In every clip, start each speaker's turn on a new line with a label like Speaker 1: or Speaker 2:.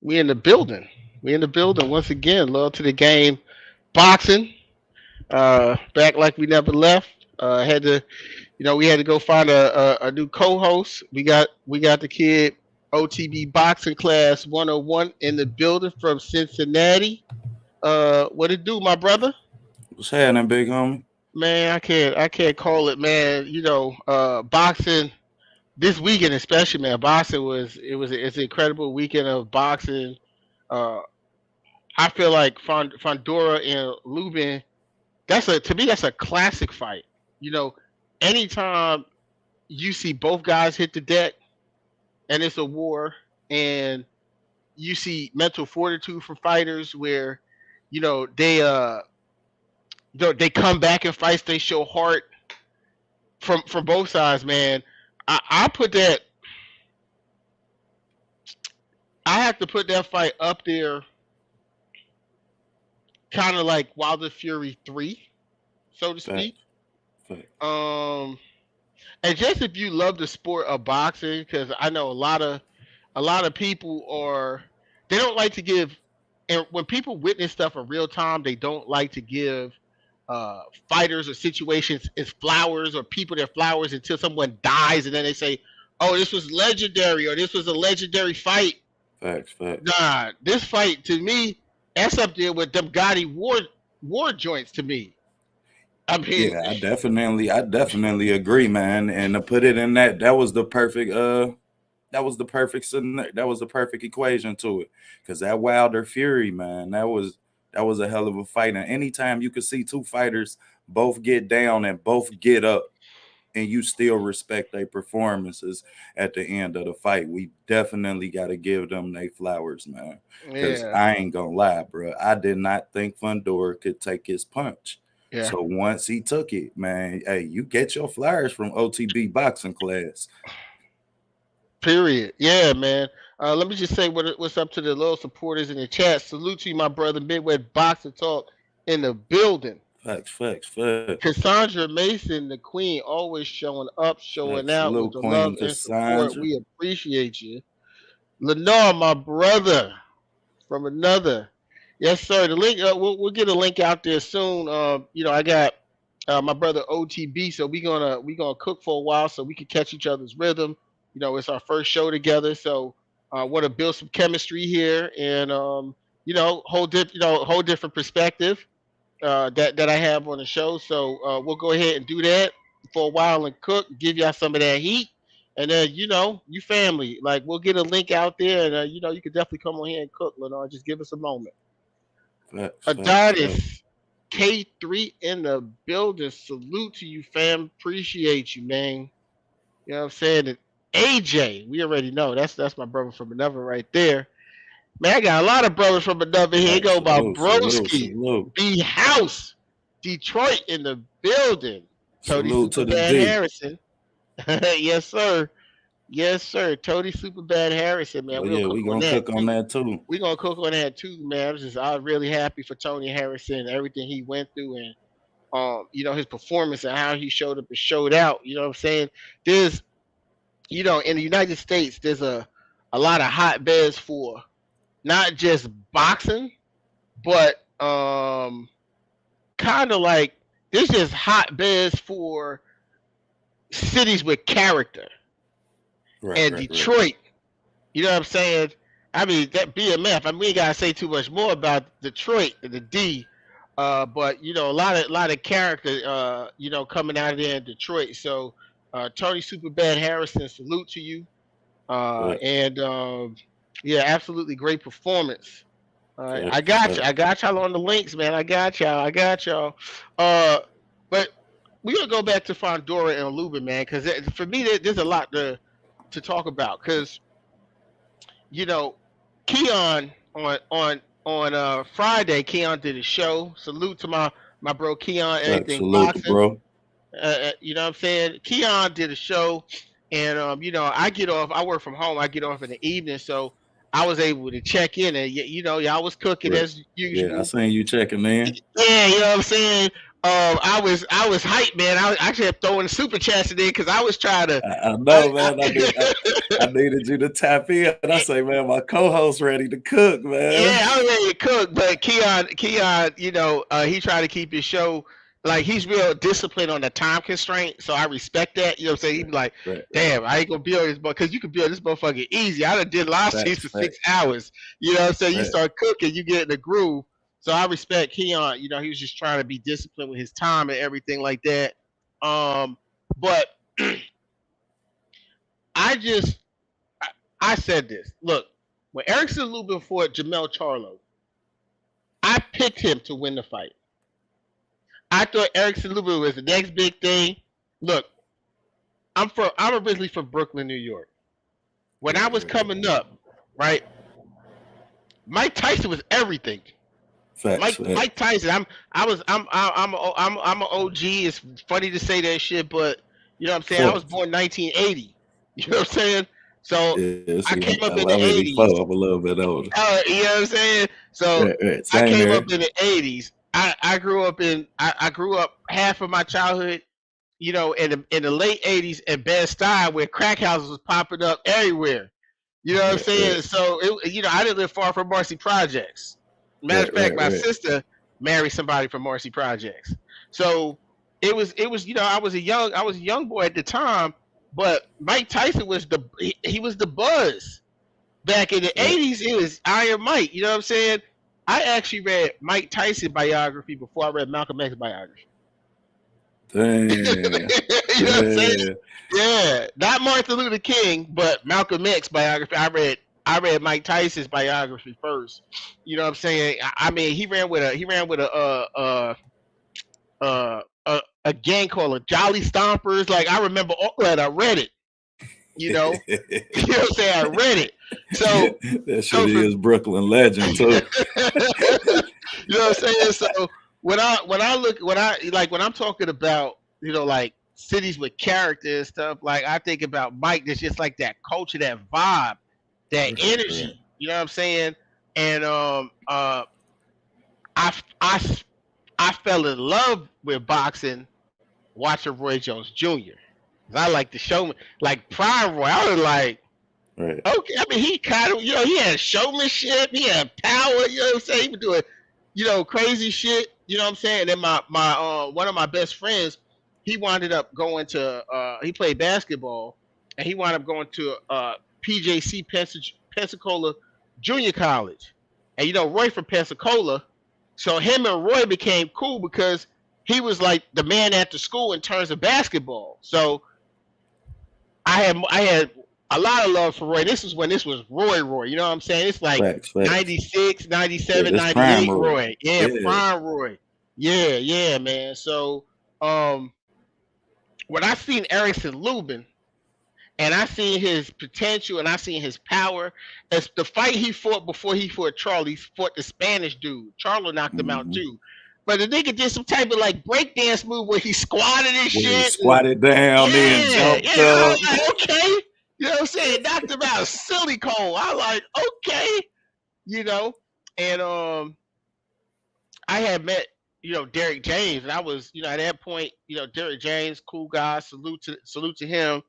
Speaker 1: We in the building. We in the building once again. Love to the game. Boxing. Back like we never left. Had to, we had to go find a new co-host. We got the kid OTB boxing class 101 in the building from Cincinnati. What it do, my brother?
Speaker 2: What's happening, big homie?
Speaker 1: Man, I can't call it, man. Boxing this weekend especially, man. Boxing it's an incredible weekend of boxing. Uh, I feel like Fondora and Lubin. That's a classic fight. You know, anytime you see both guys hit the deck and it's a war, and you see mental fortitude from fighters where you know they uh they come back and fights, they show heart from both sides, man. I put that I have to put that fight up there, kind of like Wilder Fury 3, so to speak.
Speaker 2: Fact, fact.
Speaker 1: Um, and just if you love the sport of boxing, because I know a lot of people they don't like to give, and when people witness stuff in real time, they don't like to give fighters or situations as flowers, or people their flowers, until someone dies, and then they say, "Oh, this was legendary," or "This was a legendary fight."
Speaker 2: Facts, facts.
Speaker 1: Nah, this fight to me, that's up there with them Gotti war joints to me. I mean,
Speaker 2: Yeah, I definitely agree, man. And to put it in that was the perfect equation to it. Because that Wilder Fury, man, that was a hell of a fight. And anytime you could see two fighters both get down and both get up, and you still respect their performances at the end of the fight, we definitely got to give them their flowers, man. Because
Speaker 1: yeah,
Speaker 2: I ain't gonna lie, bro, I did not think Fundora could take his punch.
Speaker 1: yeah.
Speaker 2: So once he took it, man, hey, you get your flowers from OTB boxing class.
Speaker 1: Period. Yeah, man. Let me just say what's up to the little supporters in the chat. Salute to you, my brother. Midwest Boxing Talk in the building.
Speaker 2: Facts, facts, facts.
Speaker 1: Cassandra Mason, the queen, always showing up, showing
Speaker 2: Facts.
Speaker 1: out with
Speaker 2: Salute,
Speaker 1: the love
Speaker 2: Queen
Speaker 1: and support.
Speaker 2: Cassandra.
Speaker 1: We appreciate you. Lenore, my brother, from another. Yes, sir. The link. We'll get a link out there soon. I got my brother OTB, so we gonna cook for a while so we can catch each other's rhythm. It's our first show together, so want to build some chemistry here, and whole different perspective that I have on the show. So we'll go ahead and do that for a while and cook, give y'all some of that heat, and then you family. Like, we'll get a link out there, and you can definitely come on here and cook, Lenore. Just give us a moment.
Speaker 2: Facts, facts, facts.
Speaker 1: Adonis K3 in the building. Salute to you, fam. Appreciate you, man. You know what I'm saying? And AJ, we already know that's my brother from another right there. Man, I got a lot of brothers from another here.
Speaker 2: Facts.
Speaker 1: Go by
Speaker 2: Salute, salute,
Speaker 1: Broski,
Speaker 2: salute.
Speaker 1: B House, Detroit in the building. Tony
Speaker 2: Salute to the
Speaker 1: Superbad
Speaker 2: D.
Speaker 1: Harrison. Yes, sir. Yes, sir. Tony Superbad Harrison, man.
Speaker 2: Oh
Speaker 1: We'll
Speaker 2: yeah,
Speaker 1: cook
Speaker 2: we
Speaker 1: on
Speaker 2: gonna
Speaker 1: that
Speaker 2: cook on
Speaker 1: too.
Speaker 2: that too.
Speaker 1: We're gonna cook on that too, man. I was really happy for Tony Harrison and everything he went through, and his performance and how he showed up and showed out. You know what I'm saying? There's in the United States, there's a lot of hotbeds for not just boxing, but kind of like there's just hotbeds for cities with character.
Speaker 2: Right,
Speaker 1: And
Speaker 2: right, right.
Speaker 1: Detroit, you know what I'm saying? I mean, that BMF. I mean, we ain't gotta say too much more about Detroit and the D. But a lot of character, coming out of there in Detroit. So, Tony Superbad Harrison, salute to you.
Speaker 2: Facts,
Speaker 1: And Yeah, absolutely great performance. I
Speaker 2: facts,
Speaker 1: got you. I
Speaker 2: facts.
Speaker 1: got y'all on the links, man. I got y'all. I got y'all. Uh, but we're gonna go back to Fondora and Lubin, man, because for me, there's a lot to talk about. Because you know, Keon on Friday, Keon did a show. Salute to my bro Keon,
Speaker 2: Facts.
Speaker 1: everything
Speaker 2: Salute,
Speaker 1: boxing.
Speaker 2: bro.
Speaker 1: You know what I'm saying? Keon did a show, and I get off. I work from home. I get off in the evening, so I was able to check in, and y'all was cooking
Speaker 2: Right.
Speaker 1: as
Speaker 2: Yeah, I
Speaker 1: usual.
Speaker 2: seen you checking in.
Speaker 1: Yeah, you know what I'm saying. I was hyped, man. I kept throwing super chats in there because I was trying to.
Speaker 2: I
Speaker 1: I,
Speaker 2: know, man. I needed you to tap in. I say, man, my co-host ready to cook, man.
Speaker 1: Yeah, I was ready to cook, but Keon, he tried to keep his show like he's real disciplined on the time constraint, so I respect that. You know what I'm saying? He'd be like,
Speaker 2: Right.
Speaker 1: "Damn, I ain't gonna build this, because you can build this motherfucker easy. I done did live streams
Speaker 2: Facts,
Speaker 1: for
Speaker 2: facts,
Speaker 1: 6 hours. You know what I'm saying? You
Speaker 2: facts.
Speaker 1: start cooking, you get in the groove. So I respect Keon. He was just trying to be disciplined with his time and everything like that. But I just I said this. Look, when Erickson Lubin fought Jamel Charlo, I picked him to win the fight. I thought Erickson Lubin was the next big thing. Look, I'm originally from Brooklyn, New York. When I was coming up, right, Mike Tyson was everything.
Speaker 2: Facts,
Speaker 1: Mike Tyson. I'm an OG. It's funny to say that shit, but you know what I'm saying. I was born 1980. You know what I'm saying. So
Speaker 2: yeah,
Speaker 1: I
Speaker 2: see,
Speaker 1: came up in
Speaker 2: I'm
Speaker 1: the 80s.
Speaker 2: 84. I'm a little bit older.
Speaker 1: You know what I'm saying. So
Speaker 2: Right.
Speaker 1: I
Speaker 2: Same
Speaker 1: came
Speaker 2: here.
Speaker 1: up in the 80s. I grew up I grew up half of my childhood, in the late 80s in Bed-Stuy, where crack houses was popping up everywhere. You know what I'm saying?
Speaker 2: Right.
Speaker 1: So I didn't live far from Marcy Projects. Matter of fact, my
Speaker 2: Right.
Speaker 1: sister married somebody from Marcy Projects. So it was I was a young boy at the time, but Mike Tyson was he was the buzz. Back in the
Speaker 2: Right.
Speaker 1: 80s, it was Iron Mike. You know what I'm saying? I actually read Mike Tyson biography before I read Malcolm X biography.
Speaker 2: Damn.
Speaker 1: You know what I'm saying? Yeah, not Martin Luther King, but Malcolm X biography. I read Mike Tyson's biography first. You know what I'm saying? I mean, he ran with a gang called the Jolly Stompers. Like, I remember all that. I read it. You know, you know what I'm saying? I read it. So
Speaker 2: that shit is Brooklyn legend too.
Speaker 1: You know what I'm saying? So when I'm talking about, like cities with character and stuff, like I think about Mike. There's just like that culture, that vibe, that energy.
Speaker 2: Right.
Speaker 1: You know what I'm saying? And I I fell in love with boxing watching Roy Jones Jr. I like the showman, like Prime Roy. I was like,
Speaker 2: Right.
Speaker 1: okay. I mean, he kind of, he had showmanship, he had power. You know what I'm saying? He was doing, crazy shit. You know what I'm saying? And then my one of my best friends, he wound up going to he played basketball, and he wound up going to PJC Pensacola Junior College, and Roy from Pensacola, so him and Roy became cool because he was like the man after school in terms of basketball. So I had a lot of love for Roy. This is when this was Roy. You know what I'm saying? It's like
Speaker 2: Facts.
Speaker 1: 96, 97,
Speaker 2: Yeah,
Speaker 1: 98
Speaker 2: Roy.
Speaker 1: Roy. Yeah, prime Roy. Yeah, man. So when I seen Erickson Lubin, and I seen his potential, and I seen his power, it's the fight he fought before he fought Charlie. He fought the Spanish dude. Charlie knocked him out too. But the nigga did some type of like breakdance move where he squatted and shit. He
Speaker 2: squatted down, then jumped up.
Speaker 1: I was like, okay. You know what I'm saying? Knocked him out silly cold. I was like, okay. And I had met, Derrick James, and I was, at that point, Derrick James, cool guy, salute to him.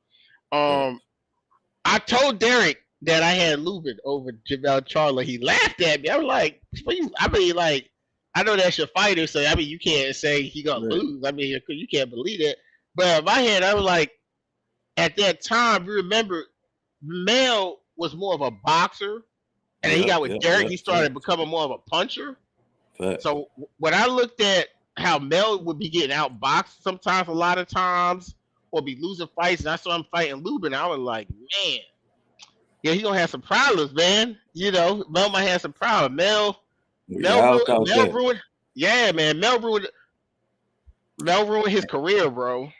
Speaker 1: I told Derrick that I had Lubin over Jamel Charlo. He laughed at me. I was like, I know that's your fighter, so you can't say he gonna lose. You can't believe it. But in my head, I was like, at that time, remember, Mel was more of a boxer, and then he got with Derrick. He started becoming more of a puncher. So when I looked at how Mel would be getting outboxed sometimes, a lot of times, or be losing fights, and I saw him fighting Lubin, I was like, man, yeah, he gonna have some problems, man. Mel might have some problems. Mel ruined. Yeah, man. Mel ruined his career, bro.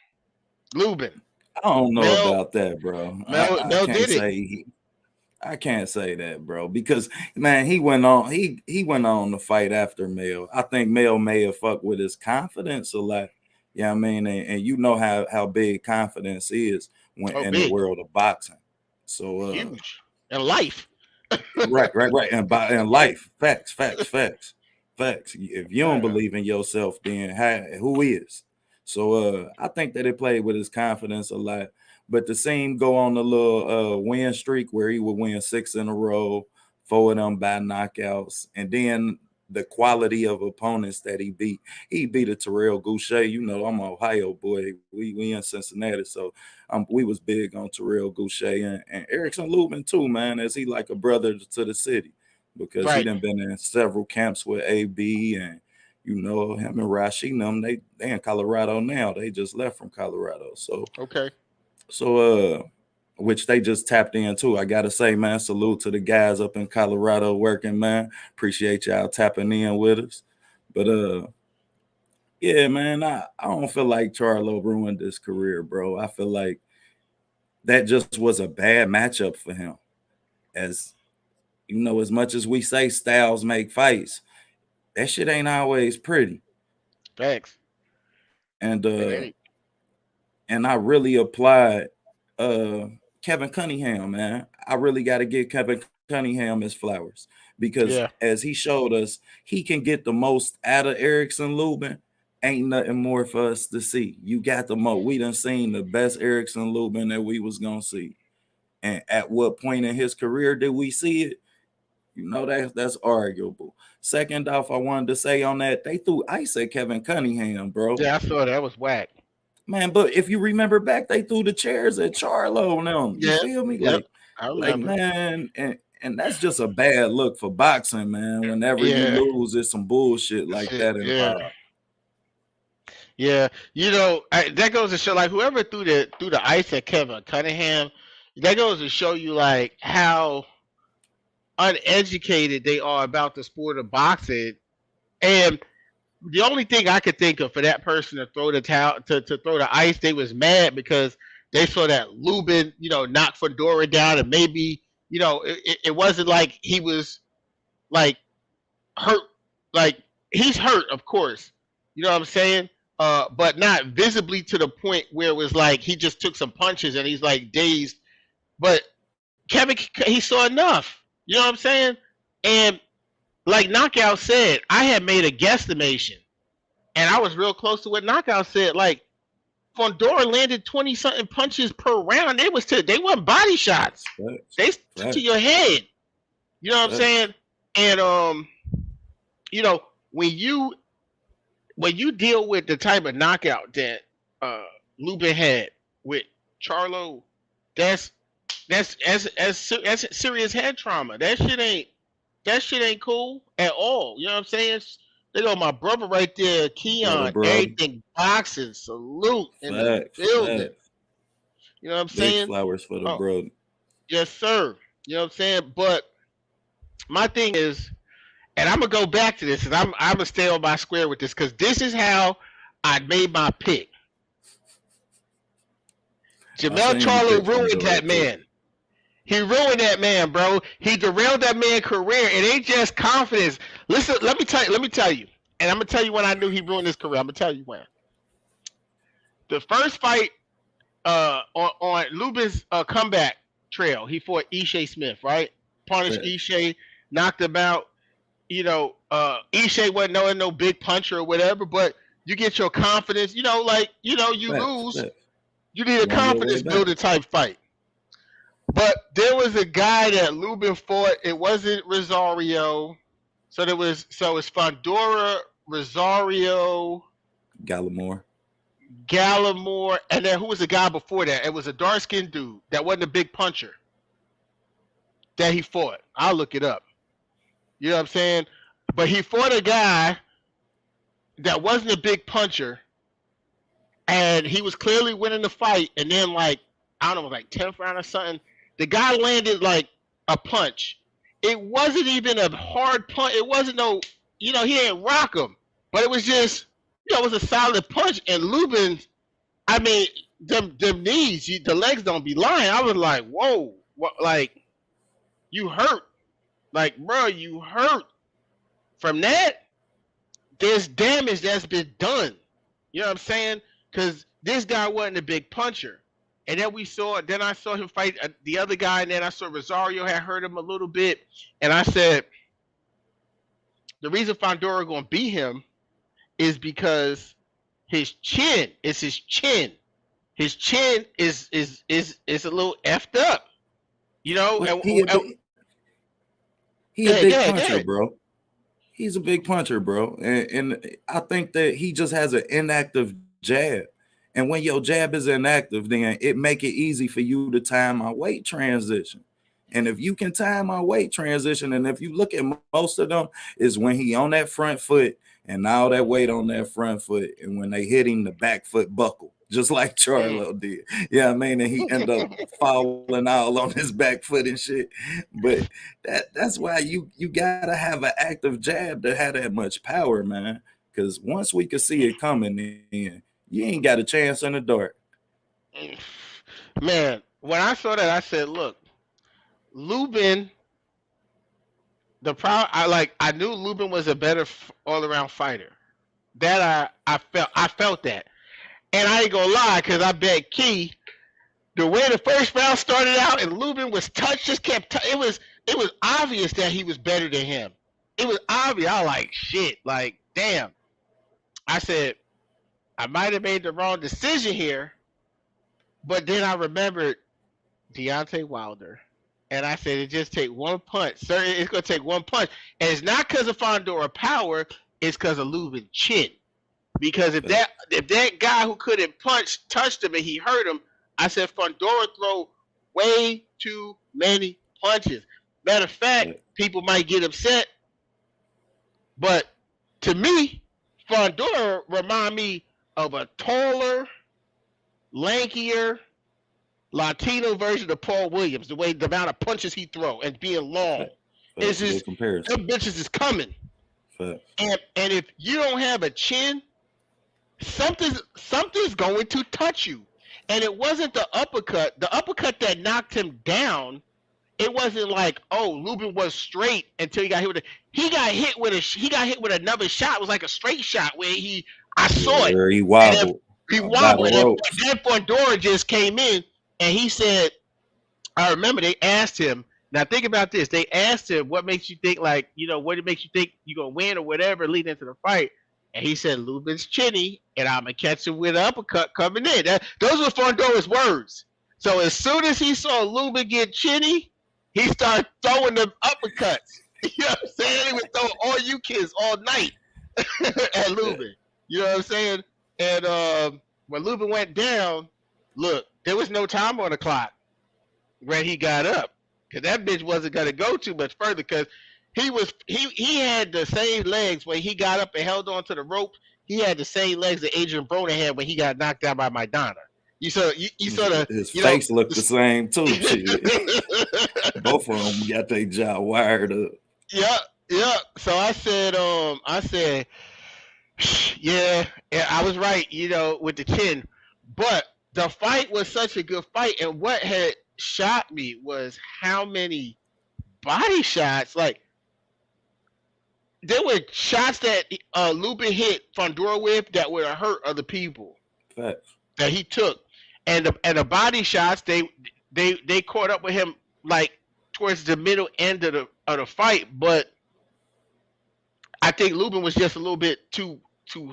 Speaker 1: Lubin.
Speaker 2: I don't know about that, bro.
Speaker 1: Mel did
Speaker 2: it. I can't say that, bro, because man, he went on to fight after Mel. I think Mel may have fucked with his confidence a lot. You know what I mean? And you know how big confidence is in the world of boxing. So
Speaker 1: huge in life.
Speaker 2: right. And life. Facts. Facts. If you don't
Speaker 1: Yeah.
Speaker 2: believe in yourself, then who is? So I think that it played with his confidence a lot. But to see him go on a little win streak where he would win 6 in a row, 4 of them by knockouts, and then the quality of opponents that he beat a Terrell Goucher. You know, I'm an Ohio boy. We in Cincinnati, so we was big on Terrell Goucher and Erickson Lubin too, man, as he like a brother to the city because he
Speaker 1: Right.
Speaker 2: done been in several camps with AB and you know him and Rashid and them. They in Colorado now. They just left from Colorado.
Speaker 1: Okay.
Speaker 2: So which they just tapped into. I gotta say, man, salute to the guys up in Colorado working, man. Appreciate y'all tapping in with us. But yeah, man, I don't feel like Charlo ruined his career, bro. I feel like that just was a bad matchup for him. As you know, as much as we say styles make fights, that shit ain't always pretty.
Speaker 1: Thanks.
Speaker 2: And
Speaker 1: It ain't.
Speaker 2: I really applied uh Kevin Cunningham, man. I really got to give Kevin Cunningham his flowers because
Speaker 1: Yeah.
Speaker 2: as he showed us, he can get the most out of Erickson Lubin. Ain't nothing more for us to see. You got the most. We done seen the best Erickson Lubin that we was gonna see. And at what point in his career did we see it? You know that's arguable. Second off, I wanted to say on that they threw ice at Kevin Cunningham, bro.
Speaker 1: Yeah, I saw that was whack.
Speaker 2: Man, but if you remember back, they threw the chairs at Charlo and them. You
Speaker 1: Yeah.
Speaker 2: feel me?
Speaker 1: Yep. I
Speaker 2: Like
Speaker 1: remember.
Speaker 2: man, and that's just a bad look for boxing, man. Whenever you
Speaker 1: Yeah.
Speaker 2: lose, there's some bullshit like
Speaker 1: Shit.
Speaker 2: that
Speaker 1: Yeah.
Speaker 2: involved.
Speaker 1: Yeah. That goes to show like whoever threw the ice at Kevin Cunningham, that goes to show you like how uneducated they are about the sport of boxing. And the only thing I could think of for that person to throw the towel to throw the ice, they was mad because they saw that Lubin, knock Fundora down, and maybe, it wasn't like he was like hurt, like he's hurt, of course, you know what I'm saying, but not visibly to the point where it was like he just took some punches and he's like dazed. But Kevin, he saw enough, you know what I'm saying, and like Knockout said, I had made a guesstimation and I was real close to what Knockout said. Like Fondora landed 20 something punches per round. They weren't body shots.
Speaker 2: Facts,
Speaker 1: They stuck to
Speaker 2: facts,
Speaker 1: your head. You know what I'm
Speaker 2: facts.
Speaker 1: saying? And you know, when you deal with the type of knockout that uh Lubin had with Charlo, that's that's serious head trauma. That shit ain't cool at all. You know what I'm saying? They go my brother right there,
Speaker 2: For the
Speaker 1: Keon,
Speaker 2: brother.
Speaker 1: everything boxing, salute in the
Speaker 2: Facts,
Speaker 1: building.
Speaker 2: facts.
Speaker 1: You know what I'm
Speaker 2: Big
Speaker 1: saying?
Speaker 2: flowers for the
Speaker 1: Oh,
Speaker 2: brother.
Speaker 1: yes, sir. You know what I'm saying? But my thing is, and I'm gonna go back to this, and I'm gonna stay on my square with this, because this is how I made my pick.
Speaker 2: I
Speaker 1: Jamel
Speaker 2: seen you
Speaker 1: Charlo
Speaker 2: pick
Speaker 1: ruined
Speaker 2: Fundora
Speaker 1: that
Speaker 2: too.
Speaker 1: man. He ruined that man, bro. He derailed that man's career. It ain't just confidence. Listen, let me tell you. And I'm gonna tell you when I knew he ruined his career. I'm gonna tell you when. The first fight on Lubin's comeback trail, he fought Ishe Smith, right? Punished
Speaker 2: Facts.
Speaker 1: Ishe, knocked him out. Ishe wasn't no big puncher or whatever, but you get your confidence, like, you
Speaker 2: Facts,
Speaker 1: lose,
Speaker 2: facts.
Speaker 1: you need a
Speaker 2: You on your way
Speaker 1: confidence
Speaker 2: back.
Speaker 1: builder type fight. But there was a guy that Lubin fought. It wasn't Rosario. So it's Fondora, Rosario,
Speaker 2: Gallimore.
Speaker 1: Gallimore, and then who was the guy before that? It was a dark skinned dude that wasn't a big puncher that he fought. I'll look it up. You know what I'm saying? But he fought a guy that wasn't a big puncher, and he was clearly winning the fight. And then, like, I don't know, like 10th round or something, the guy landed like a punch. It wasn't even a hard punch. It wasn't no, he didn't rock him, but it was just, it was a solid punch. And Lubin, I mean, them knees, the legs don't be lying. I was like, whoa, what, like, you hurt, like, bro, you hurt from that. There's damage that's been done. You know what I'm saying? Because this guy wasn't a big puncher. And then I saw him fight the other guy, and then I saw Rosario had hurt him a little bit. And I said, The reason Fondora gonna beat him is because his chin. It's his chin. His chin is a little effed up. You know.
Speaker 2: But
Speaker 1: And
Speaker 2: he
Speaker 1: go
Speaker 2: a
Speaker 1: ahead, go
Speaker 2: big
Speaker 1: ahead, go
Speaker 2: puncher,
Speaker 1: ahead.
Speaker 2: bro. He's a big puncher, bro. And I think that he just has an inactive jab. And when your jab is inactive, then it make it easy for you to time my weight transition. And if you can time my weight transition, and if you look at most of them, is when he on that front foot and all that weight on that front foot, and when they hit him, the back foot buckle, just like
Speaker 1: Mm.
Speaker 2: Charlo did. Yeah, I mean, and he end up falling all on his back foot and shit. But that's why you gotta have an active jab to have that much power, man. Because once we could see it coming in, you ain't got a chance in the dark.
Speaker 1: Man, when I saw that, I said, "Look, Lubin. I knew Lubin was a better all around fighter. That I felt that, and I ain't gonna lie, cause I bet Key the way the first round started out and Lubin was touched, just kept. It was obvious that he was better than him. It was obvious. I was like shit. Like damn. I said I might have made the wrong decision here, but then I remembered Deontay Wilder. And I said it just take one punch. Sir, it's gonna take one punch. And it's not because of Fondora power, it's because of Lubin chin. Because if that guy who couldn't punch touched him and he hurt him, I said Fondora throw way too many punches. Matter of fact, people might get upset, but to me, Fondora remind me of a taller, lankier, Latino version of Paul Williams, the amount of punches he throw and being long. It's
Speaker 2: Good
Speaker 1: just
Speaker 2: comparison.
Speaker 1: them bitches is coming.
Speaker 2: Fact.
Speaker 1: And if you don't have a chin, something's going to touch you. And it wasn't the uppercut. The uppercut that knocked him down, it wasn't like, oh, Lubin was straight until he got hit with he got hit with another shot. It was like a straight shot where I saw it.
Speaker 2: Where he
Speaker 1: And then
Speaker 2: wobbled
Speaker 1: he
Speaker 2: by the
Speaker 1: wobbled. And
Speaker 2: ropes.
Speaker 1: then Fondora just came in and he said, I remember they asked him, now think about this. They asked him what makes you think what makes you think you're gonna win or whatever leading into the fight. And he said Lubin's chinny and I'm gonna catch him with an uppercut coming in. Those were Fondora's words. So as soon as he saw Lubin get chinny, he started throwing them uppercuts. You know what I'm saying? He was throwing all you kids all night at Lubin. You know what I'm saying? And when Lubin went down, look, there was no time on the clock when he got up. Cause that bitch wasn't gonna go too much further. Cause he had the same legs when he got up and held on to the rope. He had the same legs that Adrian Broner had when he got knocked out by Maidana. You sort of
Speaker 2: His face looked the same too. Shit. Both of them got their jaw wired up.
Speaker 1: Yeah. So I said, yeah, I was right. With the chin, but the fight was such a good fight, and what had shocked me was how many body shots. Like there were shots that Lubin hit Fondora with that would have hurt other people
Speaker 2: Facts.
Speaker 1: that he took, and the body shots they caught up with him like towards the middle end of the fight, but I think Lubin was just a little bit too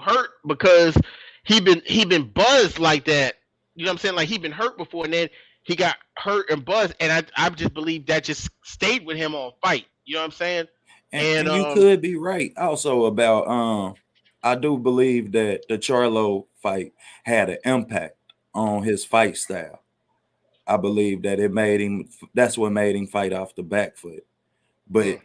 Speaker 1: hurt because he been buzzed like that. You know what I'm saying? Like he been hurt before, and then he got hurt and buzzed, and I just believe that just stayed with him on fight. You know what I'm saying? And
Speaker 2: And you could be right also about I do believe that the Charlo fight had an impact on his fight style. I believe that that's what made him fight off the back foot. But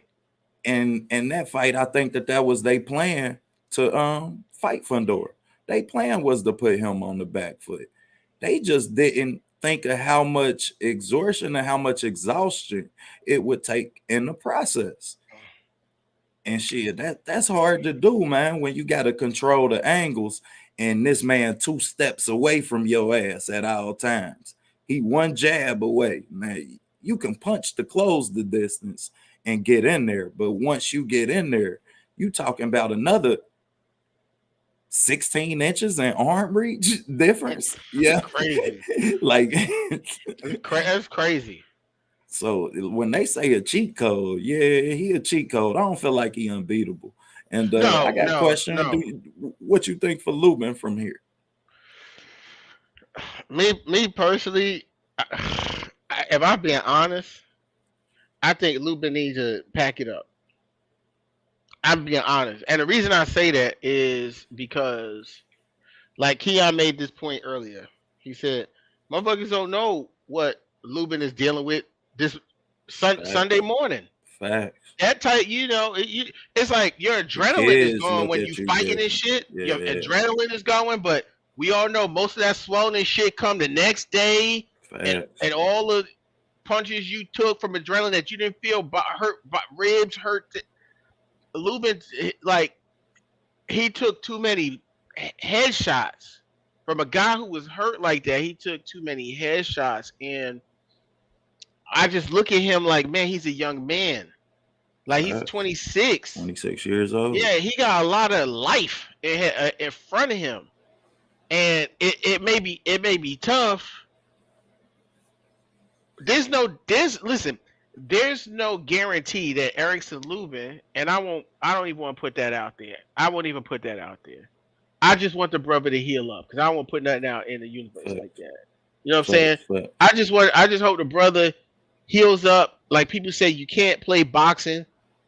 Speaker 1: mm,
Speaker 2: in that fight, I think that was their plan to fight Fundora. They plan was to put him on the back foot. They just didn't think of how much exhaustion and how much exhaustion it would take in the process. And shit, that's hard to do, man, when you gotta control the angles and this man 2 steps away from your ass at all times. He one jab away. Man, you can punch to close the distance and get in there. But once you get in there, you talking about another 16 inches in arm reach difference. Yeah.
Speaker 1: crazy.
Speaker 2: Like
Speaker 1: That's crazy.
Speaker 2: so when they say a cheat code, yeah, he a cheat code. I don't feel like he unbeatable. And I
Speaker 1: No,
Speaker 2: got a
Speaker 1: no,
Speaker 2: question.
Speaker 1: no.
Speaker 2: What you think for Lubin from here?
Speaker 1: Me personally, if I'm being honest, I think Lubin needs to pack it up. I'm being honest, and the reason I say that is because, like Keon made this point earlier. He said, "Motherfuckers don't know what Lubin is dealing with this Sunday
Speaker 2: Facts.
Speaker 1: morning."
Speaker 2: Facts.
Speaker 1: That type, it's like your
Speaker 2: The
Speaker 1: adrenaline is
Speaker 2: kids
Speaker 1: going
Speaker 2: look
Speaker 1: when you
Speaker 2: at you
Speaker 1: fighting and
Speaker 2: different.
Speaker 1: shit. Your
Speaker 2: Yeah.
Speaker 1: adrenaline is going, but we all know most of that swelling shit come the next day, and
Speaker 2: Facts.
Speaker 1: all the punches you took from adrenaline that you didn't feel, hurt, ribs hurt. Lubin, like, he took too many headshots from a guy who was hurt like that. He took too many headshots, and I just look at him like, man, he's a young man. Like, he's
Speaker 2: Facts.
Speaker 1: 26.
Speaker 2: 26 years old.
Speaker 1: Yeah, he got a lot of life in front of him, and it may be tough. Listen, there's no guarantee that Erickson Lubin, and I don't even want to put that out there. I won't even put that out there. I just want the brother to heal up because I don't want to put nothing out in the universe like
Speaker 2: Facts.
Speaker 1: that. You know what I'm saying?
Speaker 2: Facts. Facts.
Speaker 1: I just hope the brother heals up. Like people say, you can't play boxing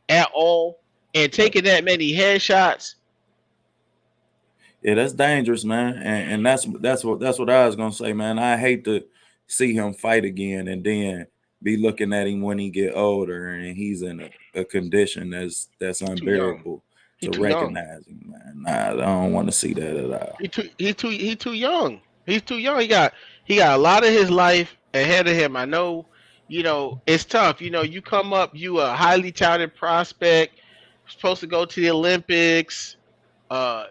Speaker 1: at all, and taking that many headshots.
Speaker 2: Yeah, that's dangerous, man. And that's what I was gonna say, man. I hate to see him fight again and then be looking at him when he get older and he's in a condition that's
Speaker 1: Too young.
Speaker 2: unbearable
Speaker 1: He
Speaker 2: to
Speaker 1: too young.
Speaker 2: recognize him, man. Nah, I don't want to see that at all.
Speaker 1: He too young. He's too young. He got a lot of his life ahead of him. I know. It's tough. You come up. You a highly touted prospect, supposed to go to the Olympics. Uh,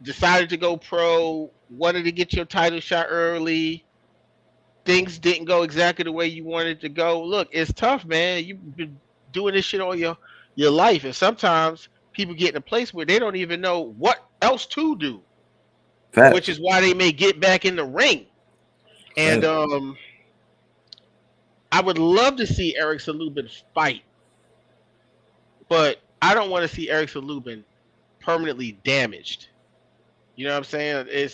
Speaker 1: Decided to go pro. Wanted to get your title shot early. Things didn't go exactly the way you wanted to go. Look, it's tough, man. You've been doing this shit all your life, and sometimes people get in a place where they don't even know what else to do, which
Speaker 2: Facts.
Speaker 1: is why they may get back in the ring. And
Speaker 2: Facts.
Speaker 1: I would love to see Erickson Lubin fight, but I don't want to see Erickson Lubin permanently damaged. You know what I'm saying?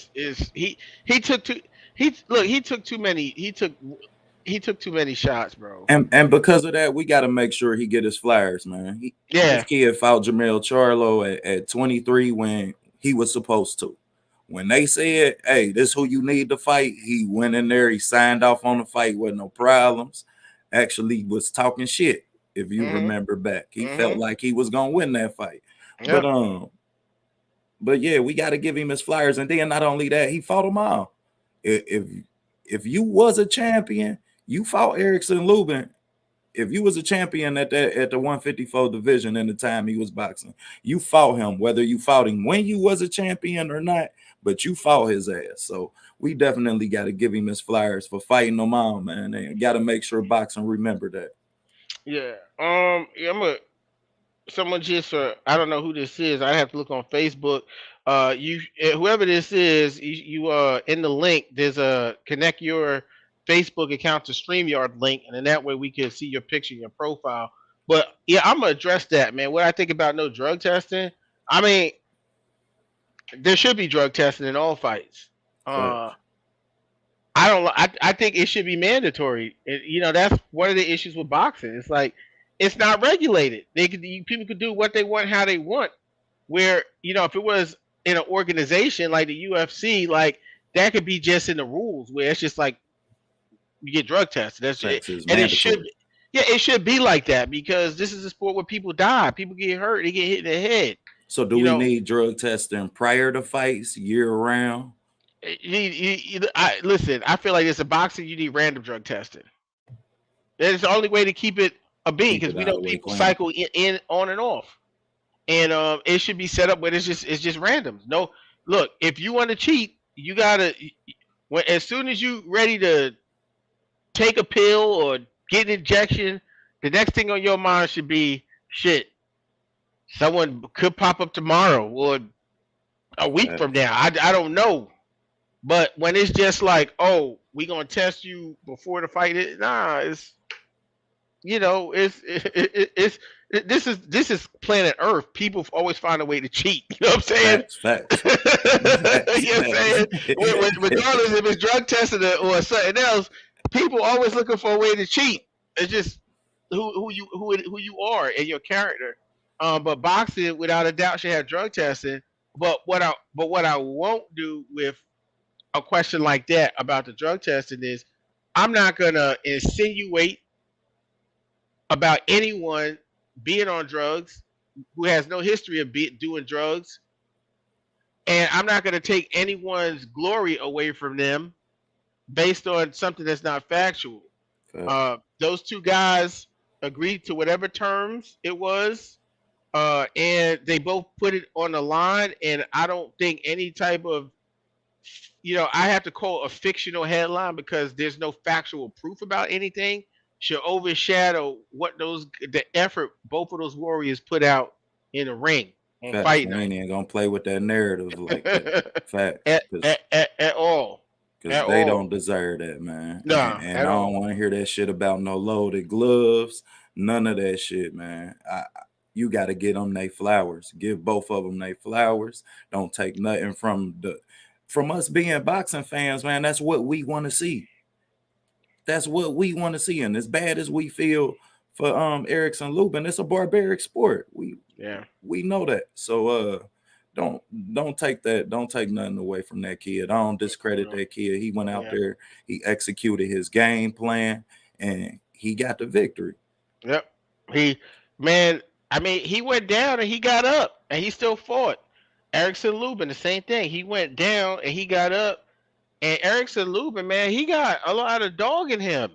Speaker 1: He took too he took too many he took too many shots, bro.
Speaker 2: And because of that, we got to make sure he get his flyers, man. This
Speaker 1: Yeah.
Speaker 2: kid fought Jamel Charlo at 23 when he was supposed to. When they said, "Hey, this who you need to fight," he went in there. He signed off on the fight with no problems. Actually, was talking shit. If you
Speaker 1: Mhm.
Speaker 2: remember back, he felt
Speaker 1: Mhm.
Speaker 2: like he was gonna win that fight. But
Speaker 1: Yeah.
Speaker 2: yeah, we got to give him his flyers. And then not only that, he fought them all. If if you was a champion, you fought Erickson Lubin. If you was a champion at the 154 division in the time he was boxing, you fought him, whether you fought him when you was a champion or not, but you fought his ass. So we definitely got to give him his flyers for fighting them all, man. And got to make sure boxing remember that.
Speaker 1: Yeah. Yeah, someone just I don't know who this is. I have to look on Facebook. Whoever this is, you in the link. There's a connect your Facebook account to StreamYard link, and then that way we can see your picture, your profile. But yeah, I'm gonna address that, man. What I think about no drug testing. I mean, there should be drug testing in all fights. Uh,
Speaker 2: Facts.
Speaker 1: I don't. I think it should be mandatory. That's one of the issues with boxing. It's like it's not regulated. People could do what they want, how they want. Where if it was in an organization like the UFC, like that could be just in the rules where it's just like you get drug tested. That's it,
Speaker 2: Facts is
Speaker 1: and it should.
Speaker 2: mandatory.
Speaker 1: Yeah, it should be like that because this is a sport where people die, people get hurt, they get hit in the head.
Speaker 2: So do
Speaker 1: You
Speaker 2: we
Speaker 1: know,
Speaker 2: need drug testing prior to fights, year round?
Speaker 1: listen. I feel like it's a boxing. You need random drug testing. It's the only way to keep it a being
Speaker 2: Keep
Speaker 1: because
Speaker 2: it
Speaker 1: we
Speaker 2: out
Speaker 1: know
Speaker 2: the way
Speaker 1: people
Speaker 2: clean.
Speaker 1: cycle in on and off, and it should be set up where it's just random. No, look, if you want to cheat, you gotta as soon as you ready to take a pill or get an injection, the next thing on your mind should be shit. Someone could pop up tomorrow or a week from
Speaker 2: Facts.
Speaker 1: now. I don't know. But when it's just like, oh, we gonna test you before the fight, nah, it's this is planet Earth. People always find a way to cheat. You know what I'm saying?
Speaker 2: Facts, facts,
Speaker 1: You know
Speaker 2: facts,
Speaker 1: what I'm saying?
Speaker 2: facts.
Speaker 1: Regardless if it's drug testing or something else, people always looking for a way to cheat. It's just who you are and your character. But boxing, without a doubt, should have drug testing. But what I won't do with a question like that about the drug testing is I'm not gonna insinuate about anyone being on drugs who has no history of doing drugs, and I'm not gonna take anyone's glory away from them based on something that's not factual.
Speaker 2: Facts.
Speaker 1: Those two guys agreed to whatever terms it was, and they both put it on the line. And I don't think any type of, I have to call a fictional headline because there's no factual proof about anything, should overshadow what the effort both of those warriors put out in the ring on
Speaker 2: Facts.
Speaker 1: fight
Speaker 2: We ain't
Speaker 1: night.
Speaker 2: even gonna play with that narrative like that. Facts,
Speaker 1: at, at all.
Speaker 2: because
Speaker 1: At
Speaker 2: they don't
Speaker 1: all.
Speaker 2: deserve that, man. And,
Speaker 1: Nah,
Speaker 2: and
Speaker 1: at
Speaker 2: I don't
Speaker 1: all.
Speaker 2: want to hear that shit about no loaded gloves. None of that shit, man. You got to get them they flowers. Give both of them they flowers. Don't take nothing from us being boxing fans, man. That's what we want to see. That's what we want to see. And as bad as we feel for Erickson Lubin, it's a barbaric sport.
Speaker 1: Yeah.
Speaker 2: We know that. So don't don't take nothing away from that kid. I don't discredit
Speaker 1: No.
Speaker 2: that kid. He went out
Speaker 1: Yeah.
Speaker 2: there, he executed his game plan, and he got the victory.
Speaker 1: Yep. He, man, I mean, he went down and he got up and he still fought. Erickson Lubin, the same thing. He went down and he got up. And Erickson Lubin, man, he got a lot of dog in him.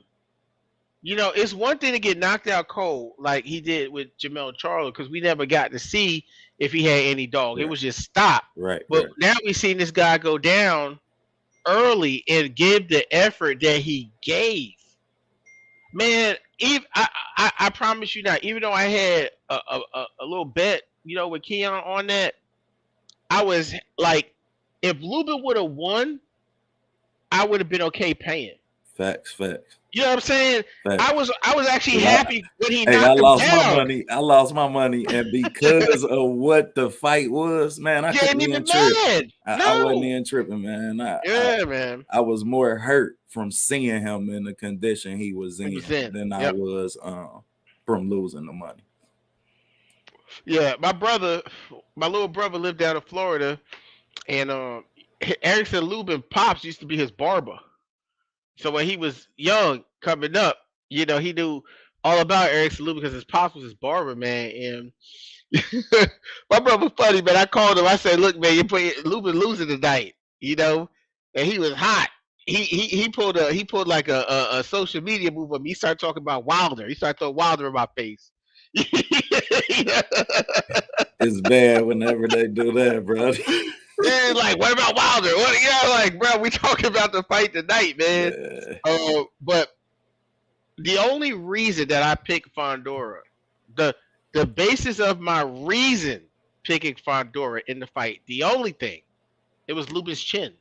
Speaker 1: It's one thing to get knocked out cold like he did with Jamel Charlo because we never got to see if he had any dog. It
Speaker 2: Right,
Speaker 1: was just stop.
Speaker 2: right,
Speaker 1: But
Speaker 2: right.
Speaker 1: now we've seen this guy go down early and give the effort that he gave. Man, I promise you not. Even though I had a little bet, with Keon on that, I was like, if Lubin would have won, I would have been okay paying.
Speaker 2: Facts, facts,
Speaker 1: You know what I'm saying?
Speaker 2: facts.
Speaker 1: I was actually
Speaker 2: 'Cause
Speaker 1: happy when he
Speaker 2: hey, I
Speaker 1: knocked him
Speaker 2: lost my
Speaker 1: down.
Speaker 2: money. I lost my money, and because of what the fight was, man, I
Speaker 1: You
Speaker 2: couldn't
Speaker 1: ain't even
Speaker 2: even trip.
Speaker 1: mad.
Speaker 2: I wasn't
Speaker 1: No.
Speaker 2: even tripping, man.
Speaker 1: Yeah, man.
Speaker 2: I was more hurt from seeing him in the condition he was
Speaker 1: It
Speaker 2: in
Speaker 1: was in.
Speaker 2: than I
Speaker 1: Yep.
Speaker 2: was from losing the money.
Speaker 1: Yeah, my little brother lived down in Florida, and Erickson Lubin pops used to be his barber. So when he was young, coming up, he knew all about Erickson Lubin because his pops was his barber, man. And my brother funny, man. I called him. I said, "Look, man, you put Lubin losing tonight," and he was hot. He pulled like a social media move on me. He started talking about Wilder. He started throwing Wilder in my face.
Speaker 2: It's bad whenever they do that, bro.
Speaker 1: Yeah, like, what about Wilder? What, like, bro, we talking about the fight tonight, man.
Speaker 2: Yeah.
Speaker 1: But the only reason that I picked Fondora, the basis of my reason picking Fondora in the fight, the only thing, it was Lubin's chin.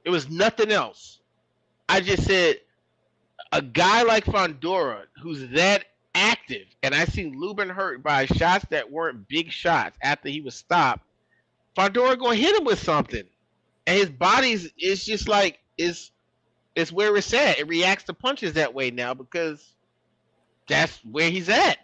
Speaker 1: It was nothing else. I just said a guy like Fondora who's that active, and I seen Lubin hurt by shots that weren't big shots after he was stopped. Fondora gonna hit him with something, and his body's it's just like it's where it's at. It reacts to punches that way now because that's where he's at.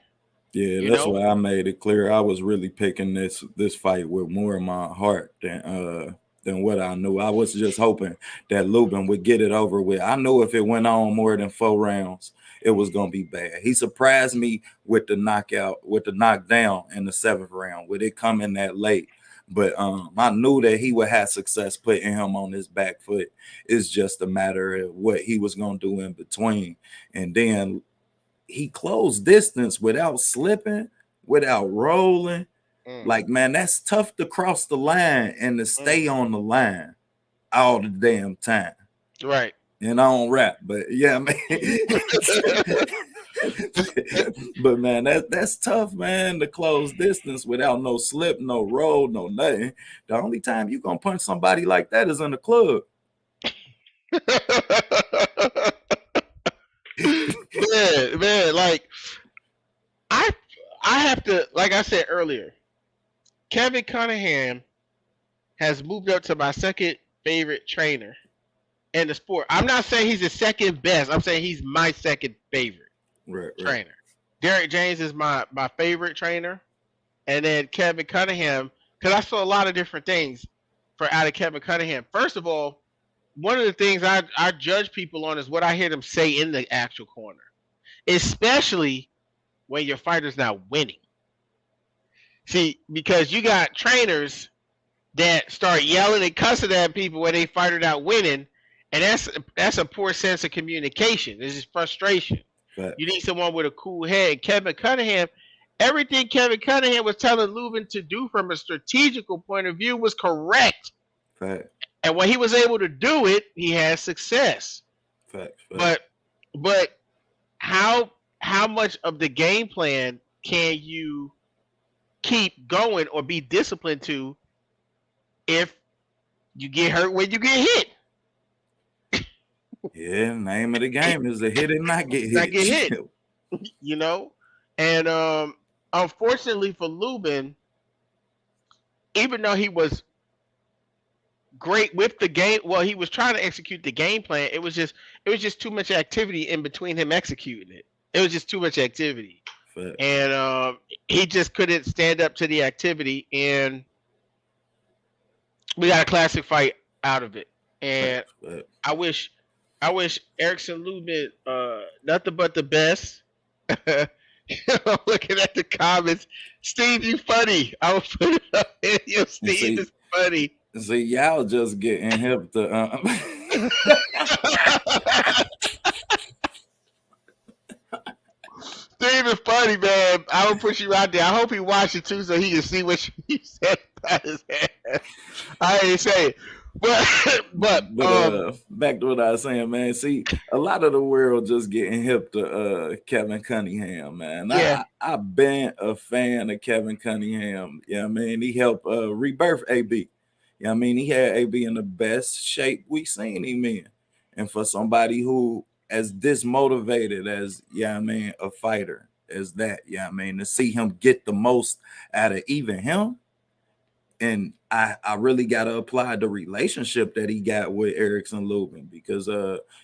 Speaker 2: Yeah,
Speaker 1: You
Speaker 2: that's
Speaker 1: know.
Speaker 2: why I made it clear. I was really picking this fight with more of my heart than what I knew. I was just hoping that Lubin would get it over with. I knew if it went on more than 4 rounds, it was gonna be bad. He surprised me with the knockout, with the knockdown in the 7th round, with it coming that late. But I knew that he would have success putting him on his back foot. It's just a matter of what he was gonna do in between. And then he closed distance without slipping, without rolling.
Speaker 1: Mm,
Speaker 2: Like, man, that's tough to cross the line and to
Speaker 1: mm.
Speaker 2: stay on the line all the damn time.
Speaker 1: Right.
Speaker 2: And I don't rap, but yeah, man. But man, that's tough, man, to close distance without no slip, no roll, no nothing. The only time you gonna punch somebody like that is in the club.
Speaker 1: Man, like I I have to, like I said earlier, Kevin Cunningham has moved up to my second favorite trainer in the sport. I'm not saying he's the second best. I'm saying he's my second favorite
Speaker 2: Right.
Speaker 1: trainer. Derek James is my favorite trainer, and then Kevin Cunningham, because I saw a lot of different things for out of Kevin Cunningham. First of all, one of the things I judge people on is what I hear them say in the actual corner, especially when your fighter's not winning. See, because you got trainers that start yelling and cussing at people when they fight it out winning, and that's a poor sense of communication. This is frustration.
Speaker 2: Fact.
Speaker 1: You need someone with a cool head. Kevin Cunningham, everything Kevin Cunningham was telling Lubin to do from a strategical point of view was correct.
Speaker 2: Fact.
Speaker 1: And when he was able to do it, he had success.
Speaker 2: Fact.
Speaker 1: But how much of the game plan can you keep going or be disciplined to if you get hurt when you get hit?
Speaker 2: Yeah, name of the game is to hit and not get hit.
Speaker 1: Not get hit. You know? And unfortunately for Lubin, even though he was great with the game, well, he was trying to execute the game plan. It was just too much activity in between him executing it. It was just too much activity.
Speaker 2: Fact.
Speaker 1: And he just couldn't stand up to the activity, and we got a classic fight out of it. And
Speaker 2: Fact.
Speaker 1: I wish Erickson Lubin nothing but the best. Looking at the comments, Steve, you funny. I will put it up in your Steve is funny.
Speaker 2: See, y'all just getting hip to
Speaker 1: Steve is funny, man. I will put you out there. I hope he watched it too, so he can see what you said about his head. I ain't say it. But
Speaker 2: back to what I was saying, man. See, a lot of the world just getting hip to Kevin Cunningham, man.
Speaker 1: Yeah.
Speaker 2: I've been a fan of Kevin Cunningham. Yeah, man. He helped rebirth AB. Yeah, I mean, he had AB in the best shape we seen him in. And for somebody who as dismotivated as, yeah, I mean, a fighter as that, yeah, I mean, to see him get the most out of even him. And I really got to apply the relationship that he got with Erickson Lubin, because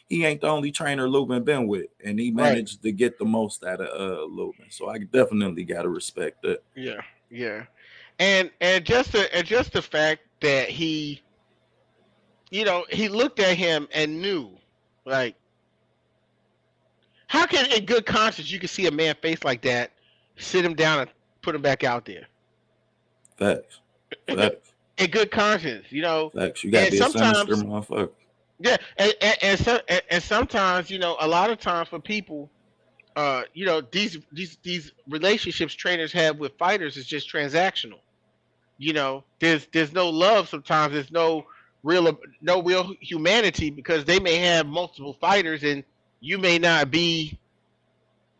Speaker 2: he ain't the only trainer Lubin been with, and he managed to get the most out of Lubin. So I definitely got to respect that.
Speaker 1: Yeah. And just the fact that he, he looked at him and knew, like, how can in good conscience you can see a man face like that, sit him down and put him back out there?
Speaker 2: Facts.
Speaker 1: In good conscience,
Speaker 2: Facts. You got to be a sinister motherfucker.
Speaker 1: Yeah, and sometimes, a lot of times for people, these relationships trainers have with fighters is just transactional. There's no love sometimes. There's no real humanity, because they may have multiple fighters and you may not be,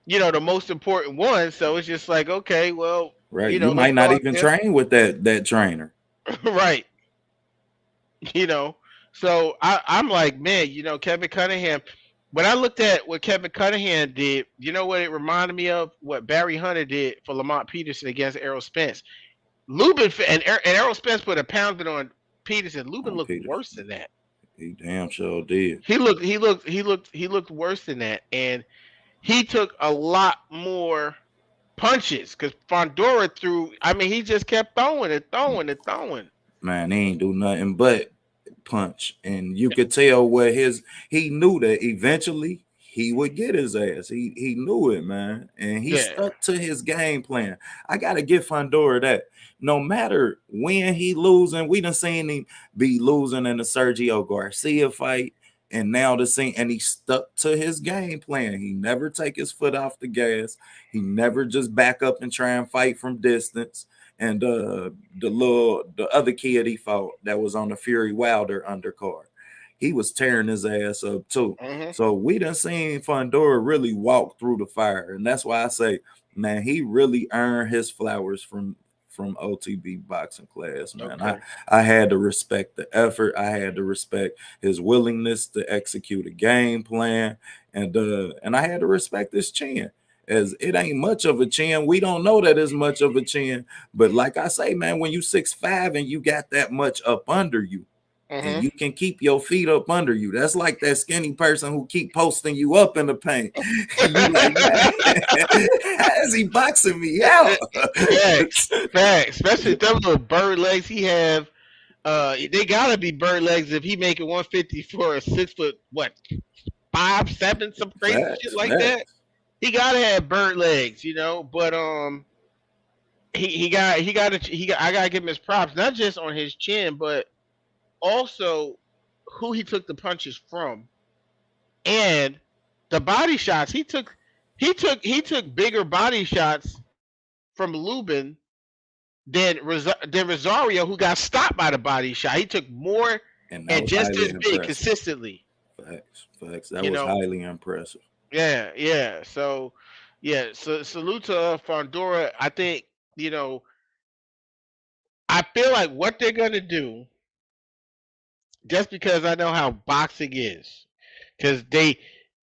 Speaker 1: the most important one. So it's just like, okay, well,
Speaker 2: right. You might not even train with that trainer.
Speaker 1: Right. So I'm like, man, Kevin Cunningham, when I looked at what Kevin Cunningham did, you know what it reminded me of? What Barry Hunter did for Lamont Peterson against Errol Spence. Lubin and Errol Spence put a pounding on Peterson. Lubin looked worse than that.
Speaker 2: He damn sure did.
Speaker 1: He looked worse than that, and he took a lot more punches, because Fondora threw. I mean, he just kept throwing.
Speaker 2: Man, he ain't do nothing but punch, and you could tell what he knew that eventually he would get his ass. He knew it, man, and he stuck to his game plan. I gotta give Fundora that. No matter when he losing, we done seen him be losing in the Sergio Garcia fight, and now and he stuck to his game plan. He never take his foot off the gas. He never just back up and try and fight from distance. And the other kid he fought that was on the Fury Wilder undercard, he was tearing his ass up too.
Speaker 1: Mm-hmm.
Speaker 2: So we done seen Fundora really walk through the fire, and that's why I say, man, he really earned his flowers from OTB boxing class, man. Okay. I had to respect the effort. I had to respect his willingness to execute a game plan, and I had to respect his chin. as it ain't much of a chin. We don't know that it's much of a chin, but like I say, man, when you 6'5" and you got that much up under you, and
Speaker 1: Mm-hmm.
Speaker 2: you can keep your feet up under you. That's like that skinny person who keep posting you up in the paint. You like, man, how is he boxing me out?
Speaker 1: Facts, facts. Especially them little bird legs he have. They gotta be bird legs if he making 150 for a 6 foot what 5'7", some crazy shit
Speaker 2: Facts,
Speaker 1: like that.
Speaker 2: facts.
Speaker 1: He gotta have bird legs, you know. But I gotta give him his props, not just on his chin, but also who he took the punches from and the body shots he took. He took bigger body shots from Lubin than Rosario, who got stopped by the body shot. He took more
Speaker 2: And that
Speaker 1: and
Speaker 2: was
Speaker 1: just
Speaker 2: highly
Speaker 1: as big
Speaker 2: impressive.
Speaker 1: consistently.
Speaker 2: Facts, facts. That
Speaker 1: You
Speaker 2: was
Speaker 1: know,
Speaker 2: highly impressive.
Speaker 1: yeah, yeah. So, yeah. So salute to Fondora. I think you know. I feel like what they're gonna do, just because I know how boxing is, because they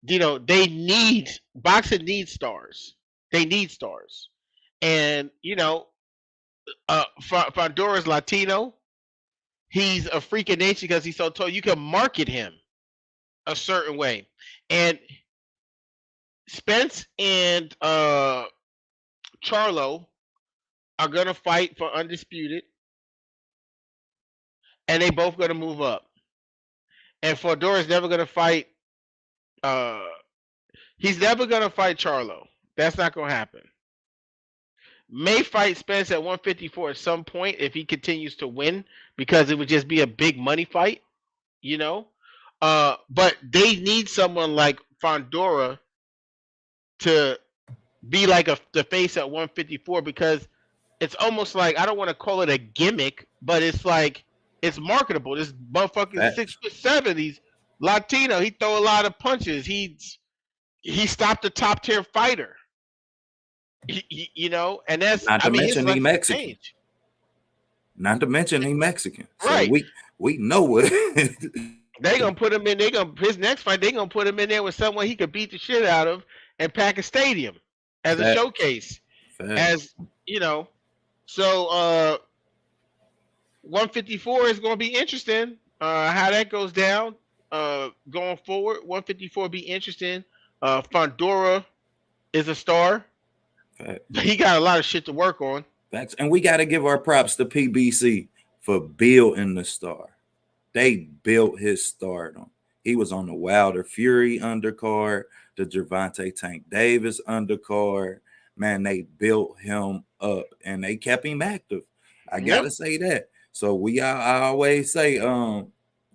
Speaker 1: need boxing needs stars. They need stars, and Fondora's Latino. He's a freak of nature because he's so tall. You can market him a certain way. And Spence and Charlo are gonna fight for undisputed, and they both gonna move up. And Fondora's never gonna fight. Uh, he's never gonna fight Charlo. That's not gonna happen. May fight Spence at 154 at some point if he continues to win because it would just be a big money fight, you know. But they need someone like Fondora to be like the face at 154 because it's almost like I don't want to call it a gimmick, but it's like it's marketable. This motherfucker's
Speaker 2: Facts.
Speaker 1: 6'7". He's Latino. He throw a lot of punches. He stopped a top tier fighter. And that's
Speaker 2: Not
Speaker 1: I
Speaker 2: to
Speaker 1: mean his
Speaker 2: mention he
Speaker 1: life has
Speaker 2: Mexican.
Speaker 1: changed.
Speaker 2: Not to mention he Mexican. So
Speaker 1: Right.
Speaker 2: we know what.
Speaker 1: They gonna put him in. They gonna his next fight. They gonna put him in there with someone he could beat the shit out of and pack a stadium as a
Speaker 2: Facts.
Speaker 1: showcase.
Speaker 2: Facts.
Speaker 1: As you know, so 154 is gonna be interesting. How that goes down. Going forward, 154 be interesting. Fondora is a star.
Speaker 2: Facts.
Speaker 1: He got a lot of shit to work on.
Speaker 2: Facts. And we got to give our props to PBC for building the star. They built his stardom. He was on the Wilder Fury undercard, the Gervonta Tank Davis undercard. Man, they built him up and they kept him active. I gotta say that. So I always say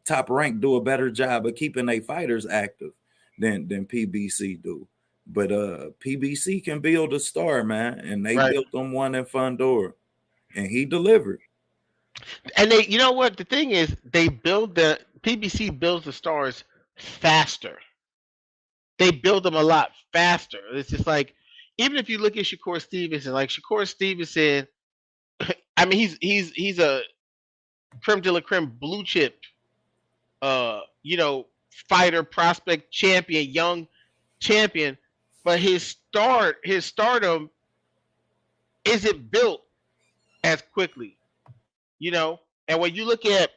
Speaker 2: Top Rank do a better job of keeping their fighters active than PBC do. But PBC can build a star, man, and they
Speaker 1: Right.
Speaker 2: built them one in Fundora, and he delivered.
Speaker 1: And you know what? The thing is, the PBC builds the stars faster. They build them a lot faster. It's just like, even if you look at Shakur Stevenson, like Shakur Stevenson, I mean, he's a creme de la creme blue chip, fighter, prospect, champion, young champion, but his stardom isn't built as quickly, And when you look at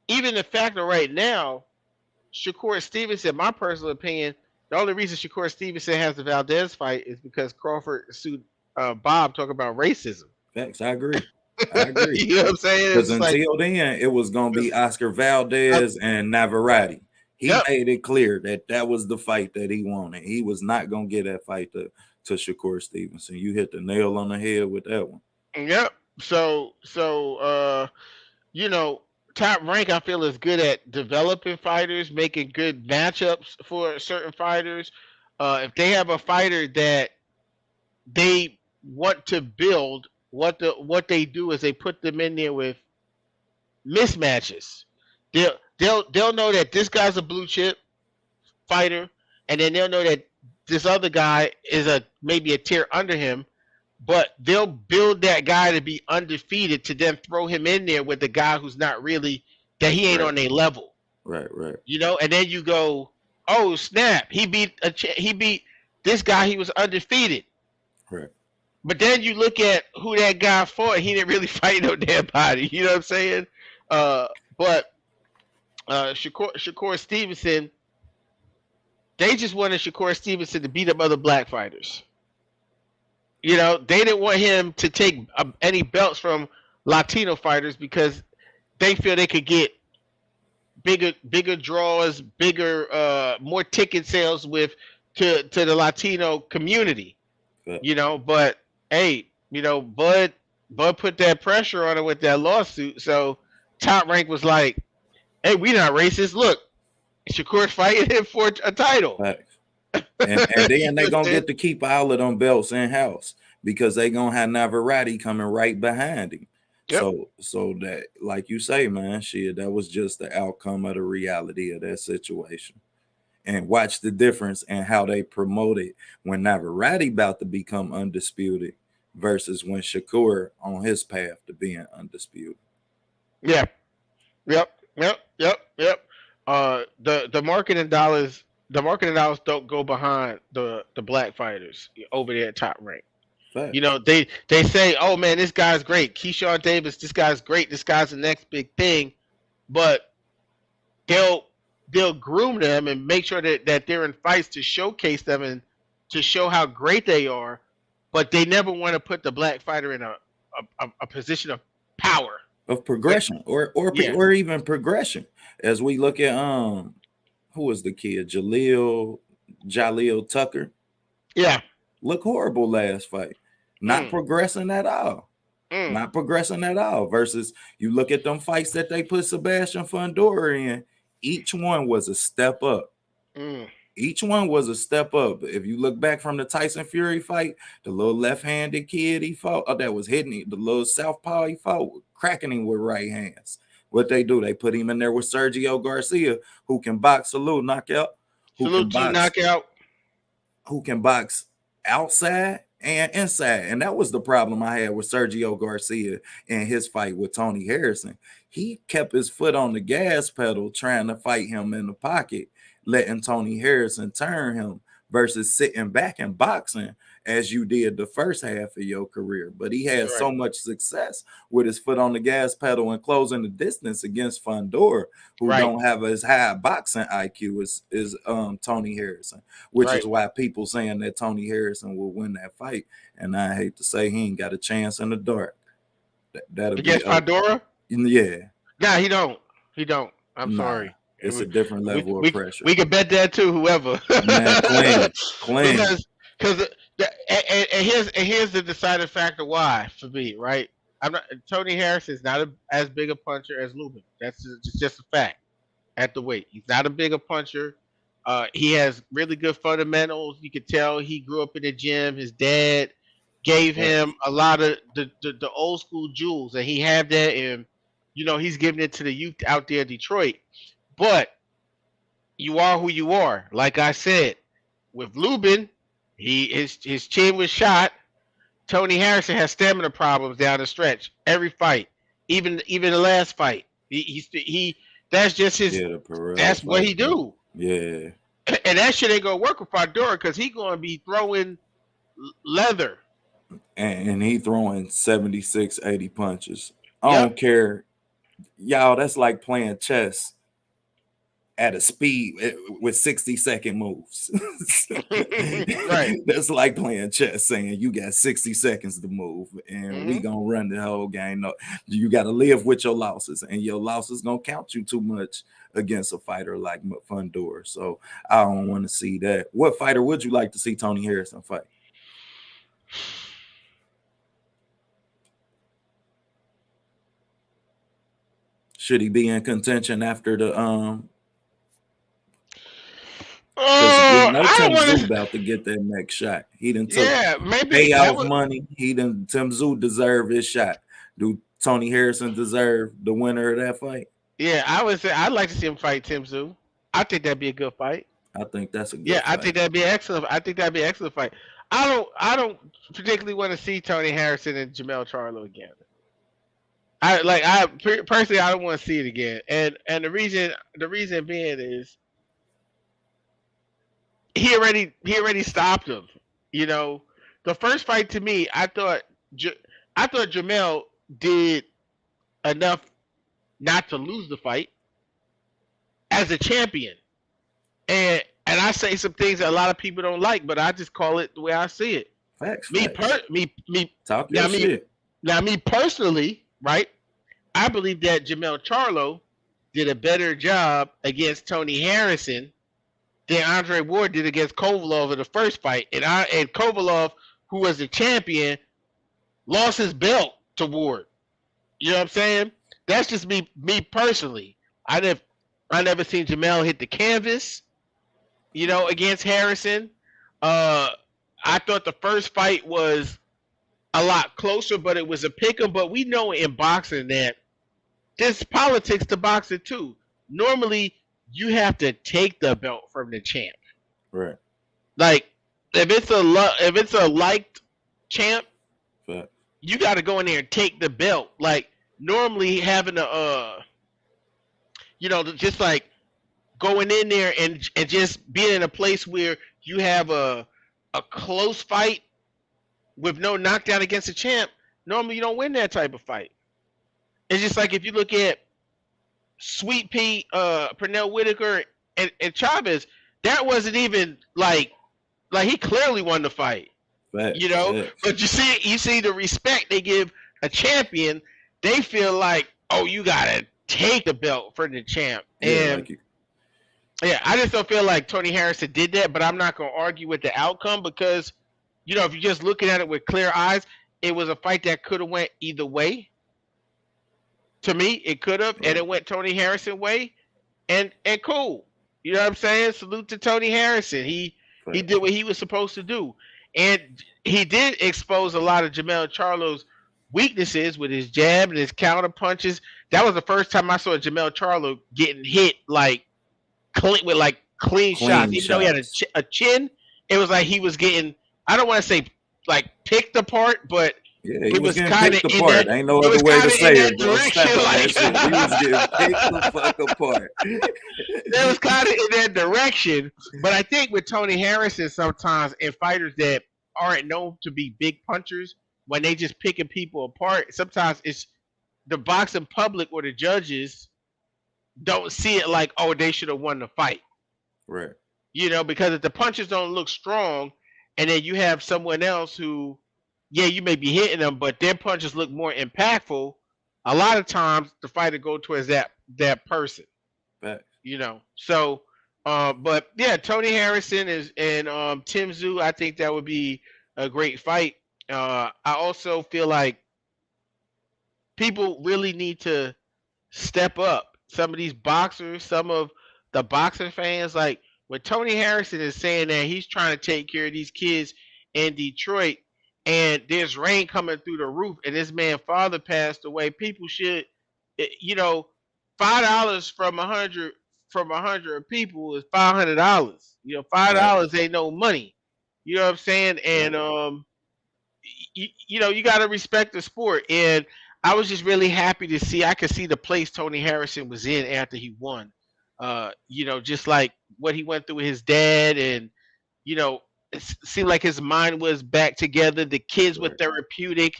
Speaker 1: even the factor right now, Shakur Stevenson, my personal opinion, the only reason Shakur Stevenson has the Valdez fight is because Crawford sued Bob talking about racism.
Speaker 2: Facts, I agree. I agree.
Speaker 1: You know what I'm saying?
Speaker 2: Because
Speaker 1: It's
Speaker 2: until then, it was going to be Oscar Valdez and Navarrete. He made it clear that was the fight that he wanted. He was not going to get that fight to Shakur Stevenson. You hit the nail on the head with that one.
Speaker 1: Yep. So Top Rank, I feel, is good at developing fighters, making good matchups for certain fighters. If they have a fighter that they want to build, what they do is they put them in there with mismatches. They'll know that this guy's a blue chip fighter, and then they'll know that this other guy is maybe a tier under him, but they'll build that guy to be undefeated to then throw him in there with the guy who's not really, that he ain't on their level.
Speaker 2: Right.
Speaker 1: And then you go, oh snap, he beat This guy, he was undefeated.
Speaker 2: Correct.
Speaker 1: But then you look at who that guy fought, he didn't really fight no damn body. You know what I'm saying? Uh, but Shakur Stevenson, they just wanted Shakur Stevenson to beat up other black fighters. You know, they didn't want him to take any belts from Latino fighters because they feel they could get bigger draws, bigger more ticket sales with to the Latino community.
Speaker 2: But
Speaker 1: You know, but hey, you know, Bud put that pressure on it with that lawsuit. So Top Rank was like, "Hey, we not racist. Look, Shakur's fighting him for a title."
Speaker 2: facts. And then they gonna get to keep all of them belts in house because they gonna have Navarrete coming right behind him.
Speaker 1: Yep.
Speaker 2: So that, like you say, man, shit, that was just the outcome of the reality of that situation. And watch the difference in how they promoted when Navarrete about to become undisputed versus when Shakur on his path to being undisputed.
Speaker 1: Yeah. Yep. The marketing dollars don't go behind the black fighters over there at Top Rank. You
Speaker 2: Facts.
Speaker 1: know, they say, "Oh man, this guy's great. Keyshawn Davis, this guy's great. This guy's the next big thing." But they'll they'll groom them and make sure that they're in fights to showcase them and to show how great they are. But they never want to put the black fighter in a position of power.
Speaker 2: Of
Speaker 1: But
Speaker 2: progression or
Speaker 1: yeah,
Speaker 2: or even progression. As we look at who was the kid? Jaleel Tucker.
Speaker 1: yeah,
Speaker 2: Look horrible last fight. Not
Speaker 1: mm,
Speaker 2: progressing at all.
Speaker 1: mm,
Speaker 2: Not progressing at all. Versus you look at them fights that they put Sebastian Fundora in, each one was a step up.
Speaker 1: mm.
Speaker 2: Each one was a step up. If you look back from the Tyson Fury fight, the little left-handed kid he fought, that was hitting him, the little southpaw he fought, cracking him with right hands. What they do, they put him in there with Sergio Garcia, who can box a little knockout, who can
Speaker 1: Salute to you,
Speaker 2: box
Speaker 1: knockout.
Speaker 2: who can box outside and inside. And that was the problem I had with Sergio Garcia in his fight with Tony Harrison. He kept his foot on the gas pedal trying to fight him in the pocket, letting Tony Harrison turn him versus sitting back and boxing as you did the first half of your career. But he had
Speaker 1: Right,
Speaker 2: so much success with his foot on the gas pedal and closing the distance against Fondora, who
Speaker 1: right,
Speaker 2: don't have as high boxing IQ as Tony Harrison, which
Speaker 1: right.
Speaker 2: is why people saying that Tony Harrison will win that fight. And I hate to say he ain't got a chance in the dark. That'll be
Speaker 1: Against Pandora?
Speaker 2: yeah,
Speaker 1: Nah, he don't. He don't. I'm
Speaker 2: nah.
Speaker 1: sorry.
Speaker 2: It's a different
Speaker 1: We
Speaker 2: level of
Speaker 1: we
Speaker 2: pressure.
Speaker 1: we can bet that too. Whoever,
Speaker 2: Man, clean, clean.
Speaker 1: because and here's the deciding factor why for me. Right, I'm not Tony Harris is not as big a puncher as Lubin. That's just a fact. At the weight, he's not a bigger puncher. He has really good fundamentals. You can tell he grew up in the gym. His dad gave him
Speaker 2: Facts.
Speaker 1: a lot of the old school jewels, and he had that. And you know he's giving it to the youth out there in Detroit. But you are who you are. Like I said, with Lubin, his chin was shot. Tony Harrison has stamina problems down the stretch every fight, even the last fight. He that's just his.
Speaker 2: Yeah, the Pereira
Speaker 1: That's what
Speaker 2: fight.
Speaker 1: he do,
Speaker 2: Yeah.
Speaker 1: and that shit ain't gonna work with Fondora because he gonna be throwing leather.
Speaker 2: And he throwing 76, 80 punches. I
Speaker 1: Yep.
Speaker 2: don't care. Y'all, that's like playing chess at a speed with 60-second moves.
Speaker 1: Right.
Speaker 2: That's like playing chess saying you got 60 seconds to move and we
Speaker 1: Hmm.
Speaker 2: gonna run the whole game. No, you got to live with your losses, and your losses gonna count you too much against a fighter like Fundora. So I don't want to see that. What fighter would you like to see Tony Harrison fight? Should he be in contention after the because we know
Speaker 1: I don't
Speaker 2: Tim
Speaker 1: want
Speaker 2: Zoo
Speaker 1: to.
Speaker 2: about to get that next shot. He done took
Speaker 1: Yeah, maybe that
Speaker 2: payoff
Speaker 1: would.
Speaker 2: money. Tim Zoo deserve his shot. Do Tony Harrison deserve the winner of that fight?
Speaker 1: Yeah, I would say I'd like to see him fight Tim Zoo. I think that'd be a good fight.
Speaker 2: I think that's a
Speaker 1: Yeah,
Speaker 2: good
Speaker 1: I
Speaker 2: fight.
Speaker 1: think that'd be excellent. I think that'd be an excellent fight. I don't particularly want to see Tony Harrison and Jamel Charlo again. Personally I don't want to see it again. And the reason being is he already stopped him. You know, the first fight to me, I thought Jamel did enough not to lose the fight as a champion. And I say some things that a lot of people don't like, but I just call it the way I see it.
Speaker 2: Facts,
Speaker 1: Me
Speaker 2: facts.
Speaker 1: per me
Speaker 2: Talk
Speaker 1: now
Speaker 2: your
Speaker 1: me
Speaker 2: shit.
Speaker 1: now me personally, right? I believe that Jamel Charlo did a better job against Tony Harrison than Andre Ward did against Kovalov in the first fight. And Kovalov, who was the champion, lost his belt to Ward. You know what I'm saying? That's just me personally. I never I never seen Jamel hit the canvas, against Harrison. Uh I thought the first fight was a lot closer, but it was a pick 'em. But we know in boxing that there's politics to boxing too. Normally, you have to take the belt from the champ.
Speaker 2: Right.
Speaker 1: Like if it's a liked champ,
Speaker 2: Facts.
Speaker 1: you got to go in there and take the belt. Like normally having just like going in there and just being in a place where you have a close fight with no knockdown against a champ. Normally, you don't win that type of fight. It's just like if you look at Sweet Pea, Pernell Whitaker, and Chavez, that wasn't even like he clearly won the fight,
Speaker 2: Facts. Facts.
Speaker 1: But you see the respect they give a champion. They feel like, oh, you gotta take the belt for the champ,
Speaker 2: Yeah,
Speaker 1: and
Speaker 2: like you.
Speaker 1: yeah, I just don't feel like Tony Harrison did that. But I'm not gonna argue with the outcome because, if you're just looking at it with clear eyes, it was a fight that could have went either way. To me, it could have, and
Speaker 2: Right.
Speaker 1: it went Tony Harrison way, and cool. You know what I'm saying? Salute to Tony Harrison. He
Speaker 2: Facts.
Speaker 1: did what he was supposed to do, and he did expose a lot of Jamel Charlo's weaknesses with his jab and his counter punches. That was the first time I saw Jamel Charlo getting hit like with like clean shots.
Speaker 2: Clean
Speaker 1: Even though he had
Speaker 2: shots.
Speaker 1: a chin, it was like he was getting. I don't want to say like picked apart, but
Speaker 2: Yeah, he
Speaker 1: it
Speaker 2: was
Speaker 1: was
Speaker 2: getting
Speaker 1: kind of
Speaker 2: picked
Speaker 1: in that.
Speaker 2: apart. Ain't no
Speaker 1: It was
Speaker 2: other way
Speaker 1: kind
Speaker 2: to
Speaker 1: of in
Speaker 2: say
Speaker 1: that
Speaker 2: it, bro.
Speaker 1: direction,
Speaker 2: Step on that shit. He was getting picked the
Speaker 1: like
Speaker 2: fuck apart.
Speaker 1: it was kind of in that direction. But I think with Tony Harrison, sometimes in fighters that aren't known to be big punchers, when they just picking people apart, sometimes it's the boxing public or the judges don't see it like, oh, they should have won the fight.
Speaker 2: Right.
Speaker 1: Because if the punches don't look strong, and then you have someone else who, yeah, you may be hitting them, but their punches look more impactful. A lot of times, the fighter go towards that person.
Speaker 2: Facts.
Speaker 1: So, but yeah, Tony Harrison is and Tim Tszyu. I think that would be a great fight. I also feel like people really need to step up. Some of these boxers, some of the boxing fans, like when Tony Harrison is saying that he's trying to take care of these kids in Detroit, and there's rain coming through the roof, and this man's father passed away. People should, $5 from 100 people is $500. $5
Speaker 2: Facts.
Speaker 1: ain't no money. You know what I'm saying? And
Speaker 2: Facts.
Speaker 1: you got to respect the sport. And I was just really happy to see. I could see the place Tony Harrison was in after he won. Just like what he went through with his dad, and it seemed like his mind was back together. The kids were
Speaker 2: Right.
Speaker 1: therapeutic.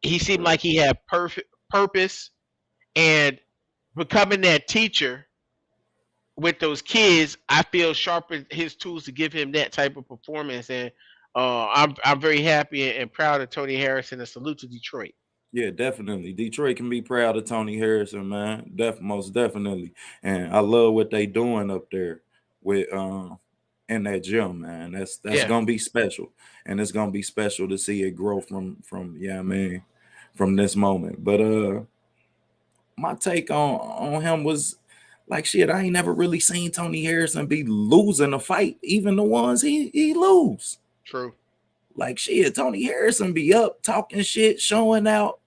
Speaker 1: He seemed
Speaker 2: Right.
Speaker 1: like he had perfect purpose, and becoming that teacher with those kids, I feel sharpened his tools to give him that type of performance. And I'm very happy and proud of Tony Harrison. And salute to Detroit.
Speaker 2: Yeah, definitely. Detroit can be proud of Tony Harrison, man. Most definitely. And I love what they doing up there with in that gym, man. That's
Speaker 1: Yeah,
Speaker 2: gonna be special. And it's gonna be special to see it grow from yeah, man, from this moment. But my take on him was like shit, I ain't never really seen Tony Harrison be losing a fight, even the ones he lose.
Speaker 1: true.
Speaker 2: Like shit, Tony Harrison be up talking shit, showing out,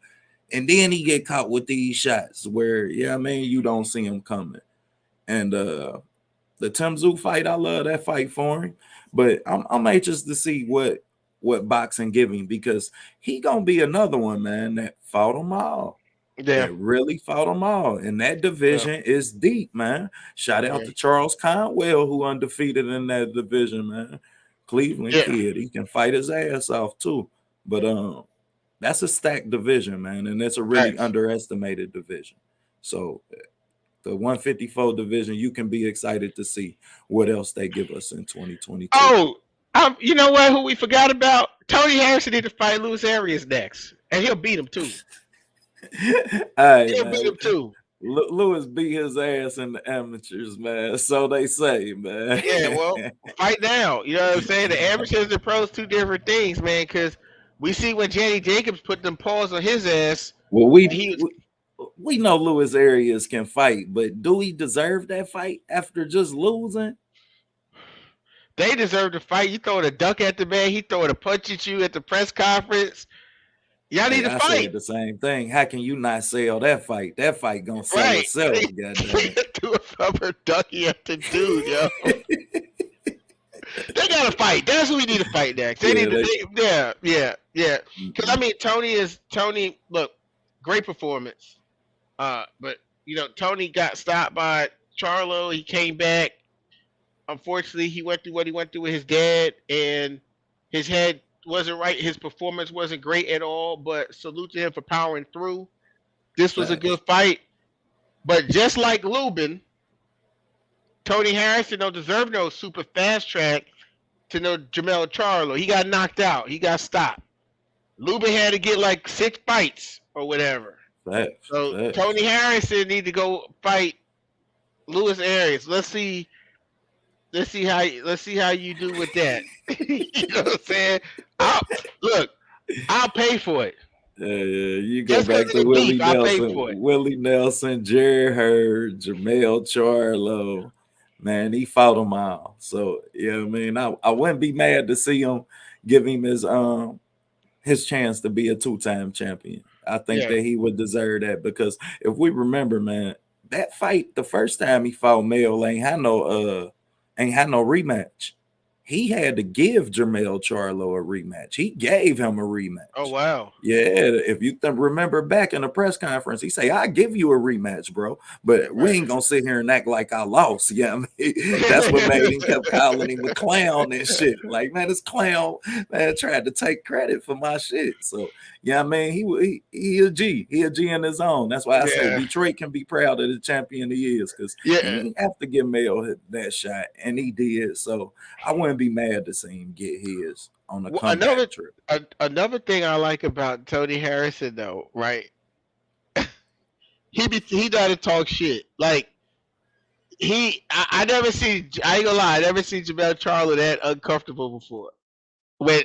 Speaker 2: and then he get caught with these shots where, yeah, man, you don't see him coming. And the Tim Tszyu fight, I love that fight for him. But I'm anxious to see what boxing give him because he gonna be another one, man, that fought them all.
Speaker 1: Yeah,
Speaker 2: that really fought them all. And that
Speaker 1: yeah,
Speaker 2: division is deep, man. Shout out
Speaker 1: yeah,
Speaker 2: to Charles Conwell, who undefeated in that division, man. Cleveland
Speaker 1: yeah.
Speaker 2: kid. He can fight his ass off too. But that's a stacked division, man, and it's a really
Speaker 1: Facts.
Speaker 2: underestimated division. So the 154 division, you can be excited to see what else they give us in 2022.
Speaker 1: Oh, you know what? Who we forgot about? Tony Harrison need to fight Luis Arias next, and he'll beat him too.
Speaker 2: All right,
Speaker 1: He'll beat
Speaker 2: man.
Speaker 1: him too.
Speaker 2: Lewis beat his ass in the amateurs, man. So they say, man.
Speaker 1: Yeah, well, fight now. You know what I'm saying? The amateurs and the pros, two different things, man. Because we see when Danny Jacobs put them paws on his ass,
Speaker 2: Well,
Speaker 1: he was.
Speaker 2: we know Lewis Arias can fight, but do he deserve that fight after just losing?
Speaker 1: They deserve to fight. You throwing a duck at the man, he throwing a punch at you at the press conference. Y'all need
Speaker 2: Hey,
Speaker 1: to
Speaker 2: I
Speaker 1: fight,
Speaker 2: said the same thing. How can you not sell that fight? That fight gonna sell
Speaker 1: right?
Speaker 2: itself, goddamn
Speaker 1: Do a rubber ducky at the dude, yo.
Speaker 2: it.
Speaker 1: They gotta fight. That's who we need to fight next. They
Speaker 2: Yeah,
Speaker 1: need to. Yeah. Because I mean, Tony. Look, great performance. But you know, Tony got stopped by Charlo. He came back. Unfortunately, he went through what he went through with his dad, and his head wasn't right. His performance wasn't great at all. But salute to him for powering through. This was a
Speaker 2: facts.
Speaker 1: good fight. But just like Lubin, Tony Harrison don't deserve no super fast track to no Jamel Charlo. He got knocked out. He got stopped. Lubin had to get like 6 fights or whatever.
Speaker 2: Facts.
Speaker 1: So
Speaker 2: Facts.
Speaker 1: Tony Harrison need to go fight Luis Arias. Let's see how you do with that. You know what I'm saying? I'll look. I'll pay for it.
Speaker 2: You go
Speaker 1: Just because
Speaker 2: back
Speaker 1: of
Speaker 2: to
Speaker 1: the beef,
Speaker 2: Willie
Speaker 1: I'll pay
Speaker 2: Nelson,
Speaker 1: for it.
Speaker 2: Willie Nelson, Jerry Hurd, Jamel Charlo. Man, he fought them all. So yeah, I mean, I wouldn't be mad to see him give him his chance to be a two-time champion. I think
Speaker 1: Yeah.
Speaker 2: that he would deserve that because if we remember, man, that fight the first time he fought Mel ain't had no rematch. He had to give Jermell Charlo a rematch. He gave him a
Speaker 1: Oh
Speaker 2: rematch.
Speaker 1: wow.
Speaker 2: Yeah, if you remember back in the press conference, he say, "I give you a rematch, bro, but we
Speaker 1: Right.
Speaker 2: ain't gonna sit here and act like I lost." Yeah, I mean, that's what made him kept calling him a clown and shit. Like, man, this clown man tried to take credit for my shit. So yeah, I mean, he a G, he a G in his own. That's why I say
Speaker 1: Yeah.
Speaker 2: Detroit can be proud of the champion he is because he
Speaker 1: Yeah.
Speaker 2: ain't have to give Mayo that shot, and he did. So I wouldn't be mad to see him get his on a
Speaker 1: Well,
Speaker 2: comeback trip.
Speaker 1: another thing I like about Tony Harrison though, right? He know how to talk shit. Like I never seen. I ain't gonna lie. I never seen Jamel Charlo that uncomfortable before. When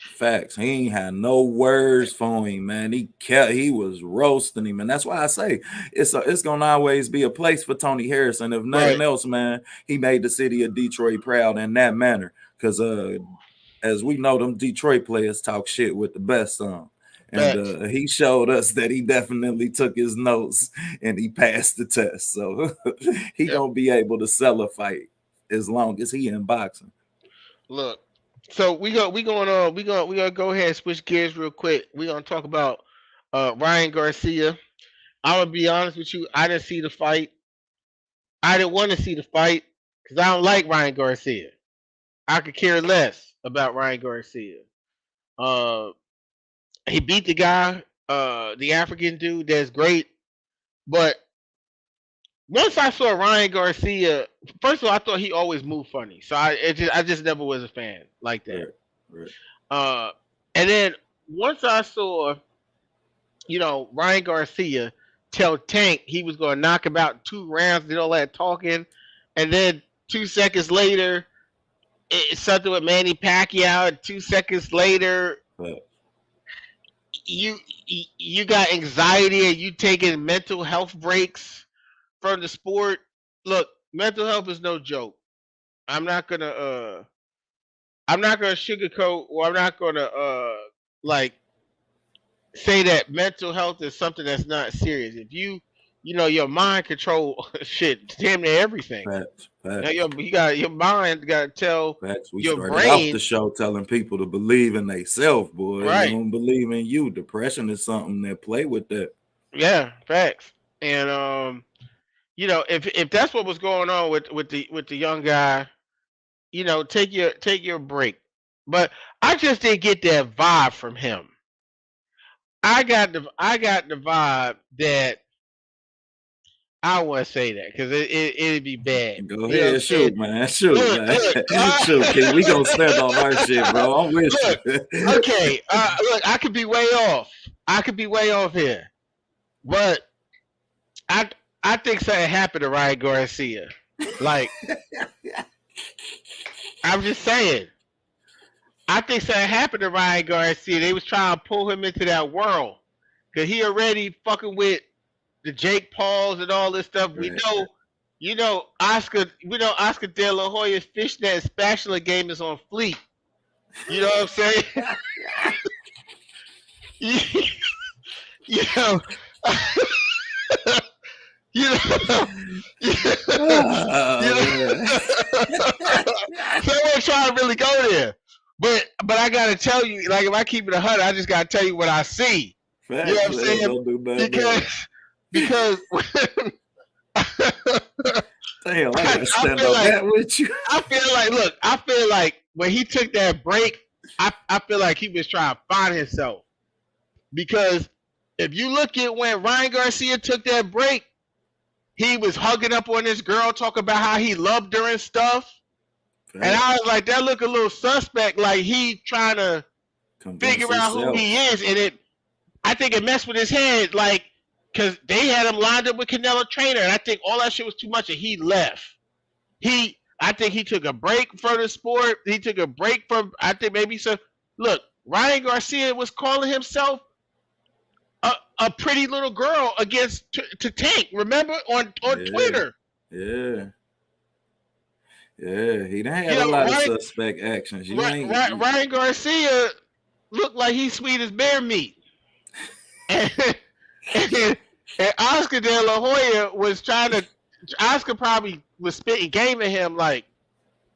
Speaker 2: Facts. He ain't had no words for him, man. He was roasting him, and that's why I say it's gonna always be a place for Tony Harrison. If
Speaker 1: right,
Speaker 2: nothing else, man, he made the city of Detroit proud in that manner. Because as we know, them Detroit players talk shit with the best on. And
Speaker 1: facts.
Speaker 2: he showed us that he definitely took his notes and he passed the test. So he
Speaker 1: Yep.
Speaker 2: gonna be able to sell a fight as long as he in boxing.
Speaker 1: Look. So we gonna go ahead and switch gears real quick. We gonna talk about Ryan Garcia. I'm gonna be honest with you. I didn't see the fight. I didn't want to see the fight because I don't like Ryan Garcia. I could care less about Ryan Garcia. Uh, he beat the guy, the African dude. That's great. But once I saw Ryan Garcia, first of all, I thought he always moved funny. So I just never was a fan like that.
Speaker 2: Right, right.
Speaker 1: Uh, and then once I saw, Ryan Garcia tell Tank he was going to knock him out in 2 rounds, did all that talking, and then 2 seconds later, it's something with Manny Pacquiao. And 2 seconds later,
Speaker 2: Right.
Speaker 1: you you got anxiety and you taking mental health breaks from the sport. Look, mental health is no joke. I'm not gonna I'm not gonna sugarcoat or I'm not gonna like say that mental health is something that's not serious. If your mind control shit, damn near everything.
Speaker 2: Facts,
Speaker 1: Now
Speaker 2: facts,
Speaker 1: you got your mind got to tell
Speaker 2: facts. We
Speaker 1: your
Speaker 2: started off the
Speaker 1: brain,
Speaker 2: show telling people to believe in themselves, boy. You
Speaker 1: right?
Speaker 2: don't believe in you. Depression is something that play with that.
Speaker 1: Yeah, facts. And if that's what was going on with the young guy, take your break. But I just didn't get that vibe from him. I got the vibe that I want to say that because it'd be bad.
Speaker 2: Go
Speaker 1: You know what I'm
Speaker 2: ahead,
Speaker 1: saying?
Speaker 2: shoot, man. Shoot,
Speaker 1: Look,
Speaker 2: man.
Speaker 1: look,
Speaker 2: Shoot, King. We gonna stand on our shit, bro. I'm with you.
Speaker 1: look. Okay, look, I could be way off. I could be way off here, but I I think something happened to Ryan Garcia. Like I'm just saying, I think something happened to Ryan Garcia. They was trying to pull him into that world because he already fucking with the Jake Pauls and all this stuff. We
Speaker 2: Right.
Speaker 1: know, Oscar. We know Oscar De La Hoya's fishnet spatula game is on fleek. You know what I'm saying? you, you know, you know, you know.
Speaker 2: Oh,
Speaker 1: So I wasn't trying to really go there, but I gotta tell you, like if I keep it 100, I just gotta tell you what I see. You know
Speaker 2: facts,
Speaker 1: what I'm
Speaker 2: man.
Speaker 1: saying?
Speaker 2: Don't do nothing
Speaker 1: Because
Speaker 2: else.
Speaker 1: because
Speaker 2: Damn, I gotta
Speaker 1: I
Speaker 2: stand
Speaker 1: feel
Speaker 2: on
Speaker 1: like
Speaker 2: that with you.
Speaker 1: I feel like when he took that break, I feel like he was trying to find himself. Because if you look at when Ryan Garcia took that break, he was hugging up on this girl, talking about how he loved her and stuff. And I
Speaker 2: Facts.
Speaker 1: was like, that look a little suspect, like he trying to
Speaker 2: Convince
Speaker 1: figure out who he
Speaker 2: yourself.
Speaker 1: is. And I think it messed with his head, like, because they had him lined up with Canelo Trainer, and I think all that shit was too much, and he left. I think he took a break from the sport. He took a break from, I think maybe some. Look, Ryan Garcia was calling himself a pretty little girl against to Tank. Remember on
Speaker 2: Yeah,
Speaker 1: Twitter,
Speaker 2: yeah, yeah. He done
Speaker 1: you
Speaker 2: had a
Speaker 1: know,
Speaker 2: lot of suspect actions. You ain't.
Speaker 1: Ryan Garcia looked like he's sweet as bear meat, and, and, and Oscar De La Hoya was trying to. Oscar probably was spitting game at him like,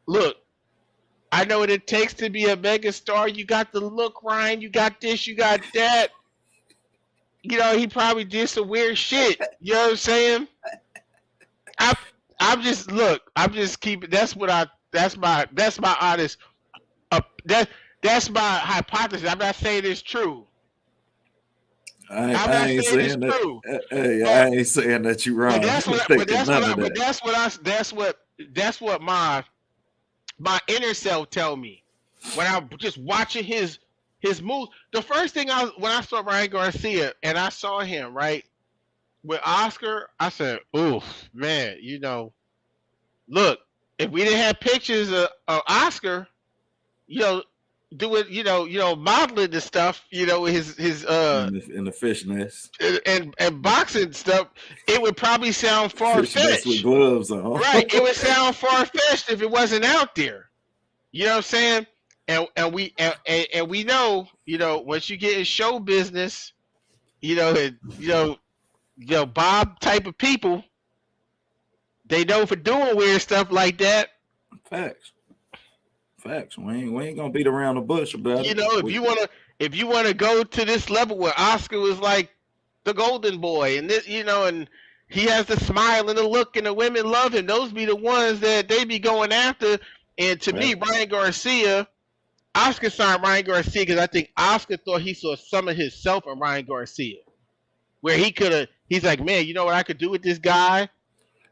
Speaker 1: look, I know what it takes to be a mega star. You got the look, Ryan. You got this. You got that. He probably did some weird shit. You know what I'm saying? I, I'm just look. I'm just keeping. That's what I. That's my honest. That's my hypothesis. I'm not saying it's true. I'm
Speaker 2: I
Speaker 1: not
Speaker 2: ain't
Speaker 1: saying it's
Speaker 2: saying that.
Speaker 1: true.
Speaker 2: Hey, I
Speaker 1: But
Speaker 2: ain't saying that you
Speaker 1: but
Speaker 2: wrong
Speaker 1: that's
Speaker 2: for
Speaker 1: what. But
Speaker 2: thinking
Speaker 1: that's what.
Speaker 2: none of
Speaker 1: But
Speaker 2: that.
Speaker 1: that's what my inner self tell me when I'm just watching his moves. The first thing when I saw Ryan Garcia and I saw him right with Oscar, I said, "Oof, man, look, if we didn't have pictures of Oscar, you know, doing, modeling the stuff, his
Speaker 2: In the fish nest,
Speaker 1: and boxing stuff, it would probably sound far
Speaker 2: fish nest with
Speaker 1: fetched,
Speaker 2: gloves on.
Speaker 1: right? It would sound far fetched if it wasn't out there. You know what I'm saying? And we know, once you get in show business, and, Bob type of people, they know for doing weird stuff like that.
Speaker 2: Facts, facts. We ain't gonna beat around the bush about
Speaker 1: You
Speaker 2: it.
Speaker 1: know, if you wanna go to this level where Oscar was like the golden boy, and this, and he has the smile and the look, and the women love him. Those be the ones that they be going after. And to me,
Speaker 2: Facts.
Speaker 1: Ryan Garcia, Oscar signed Ryan Garcia because I think Oscar thought he saw some of himself in Ryan Garcia, where he's like, man, you know what I could do with this guy?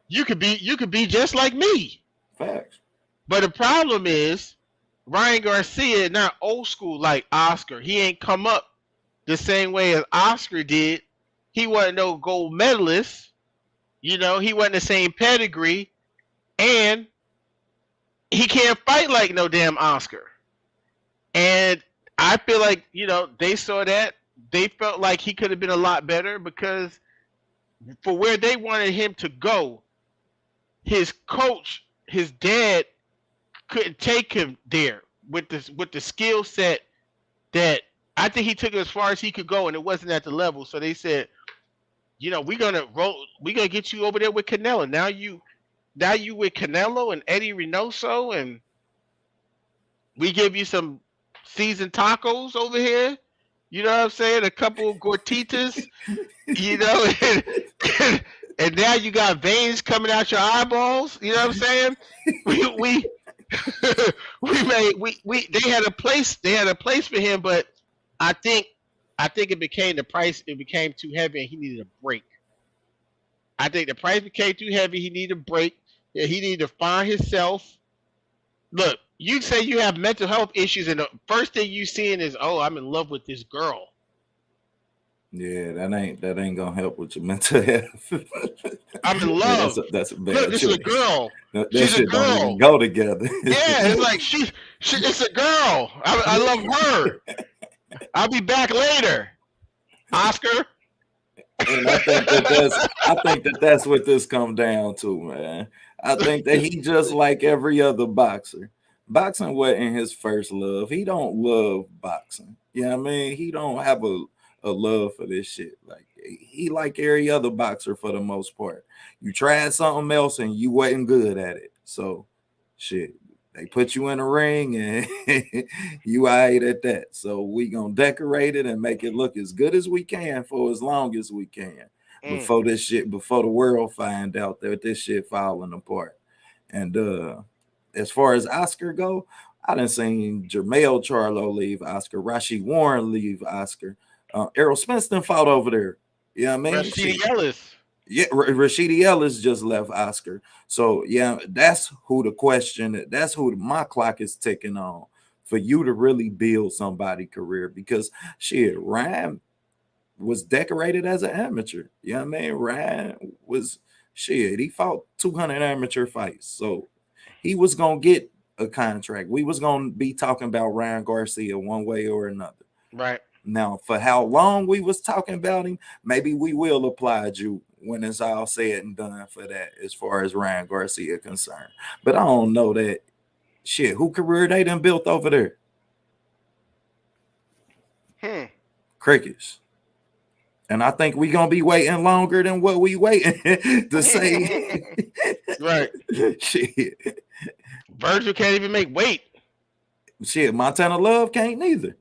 Speaker 1: You could be just like me.
Speaker 2: Facts.
Speaker 1: But the problem is Ryan Garcia is not old school like Oscar. He ain't come up the same way as Oscar did. He wasn't no gold medalist. He wasn't the same pedigree, and he can't fight like no damn Oscar. And I feel like, they saw that. They felt like he could have been a lot better because for where they wanted him to go, his coach, his dad couldn't take him there with the skill set that I think he took it as far as he could go, and it wasn't at the level. So they said, we're gonna get you over there with Canelo. Now you with Canelo and Eddie Reynoso, and we give you some seasoned tacos over here. You know what I'm saying? A couple gortitas, you know, and now you got veins coming out your eyeballs. You know what I'm saying? We we they had a place, for him, but I think it became the price. It became too heavy, and he needed a break. I think the price became too heavy. He needed a break. Yeah, he needed to find himself. Look, you say you have mental health issues, and the first thing you seeing is, oh, I'm in love with this girl.
Speaker 2: Yeah, that ain't gonna help with your mental health.
Speaker 1: I'm in
Speaker 2: Yeah,
Speaker 1: love.
Speaker 2: that's a
Speaker 1: Look,
Speaker 2: bad
Speaker 1: this is a
Speaker 2: choice.
Speaker 1: girl.
Speaker 2: That
Speaker 1: She's a
Speaker 2: shit don't even
Speaker 1: girl.
Speaker 2: go together.
Speaker 1: Yeah, it's like it's a girl. I love her. I'll be back later, Oscar.
Speaker 2: And I think that's what this come down to, man. I think that he just like every other boxer. Boxing wasn't his first love. He don't love boxing. You know what I mean? He don't have a love for this shit. Like he like every other boxer for the most part. You tried something else and you wasn't good at it. So shit. They put you in a ring and you ain't at that. So we gonna decorate it and make it look as good as we can for as long as we can
Speaker 1: Mm,
Speaker 2: before the world find out that this shit falling apart. And as far as Oscar go, I done seen Jermell Charlo leave Oscar, Rashi Warren leave Oscar. Errol Spence done fought over there. You know what I mean?
Speaker 1: Rashidi Ellis.
Speaker 2: Yeah, Rashidi Ellis just left Oscar. So yeah, that's who the question. That's who my clock is ticking on for you to really build somebody career because shit, Ryan was decorated as an amateur. You know what I mean? Ryan was shit. He fought 200 amateur fights, so he was gonna get a contract. We was gonna be talking about Ryan Garcia one way or another.
Speaker 1: Right.
Speaker 2: Now, for how long we was talking about him, maybe we will apply you when it's all said and done for that, as far as Ryan Garcia concerned. But I don't know that shit. Who career they done built over there?
Speaker 1: Hmm.
Speaker 2: Crickets. And I think we gonna be waiting longer than what we waiting to say.
Speaker 1: Right.
Speaker 2: Shit,
Speaker 1: Virgil can't even make weight.
Speaker 2: shit. Montana Love can't neither.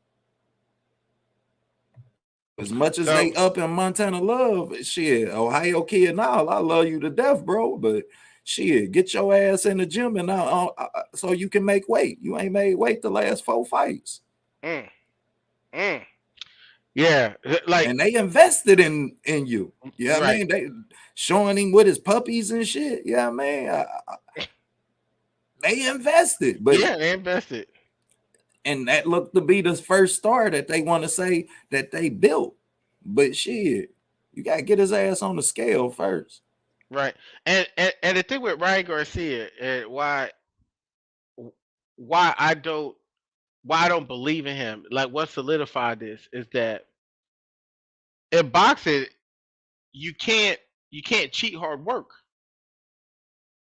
Speaker 2: As much as
Speaker 1: So
Speaker 2: they up in Montana Love, shit, Ohio kid and all, I love you to death, bro. But shit, get your ass in the gym and so you can make weight. You ain't made weight the last 4 fights,
Speaker 1: mm, mm. Yeah, like
Speaker 2: and they invested in you. Yeah, I
Speaker 1: right.
Speaker 2: mean they showing him with his puppies and shit. Yeah, I mean they invested, but
Speaker 1: Yeah, they invested.
Speaker 2: and that looked to be the first star that they want to say that they built. But shit, you gotta get his ass on the scale first.
Speaker 1: Right. And the thing with Ryan Garcia and why I don't believe in him, like what solidified this is that in boxing you can't cheat hard work.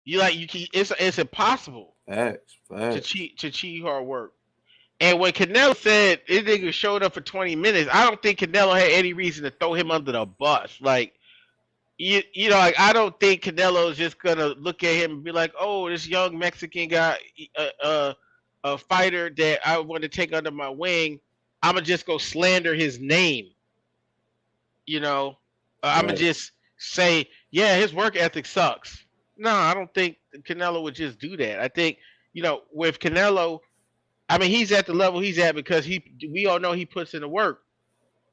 Speaker 1: You like you can it's impossible
Speaker 2: Facts,
Speaker 1: to
Speaker 2: facts.
Speaker 1: cheat hard work. And when Canelo said this nigga showed up for 20 minutes, I don't think Canelo had any reason to throw him under the bus. Like you know, like I don't think Canelo is just gonna look at him and be like, "Oh, this young Mexican guy, a fighter that I want to take under my wing. I'm gonna just go slander his name." You know, I'm gonna
Speaker 2: Right.
Speaker 1: just say, "Yeah, his work ethic sucks." No, I don't think Canelo would just do that. I think with Canelo, I mean, he's at the level he's at because we all know he puts in the work.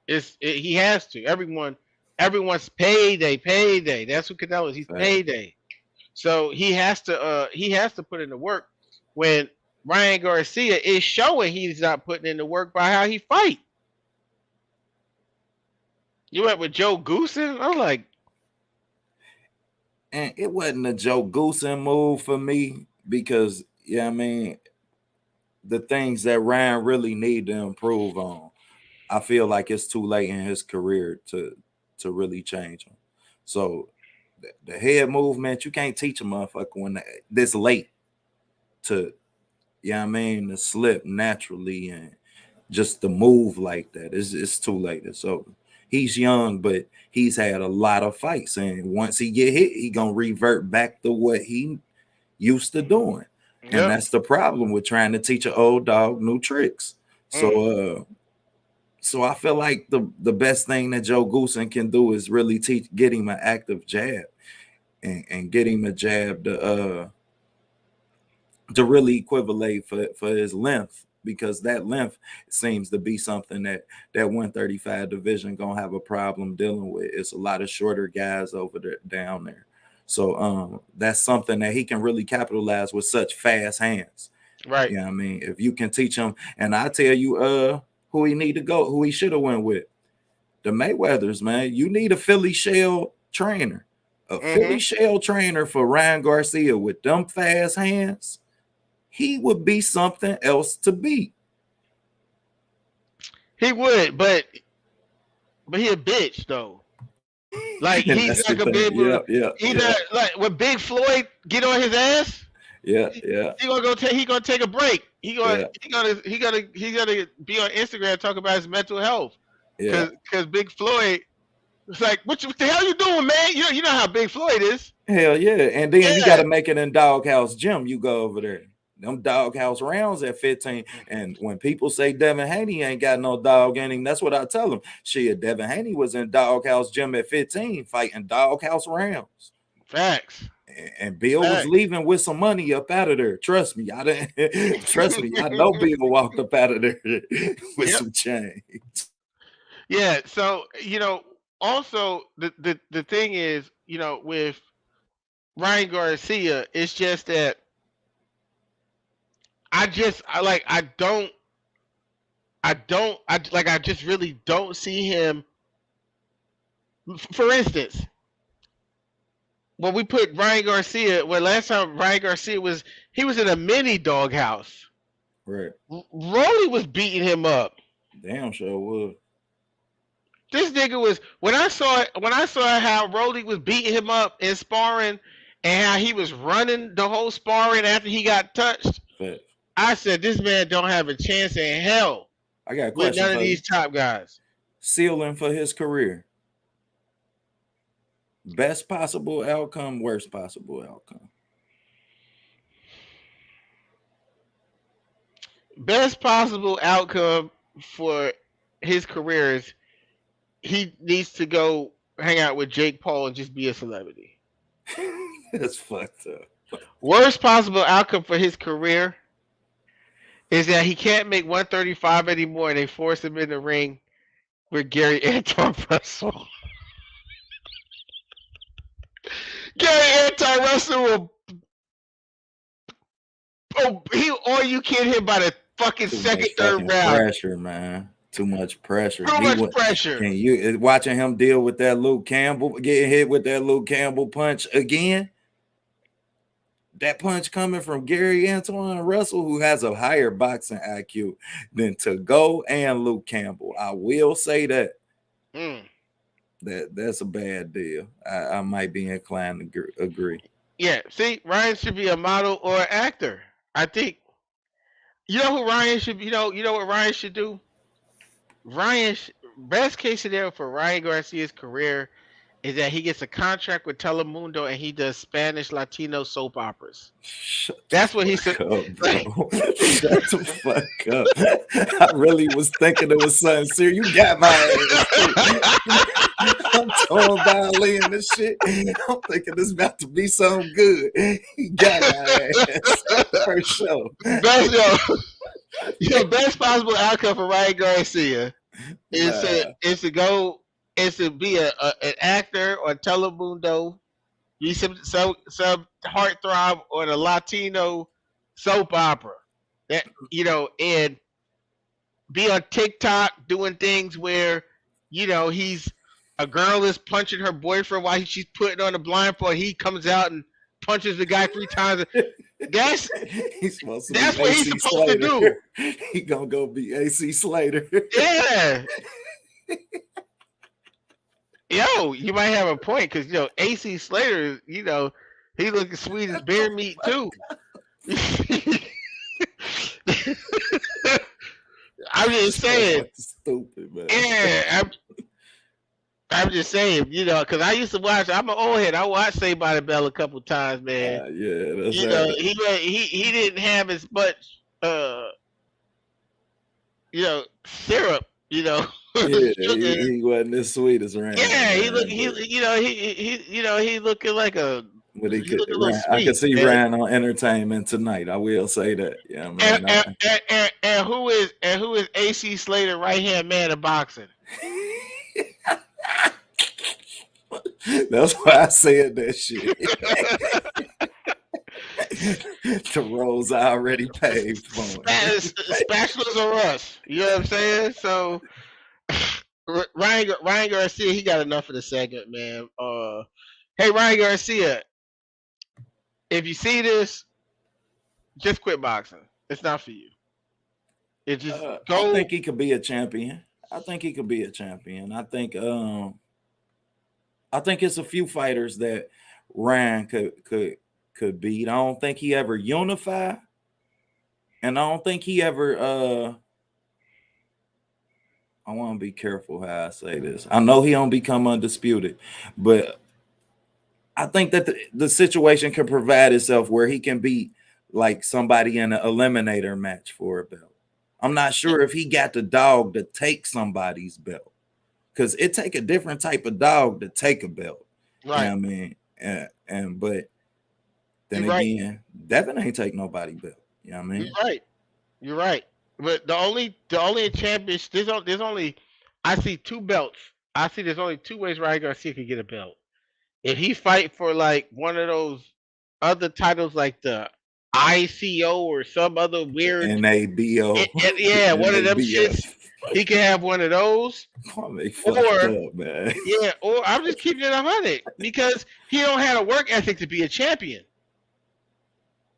Speaker 1: He has to. Everyone's payday. That's what Canelo is. He's
Speaker 2: Facts.
Speaker 1: payday. So he has to put in the work. When Ryan Garcia is showing he's not putting in the work by how he fight. You went with Joe Goosen. I'm like,
Speaker 2: And it wasn't a Joe Goosen move for me because yeah, I mean the things that Ryan really need to improve on. I feel like it's too late in his career to really change him. So the head movement, you can't teach a motherfucker when this late to yeah, I mean to slip naturally and just to move like that. It's too late. So he's young, but he's had a lot of fights, and once he get hit, he gonna revert back to what he used to doing, and
Speaker 1: yep.
Speaker 2: that's the problem with trying to teach an old dog new tricks.
Speaker 1: Mm,
Speaker 2: So So I feel like the best thing that Joe Goosen can do is really get him an active jab and get him a jab to really equivalate for his length, because that length seems to be something that 135 division gonna have a problem dealing with. It's a lot of shorter guys over there down there. So that's something that he can really capitalize with such fast hands.
Speaker 1: Right.
Speaker 2: You know what I mean? If you can teach him, and I tell you who he need to go, who he should have went with. The Mayweathers, man. You need a Philly shell trainer. A Philly shell trainer for Ryan Garcia with them fast hands. He would be something else to beat.
Speaker 1: He would, but he a bitch though. Like
Speaker 2: And
Speaker 1: he's
Speaker 2: that's
Speaker 1: not
Speaker 2: the
Speaker 1: gonna be
Speaker 2: thing.
Speaker 1: able to.
Speaker 2: Yeah.
Speaker 1: He's not like when Big Floyd get on his ass.
Speaker 2: Yeah.
Speaker 1: He gonna go take. He gonna take a break. He gonna
Speaker 2: Yeah.
Speaker 1: he gonna be on Instagram talking about his mental health.
Speaker 2: Yeah.
Speaker 1: Cause Big Floyd was like, what the hell you doing, man? You know how Big Floyd is.
Speaker 2: Hell yeah. And then you
Speaker 1: Yeah.
Speaker 2: got to make it in Doghouse Gym. You go over there. Them Doghouse rounds at 15. And when people say Devin Haney ain't got no dog in him, that's what I tell them. Shit, Devin Haney was in Doghouse Gym at 15 fighting Doghouse rounds.
Speaker 1: Facts.
Speaker 2: And Bill was leaving with some money up out of there. Trust me, I didn't. Trust me, I know Bill walked up out of there with some change.
Speaker 1: Yeah. So also the thing is, with Ryan Garcia, it's just that I just really don't see him. For instance, when we put Ryan Garcia, last time Ryan Garcia was in a mini doghouse.
Speaker 2: Right.
Speaker 1: Rolly was beating him up.
Speaker 2: Damn sure would.
Speaker 1: This nigga was when I saw how Rolly was beating him up in sparring and how he was running the whole sparring after he got touched.
Speaker 2: Fact.
Speaker 1: I said this man don't have a chance in hell.
Speaker 2: I got a question
Speaker 1: with none of these top guys.
Speaker 2: Ceiling for his career. Best possible outcome, worst possible outcome.
Speaker 1: Best possible outcome for his career is he needs to go hang out with Jake Paul and just be a celebrity.
Speaker 2: That's fucked up.
Speaker 1: Worst possible outcome for his career is that he can't make 135 anymore and they force him in the ring with Gary Anton Russell. Gary Anton Russell will you kid him by the fucking second, third round.
Speaker 2: Pressure, man. Too much pressure.
Speaker 1: Too much pressure.
Speaker 2: Can you watching him deal with that Luke Campbell, getting hit with that Luke Campbell punch again? That punch coming from Gary Antoine Russell, who has a higher boxing IQ than To-Go and Luke Campbell. I will say that. That's a bad deal. I might be inclined to agree.
Speaker 1: Yeah, see, Ryan should be a model or an actor. I think. You know who Ryan should be? You know what Ryan should do? Best case scenario for Ryan Garcia's career is that he gets a contract with Telemundo and he does Spanish Latino soap operas. That's what he said.
Speaker 2: Shut the fuck up. I really was thinking it was something serious. You got my ass. I'm throwing violin and shit. I'm thinking this about to be something good. You got my ass. For sure.
Speaker 1: Best possible outcome for Ryan Garcia is to be an actor on Telemundo, be some heartthrob on a Latino soap opera, that and be on TikTok doing things where he's a girl is punching her boyfriend while she's putting on a blindfold. He comes out and punches the guy 3 times. That's what he's supposed to do.
Speaker 2: He gonna go be AC Slater.
Speaker 1: Yeah. Yo, you might have a point because AC Slater, he looking sweet as bear meat too. I'm just saying.
Speaker 2: Stupid, man.
Speaker 1: Yeah, I'm just saying, because I used to watch. I'm an old head. I watched Saved by the Bell a couple times, man.
Speaker 2: Yeah, that's
Speaker 1: he didn't have as much, syrup, You know,
Speaker 2: Yeah,
Speaker 1: sugar.
Speaker 2: he wasn't as sweet as Ryan,
Speaker 1: Yeah, he look
Speaker 2: man.
Speaker 1: he
Speaker 2: But
Speaker 1: he looking like a
Speaker 2: he
Speaker 1: he
Speaker 2: could
Speaker 1: looking a little
Speaker 2: Ryan, I could
Speaker 1: sweet.
Speaker 2: see
Speaker 1: And
Speaker 2: Ryan on Entertainment Tonight. I will say that. Yeah,
Speaker 1: and,
Speaker 2: man.
Speaker 1: and, and who is AC Slater right hand man in boxing?
Speaker 2: That's why I said that shit. The roads I already paved for him.
Speaker 1: Spatulas or us. You know what I'm saying? So Ryan Garcia, he got enough of the segment, man. Hey Ryan Garcia, if you see this, just quit boxing. It's not for you. It just
Speaker 2: I
Speaker 1: go
Speaker 2: think he could be a champion. I think he could be a champion. I think it's a few fighters that Ryan could beat. I don't think he ever unify, and I don't think he ever I want to be careful how I say this. I know he don't become undisputed, but I think that the situation can provide itself where he can beat like somebody in an eliminator match for a belt. I'm not sure if he got the dog to take somebody's belt because it take a different type of dog to take a belt. You know
Speaker 1: right.
Speaker 2: what I mean? And but then
Speaker 1: You're right.
Speaker 2: again, Devin ain't take nobody belt. You know what I
Speaker 1: You're
Speaker 2: mean?
Speaker 1: right. You're right. But the only championship there's only I see two belts. I see there's only two ways Ryan Garcia could get a belt. If he fight for like one of those other titles like the ICO or some other weird
Speaker 2: NABO,
Speaker 1: yeah, one of them
Speaker 2: NABF.
Speaker 1: shits, he can have one of those.
Speaker 2: Oh, they fucked
Speaker 1: Or
Speaker 2: up, man.
Speaker 1: yeah, or I'm just keeping it 100 because he don't have a work ethic to be a champion.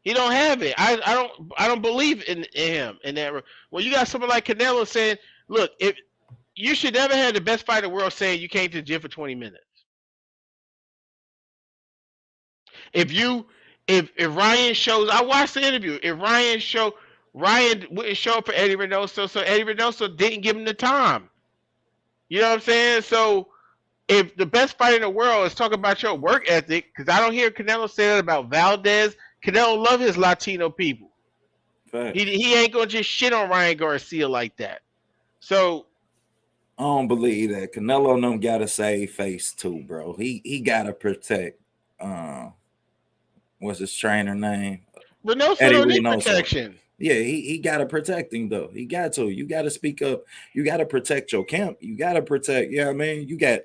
Speaker 1: He don't have it. I don't believe in him in that. Well, you got someone like Canelo saying, "Look, if you should never have the best fighter in the world saying you came to the gym for 20 minutes. If you if Ryan shows, I watched the interview. If Ryan wouldn't show up for Eddie Reynoso, so Eddie Reynoso didn't give him the time. You know what I'm saying? So if the best fighter in the world is talking about your work ethic, because I don't hear Canelo say that about Valdez. Canelo love his Latino people.
Speaker 2: Facts.
Speaker 1: He ain't gonna just shit on Ryan Garcia like that. So
Speaker 2: I don't believe that. Canelo and them gotta save face too, bro. He gotta protect what's his trainer name?
Speaker 1: Reynoso
Speaker 2: Eddie
Speaker 1: don't need
Speaker 2: Reynoso.
Speaker 1: protection.
Speaker 2: Yeah, he gotta protect him though. He got to. You gotta speak up. You gotta protect your camp. You gotta protect, you know what I mean? You got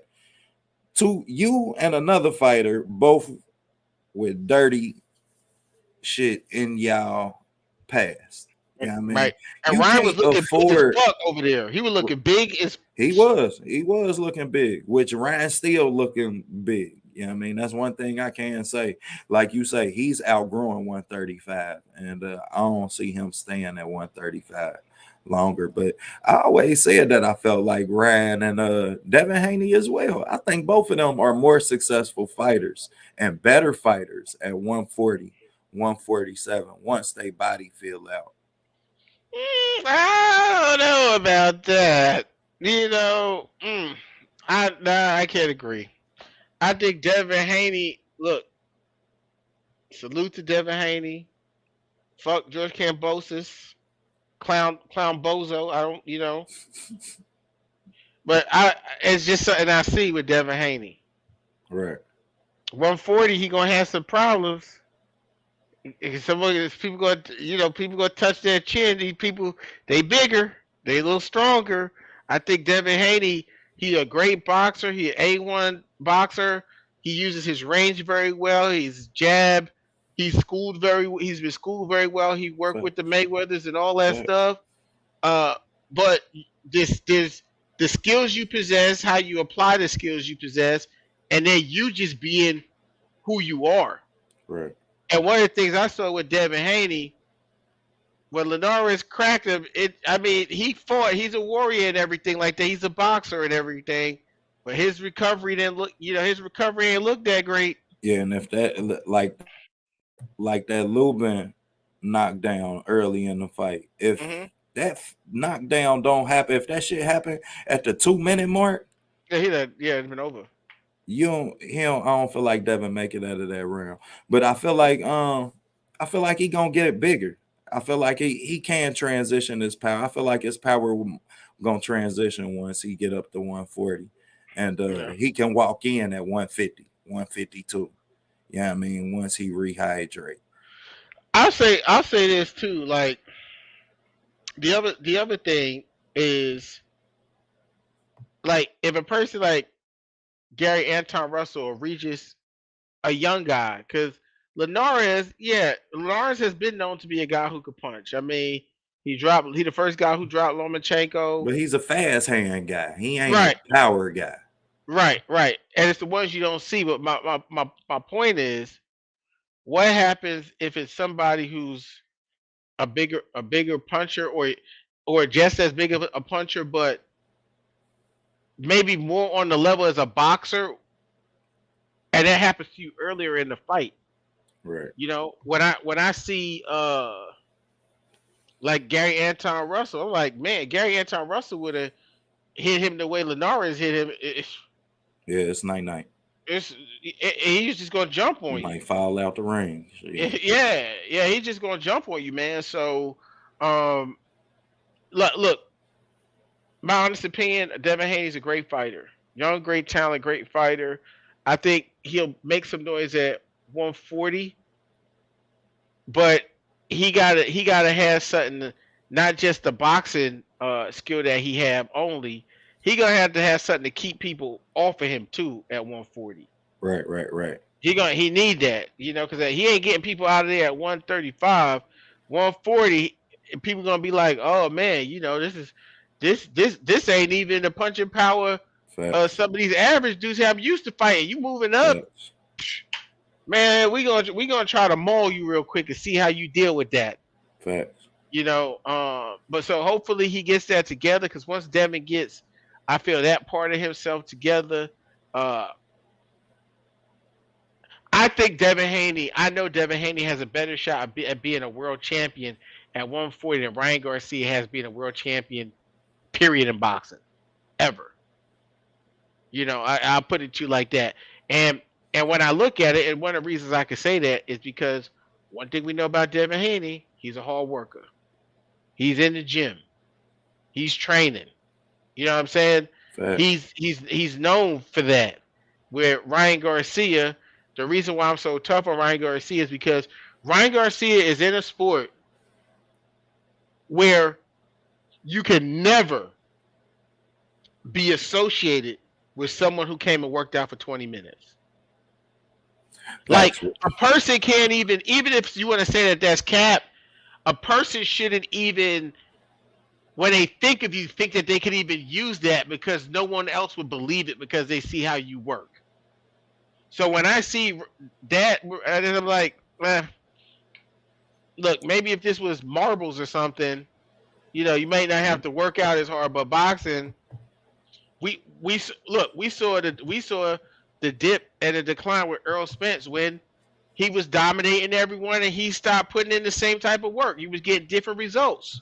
Speaker 2: you and another fighter, both with dirty shit in y'all past. You know what I mean?
Speaker 1: Right. And
Speaker 2: You
Speaker 1: Ryan was
Speaker 2: can't
Speaker 1: looking big as
Speaker 2: afford.
Speaker 1: fuck over there. He was looking big as
Speaker 2: He was looking big, which Ryan still looking big. You know what I mean? That's one thing I can say. Like you say, he's outgrowing 135, and I don't see him staying at 135 longer. But I always said that I felt like Ryan and Devin Haney as well. I think both of them are more successful fighters and better fighters at 140, 147 once they body feel out.
Speaker 1: I don't know about that. I can't agree. I think Devin Haney. Look, salute to Devin Haney. Fuck George Cambosis, clown bozo. I don't, but it's just something I see with Devin Haney.
Speaker 2: Right.
Speaker 1: 140, he gonna have some problems. People going, people gonna touch their chin. These people, they bigger, they a little stronger. I think Devin Haney, he a great boxer. He an A1 boxer. He uses his range very well. He's jab. He's been schooled very well. He worked with the Mayweathers and all that
Speaker 2: Facts.
Speaker 1: stuff. But there's the skills you possess, how you apply the skills you possess, and then you just being who you are.
Speaker 2: Right.
Speaker 1: And one of the things I saw with Devin Haney, when Linares cracked him, I mean, he fought. He's a warrior and everything like that. He's a boxer and everything. But his recovery didn't look. His recovery ain't look that great.
Speaker 2: Yeah, and if that like that Lubin knockdown early in the fight, if
Speaker 1: Hmm.
Speaker 2: that knockdown don't happen, if that shit happen at the 2 minute mark,
Speaker 1: Yeah, it's been over.
Speaker 2: I don't feel like Devin make it out of that round. But I feel like he gonna get it bigger. I feel like he can transition his power. I feel like his power gonna transition once he get up to 140, and
Speaker 1: Yeah.
Speaker 2: he can walk in at 150, 152. Yeah, I mean, once he rehydrate.
Speaker 1: I'll say this too. Like the other thing is like if a person like Gary Anton Russell or Regis, a young guy, because Linares has been known to be a guy who could punch. I mean, he the first guy who dropped Lomachenko.
Speaker 2: But he's a fast hand guy. He ain't a
Speaker 1: Right,
Speaker 2: power guy.
Speaker 1: right. And it's the ones you don't see. But my point is, what happens if it's somebody who's a bigger puncher or just as big of a puncher, but maybe more on the level as a boxer, and that happens to you earlier in the fight.
Speaker 2: Right.
Speaker 1: You know, when I see like Gary Anton Russell, I'm like, man, Gary Anton Russell would have hit him the way Linares hit him.
Speaker 2: Yeah, it's night night.
Speaker 1: He's just gonna jump
Speaker 2: He
Speaker 1: on you.
Speaker 2: might fall out the ring. Shit.
Speaker 1: Yeah, he's just gonna jump on you, man. So, um, look, my honest opinion, Devin Haney's a great fighter, young, great talent, great fighter. I think he'll make some noise at 140, but he gotta have something, not just the boxing skill that he have only. He gonna have to have something to keep people off of him too at 140.
Speaker 2: Right.
Speaker 1: He need that, because he ain't getting people out of there at 135, 140. And people gonna be like, oh man, this ain't even the punching power
Speaker 2: Facts.
Speaker 1: some of these average dudes have used to fighting. You moving up,
Speaker 2: Facts.
Speaker 1: man. We gonna try to maul you real quick and see how you deal with that.
Speaker 2: Facts.
Speaker 1: But so hopefully he gets that together, because once Devin gets, I feel, that part of himself together, uh, I think Devin Haney. I know Devin Haney has a better shot at being a world champion at 140 than Ryan Garcia has being a world champion. Period in boxing, ever. I'll put it to you like that. And when I look at it, and one of the reasons I can say that is because one thing we know about Devin Haney, he's a hard worker. He's in the gym. He's training. You know what I'm saying?
Speaker 2: Facts.
Speaker 1: He's known for that. Where Ryan Garcia, the reason why I'm so tough on Ryan Garcia is because Ryan Garcia is in a sport where you can never be associated with someone who came and worked out for 20 minutes. Like,
Speaker 2: Facts.
Speaker 1: a person can't even if you want to say that that's cap, a person shouldn't even, when they think of you, think that they can even use that, because no one else would believe it because they see how you work. So when I see that, and I'm like, look, maybe if this was marbles or something, you might not have to work out as hard, but boxing, we saw the dip and the decline with Earl Spence when he was dominating everyone and he stopped putting in the same type of work. He was getting different results.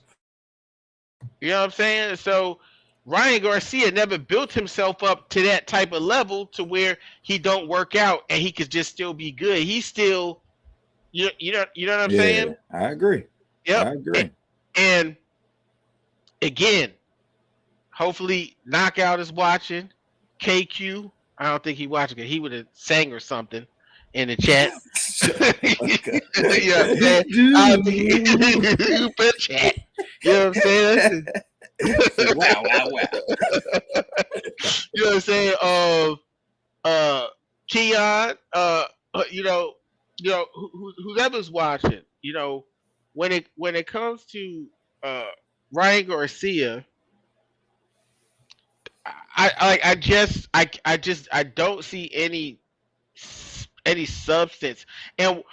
Speaker 1: You know what I'm saying? So Ryan Garcia never built himself up to that type of level to where he don't work out and he could just still be good. He's still, you know what I'm saying?
Speaker 2: I agree.
Speaker 1: Yep.
Speaker 2: I agree.
Speaker 1: And again, hopefully Knockout is watching. KQ, I don't think he watching it. He would have sang or something in the chat. You know what I'm saying? I don't think you put chat. You know what I'm saying?
Speaker 2: Wow.
Speaker 1: You know what I'm saying? Keon, whoever's watching, when it comes to Ryan Garcia, I don't see any substance. And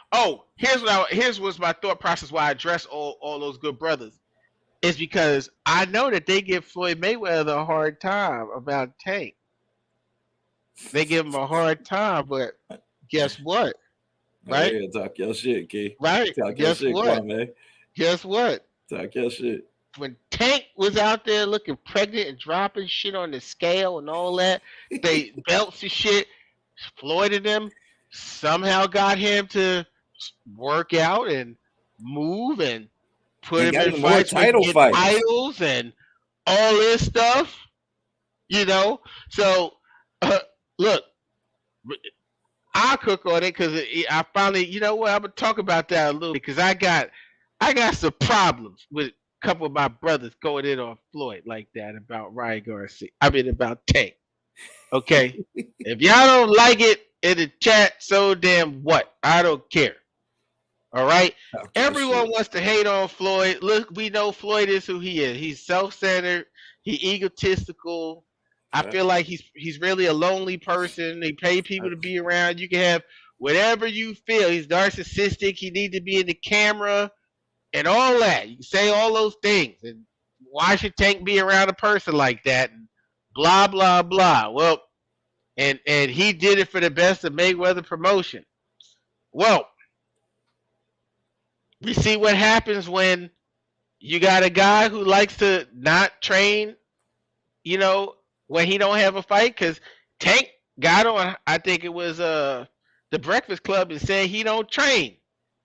Speaker 1: here's what's my thought process why I address all those good brothers. Is because I know that they give Floyd Mayweather a hard time about Tank. They give him a hard time, but guess what? Right?
Speaker 2: Yeah, talk your shit, Key.
Speaker 1: Right?
Speaker 2: Talk your
Speaker 1: Guess
Speaker 2: shit,
Speaker 1: what?
Speaker 2: Kwame.
Speaker 1: Guess what?
Speaker 2: Talk your shit.
Speaker 1: When Tank was out there looking pregnant and dropping shit on the scale and all that, they belts and shit, Floyd and them somehow got him to work out and move and put
Speaker 2: And
Speaker 1: him
Speaker 2: got
Speaker 1: in
Speaker 2: him more
Speaker 1: fights,
Speaker 2: title
Speaker 1: get
Speaker 2: fights.
Speaker 1: titles, and all this stuff, you know. So uh, look, I'll cook on it because I finally, you know what, I'm gonna talk about that a little bit because I got some problems with a couple of my brothers going in on Floyd like that about Ryan Garcia. I mean about Tank. Okay, if y'all don't like it in the chat, so damn what? I don't care. All right.
Speaker 2: Talk your
Speaker 1: Everyone
Speaker 2: shit.
Speaker 1: wants to hate on Floyd. Look, we know Floyd is who he is. He's self-centered. He egotistical. I
Speaker 2: Fact.
Speaker 1: feel like he's really a lonely person. They pay people to be around. You can have whatever you feel. He's narcissistic. He needs to be in the camera and all that. You can say all those things. And why should Tank be around a person like that? And blah blah blah. Well, and he did it for the best of Mayweather promotion. Well, we see what happens when you got a guy who likes to not train, you know, when he don't have a fight. Because Tank got on, I think it was the Breakfast Club, and said he don't train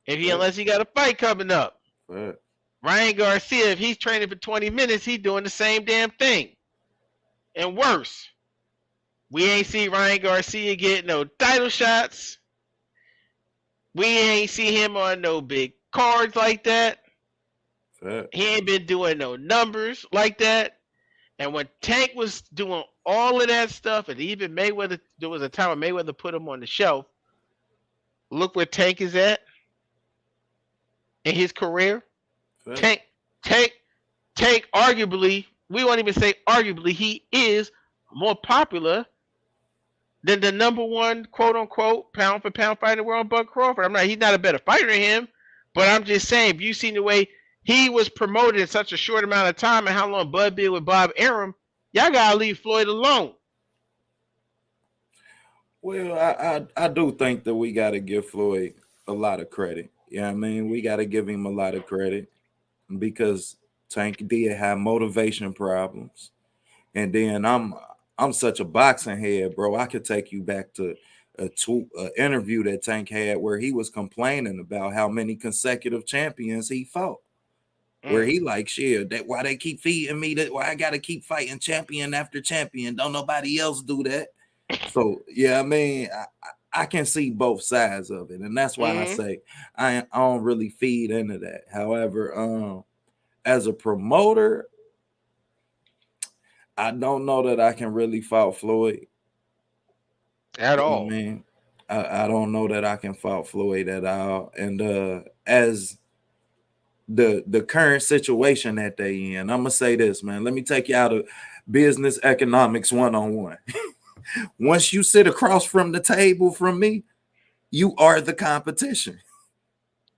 Speaker 1: if he
Speaker 2: Fact.
Speaker 1: unless he got a fight coming up.
Speaker 2: Fact.
Speaker 1: Ryan Garcia, if he's training for 20 minutes, he's doing the same damn thing and worse. We ain't see Ryan Garcia get no title shots. We ain't see him on no big cards like that.
Speaker 2: Fact.
Speaker 1: He ain't been doing no numbers like that. And when Tank was doing all of that stuff, and even Mayweather, there was a time when Mayweather put him on the shelf. Look where Tank is at in his career.
Speaker 2: Fact.
Speaker 1: Tank, Tank, Tank. Arguably, we won't even say arguably, he is more popular than the number one quote unquote pound for pound fighter in the world, Bud Crawford. He's not a better fighter than him, but I'm just saying, if you seen the way he was promoted in such a short amount of time and how long Bud did with Bob Arum, y'all gotta leave Floyd alone.
Speaker 2: Well, I do think that we got to give Floyd a lot of credit. Yeah, I mean, we got to give him a lot of credit because Tank did have motivation problems. And then I'm such a boxing head, bro. I could take you back to a interview that Tank had where he was complaining about how many consecutive champions he fought. Where
Speaker 1: Mm.
Speaker 2: he like, shit, that why they keep feeding me that why I gotta keep fighting champion after champion. Don't nobody else do that. So yeah, I mean, I can see both sides of it, and that's why I
Speaker 1: Mm-hmm.
Speaker 2: say I don't really feed into that. However, as a promoter, I don't know that I can really fault Floyd.
Speaker 1: At
Speaker 2: You know what I
Speaker 1: all.
Speaker 2: mean? I don't know that I can fault Floyd at all. And as the current situation that they in, I'm gonna say this, man. Let me take you out of business economics 101. Once you sit across from the table from me, you are the competition.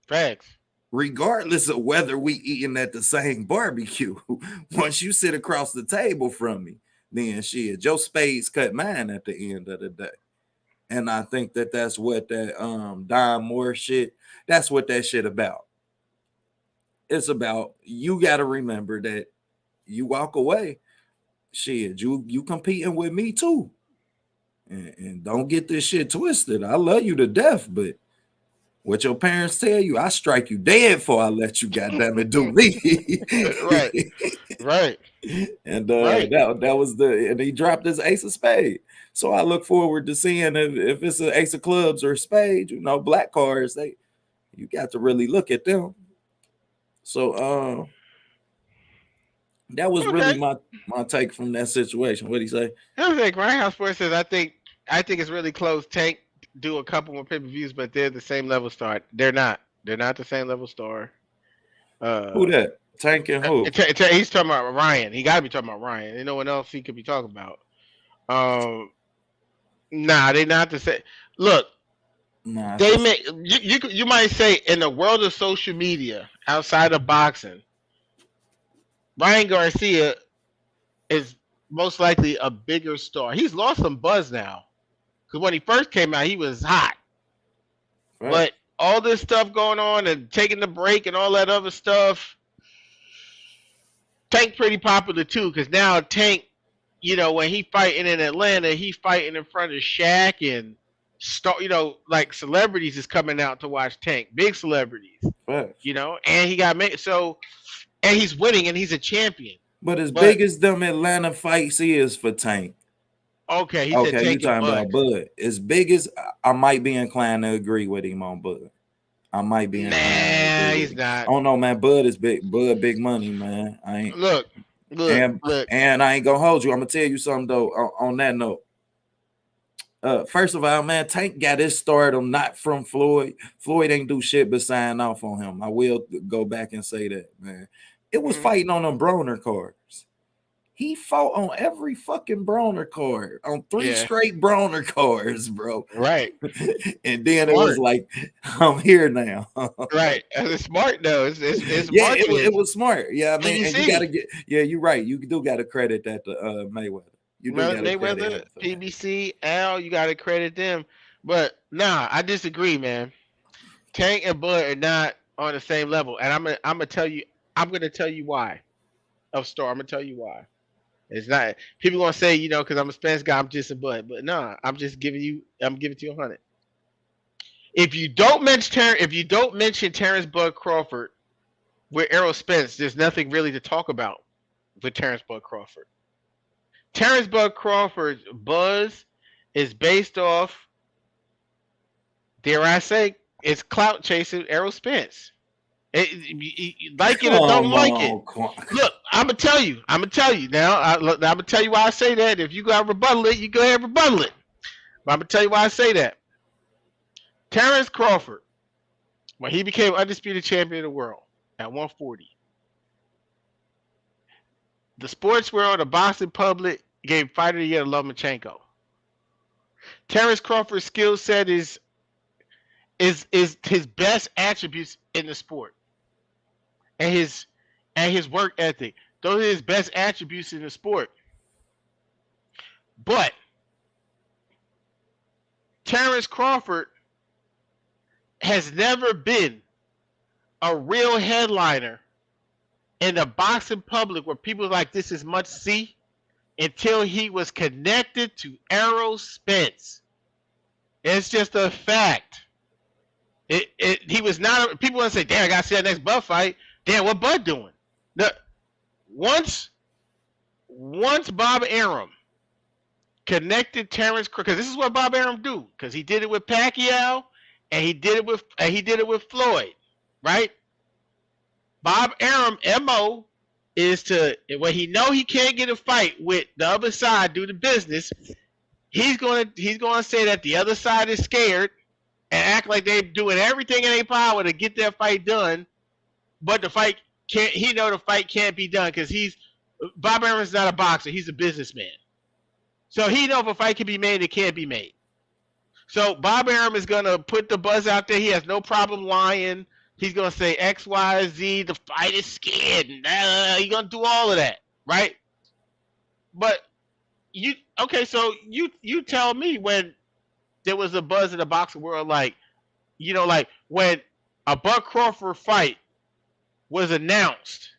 Speaker 1: Facts.
Speaker 2: Regardless of whether we eating at the same barbecue. Once you sit across the table from me, then shit, Joe Spades cut mine at the end of the day. And I think that that's what that Don Moore shit, that's what that shit about. It's about you got to remember that you walk away, shit, you competing with me too. And don't get this shit twisted. I love you to death, but what your parents tell you, I strike you dead before I let you goddamn it do me.
Speaker 1: Right. Right.
Speaker 2: And
Speaker 1: Right.
Speaker 2: that was and he dropped his ace of spade. So I look forward to seeing if it's an ace of clubs or a spade, black cards, you got to really look at them. So that was really
Speaker 1: Okay.
Speaker 2: my take from that situation. What do you say?
Speaker 1: Here's the thing. Grindhouse Sports says I think it's really close. Tank do a couple more pay-per-views, but they're the same level star. They're not. They're not the same level star.
Speaker 2: Who
Speaker 1: Uh,
Speaker 2: that? Tank and who?
Speaker 1: he's talking about Ryan. He got to be talking about Ryan. Ain't no one else he could be talking about. Um, nah, they not the same. Look,
Speaker 2: Nah,
Speaker 1: they make you might say in the world of social media outside of boxing, Ryan Garcia is most likely a bigger star. He's lost some buzz now because when he first came out, he was hot.
Speaker 2: right.
Speaker 1: But all this stuff going on and taking the break and all that other stuff, Tank pretty popular too. Because now Tank, when he fighting in Atlanta, he fighting in front of Shaq and like celebrities is coming out to watch Tank, big celebrities,
Speaker 2: Right.
Speaker 1: and he got made and he's winning and he's a champion.
Speaker 2: But as
Speaker 1: But
Speaker 2: big as them Atlanta fights is for Tank.
Speaker 1: okay, he said
Speaker 2: Okay, you
Speaker 1: Tank and
Speaker 2: talking
Speaker 1: Bud.
Speaker 2: about Bud. As big as I might be inclined to agree with him on Bud. I might be inclined to
Speaker 1: Nah,
Speaker 2: agree with
Speaker 1: he's
Speaker 2: him.
Speaker 1: not.
Speaker 2: I don't know, man. Bud is big. Bud, big money, man. I ain't
Speaker 1: Look, look,
Speaker 2: and
Speaker 1: look.
Speaker 2: and I ain't gonna hold you. I'm gonna tell you something though. On that note, first of all, man, Tank got his stardom not from Floyd. Floyd ain't do shit but sign off on him. I will go back and say that, man. It was
Speaker 1: Mhm.
Speaker 2: fighting on them Broner cards. He fought on every fucking Broner card, on 3
Speaker 1: Yeah,
Speaker 2: straight Broner cards, bro.
Speaker 1: right.
Speaker 2: And then it was
Speaker 1: Smart.
Speaker 2: like, I'm here now.
Speaker 1: Right. It's smart though. It's
Speaker 2: Yeah,
Speaker 1: marketing.
Speaker 2: it was smart. Yeah, I mean, and you gotta
Speaker 1: PBC.
Speaker 2: get, yeah, you're right. You do gotta credit that to Mayweather. You do gotta credit
Speaker 1: Mayweather,
Speaker 2: him for that.
Speaker 1: PBC, Al, you gotta credit them. But nah, I disagree, man. Tank and Bud are not on the same level. And I'm gonna tell you why. Of Star, I'm gonna tell you why. It's not people gonna say, because I'm a Spence guy, I'm just a Bud. But nah, I'm giving to you 100. If you don't mention Terrence Bud Crawford with Errol Spence, there's nothing really to talk about with Terrence Bud Crawford. Terrence Bud Crawford's buzz is based off, dare I say, it's clout chasing Errol Spence. Like it or don't
Speaker 2: Come
Speaker 1: like it.
Speaker 2: on,
Speaker 1: Look, I'm gonna tell you. Now. I'm gonna tell you why I say that. If you gotta rebuttal it, you go ahead and rebuttal it. But I'm gonna tell you why I say that. Terrence Crawford, when he became undisputed champion of the world at 140, the sports world, the boxing public gave Fighter of the Year to Lomachenko. Terrence Crawford's skill set is his best attributes in the sport, and his work ethic. Those are his best attributes in the sport. But Terrence Crawford has never been a real headliner in the boxing public where people are like this is much see until he was connected to Errol Spence. It's just a fact. He was not. People want to say, "Damn, I got to see that next Bud fight." Damn, what Bud doing? The, once Bob Arum connected Terrence, because this is what Bob Arum do, because he did it with Pacquiao and he did it with Floyd, right? Bob Arum mo is to when he know he can't get a fight with the other side due to business, he's gonna say that the other side is scared and act like they're doing everything in their power to get that fight done, but the fight can't. He know the fight can't be done because Bob Arum's not a boxer. He's a businessman. So he know if a fight can be made, it can't be made. So Bob Arum is gonna put the buzz out there. He has no problem lying. He's gonna say X, Y, Z. The fight is scared. He's gonna do all of that, right? But so you tell me when there was a buzz in the boxing world, like like when a Buck Crawford fight was announced,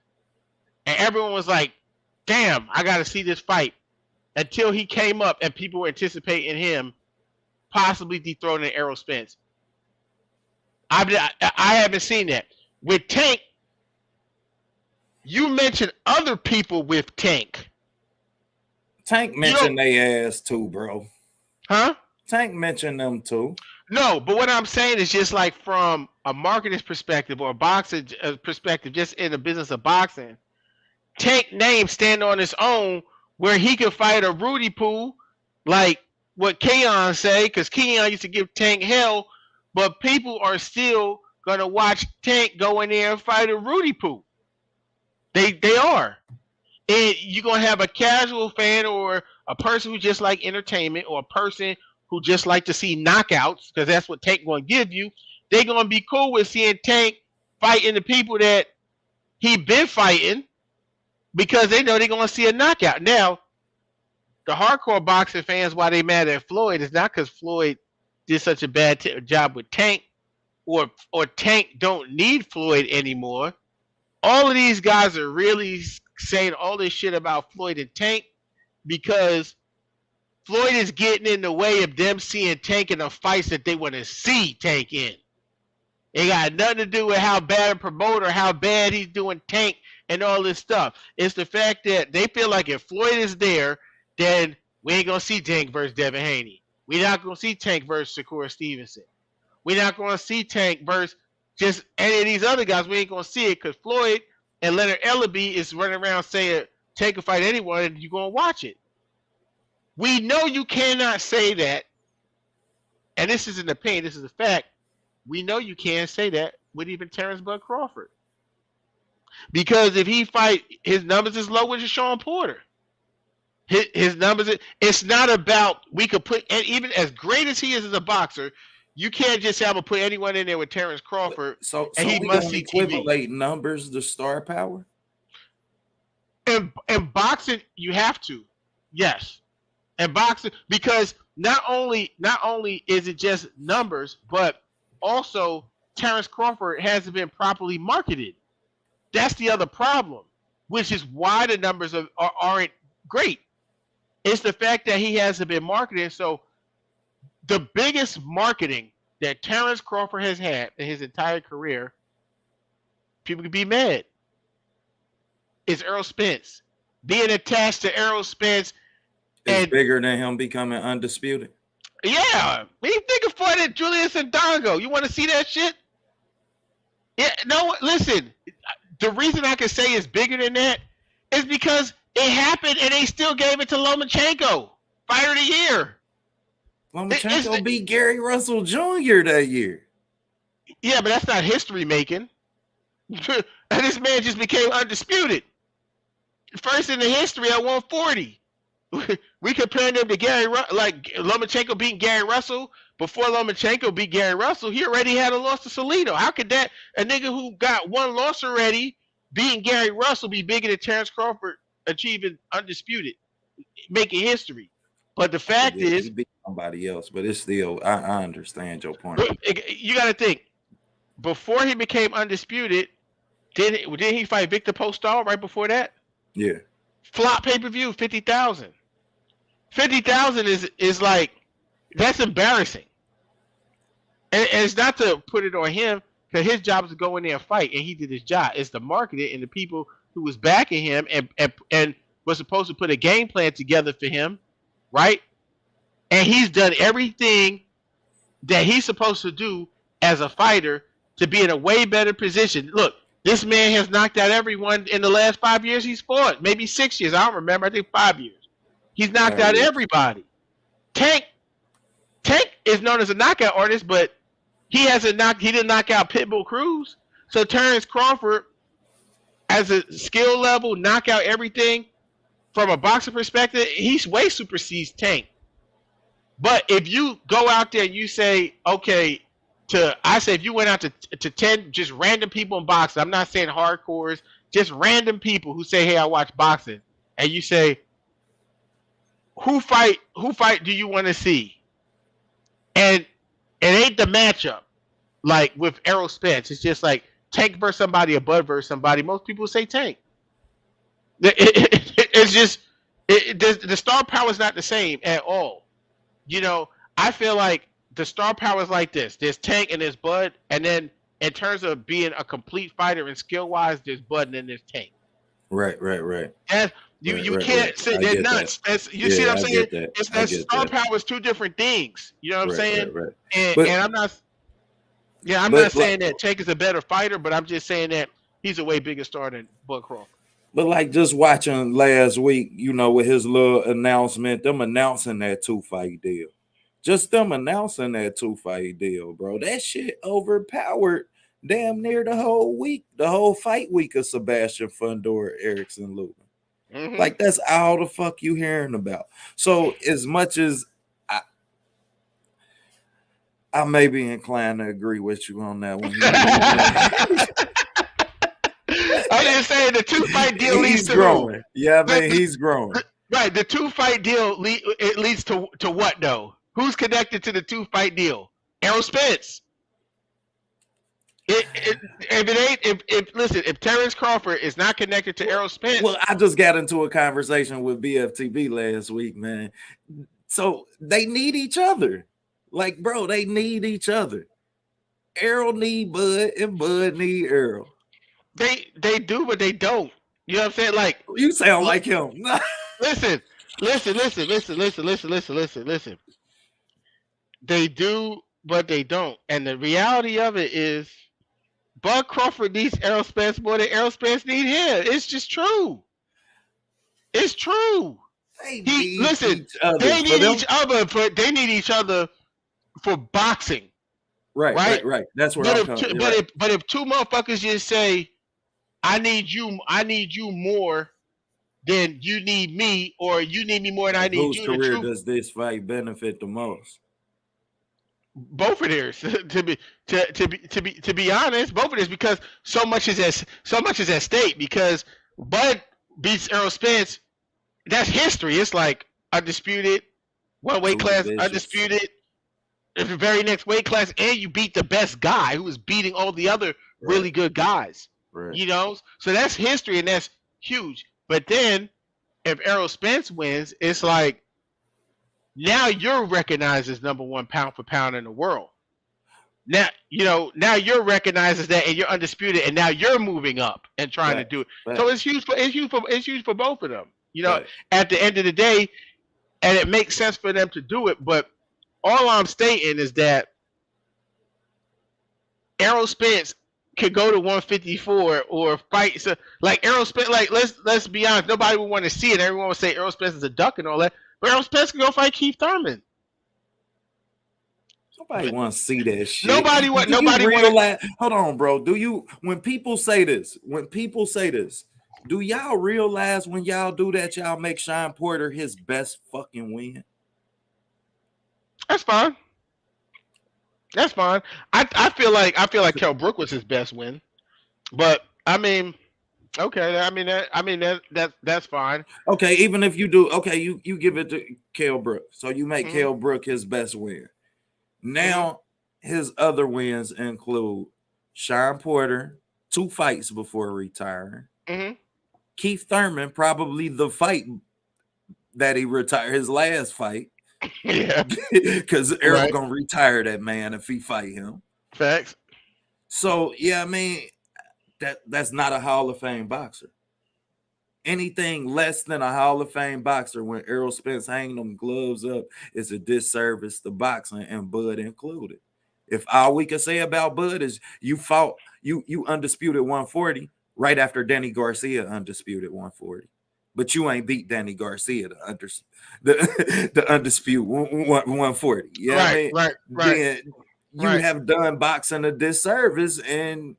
Speaker 1: and everyone was like, "Damn, I got to see this fight." Until he came up and people were anticipating him possibly dethroning Errol Spence. I haven't seen that. With Tank, you mentioned other people with Tank.
Speaker 2: Tank mentioned they ass too, bro.
Speaker 1: Huh?
Speaker 2: Tank mentioned them too.
Speaker 1: No, but what I'm saying is just like from a marketing perspective or a boxing perspective, just in the business of boxing, Tank name stand on its own where he could fight a Rudy Poo, like what Keon say, because Keon used to give Tank hell, but people are still gonna watch Tank go in there and fight a Rudy Poo. They are. And you're gonna have a casual fan or a person who just like entertainment or a person who just like to see knockouts, because that's what Tank gonna give you. They're gonna be cool with seeing Tank fighting the people that he been fighting because they know they're gonna see a knockout. Now, the hardcore boxing fans, why they mad at Floyd, is not because Floyd did such a bad job with Tank, or Tank don't need Floyd anymore. All of these guys are really saying all this shit about Floyd and Tank because Floyd is getting in the way of them seeing Tank in the fights that they want to see Tank in. It got nothing to do with how bad a promoter, how bad he's doing Tank and all this stuff. It's the fact that they feel like if Floyd is there, then we ain't gonna see Tank versus Devin Haney. We're not gonna see Tank versus Shakur Stevenson. We're not gonna see Tank versus just any of these other guys. We ain't gonna see it because Floyd and Leonard Ellaby is running around saying Tank can fight anyone, and you're gonna watch it. We know you cannot say that, and this isn't a pain. This is a fact. We know you can't say that with even Terrence Bud Crawford. Because if he fight, his numbers is low as Sean Porter. His numbers, it's not about, we could put, and even as great as he is as a boxer, you can't just say I'm going to put anyone in there with Terrence Crawford
Speaker 2: So
Speaker 1: and he
Speaker 2: we
Speaker 1: must
Speaker 2: don't
Speaker 1: see TV.
Speaker 2: equivalate numbers to star power?
Speaker 1: In boxing, you have to. Yes. And boxing, because not only is it just numbers, but also Terrence Crawford hasn't been properly marketed. That's the other problem, which is why the numbers aren't great. It's the fact that he hasn't been marketed. So the biggest marketing that Terrence Crawford has had in his entire career, people could be mad, is Errol Spence. Being attached to Errol Spence
Speaker 2: is bigger than him becoming undisputed.
Speaker 1: Yeah. What do you think of fighting Julius Ndongo? You want to see that shit? Yeah, no, listen. The reason I can say it's bigger than that is because it happened and they still gave it to Lomachenko. Fighter of the year.
Speaker 2: Lomachenko beat Gary Russell Jr. that year.
Speaker 1: Yeah, but that's not history making. And this man just became undisputed. First in the history at 140. We comparing him to Gary Russell, like Lomachenko beating Gary Russell. Before Lomachenko beat Gary Russell, he already had a loss to Salido. How could that, a nigga who got one loss already, beating Gary Russell, be bigger than Terrence Crawford achieving undisputed, making history? But the fact is,
Speaker 2: he beat somebody else, but it's still, I understand your point.
Speaker 1: You got to think, before he became undisputed, didn't he fight Victor Postol right before that?
Speaker 2: Yeah.
Speaker 1: Flop pay-per-view, 50,000. 50,000 is like, that's embarrassing. And it's not to put it on him, because his job is to go in there and fight, and he did his job. It's the marketing and the people who was backing him and was supposed to put a game plan together for him, right? And he's done everything that he's supposed to do as a fighter to be in a way better position. Look, this man has knocked out everyone in the last 5 years he's fought. Maybe 6 years. I don't remember. I think 5 years. He's knocked out everybody. Tank is known as a knockout artist, but he didn't knock out Pitbull Cruz. So Terrence Crawford, as a skill level, knock out everything from a boxing perspective, he's way supersedes Tank. But if you go out there and you say, okay, if you went out to 10 just random people in boxing, I'm not saying hardcores, just random people who say, hey, I watch boxing, and you say, who fight do you want to see? And it ain't the matchup like with Errol Spence. It's just like Tank versus somebody or Bud versus somebody. Most people say Tank. It's just the star power is not the same at all. You know, I feel like the star power is like this. There's Tank and there's Bud, and then in terms of being a complete fighter and skill wise, there's Bud and then there's Tank.
Speaker 2: Right.
Speaker 1: And you can't say they're nuts. You see what I'm saying? It's that star power is two different things. You know what I'm saying?
Speaker 2: Right.
Speaker 1: And I'm not. Yeah, I'm not saying that Tank is a better fighter, but I'm just saying that he's a way bigger star than Bud Crawford.
Speaker 2: But like just watching last week, you know, with his little announcement, them announcing that 2-fight deal. Just them announcing that 2-fight deal, bro. That shit overpowered damn near the whole week, the whole fight week of Sebastian Fundora, Erickson Lubin. Mm-hmm. Like that's all the fuck you hearing about. So as much as I may be inclined to agree with you on that one.
Speaker 1: I'm just saying the 2-fight deal leads to
Speaker 2: growing. Yeah, I mean he's growing.
Speaker 1: Right, the 2-fight deal it leads to what though? Who's connected to the 2-fight deal? Errol Spence. If Terrence Crawford is not connected to Errol Spence.
Speaker 2: Well, I just got into a conversation with BFTB last week, man. So they need each other. Like, bro, they need each other. Errol need Bud and Bud need Errol.
Speaker 1: They do, but they don't. You know what I'm saying? Like,
Speaker 2: You sound
Speaker 1: li-
Speaker 2: like him.
Speaker 1: listen, listen. They do, but they don't. And the reality of it is, Bud Crawford needs Errol Spence more than Errol Spence need him. It's just true. It's true.
Speaker 2: They
Speaker 1: He
Speaker 2: need
Speaker 1: listen.
Speaker 2: each other
Speaker 1: They
Speaker 2: for
Speaker 1: need each
Speaker 2: them.
Speaker 1: other, but they need each other for boxing,
Speaker 2: Right,
Speaker 1: right?
Speaker 2: right, right. That's where
Speaker 1: But
Speaker 2: I'm
Speaker 1: if
Speaker 2: coming.
Speaker 1: two,
Speaker 2: Right.
Speaker 1: but if two motherfuckers just say, I need you more than you need me, or you need me more than I
Speaker 2: Like,
Speaker 1: need
Speaker 2: whose
Speaker 1: you. The
Speaker 2: career
Speaker 1: truth,
Speaker 2: does this fight benefit the most?
Speaker 1: both of theirs. To be honest, both of theirs because so much is at stake. Because Bud beats Errol Spence, that's history. It's like undisputed, one weight
Speaker 2: Two
Speaker 1: class,
Speaker 2: divisions.
Speaker 1: undisputed. In the very next weight class, and you beat the best guy who was beating all the other
Speaker 2: Right,
Speaker 1: really good guys.
Speaker 2: right.
Speaker 1: You know, so that's history, and that's huge. But then if Errol Spence wins, it's like now you're recognized as number one pound for pound in the world. Now now you're recognized as that, and you're undisputed, and now you're moving up and trying to do
Speaker 2: Facts,
Speaker 1: it. So
Speaker 2: facts,
Speaker 1: it's huge for both of them.
Speaker 2: facts.
Speaker 1: At the end of the day, and it makes sense for them to do it. But all I'm stating is that Errol Spence could go to 154 or fight. So, like Errol Spence, like let's be honest, nobody would want to see it. Everyone would say Errol Spence is a duck and all that. But Errol Spence could go fight Keith Thurman.
Speaker 2: Nobody want to see that shit.
Speaker 1: Nobody want.
Speaker 2: Do you
Speaker 1: Nobody want to.
Speaker 2: realize? Hold on, bro. Do you? When people say this, do y'all realize when y'all do that, y'all make Sean Porter his best fucking win?
Speaker 1: That's fine. That's fine. I feel like Kell Brook was his best win, but I mean, okay. That's fine.
Speaker 2: Okay, even if you do, okay, you give it to Kell Brook, so you make
Speaker 1: Hmm.
Speaker 2: Kell Brook his best win.
Speaker 1: Hmm.
Speaker 2: Now his other wins include Sean Porter, 2 fights before retiring.
Speaker 1: Hmm.
Speaker 2: Keith Thurman, probably the fight that he retired, his last fight,
Speaker 1: Yeah.
Speaker 2: because Errol
Speaker 1: Right.
Speaker 2: gonna retire that man if he fight him.
Speaker 1: Facts.
Speaker 2: So yeah, I mean that's not a Hall of Fame boxer. Anything less than a Hall of Fame boxer when Errol Spence hang them gloves up is a disservice to boxing and Bud included. If all we can say about Bud is you fought you undisputed 140 right after Danny Garcia undisputed 140. But you ain't beat Danny Garcia the undisputed 140. Yeah, I
Speaker 1: Right.
Speaker 2: mean,
Speaker 1: Right. Right.
Speaker 2: then you
Speaker 1: Right.
Speaker 2: have done boxing a disservice and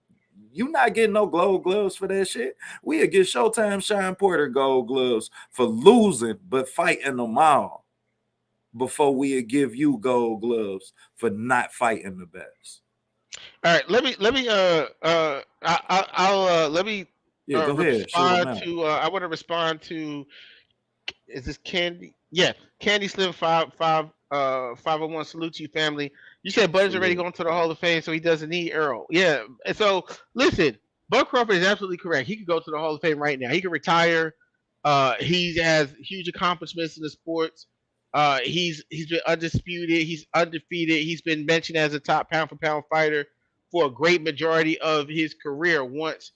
Speaker 2: you not getting no gold gloves for that shit. We'll get Showtime Sean Porter gold gloves for losing but fighting them all before we'll give you gold gloves for not fighting the best.
Speaker 1: All right, let me
Speaker 2: Yeah, go ahead, shoot them
Speaker 1: respond
Speaker 2: out.
Speaker 1: to. I want to respond to. Is this Candy? Yeah, Candy Slim 501. Salute to you, family. You said Bud's already
Speaker 2: Salute.
Speaker 1: going to the Hall of Fame, so he doesn't need Earl. Yeah, and so listen, Bud Crawford is absolutely correct. He could go to the Hall of Fame right now. He could retire. He has huge accomplishments in the sports. He's been undisputed. He's undefeated. He's been mentioned as a top pound for pound fighter for a great majority of his career. Once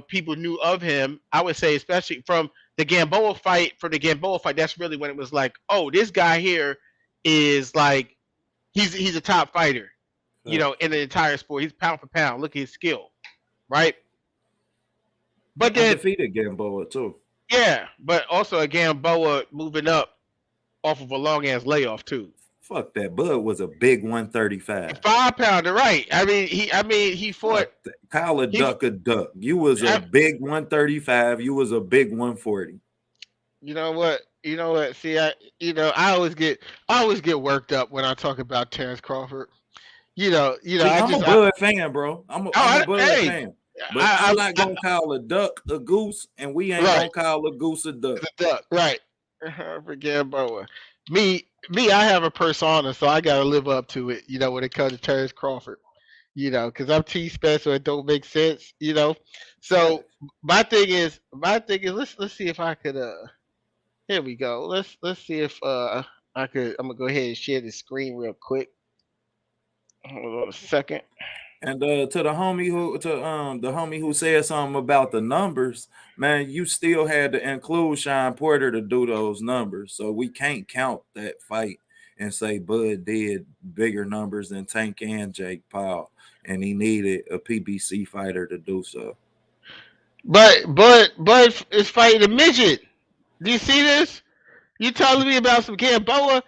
Speaker 1: people knew of him, I would say, especially from the Gamboa fight. For the Gamboa fight, that's really when it was like, oh, this guy here is like he's a top fighter.
Speaker 2: Facts.
Speaker 1: In the entire sport, he's pound for pound. Look at his skill, right? But then,
Speaker 2: Undefeated Gamboa too.
Speaker 1: yeah, but also a Gamboa moving up off of a long ass layoff too.
Speaker 2: Fuck that. Bud was a big 135.
Speaker 1: 5 pounder, right? He fought.
Speaker 2: Fuck that. Call a
Speaker 1: He,
Speaker 2: duck a duck. You was a
Speaker 1: I,
Speaker 2: big 135. You was a big 140.
Speaker 1: you know what? You know what? See, I always get worked up when I talk about Terrence Crawford.
Speaker 2: See,
Speaker 1: I
Speaker 2: I'm a
Speaker 1: just,
Speaker 2: Bud fan, bro. I'm a Bud
Speaker 1: hey,
Speaker 2: fan. But I'm not
Speaker 1: I
Speaker 2: gonna call a duck a goose, and we ain't
Speaker 1: right,
Speaker 2: gonna call a goose a duck.
Speaker 1: the duck, right. Forget Boa. Me, I have a persona, so I gotta live up to it. When it comes to Terrence Crawford. Because I'm T special, it don't make sense. So
Speaker 2: Facts.
Speaker 1: my thing is, let's see if I could. Here we go. Let's see if I could. I'm gonna go ahead and share the screen real quick. Hold on a second.
Speaker 2: And to the homie who said something about the numbers, man, you still had to include Sean Porter to do those numbers. So we can't count that fight and say Bud did bigger numbers than Tank and Jake Paul, and he needed a PBC fighter to do so.
Speaker 1: But is fighting a midget. Do you see this? You telling me about some Gamboa?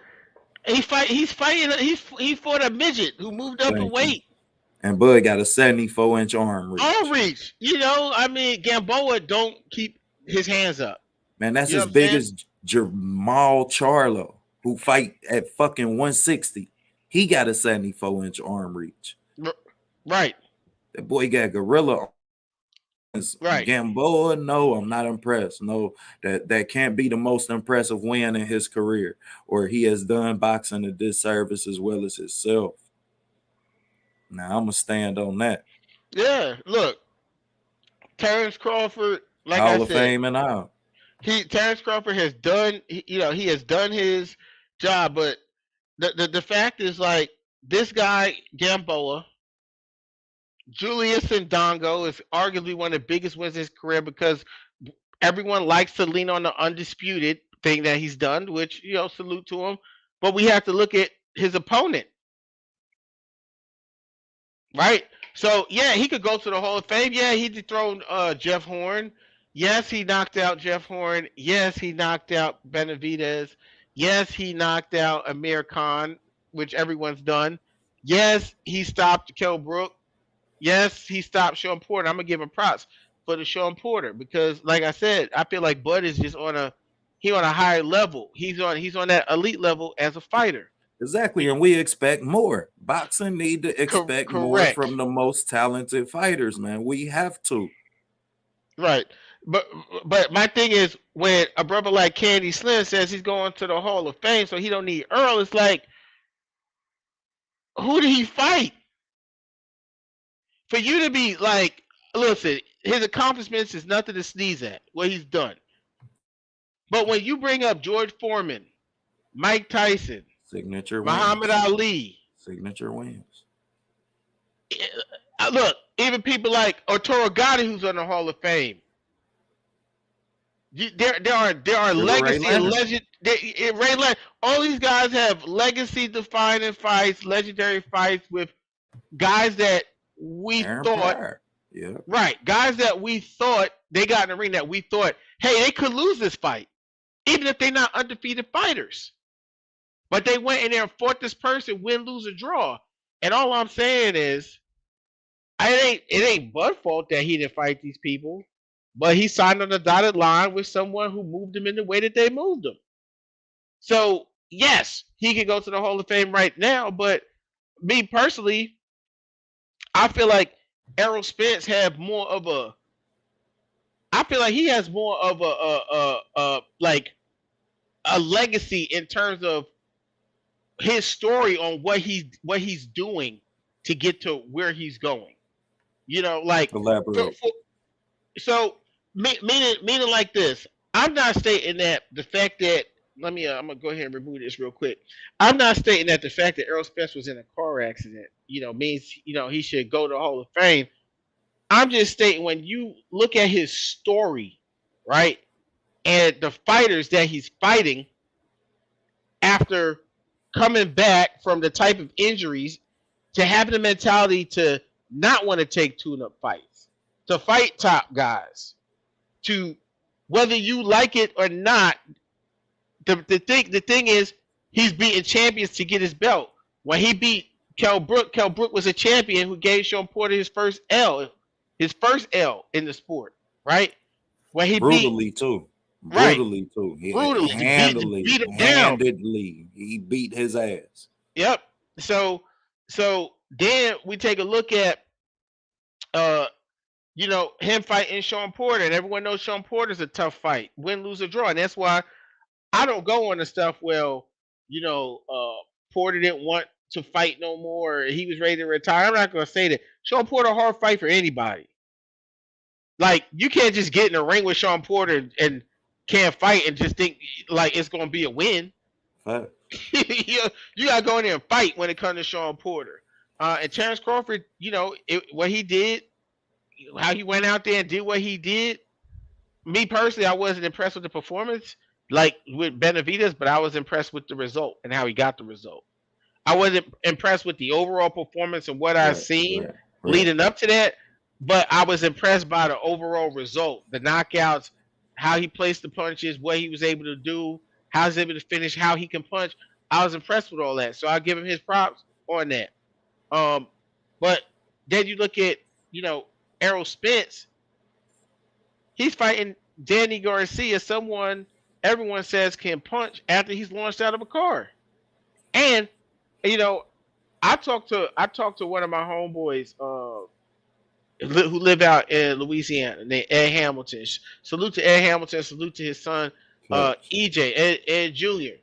Speaker 1: He fought a midget who moved up in
Speaker 2: Thank you.
Speaker 1: weight.
Speaker 2: And Bud got a 74-inch arm
Speaker 1: Arm
Speaker 2: reach.
Speaker 1: reach. I mean, Gamboa don't keep his hands up.
Speaker 2: Man, that's
Speaker 1: You know
Speaker 2: as
Speaker 1: what I'm
Speaker 2: big
Speaker 1: saying?
Speaker 2: as Jamal Charlo, who fight at fucking 160. He got a 74-inch arm reach.
Speaker 1: Right,
Speaker 2: That boy got gorilla arms.
Speaker 1: right.
Speaker 2: Gamboa, no, I'm not impressed. No, that can't be the most impressive win in his career, or he has done boxing a disservice as well as himself. Now I'm gonna stand on that.
Speaker 1: Yeah. Look, Terrence Crawford. Like I
Speaker 2: Hall of
Speaker 1: said,
Speaker 2: Fame and all.
Speaker 1: Terrence Crawford has done. He has done his job. But the fact is, like, this guy Gamboa, Julius Ndongo is arguably one of the biggest wins in his career because everyone likes to lean on the undisputed thing that he's done, which salute to him. But we have to look at his opponent, right? So yeah, he could go to the Hall of Fame. Yeah, he dethroned Jeff Horn. Yes, he knocked out Jeff Horn. Yes, he knocked out Benavidez. Yes, he knocked out Amir Khan, which everyone's done. Yes, he stopped Kell Brook. Yes, he stopped Sean Porter. I'm gonna give him props for the Sean Porter because, like I said, I feel like Bud is just on a higher level. He's on that elite level as a fighter.
Speaker 2: Exactly, and we expect more. Boxing need to expect more
Speaker 1: Correct.
Speaker 2: from the most talented fighters, man. We have to.
Speaker 1: Right. But but my thing is when a brother like Candy Slim says he's going to the Hall of Fame, so he don't need Earl. It's like, who did he fight for you to be like? Listen, his accomplishments is nothing to sneeze at. What he's done. But when you bring up George Foreman, Mike Tyson,
Speaker 2: Signature
Speaker 1: Muhammad
Speaker 2: wins.
Speaker 1: Ali,
Speaker 2: Signature wins.
Speaker 1: look, even people like Arturo Gotti, who's on the Hall of Fame. There are
Speaker 2: Sugar Ray
Speaker 1: legacy and
Speaker 2: Leonard.
Speaker 1: legend. All these guys have legacy defining fights, legendary fights with guys that we
Speaker 2: Aaron
Speaker 1: thought,
Speaker 2: Pryor. Yeah.
Speaker 1: right, guys that we thought they got in the ring that we thought, hey, they could lose this fight, even if they're not undefeated fighters. But they went in there and fought this person, win, lose, or draw. And all I'm saying is, it ain't Bud's fault that he didn't fight these people, but he signed on the dotted line with someone who moved him in the way that they moved him. So yes, he could go to the Hall of Fame right now, but me personally, I feel like Errol Spence had more of a. I feel like he has more of like a legacy in terms of his story on what he's doing to get to where he's going. Like
Speaker 2: Elaborate.
Speaker 1: so meaning like this. I'm not stating that the fact that I'm gonna go ahead and remove this real quick. I'm not stating that the fact that Errol Spence was in a car accident, means he should go to the Hall of Fame. I'm just stating when you look at his story, right, and the fighters that he's fighting after coming back from the type of injuries, to having the mentality to not want to take tune-up fights, to fight top guys, to whether you like it or not. The thing is, he's beating champions to get his belt. When he beat Kell Brook was a champion who gave Sean Porter his first L in the sport, right? When he beat
Speaker 2: Brutally too.
Speaker 1: right,
Speaker 2: Brutally too.
Speaker 1: brutally to beat him down.
Speaker 2: Handedly. He beat his ass.
Speaker 1: Yep. So then we take a look at uh him fighting Sean Porter, and everyone knows Sean Porter's a tough fight, win, lose, or draw, and that's why I don't go on the stuff. Well, Porter didn't want to fight no more. He was ready to retire. I'm not going to say that. Sean Porter a hard fight for anybody. Like, you can't just get in the ring with Sean Porter and can't fight and just think like it's going to be a win.
Speaker 2: Fact.
Speaker 1: you got to go in there and fight when it comes to Sean Porter. And Terrence Crawford, what he did, how he went out there and did what he did. Me personally, I wasn't impressed with the performance like with Benavidez, but I was impressed with the result and how he got the result. I wasn't impressed with the overall performance and what I
Speaker 2: Right,
Speaker 1: seen
Speaker 2: right, right.
Speaker 1: leading up to that, but I was impressed by the overall result, the knockouts, how he placed the punches, what he was able to do, how he was able to finish, how he can punch. I was impressed with all that, so I give him his props on that. Um, but then you look at Errol Spence. He's fighting Danny Garcia, someone everyone says can punch after he's launched out of a car. And you know, I talked to one of my homeboys who live out in Louisiana named Ed Hamilton. Salute to Ed Hamilton. Salute to his son
Speaker 2: Facts,
Speaker 1: EJ Ed Jr.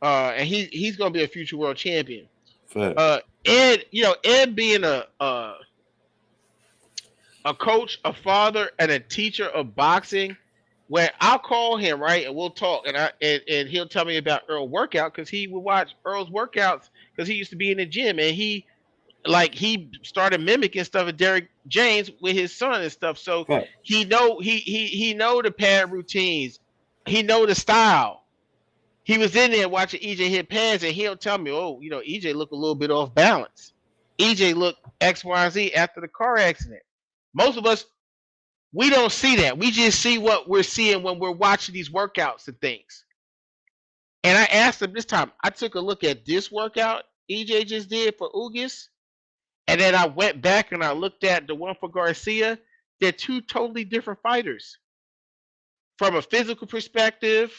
Speaker 1: And he's gonna be a future world champion.
Speaker 2: facts.
Speaker 1: Ed, Ed being a coach, a father, and a teacher of boxing, where I'll call him, right, and we'll talk, and he'll tell me about Earl workout because he would watch Earl's workouts because he used to be in the gym, and he started mimicking stuff of Derek James with his son and stuff. So
Speaker 2: Facts.
Speaker 1: he know the pad routines, he know the style. He was in there watching EJ hit pads, and he'll tell me, oh, EJ looked a little bit off balance. EJ looked X, Y, and Z after the car accident. Most of us, we don't see that. We just see what we're seeing when we're watching these workouts and things. And I asked him this time, I took a look at this workout EJ just did for Ugis, and then I went back and I looked at the one for Garcia. They're two totally different fighters. From a physical perspective,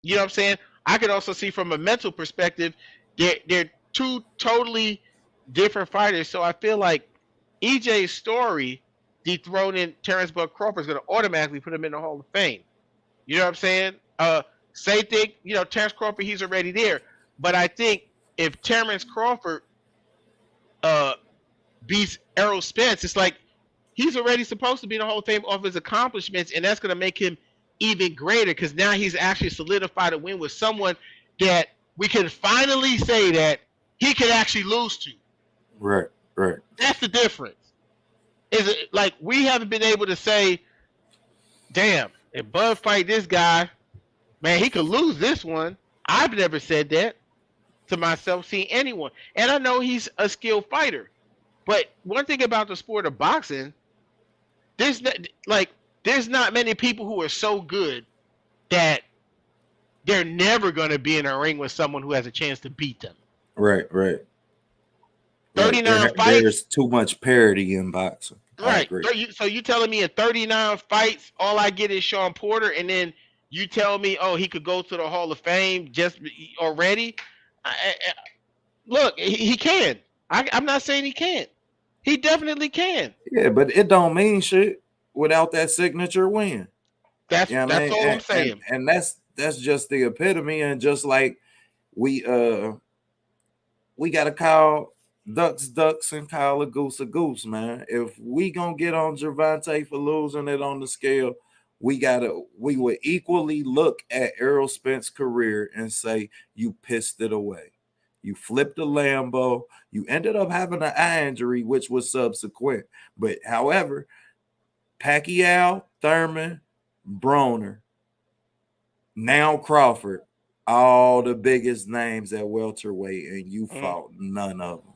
Speaker 1: you know what I'm saying? I could also see from a mental perspective, they're two totally different fighters. So I feel like EJ's story dethroning Terrence Bud Crawford is going to automatically put him in the Hall of Fame. You know what I'm saying? Same thing, Terrence Crawford, he's already there. But I think if Terrence Crawford uh, beats Errol Spence, it's like he's already supposed to be in the Hall of Fame off his accomplishments, and that's going to make him even greater because now he's actually solidified a win with someone that we can finally say that he could actually lose to.
Speaker 2: Right, right.
Speaker 1: That's the difference. Is it like we haven't been able to say, damn, if Bud fight this guy, man, he could lose this one. I've never said that to myself, seeing anyone. And I know he's a skilled fighter. But one thing about the sport of boxing, there's not, like there's not many people who are so good that they're never going to be in a ring with someone who has a chance to beat them.
Speaker 2: Right, right, right.
Speaker 1: 39
Speaker 2: There's
Speaker 1: fights,
Speaker 2: too much parity in boxing. I
Speaker 1: right?
Speaker 2: agree.
Speaker 1: So you telling me in 39 fights, all I get is Sean Porter, and then you tell me, oh, he could go to the Hall of Fame just already? Look, he can. I'm not saying he can't. He definitely can.
Speaker 2: Yeah, but it don't mean shit without that signature win.
Speaker 1: That's
Speaker 2: Yeah, you know what I
Speaker 1: that's
Speaker 2: mean,
Speaker 1: all I'm
Speaker 2: and
Speaker 1: saying.
Speaker 2: and that's just the epitome. And just like we uh we gotta call ducks ducks and call a goose, man. If we gonna get on Gervonta for losing it on the scale, we would equally look at Errol Spence's career and say you pissed it away. You flipped a Lambo. You ended up having an eye injury, which was subsequent. But however, Pacquiao, Thurman, Broner, now Crawford, all the biggest names at welterweight, and you
Speaker 1: Mm.
Speaker 2: fought none of them.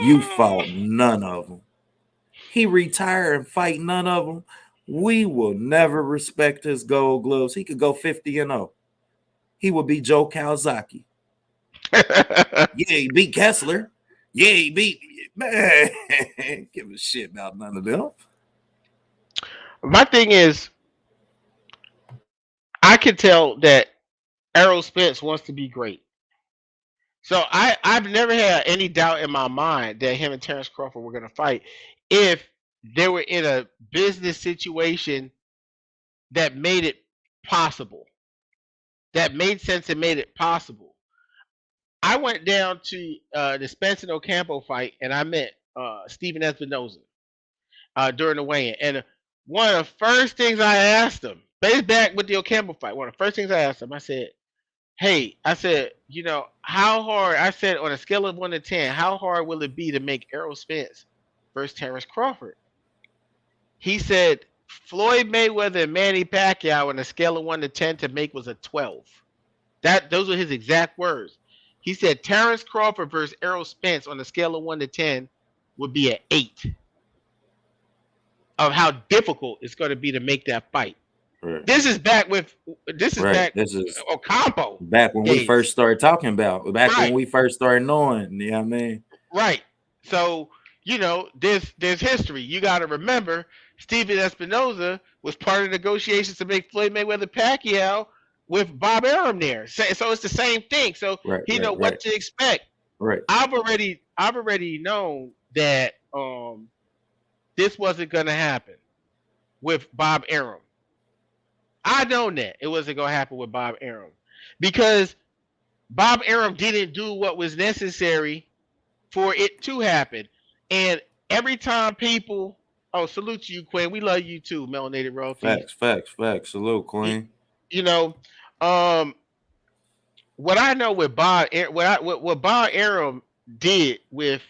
Speaker 2: You fought none of them. He retired and fight none of them. We will never respect his gold gloves. He could go 50-0. He would be Joe Kawasaki. Yeah, he beat Kessler. Yeah, he beat man. Give a shit about none of them.
Speaker 1: My thing is, I can tell that Errol Spence wants to be great. So I've never had any doubt in my mind that him and Terrence Crawford were going to fight if they were in a business situation that made it possible, that made sense and made it possible. I went down to the Spencer Ocampo fight and I met Stephen Espinoza during the weigh-in. And one of the first things I asked him, based back with the Ocampo fight, one of the first things I asked him, I said, hey, I said, how hard? I said on a scale of 1 to 10, how hard will it be to make Errol Spence versus Terrence Crawford? He said Floyd Mayweather and Manny Pacquiao on a scale of 1 to 10 to make was a 12. Those were his exact words. He said Terrence Crawford versus Errol Spence on a scale of 1 to 10 would be an 8 of how difficult it's going to be to make that fight.
Speaker 2: Right.
Speaker 1: This is back with this is
Speaker 2: Right.
Speaker 1: back
Speaker 2: This is
Speaker 1: Ocampo
Speaker 2: back when we first
Speaker 1: days.
Speaker 2: started talking about, back when
Speaker 1: Right,
Speaker 2: we first started knowing, you know what I mean?
Speaker 1: right. So there's history. You got to remember, Steven Espinoza was part of negotiations to make Floyd Mayweather Pacquiao with Bob Arum there. So it's the same thing. So
Speaker 2: Right,
Speaker 1: he
Speaker 2: right,
Speaker 1: know
Speaker 2: right,
Speaker 1: what to expect.
Speaker 2: right.
Speaker 1: I've already known that this wasn't gonna happen with Bob Arum. I known that it wasn't gonna happen with Bob Arum because Bob Arum didn't do what was necessary for it to happen. And every time people, oh, salute to you, Quinn. We love you too, Melanated Royalty.
Speaker 2: Facts, facts, facts. Salute,
Speaker 1: You,
Speaker 2: Queen.
Speaker 1: you know, um, what I know with what Bob Arum did with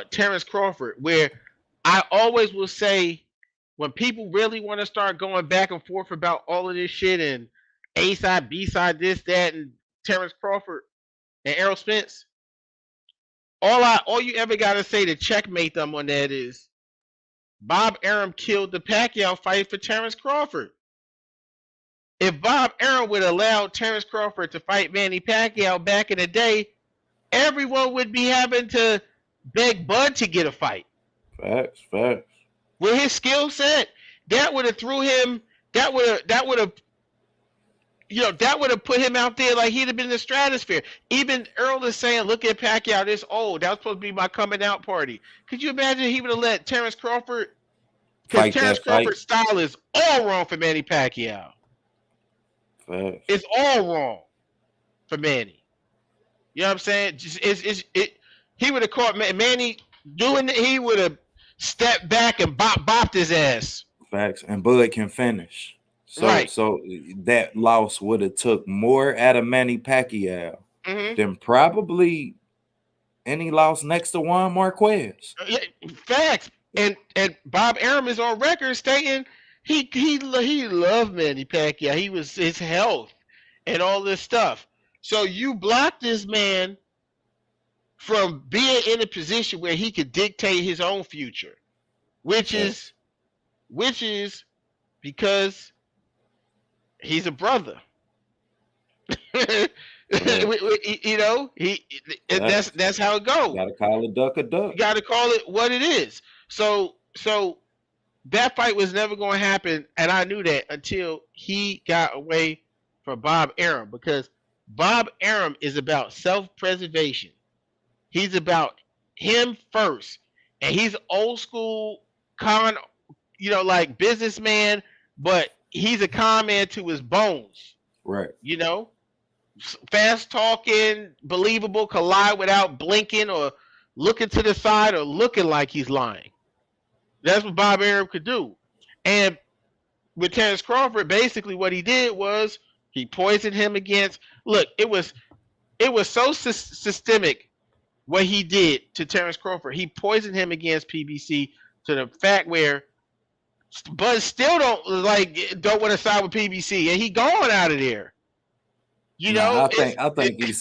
Speaker 1: Terrence Crawford, where I always will say when people really want to start going back and forth about all of this shit and A side, B side, this, that, and Terrence Crawford and Errol Spence, all you ever gotta say to checkmate them on that is Bob Arum killed the Pacquiao fight for Terrence Crawford. If Bob Arum would allow Terrence Crawford to fight Manny Pacquiao back in the day, everyone would be having to beg Bud to get a fight.
Speaker 2: Facts, facts.
Speaker 1: With his skill set, that would have threw him. That would have put him out there like he'd have been in the stratosphere. Even Earl is saying, "Look at Pacquiao, this old. That was supposed to be my coming out party." Could you imagine he would have let Terrence Crawford? Because
Speaker 2: Fight
Speaker 1: Terrence
Speaker 2: that fight.
Speaker 1: Crawford's style is all wrong for Manny Pacquiao.
Speaker 2: Facts.
Speaker 1: It's all wrong for Manny. You know what I'm saying? He would have caught Manny doing it. He would have stepped back and bopped his ass.
Speaker 2: Facts. And Bud can finish. So
Speaker 1: Right.
Speaker 2: so that loss would have took more out of Manny Pacquiao
Speaker 1: Mm-hmm.
Speaker 2: than probably any loss next to Juan Marquez.
Speaker 1: Facts. And Bob Arum is on record stating he loved Manny Pacquiao. He was his health and all this stuff. So you block this man from being in a position where he could dictate his own future, which
Speaker 2: Facts.
Speaker 1: is because he's a brother.
Speaker 2: Facts. Facts.
Speaker 1: That's how it goes.
Speaker 2: Gotta call a duck a
Speaker 1: You
Speaker 2: duck.
Speaker 1: got to call it what it is. So that fight was never going to happen, and I knew that until he got away from Bob Arum, because Bob Arum is about self-preservation. He's about him first, and he's old school like businessman, but he's a con man to his bones.
Speaker 2: Right.
Speaker 1: Fast talking, believable, can lie without blinking or looking to the side or looking like he's lying. That's what Bob Arum could do. And with Terrence Crawford, basically what he did was he poisoned him against. Look, it was so systemic what he did to Terrence Crawford. He poisoned him against PBC to the fact where Bud still don't want to side with PBC, and he gone out of there.
Speaker 2: Nah,
Speaker 1: It's
Speaker 2: I think he's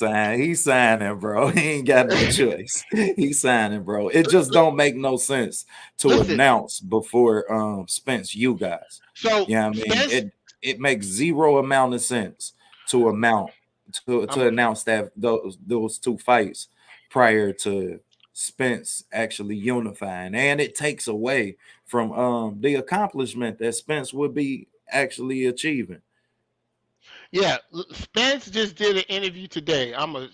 Speaker 2: signing, bro. He ain't got no choice. He's signing, bro. It just don't make no sense to
Speaker 1: listen.
Speaker 2: announce before Spence, you guys.
Speaker 1: So
Speaker 2: Yeah, I mean
Speaker 1: Spence,
Speaker 2: it makes zero amount of sense to announce that those two fights prior to Spence actually unifying, and it takes away from the accomplishment that Spence would be actually achieving.
Speaker 1: yeah, Spence just did an interview today. I'm gonna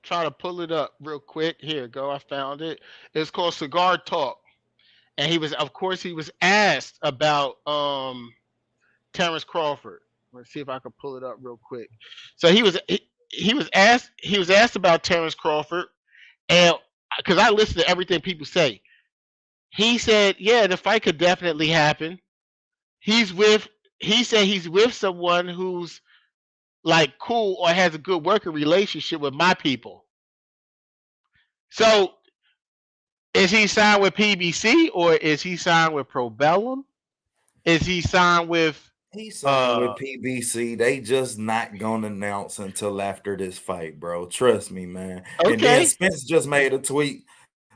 Speaker 1: try to pull it up real quick. Here you go. I found it. It's called Cigar Talk, and of course, he was asked about Terrence Crawford. Let's see if I can pull it up real quick. So he was asked about Terrence Crawford, and because I listen to everything people say, he said, yeah, the fight could definitely happen. He said he's with someone who's like cool or has a good working relationship with my people. So is he signed with PBC or is he signed with Probellum? Is he signed with
Speaker 2: He signed
Speaker 1: uh
Speaker 2: with PBC. They just not gonna announce until after this fight, bro. Trust me, man. And then
Speaker 1: okay.
Speaker 2: Spence just made a tweet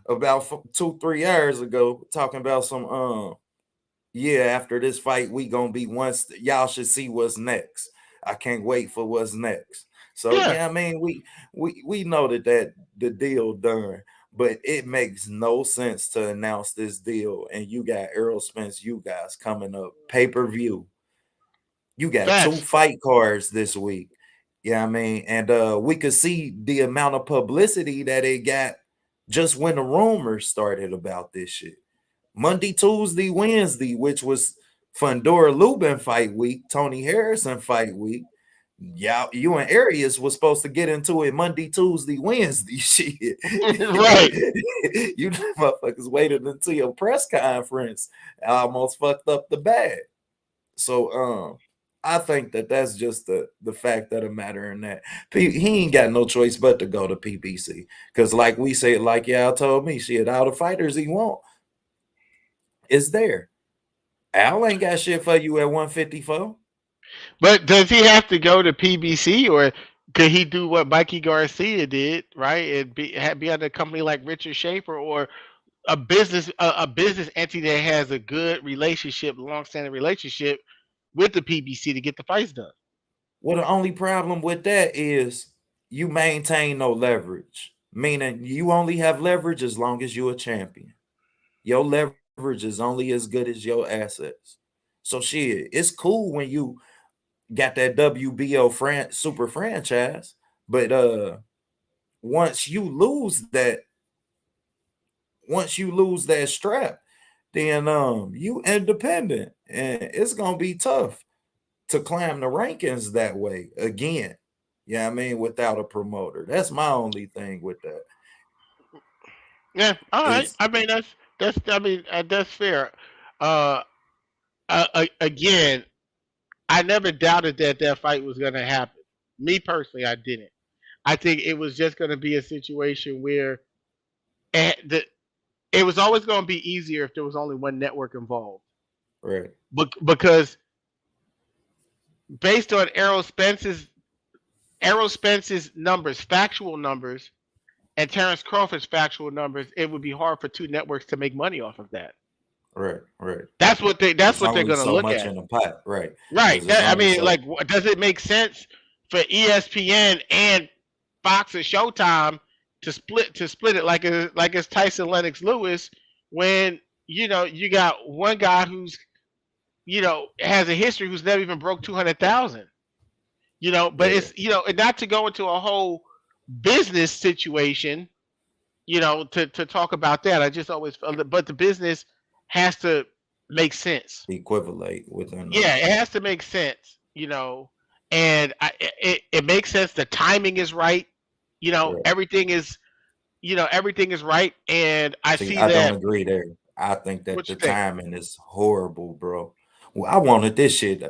Speaker 2: about 2-3 hours ago talking about some yeah, after this fight, we gonna be once y'all should see what's next. I can't wait for what's next. So
Speaker 1: Yeah.
Speaker 2: yeah, I mean, we know that the deal done, but it makes no sense to announce this deal and you got Errol Spence, you guys coming up pay-per-view. You got two
Speaker 1: Facts.
Speaker 2: fight cards this week. Yeah, I mean, and we could see the amount of publicity that it got just when the rumors started about this shit. Monday, Tuesday, Wednesday, which was Fundora Lubin fight week, Tony Harrison fight week. Y'all, you and Arias was supposed to get into it Monday, Tuesday, Wednesday. Shit.
Speaker 1: Right.
Speaker 2: You motherfuckers waited until your press conference. I almost fucked up the bag. So I think that that's just the fact of the matter in that he ain't got no choice but to go to PBC because like we said, like y'all told me, shit, all the fighters he want is there. Al ain't got shit for you at 154.
Speaker 1: But does he have to go to PBC or could he do what Mikey Garcia did, right? And be under a company like Richard Schaefer or a business entity that has a good relationship, long-standing relationship with the PBC to get the fights done.
Speaker 2: Well, the only problem with that is you maintain no leverage, meaning you only have leverage as long as you're a champion. Your leverage is only as good as your assets. So shit, it's cool when you got that WBO super franchise, but once you lose that, once you lose that strap, then you independent, and it's gonna be tough to climb the rankings that way again. Yeah, I mean, without a promoter, that's my only thing with that.
Speaker 1: Yeah, all right.
Speaker 2: Is
Speaker 1: I mean that's fair. Uh, again, I never doubted that that fight was going to happen. Me personally, I didn't. I think it was just going to be a situation where the it was always going to be easier if there was only one network involved.
Speaker 2: right,
Speaker 1: Because based on Errol Spence's numbers, factual numbers, and Terrence Crawford's factual numbers, it would be hard for two networks to make money off of that.
Speaker 2: right, right.
Speaker 1: That's
Speaker 2: It's
Speaker 1: what they're
Speaker 2: only
Speaker 1: going to
Speaker 2: so
Speaker 1: look
Speaker 2: much
Speaker 1: at.
Speaker 2: in the pot, right?
Speaker 1: Right.
Speaker 2: Because it's
Speaker 1: I
Speaker 2: only
Speaker 1: mean,
Speaker 2: so
Speaker 1: like, does it make sense for ESPN and Fox and Showtime to split it like it's Tyson Lennox Lewis when you got one guy who's has a history who's never even broke 200,000. But
Speaker 2: yeah,
Speaker 1: it's not to go into a whole business situation. To talk about that. I just always felt, but the business has to make sense.
Speaker 2: equivalate within the
Speaker 1: Yeah, it has to make sense, and it makes sense. The timing is right.
Speaker 2: right.
Speaker 1: Everything is right, and I
Speaker 2: See,
Speaker 1: see
Speaker 2: I don't
Speaker 1: that.
Speaker 2: agree there. I think that
Speaker 1: What
Speaker 2: the
Speaker 1: you think?
Speaker 2: timing is horrible, bro. Well, I wanted this shit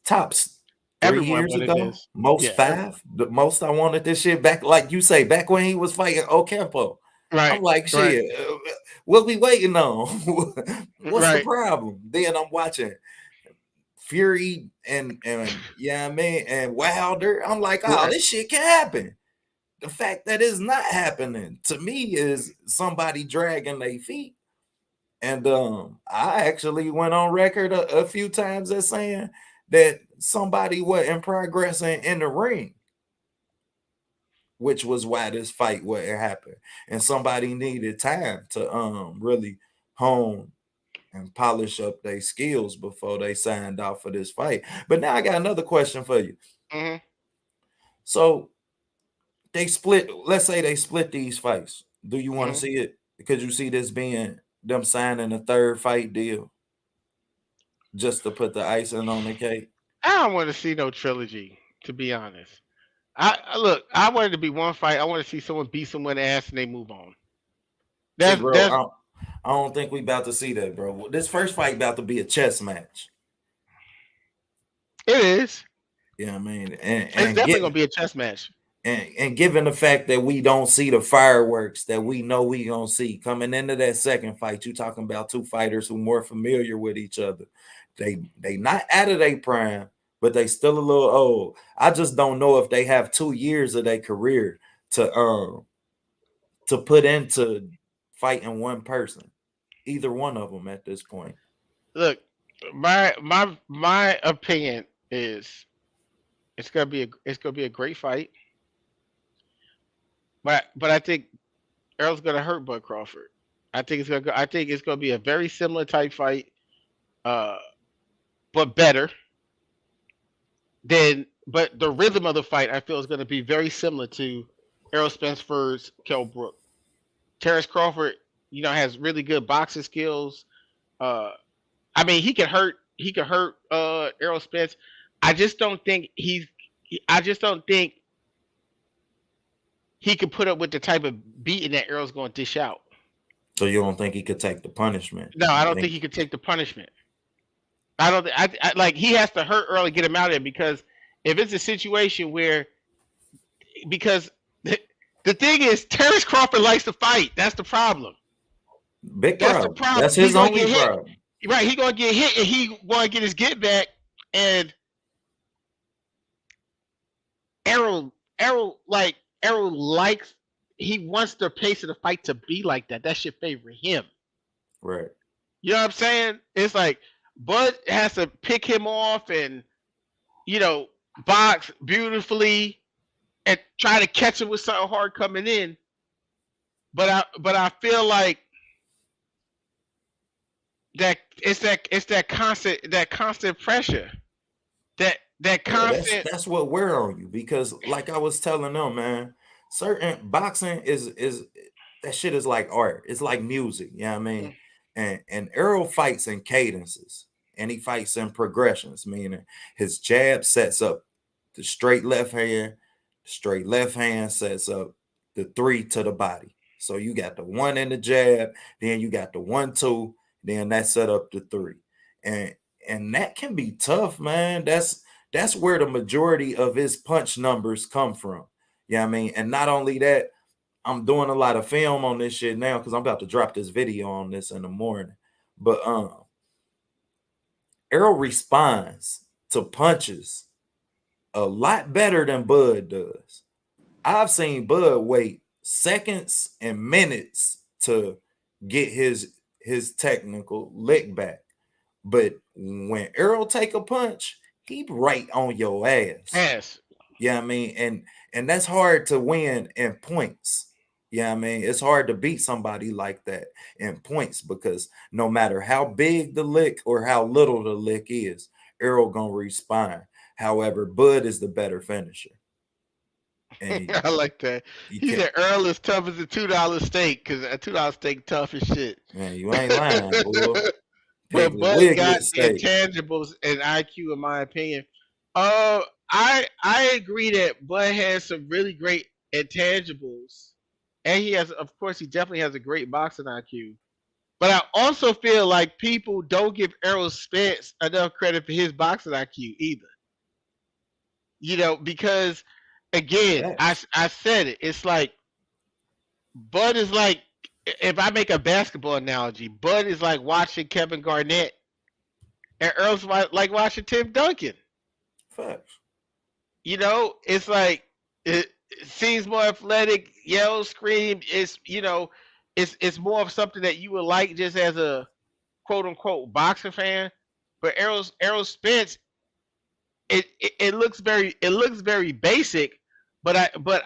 Speaker 2: tops three
Speaker 1: Everyone
Speaker 2: years
Speaker 1: wanted
Speaker 2: ago,
Speaker 1: this.
Speaker 2: most
Speaker 1: Yeah,
Speaker 2: five. The most I wanted this shit back, like you say, back when he was fighting Ocampo.
Speaker 1: right,
Speaker 2: I'm like,
Speaker 1: right,
Speaker 2: shit, what we waiting on? What's the
Speaker 1: right,
Speaker 2: problem? Then I'm watching Fury and yeah, I mean, and Wilder. I'm like, oh,
Speaker 1: right.
Speaker 2: this shit can happen. The fact that it's not happening to me is somebody dragging their feet. And I actually went on record a few times as saying that somebody wasn't progressing in the ring, which was why this fight wouldn't happen. And somebody needed time to really hone and polish up their skills before they signed off for this fight. But now I got another question for you.
Speaker 1: Hmm.
Speaker 2: So they split, let's say they split these fights. Do you want to
Speaker 1: Hmm.
Speaker 2: see it? Because you see this being them signing a third fight deal just to put the icing on the cake.
Speaker 1: I don't want to see no trilogy, to be honest. Look. I wanted to be one fight. I want to see someone beat someone ass and they move on.
Speaker 2: See,
Speaker 1: That's
Speaker 2: bro,
Speaker 1: that's
Speaker 2: I don't think we about to see that, bro. This first fight about to be a chess match.
Speaker 1: it is.
Speaker 2: Yeah, I mean,
Speaker 1: It's definitely gonna be a chess match.
Speaker 2: and given the fact that we don't see the fireworks that we know we gonna see coming into that second fight, you talking about two fighters who more familiar with each other. They not out of their prime, but they still a little old. I just don't know if they have 2 years of their career to put into fighting one person, either one of them at this point.
Speaker 1: Look, my opinion is it's gonna be a great fight, but I think Earl's gonna hurt Bud Crawford. I think it's gonna be a very similar type fight, uh, but better than. But the rhythm of the fight, I feel, is gonna be very similar to Errol Spence's Kell Brook. Terrence Crawford, has really good boxing skills. Uh, I mean, he can hurt Errol Spence. I just don't think he's. I just don't think he could put up with the type of beating that Errol's going to dish out.
Speaker 2: So you don't think he could take the punishment?
Speaker 1: No, I
Speaker 2: You
Speaker 1: don't think
Speaker 2: think
Speaker 1: he could take the punishment. I don't. I like he has to hurt Earl to get him out of there because if it's a situation where because the thing is Terrence Crawford likes to fight. That's the problem.
Speaker 2: big
Speaker 1: That's the
Speaker 2: problem? That's
Speaker 1: problem. He
Speaker 2: his
Speaker 1: gonna
Speaker 2: only
Speaker 1: get hit.
Speaker 2: problem.
Speaker 1: Right. He gonna get hit and he want to get his get back. And Errol Errol likes he wants the pace of the fight to be like that. That should favor him.
Speaker 2: Right.
Speaker 1: You know what I'm saying? It's like Bud has to pick him off and you know box beautifully and try to catch him with something hard coming in. But I feel like it's that constant pressure that
Speaker 2: Yeah, that's
Speaker 1: constant.
Speaker 2: that's what we're on you because, like I was telling them, man, certain boxing is that shit is like art. It's like music. You know what I mean? And Errol fights in cadences, and he fights in progressions. Meaning his jab sets up the straight left hand sets up the three to the body. So you got the one in the jab, then you got the 1-2, then that set up the three, and and that can be tough, man. That's where the majority of his punch numbers come from. Yeah, I mean, and not only that, I'm doing a lot of film on this shit now because I'm about to drop this video on this in the morning. But Errol responds to punches a lot better than Bud does. I've seen Bud wait seconds and minutes to get his technical lick back. But when Errol take a punch, he right on your ass.
Speaker 1: Yes.
Speaker 2: Yeah, I mean, and that's hard to win in points. Yeah, I mean, it's hard to beat somebody like that in points because no matter how big the lick or how little the lick is, Errol gonna respond. However, Bud is the better finisher, and
Speaker 1: I like that.
Speaker 2: you
Speaker 1: He
Speaker 2: can't.
Speaker 1: said Earl is tough as a $2 steak because a $2 steak tough as shit.
Speaker 2: Man, you ain't lying, boy.
Speaker 1: But
Speaker 2: Piggly
Speaker 1: Bud got
Speaker 2: Wiggly
Speaker 1: the
Speaker 2: steak.
Speaker 1: intangibles and IQ, in my opinion. Uh, I agree that Bud has some really great intangibles, and he has, of course, he definitely has a great boxing IQ. But I also feel like people don't give Errol Spence enough credit for his boxing IQ either. Because again,
Speaker 2: Facts.
Speaker 1: I said it. It's like Bud is like if I make a basketball analogy, Bud is like watching Kevin Garnett, and Earl's like watching Tim Duncan.
Speaker 2: Facts.
Speaker 1: It's like it seems more athletic, yell, scream. It's more of something that you would like just as a quote unquote boxer fan. But Errol Spence, it looks very basic, but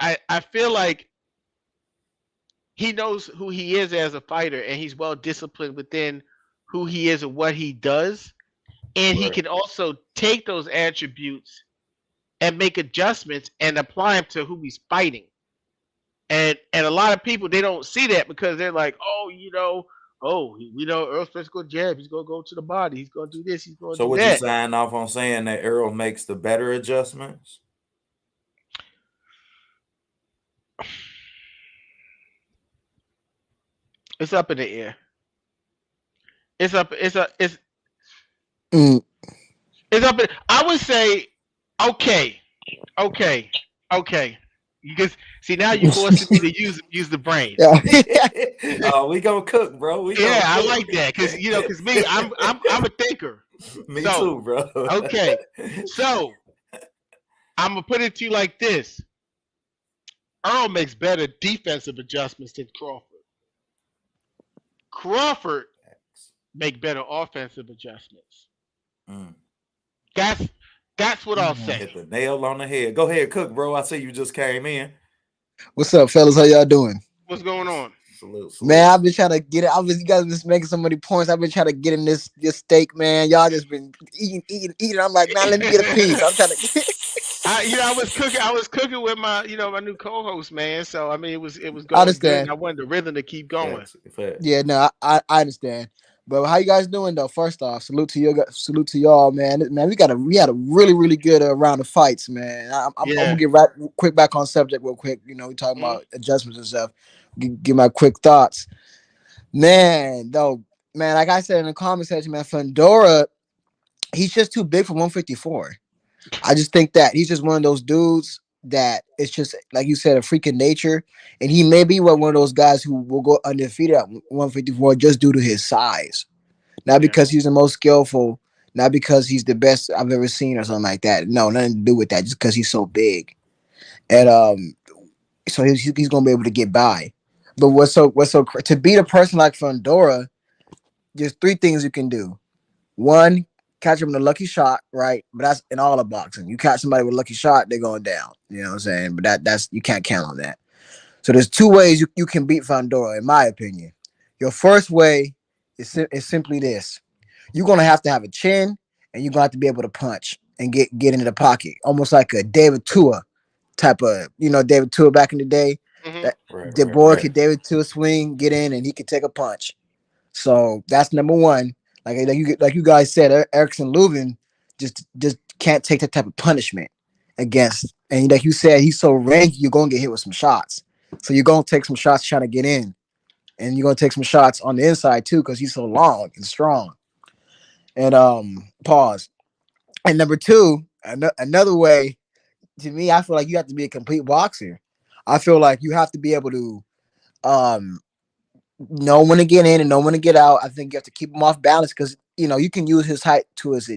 Speaker 1: I feel like he knows who he is as a fighter, and he's well disciplined within who he is and what he does, and he
Speaker 2: Right.
Speaker 1: can also take those attributes and make adjustments and apply them to who he's fighting. And a lot of people they don't see that because they're like, Earl Spence go jab, he's gonna go to the body, he's gonna do this, he's gonna
Speaker 2: So
Speaker 1: do
Speaker 2: would you
Speaker 1: that.
Speaker 2: sign off on saying that Errol makes the better adjustments?
Speaker 1: It's up in the air. It's up. It's a. It's
Speaker 3: Mm,
Speaker 1: it's up. I would say. Okay, okay, okay. You just see now you forcing me to use the brain.
Speaker 3: Yeah.
Speaker 2: Oh, we gonna cook, bro. We
Speaker 1: Yeah,
Speaker 2: gonna
Speaker 1: I
Speaker 2: cook.
Speaker 1: like that because because me, I'm a thinker.
Speaker 2: Me
Speaker 1: So
Speaker 2: too, bro.
Speaker 1: okay, so I'm gonna put it to you like this: Earl makes better defensive adjustments than Crawford. Crawford make better offensive adjustments.
Speaker 2: Mm.
Speaker 1: That's that's what I'll
Speaker 3: Mhm.
Speaker 1: say.
Speaker 2: Hit the nail on the head. Go ahead, cook, bro. I see you just came in.
Speaker 3: What's up, fellas? How y'all doing?
Speaker 1: What's going on?
Speaker 2: Salute,
Speaker 3: Man,
Speaker 2: salute.
Speaker 3: I've been trying to get it. You guys been making so many points. I've been trying to get in this steak, man. Y'all just been eating. I'm like, man, let me get a piece. I'm trying to.
Speaker 1: I was cooking with my my new co-host, man. So I mean, it was
Speaker 3: I
Speaker 1: going good, and
Speaker 3: understand.
Speaker 1: I wanted the rhythm to keep going.
Speaker 2: Facts, facts.
Speaker 3: Yeah, no, I understand. But how you guys doing though? First off, salute to y'all, man. Man, we had a really good round of fights, man. I'm gonna
Speaker 1: Yeah.
Speaker 3: get right quick back on subject real quick. You know, we talking
Speaker 1: Hmm.
Speaker 3: about adjustments and stuff. Give my quick thoughts, man. Though, man, like I said in the comment section, man, Fundora, he's just too big for 154. I just think that he's just one of those dudes that it's just like you said, a freaking nature, and he may be one of those guys who will go undefeated at 154 just due to his size, not
Speaker 1: Yeah.
Speaker 3: because he's the most skillful, not because he's the best I've ever seen or something like that. No, nothing to do with that. Just because he's so big, and so he's gonna be able to get by. But to beat a person like Fondora, there's three things you can do. One, catch him with a lucky shot, right? But that's in all of boxing. You catch somebody with a lucky shot, they're going down. You know what I'm saying? But that's you can't count on that. So there's two ways you can beat Fondora, in my opinion. Your first way is simply this: you're gonna have to have a chin, and you're gonna have to be able to punch and get into the pocket, almost like a David Tua type of, David Tua back in the day.
Speaker 1: Hmm.
Speaker 3: That
Speaker 2: Right,
Speaker 3: the
Speaker 2: right,
Speaker 3: boy
Speaker 2: right.
Speaker 3: could David Tua swing, get in, and he could take a punch. So that's number one. Like you guys said, Erickson Lubin just can't take that type of punishment against. And like you said, he's so ranky, you're gonna get hit with some shots. So you're gonna take some shots trying to get in, and you're gonna take some shots on the inside too because he's so long and strong. And pause. And number two, another way, to me, I feel like you have to be a complete boxer. I feel like you have to be able to um know when to get in and know when to get out. I think you have to keep him off balance because you can use his height to his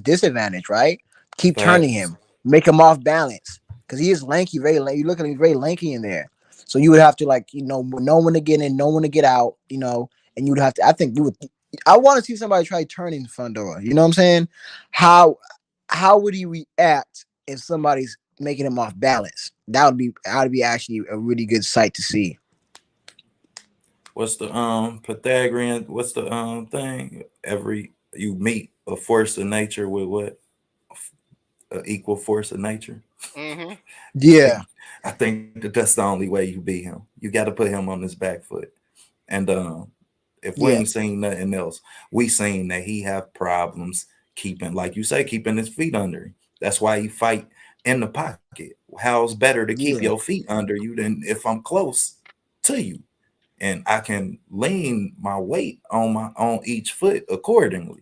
Speaker 3: disadvantage, right? Keep turning
Speaker 2: Facts.
Speaker 3: him, make him off balance because he is lanky, very lanky. You look at him, he's very lanky in there. So you would have to know when to get in, know when to get out, and you would have to. I think you would. I want to see somebody try turning Fundora. You know what I'm saying? How how would he react if somebody's making him off balance? That would be actually a really good sight to see.
Speaker 2: What's the Pythagorean? What's the thing? Every you meet a force of nature with what? A equal force of nature.
Speaker 1: Hmm.
Speaker 2: I
Speaker 3: Yeah,
Speaker 2: think I think that's the only way you beat him. You got to put him on his back foot. And if we
Speaker 3: yeah,
Speaker 2: ain't seen nothing else, we seen that he have problems keeping, like you say, keeping his feet under him. That's why he fight in the pocket. How's better to keep your
Speaker 3: yeah.
Speaker 2: feet under you than if I'm close to you, and I can lean my weight on each foot accordingly.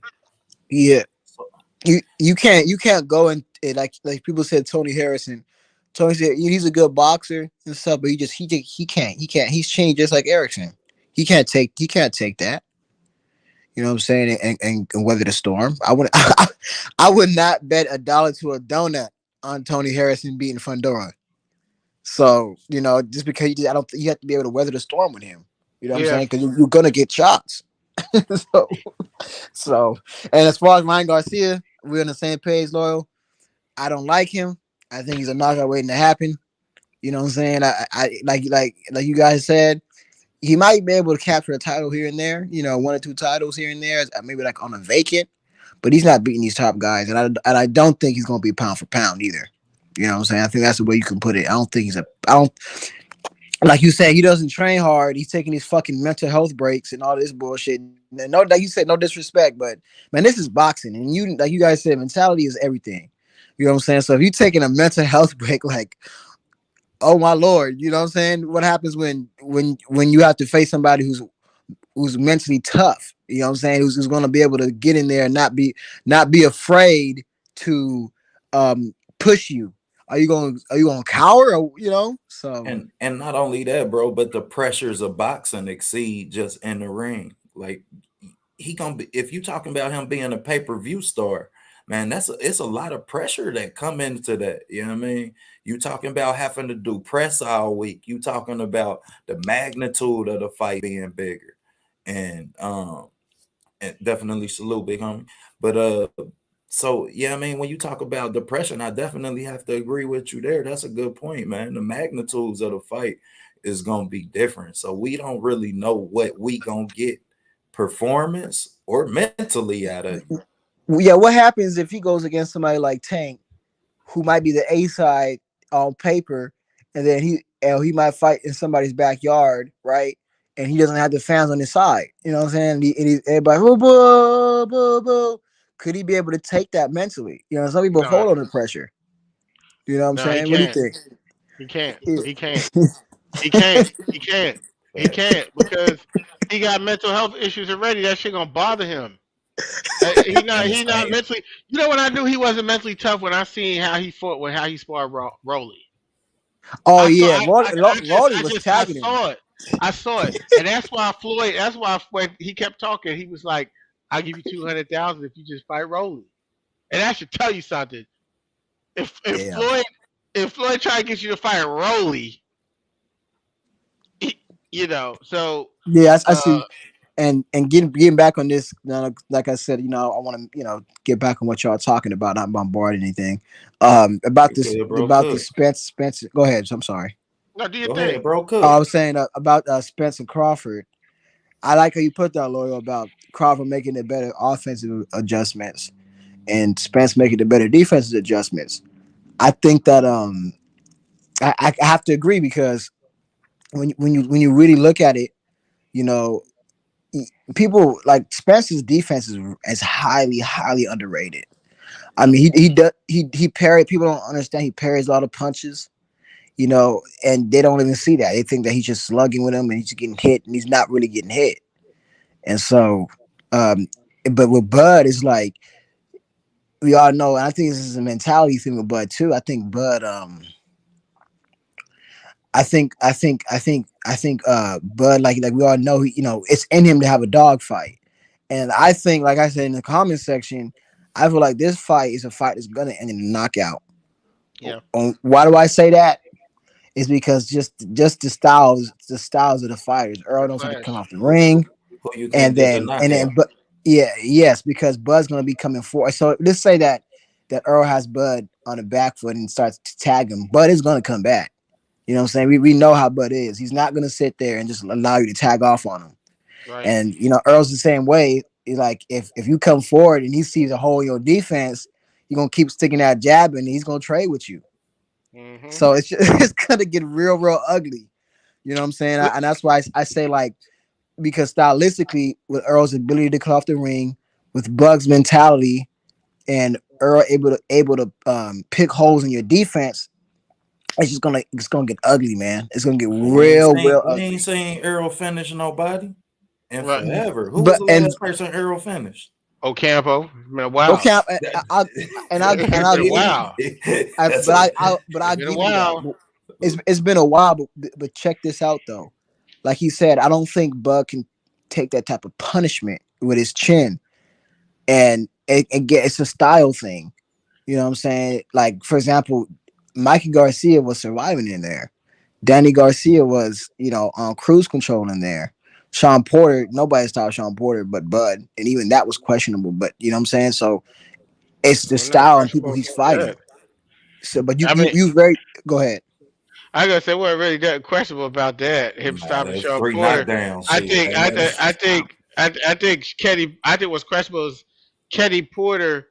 Speaker 3: Yeah,
Speaker 2: So,
Speaker 3: you can't go and like people said Tony Harrison. Tony said he's a good boxer and stuff, but he can't he's changed just like Erickson. He can't take that. You know what I'm saying? And weather the storm. I would not bet $1 to a donut on Tony Harrison beating Fundora. So just because I don't you have to be able to weather the storm with him. You know what I'm
Speaker 1: Yeah.
Speaker 3: saying? Because you're gonna get shots. so so and as far as Ryan Garcia, we're on the same page, loyal. I don't like him. I think he's a knockout waiting to happen. You know what I'm saying? I like you guys said, he might be able to capture a title here and there. One or two titles here and there, maybe like on a vacant. But he's not beating these top guys, and I don't think he's going to be pound for pound either. You know what I'm saying? I think that's the way you can put it. I don't think he's a. I don't like you said. He doesn't train hard. He's taking these fucking mental health breaks and all this bullshit. No, like you said, no disrespect, but man, this is boxing, and like you guys said, mentality is everything. You know what I'm saying? So if you're taking a mental health break, like, oh my lord, you know what I'm saying? What happens when you have to face somebody who's mentally tough? You know what I'm saying? Who's going to be able to get in there and not be afraid to push you? Are you gonna cower? Or, you know, so
Speaker 2: And not only that, bro, but the pressures of boxing exceed just in the ring. Like he gonna be, if you talking about him being a pay-per-view star, man, it's a lot of pressure that come into that. You know what I mean? You talking about having to do press all week. You talking about the magnitude of the fight being bigger. And definitely salute, big homie. But so yeah, I mean, when you talk about depression, I definitely have to agree with you there. That's a good point, man. The magnitudes of the fight is gonna be different. So we don't really know what we gonna get performance or mentally out of you.
Speaker 3: yeah. What happens if he goes against somebody like Tank, who might be the A side on paper, and then he might fight in somebody's backyard, right? And he doesn't have the fans on his side. You know what I'm saying? Everybody, boo, boo, boo, boo. Could he be able to take that mentally? You know, some people
Speaker 1: No,
Speaker 3: fold under pressure. You know what I'm
Speaker 1: no, he
Speaker 3: saying? What do you
Speaker 1: can't.
Speaker 3: think?
Speaker 1: He can't. He can't. He can't. He can't. He can't because he got mental health issues already. That shit gonna bother him. He not.
Speaker 2: And
Speaker 1: He
Speaker 2: it's
Speaker 1: not
Speaker 2: like,
Speaker 1: mentally. You know when I knew he wasn't mentally tough when I seen how he fought when how he sparred Rolly.
Speaker 3: Oh
Speaker 1: I saw.
Speaker 3: yeah, Roddy
Speaker 1: I
Speaker 3: was
Speaker 1: just. I
Speaker 3: tagging him.
Speaker 1: saw it. I saw it, and that's why Floyd. That's why when he kept talking, he was like, "I'll give you 200,000 if you just fight Rolly." And that should tell you something. If
Speaker 3: Yeah,
Speaker 1: Floyd try to get you to fight Rolly, you know. So
Speaker 3: yeah, I
Speaker 1: uh,
Speaker 3: see. And getting back on this, like I said, I want to get back on what y'all talking about, not bombard anything. About
Speaker 2: you
Speaker 3: this
Speaker 2: good, bro?
Speaker 3: about the
Speaker 2: Cook.
Speaker 3: Spence. Go ahead. I'm sorry.
Speaker 1: no, do your
Speaker 2: Go ahead,
Speaker 1: thing.
Speaker 2: bro.
Speaker 3: I
Speaker 2: Cook.
Speaker 3: was saying about Spence and Crawford. I like how you put that, Loyal, about Crawford making the better offensive adjustments and Spence making the better defensive adjustments. I think that I have to agree because when you really look at it, you know, people like Spence's defense is highly underrated. I mean, he does he parry. People don't understand. He parries a lot of punches, and they don't even see that. They think that he's just slugging with him and he's getting hit, and he's not really getting hit. And so, um, but with Bud, it's like we all know, and I think this is a mentality thing with Bud too. I think Bud, Bud, like we all know, it's in him to have a dog fight, and I think, like I said in the comment section, I feel like this fight is a fight that's gonna end in a knockout.
Speaker 1: Yeah,
Speaker 3: Why do I say that? Is because just the styles of the fighters. Earl
Speaker 1: the
Speaker 3: knows how to come
Speaker 1: Flash.
Speaker 3: off the ring,
Speaker 2: Who you
Speaker 3: and
Speaker 2: think get the
Speaker 3: then,
Speaker 2: knockout?
Speaker 3: but yeah, yes, because Bud's gonna be coming forward. So let's say that Earl has Bud on the back foot and starts to tag him. Bud is gonna come back. You know what I'm saying? We know how Bud is. He's not gonna sit there and just allow you to tag off on him.
Speaker 1: Right.
Speaker 3: And Earl's the same way. He's like, if you come forward and he sees a hole in your defense, you're gonna keep sticking that jab and he's gonna trade with you.
Speaker 1: Mm-hmm.
Speaker 3: So it's just, it's gonna get real ugly. You know what I'm saying? And that's why I say, like, because stylistically, with Earl's ability to cut off the ring, with Bug's mentality, and Earl able to pick holes in your defense, it's gonna get ugly, man. It's gonna get real
Speaker 2: We ain't
Speaker 3: ugly.
Speaker 2: seen Earl finish nobody in
Speaker 1: Right.
Speaker 2: forever. Who was
Speaker 3: But
Speaker 2: the
Speaker 3: and
Speaker 2: last person Earl finished?
Speaker 1: Ocampo. Man,
Speaker 3: okay,
Speaker 1: wow.
Speaker 3: and
Speaker 1: It's
Speaker 3: I'll
Speaker 1: been a
Speaker 3: give you,
Speaker 1: while.
Speaker 2: That's a
Speaker 3: but
Speaker 1: It's
Speaker 3: I'll
Speaker 1: been a
Speaker 3: give you that.
Speaker 1: while.
Speaker 3: It's been a while, but check this out though. Like he said, I don't think Bug can take that type of punishment with his chin, and it's a style thing. You know what I'm saying? Like, for example, Mikey Garcia was surviving in there. Danny Garcia was, on cruise control in there. Sean Porter, nobody stopped Sean Porter but Bud, and even that was questionable. But you know what I'm saying? So it's the
Speaker 1: Well, not
Speaker 3: style and people
Speaker 1: questionable
Speaker 3: he's
Speaker 1: against
Speaker 3: fighting.
Speaker 1: that.
Speaker 3: So, but you
Speaker 1: I
Speaker 3: you
Speaker 1: mean,
Speaker 3: you very go ahead.
Speaker 1: I gotta say, what really that questionable about that? Him
Speaker 2: nah,
Speaker 1: stopping
Speaker 2: that's
Speaker 1: Sean
Speaker 2: three
Speaker 1: Porter.
Speaker 2: knockdowns.
Speaker 1: I
Speaker 2: Shit,
Speaker 1: think,
Speaker 2: ain't
Speaker 1: I
Speaker 2: that?
Speaker 1: think, I think, I think Kenny. I think what's questionable is Kenny Porter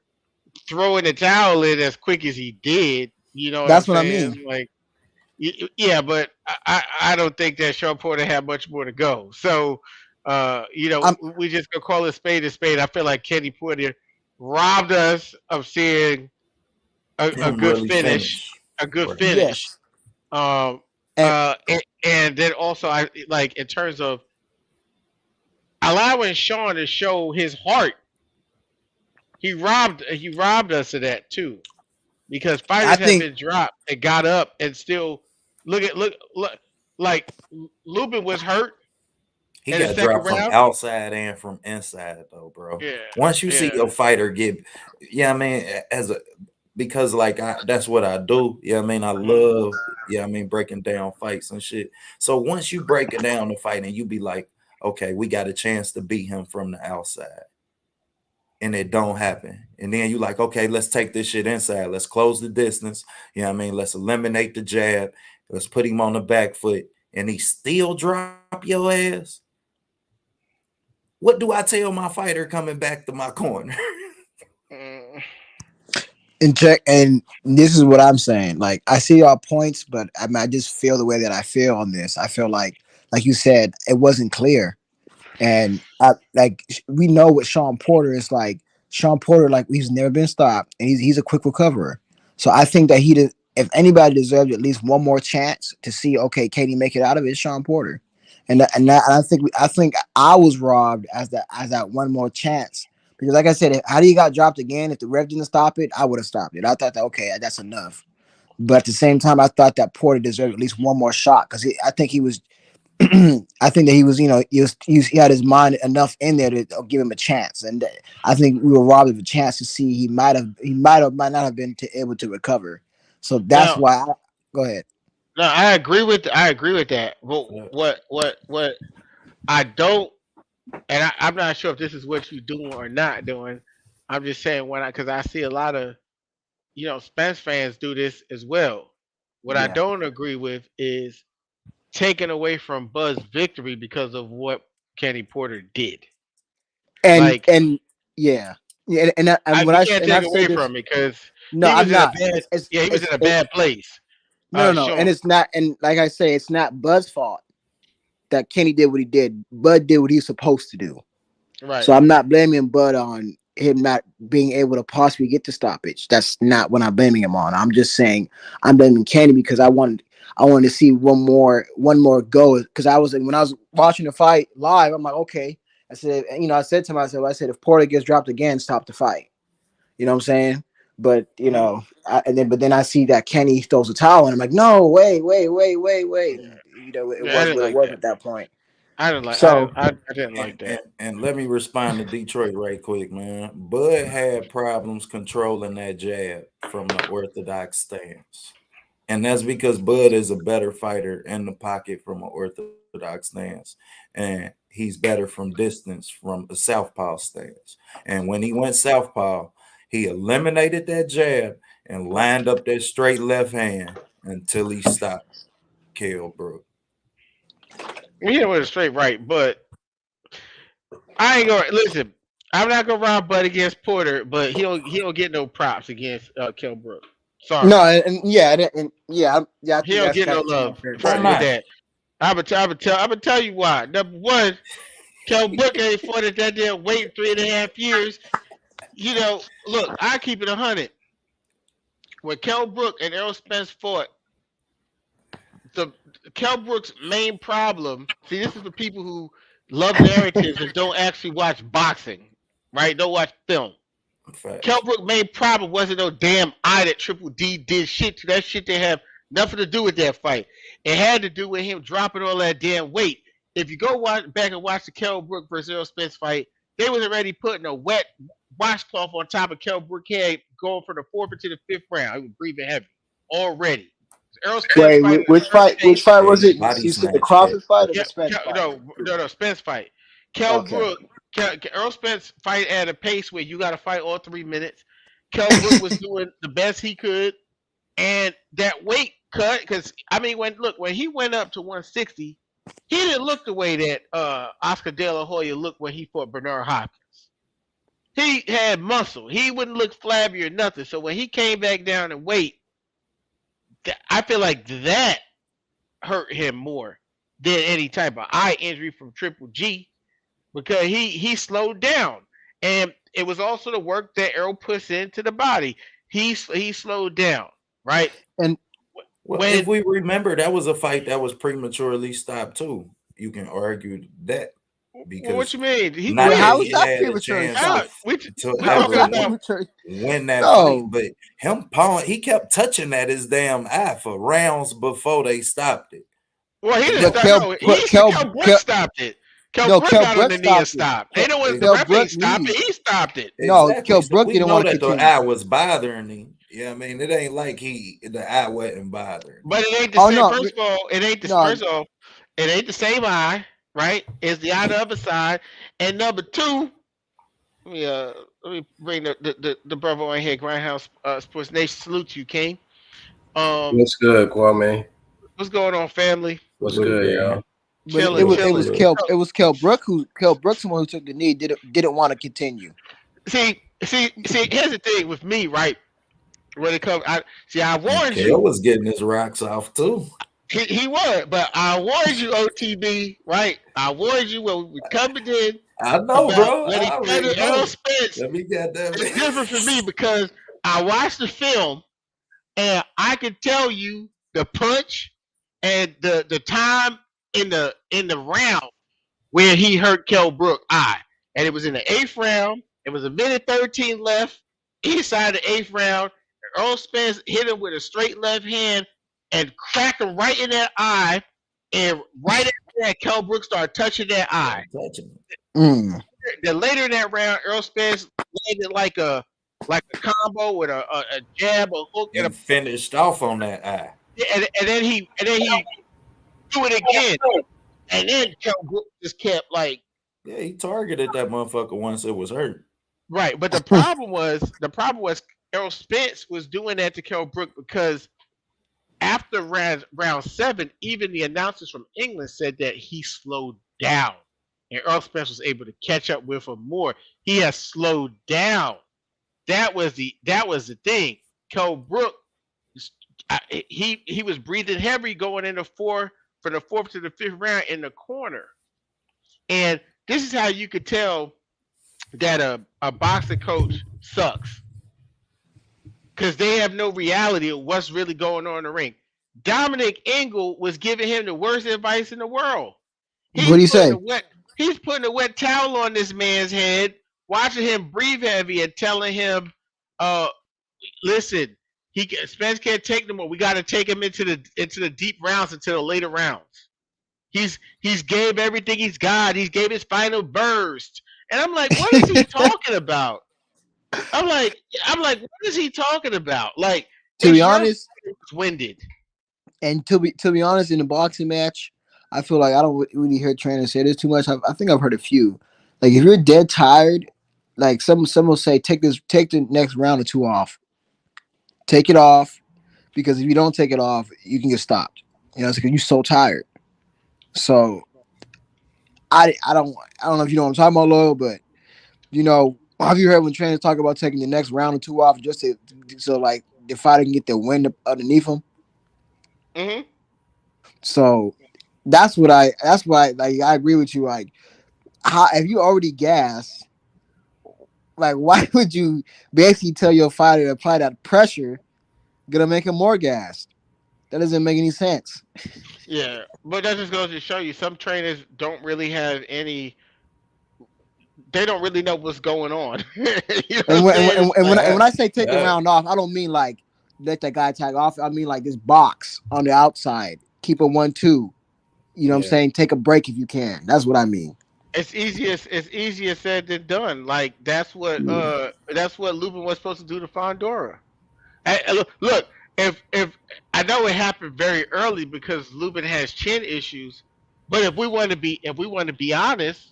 Speaker 1: throwing the towel in as quick as he did. You know what I'm
Speaker 3: That's what I mean.
Speaker 1: saying? Like, yeah, but I don't think that Sean Porter had much more to go. So,
Speaker 3: I'm
Speaker 1: we just gonna call it spade a spade. I feel like Kenny Porter robbed us of seeing a
Speaker 2: Him
Speaker 1: good
Speaker 2: really
Speaker 1: finish,
Speaker 2: finish.
Speaker 1: a good
Speaker 2: Right.
Speaker 1: finish.
Speaker 3: yes,
Speaker 1: Um,
Speaker 3: and
Speaker 1: and then also I like in terms of allowing Sean to show his heart. He robbed us of that too. because
Speaker 3: I
Speaker 1: fighters have
Speaker 3: think
Speaker 1: been dropped and got up and still look like Lubin was hurt
Speaker 2: He
Speaker 1: in the
Speaker 2: got
Speaker 1: second
Speaker 2: dropped from
Speaker 1: round.
Speaker 2: outside and from inside though, bro.
Speaker 1: Yeah,
Speaker 2: Once you see
Speaker 1: yeah.
Speaker 2: your fighter get, yeah, I mean, as a because like that's what I do. Yeah, I mean, I
Speaker 1: Mhm.
Speaker 2: love, yeah, I mean, breaking down fights and shit. So once you break it down the fight and you be like, okay, we got a chance to beat him from the outside, and it don't happen, and then you like, okay, let's take this shit inside. Let's close the distance. Yeah, I mean, let's eliminate the jab. Let's put him on the back foot, and he still drop your ass. What do I tell my fighter coming back to my corner?
Speaker 1: Mm,
Speaker 3: and check, and this is what I'm saying. Like I see our points, but I mean, I just feel the way that I feel on this. I feel like you said, it wasn't clear. And we know what Sean Porter is like. Sean Porter, like he's never been stopped, and he's a quick recoverer. So I think that he did. If anybody deserved at least one more chance to see, okay, Katie make it out of it, it's Sean Porter. And I think I was robbed as that one more chance because, like I said, if how he got dropped again, if the ref didn't stop it, I would have stopped it. I thought that okay, that's enough. But at the same time, I thought that Porter deserved at least one more shot because I think he was I think that he was, he had his mind enough in there to give him a chance, and I think we were robbed of a chance to see might not have been able to recover. So that's
Speaker 1: Now,
Speaker 3: why. Go ahead.
Speaker 1: no, I agree with that. But what I don't, and I'm not sure if this is what you're doing or not doing. I'm just saying when because I see a lot of Spence fans do this as well. What I
Speaker 3: Yeah,
Speaker 1: don't agree with is taken away from Buzz victory because of what Kenny Porter did.
Speaker 3: and
Speaker 1: Like
Speaker 3: and yeah, yeah, and
Speaker 1: we can't take
Speaker 3: I've said
Speaker 1: away
Speaker 3: this.
Speaker 1: from it because
Speaker 3: No,
Speaker 1: he was
Speaker 3: I'm
Speaker 1: in a
Speaker 3: not.
Speaker 1: bad he was in a
Speaker 3: It's
Speaker 1: bad place.
Speaker 3: no, and
Speaker 1: Sean,
Speaker 3: it's not. And like I say, it's not Bud's fault that Kenny did what he did. Bud did what he's supposed to do.
Speaker 1: right?
Speaker 3: So I'm not blaming Bud on him not being able to possibly get the stoppage. That's not what I'm blaming him on. I'm just saying I'm blaming Kenny because I wanted to see one more go because I was when I was watching the fight live, I'm like, okay. I said to myself, I said if Porter gets dropped again, stop the fight. You know what I'm saying? But
Speaker 1: Mhm.
Speaker 3: but then I see that Kenny throws a towel, and I'm like, no, wait. And, it
Speaker 1: Yeah, I
Speaker 3: was
Speaker 1: didn't
Speaker 3: what it
Speaker 1: like
Speaker 3: was
Speaker 1: that.
Speaker 3: at that point.
Speaker 1: I didn't like.
Speaker 3: So
Speaker 1: I didn't
Speaker 2: and,
Speaker 1: like that.
Speaker 2: and and let me respond to Detroit right quick, man. Bud had problems controlling that jab from the orthodox stance. And that's because Bud is a better fighter in the pocket from an orthodox stance. And he's better from distance from a southpaw stance. And when he went southpaw, he eliminated that jab and lined up that straight left hand until he stopped Kell Brook.
Speaker 1: He didn't win straight right, but I ain't gonna listen. I'm not gonna rob Bud against Porter, but he don't get no props against Kell Brook.
Speaker 3: no,
Speaker 1: Sorry,
Speaker 3: yeah, I
Speaker 1: he
Speaker 3: think
Speaker 1: don't get no
Speaker 3: that's
Speaker 1: love
Speaker 3: fair to
Speaker 2: Why
Speaker 1: with
Speaker 3: say.
Speaker 2: not?
Speaker 1: that. I'm gonna tell you why. Number one, Kell Brook ain't fought at that damn weight in 3.5 years. Look, I keep it 100. When Kell Brook and Errol Spence fought, the Kell Brook's main problem. See, this is for people who love narratives and don't actually watch boxing, right? Don't watch film. Kell
Speaker 2: Facts.
Speaker 1: Brook's main problem wasn't no damn eye that Triple D did shit to. That shit didn't have nothing to do with that fight. It had to do with him dropping all that damn weight. If you go back and watch the Kell Brook versus Errol Spence fight, they was already putting a wet washcloth on top of Kell Brook's head going from the fourth to the fifth round. He was breathing heavy already. Errol Spence
Speaker 3: Wait,
Speaker 1: fight at a
Speaker 3: which
Speaker 1: certain
Speaker 3: fight? Which
Speaker 1: pace.
Speaker 3: fight
Speaker 2: Yeah,
Speaker 3: was
Speaker 2: he
Speaker 3: it?
Speaker 2: body
Speaker 3: You said the
Speaker 2: snatched that.
Speaker 3: Crawford fight or the
Speaker 1: Kel,
Speaker 3: Spence
Speaker 1: Kel,
Speaker 3: fight?
Speaker 1: no, Spence fight. Kell
Speaker 3: Okay.
Speaker 1: Brook, Earl Spence fight at a pace where you got to fight all 3 minutes. Kell Brook was doing the best he could, and that weight cut because I mean when he went up to 160, he didn't look the way that Oscar De La Hoya looked when he fought Bernard Hopkins. He had muscle. He wouldn't look flabby or nothing. So when he came back down in weight, I feel like that hurt him more than any type of eye injury from Triple G because he slowed down, and it was also the work that Errol puts into the body. He slowed down, right?
Speaker 3: And
Speaker 2: Well, if
Speaker 1: When
Speaker 2: we remember, that was a fight that was prematurely stopped too. You can argue that.
Speaker 1: Well, what
Speaker 2: because
Speaker 1: you mean? He
Speaker 2: not
Speaker 3: Well,
Speaker 2: that
Speaker 3: how
Speaker 1: quit.
Speaker 3: is
Speaker 2: he
Speaker 3: that
Speaker 2: had a
Speaker 3: premature
Speaker 2: chance
Speaker 1: How?
Speaker 3: stop?
Speaker 2: to
Speaker 1: We
Speaker 3: How is
Speaker 1: talking
Speaker 2: ever
Speaker 3: that
Speaker 1: about?
Speaker 3: premature?
Speaker 2: win that fight,
Speaker 3: No,
Speaker 2: but him pawing, he kept touching at his damn eye for rounds before they stopped it.
Speaker 1: Well, he
Speaker 2: And
Speaker 1: didn't
Speaker 3: but
Speaker 2: that
Speaker 1: stop.
Speaker 3: Kel,
Speaker 1: No,
Speaker 3: but
Speaker 1: Kel Brook stopped it. Kel
Speaker 3: no,
Speaker 1: Brook
Speaker 3: Kel
Speaker 1: got on
Speaker 3: Brook
Speaker 1: the knee and
Speaker 3: stopped it.
Speaker 1: stopped. Ain't no one. The
Speaker 3: Kel
Speaker 1: ref
Speaker 3: Brook
Speaker 1: ain't stopped it.
Speaker 3: lead.
Speaker 1: He stopped it.
Speaker 3: No,
Speaker 2: exactly.
Speaker 3: Kel
Speaker 2: So
Speaker 3: Brook
Speaker 2: we
Speaker 3: didn't
Speaker 2: know
Speaker 3: want to
Speaker 2: that the
Speaker 3: continue.
Speaker 2: eye was bothering him. Yeah, I mean, it ain't like the eye wasn't bothering him.
Speaker 1: But it ain't the
Speaker 3: Oh
Speaker 1: same.
Speaker 3: no,
Speaker 1: First of all, it ain't the
Speaker 3: no,
Speaker 1: first of all, it ain't the same eye, right? It's the eye on the other side. And number two, let me uh let me bring the brother on here, Grindhouse Sports Nation. Salute you, King. Um,
Speaker 4: What's good, Kwame?
Speaker 1: what's going on, family?
Speaker 4: What's
Speaker 2: What's
Speaker 4: good,
Speaker 2: good?
Speaker 4: y'all?
Speaker 3: but
Speaker 1: Chilling,
Speaker 2: What's
Speaker 1: chilling.
Speaker 2: good?
Speaker 3: It was Kel Brook someone who took the knee didn't want to continue.
Speaker 1: See. Here's the thing with me, right? When it comes, I
Speaker 2: And
Speaker 1: warned
Speaker 2: Kale
Speaker 1: you.
Speaker 2: was getting his rocks off too.
Speaker 1: He was, but I warned you, OTB, right? I warned you when we were coming in
Speaker 2: I know,
Speaker 1: about
Speaker 2: bro.
Speaker 1: when he
Speaker 2: I
Speaker 1: cut
Speaker 2: already
Speaker 1: it. Errol
Speaker 2: know.
Speaker 1: Spence.
Speaker 2: Let me get
Speaker 1: It's
Speaker 2: that.
Speaker 1: different for me because I watched the film and I could tell you the punch and the time in the round where he hurt Kell Brook eye, and it was in the eighth round. It was a minute 13 left inside the eighth round. Earl Spence hit him with a straight left hand and cracked him right in that eye. And right after that, Kell Brook started touching that eye.
Speaker 2: Start touching him.
Speaker 3: Mm.
Speaker 1: Then later in that round, Earl Spence landed like a combo with a jab, a hook, and
Speaker 2: He finished off on that eye.
Speaker 1: and then he threw it again. And then Kell Brook just kept like
Speaker 2: Yeah, he targeted that motherfucker once it was hurt.
Speaker 1: right. But the problem was Errol Spence was doing that to Kell Brook because after round seven, even the announcers from England said that he slowed down, and Earl Spence was able to catch up with him more. He has slowed down. That was the thing. Kell Brook, he was breathing heavy going in the fourth from the fourth to the fifth round in the corner, and this is how you could tell that a boxing coach sucks because they have no reality of what's really going on in the ring. Dominic Engel was giving him the worst advice in the world.
Speaker 3: What
Speaker 1: He's
Speaker 3: do you
Speaker 1: putting
Speaker 3: say?
Speaker 1: a wet he's putting a wet towel on this man's head, watching him breathe heavy and telling him, uh, listen, Spence can't take no more. We got to take him into the deep rounds, into the later rounds. He's gave everything he's got. He's gave his final burst, and I'm like, what is he talking about? I'm like, what is he talking about? Like,
Speaker 3: To be
Speaker 1: it's your
Speaker 3: honest,
Speaker 1: winded.
Speaker 3: and to be honest, in the boxing match, I feel like I don't really hear trainers say this too much. I think I've heard a few. Like if you're dead tired, like some will say take the next round or two off. Take it off because if you don't take it off, you can get stopped. You know, it's because you're so tired. So I don't know if you know what I'm talking about, Loyal, but have you heard when trainers talk about taking the next round or two off just so like the fighter can get the wind underneath them?
Speaker 1: Hmm.
Speaker 3: So that's why like I agree with you. Like, how if you already gassed, like why would you basically tell your fighter to apply that pressure, gonna make him more gassed? That doesn't make any sense.
Speaker 1: Yeah, but that just goes to show you some trainers don't really have any. They don't really know what's going on. You know what I'm
Speaker 3: And when and, when-
Speaker 1: saying?
Speaker 3: and,
Speaker 1: It's
Speaker 3: and when
Speaker 1: like,
Speaker 3: I, and when
Speaker 2: That
Speaker 3: I say take the
Speaker 2: that
Speaker 3: round off, I don't mean like let that guy tag off. I mean like this box on the outside, keep a 1-2. You know what I'm
Speaker 4: Yeah.
Speaker 3: saying? Take a break if you can. That's what I mean.
Speaker 1: it's easier said than done. Like that's what Lubin was supposed to do to Fondora. Look, if I know it happened very early because Lubin has chin issues, but if we want to be honest,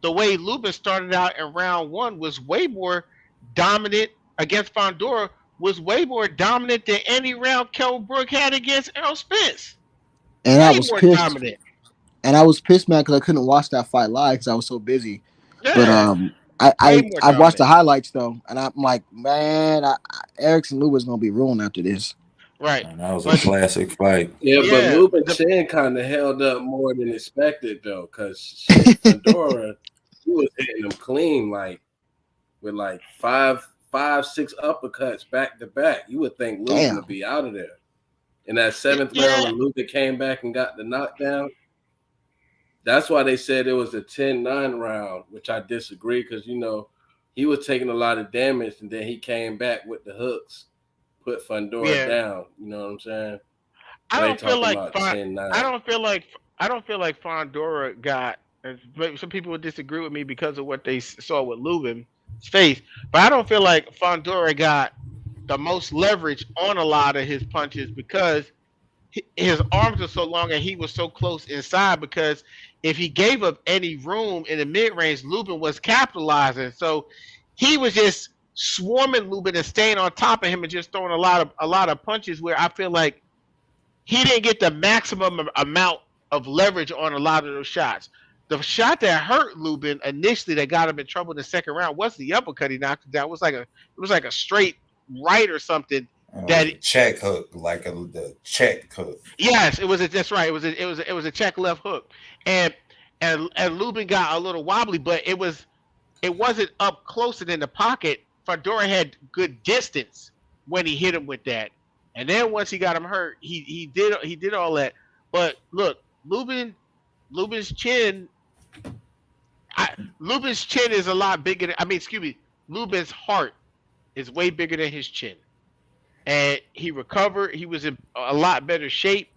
Speaker 1: the way Lubin started out in round one was way more dominant against Fondora, was way more dominant than any round Kell Brook had against Errol Spence.
Speaker 3: And I
Speaker 1: Way
Speaker 3: was
Speaker 1: more
Speaker 3: pissed.
Speaker 1: dominant.
Speaker 3: And I was pissed, man, because I couldn't watch that fight live because I was so busy. But
Speaker 1: Yeah,
Speaker 3: I,
Speaker 1: way
Speaker 3: I
Speaker 1: more
Speaker 3: I watched
Speaker 1: dominant.
Speaker 3: the highlights though, and I'm like, man, Erickson Lewis gonna be ruined after this.
Speaker 1: Right.
Speaker 2: and that was a
Speaker 1: But
Speaker 2: classic fight.
Speaker 4: Yeah, but
Speaker 1: yeah,
Speaker 4: Lubin Chin kind of held up more than expected though, because shit, Fundora, he was hitting them clean with like five, six uppercuts back to back. You would think Lubin would
Speaker 3: Damn.
Speaker 4: be out of there. In that seventh round
Speaker 1: yeah,
Speaker 4: when Lubin came back and got the knockdown, That's why they said it was a 10-9 round, which I disagree because he was taking a lot of damage and then he came back with the hooks, put Fundora
Speaker 1: Yeah,
Speaker 4: down. You know what I'm saying?
Speaker 1: I
Speaker 4: So they
Speaker 1: don't feel
Speaker 4: talking
Speaker 1: like
Speaker 4: about
Speaker 1: Fon-
Speaker 4: 10-9.
Speaker 1: I don't feel like I don't feel like Fondora got. Maybe some people would disagree with me because of what they saw with Lubin's face, but I don't feel like Fondora got the most leverage on a lot of his punches because his arms are so long and he was so close inside. Because if he gave up any room in the mid range, Lubin was capitalizing. So he was just swarming Lubin and staying on top of him and just throwing a lot of punches where I feel like he didn't get the maximum amount of leverage on a lot of those shots. The shot that hurt Lubin initially that got him in trouble in the second round was the uppercut he knocked him down. It was like a straight right or something.
Speaker 2: And it was
Speaker 1: That
Speaker 2: a check hook, like the check hook.
Speaker 1: Yes, it was. That's right. It was a check left hook, and and Lubin got a little wobbly, but it wasn't up close and in the pocket. Fedora had good distance when he hit him with that, and then once he got him hurt, he did all that. But look, Lubin's chin, Lubin's chin is a lot bigger. I mean, excuse me, Lubin's heart is way bigger than his chin, and he recovered. He was in a lot better shape,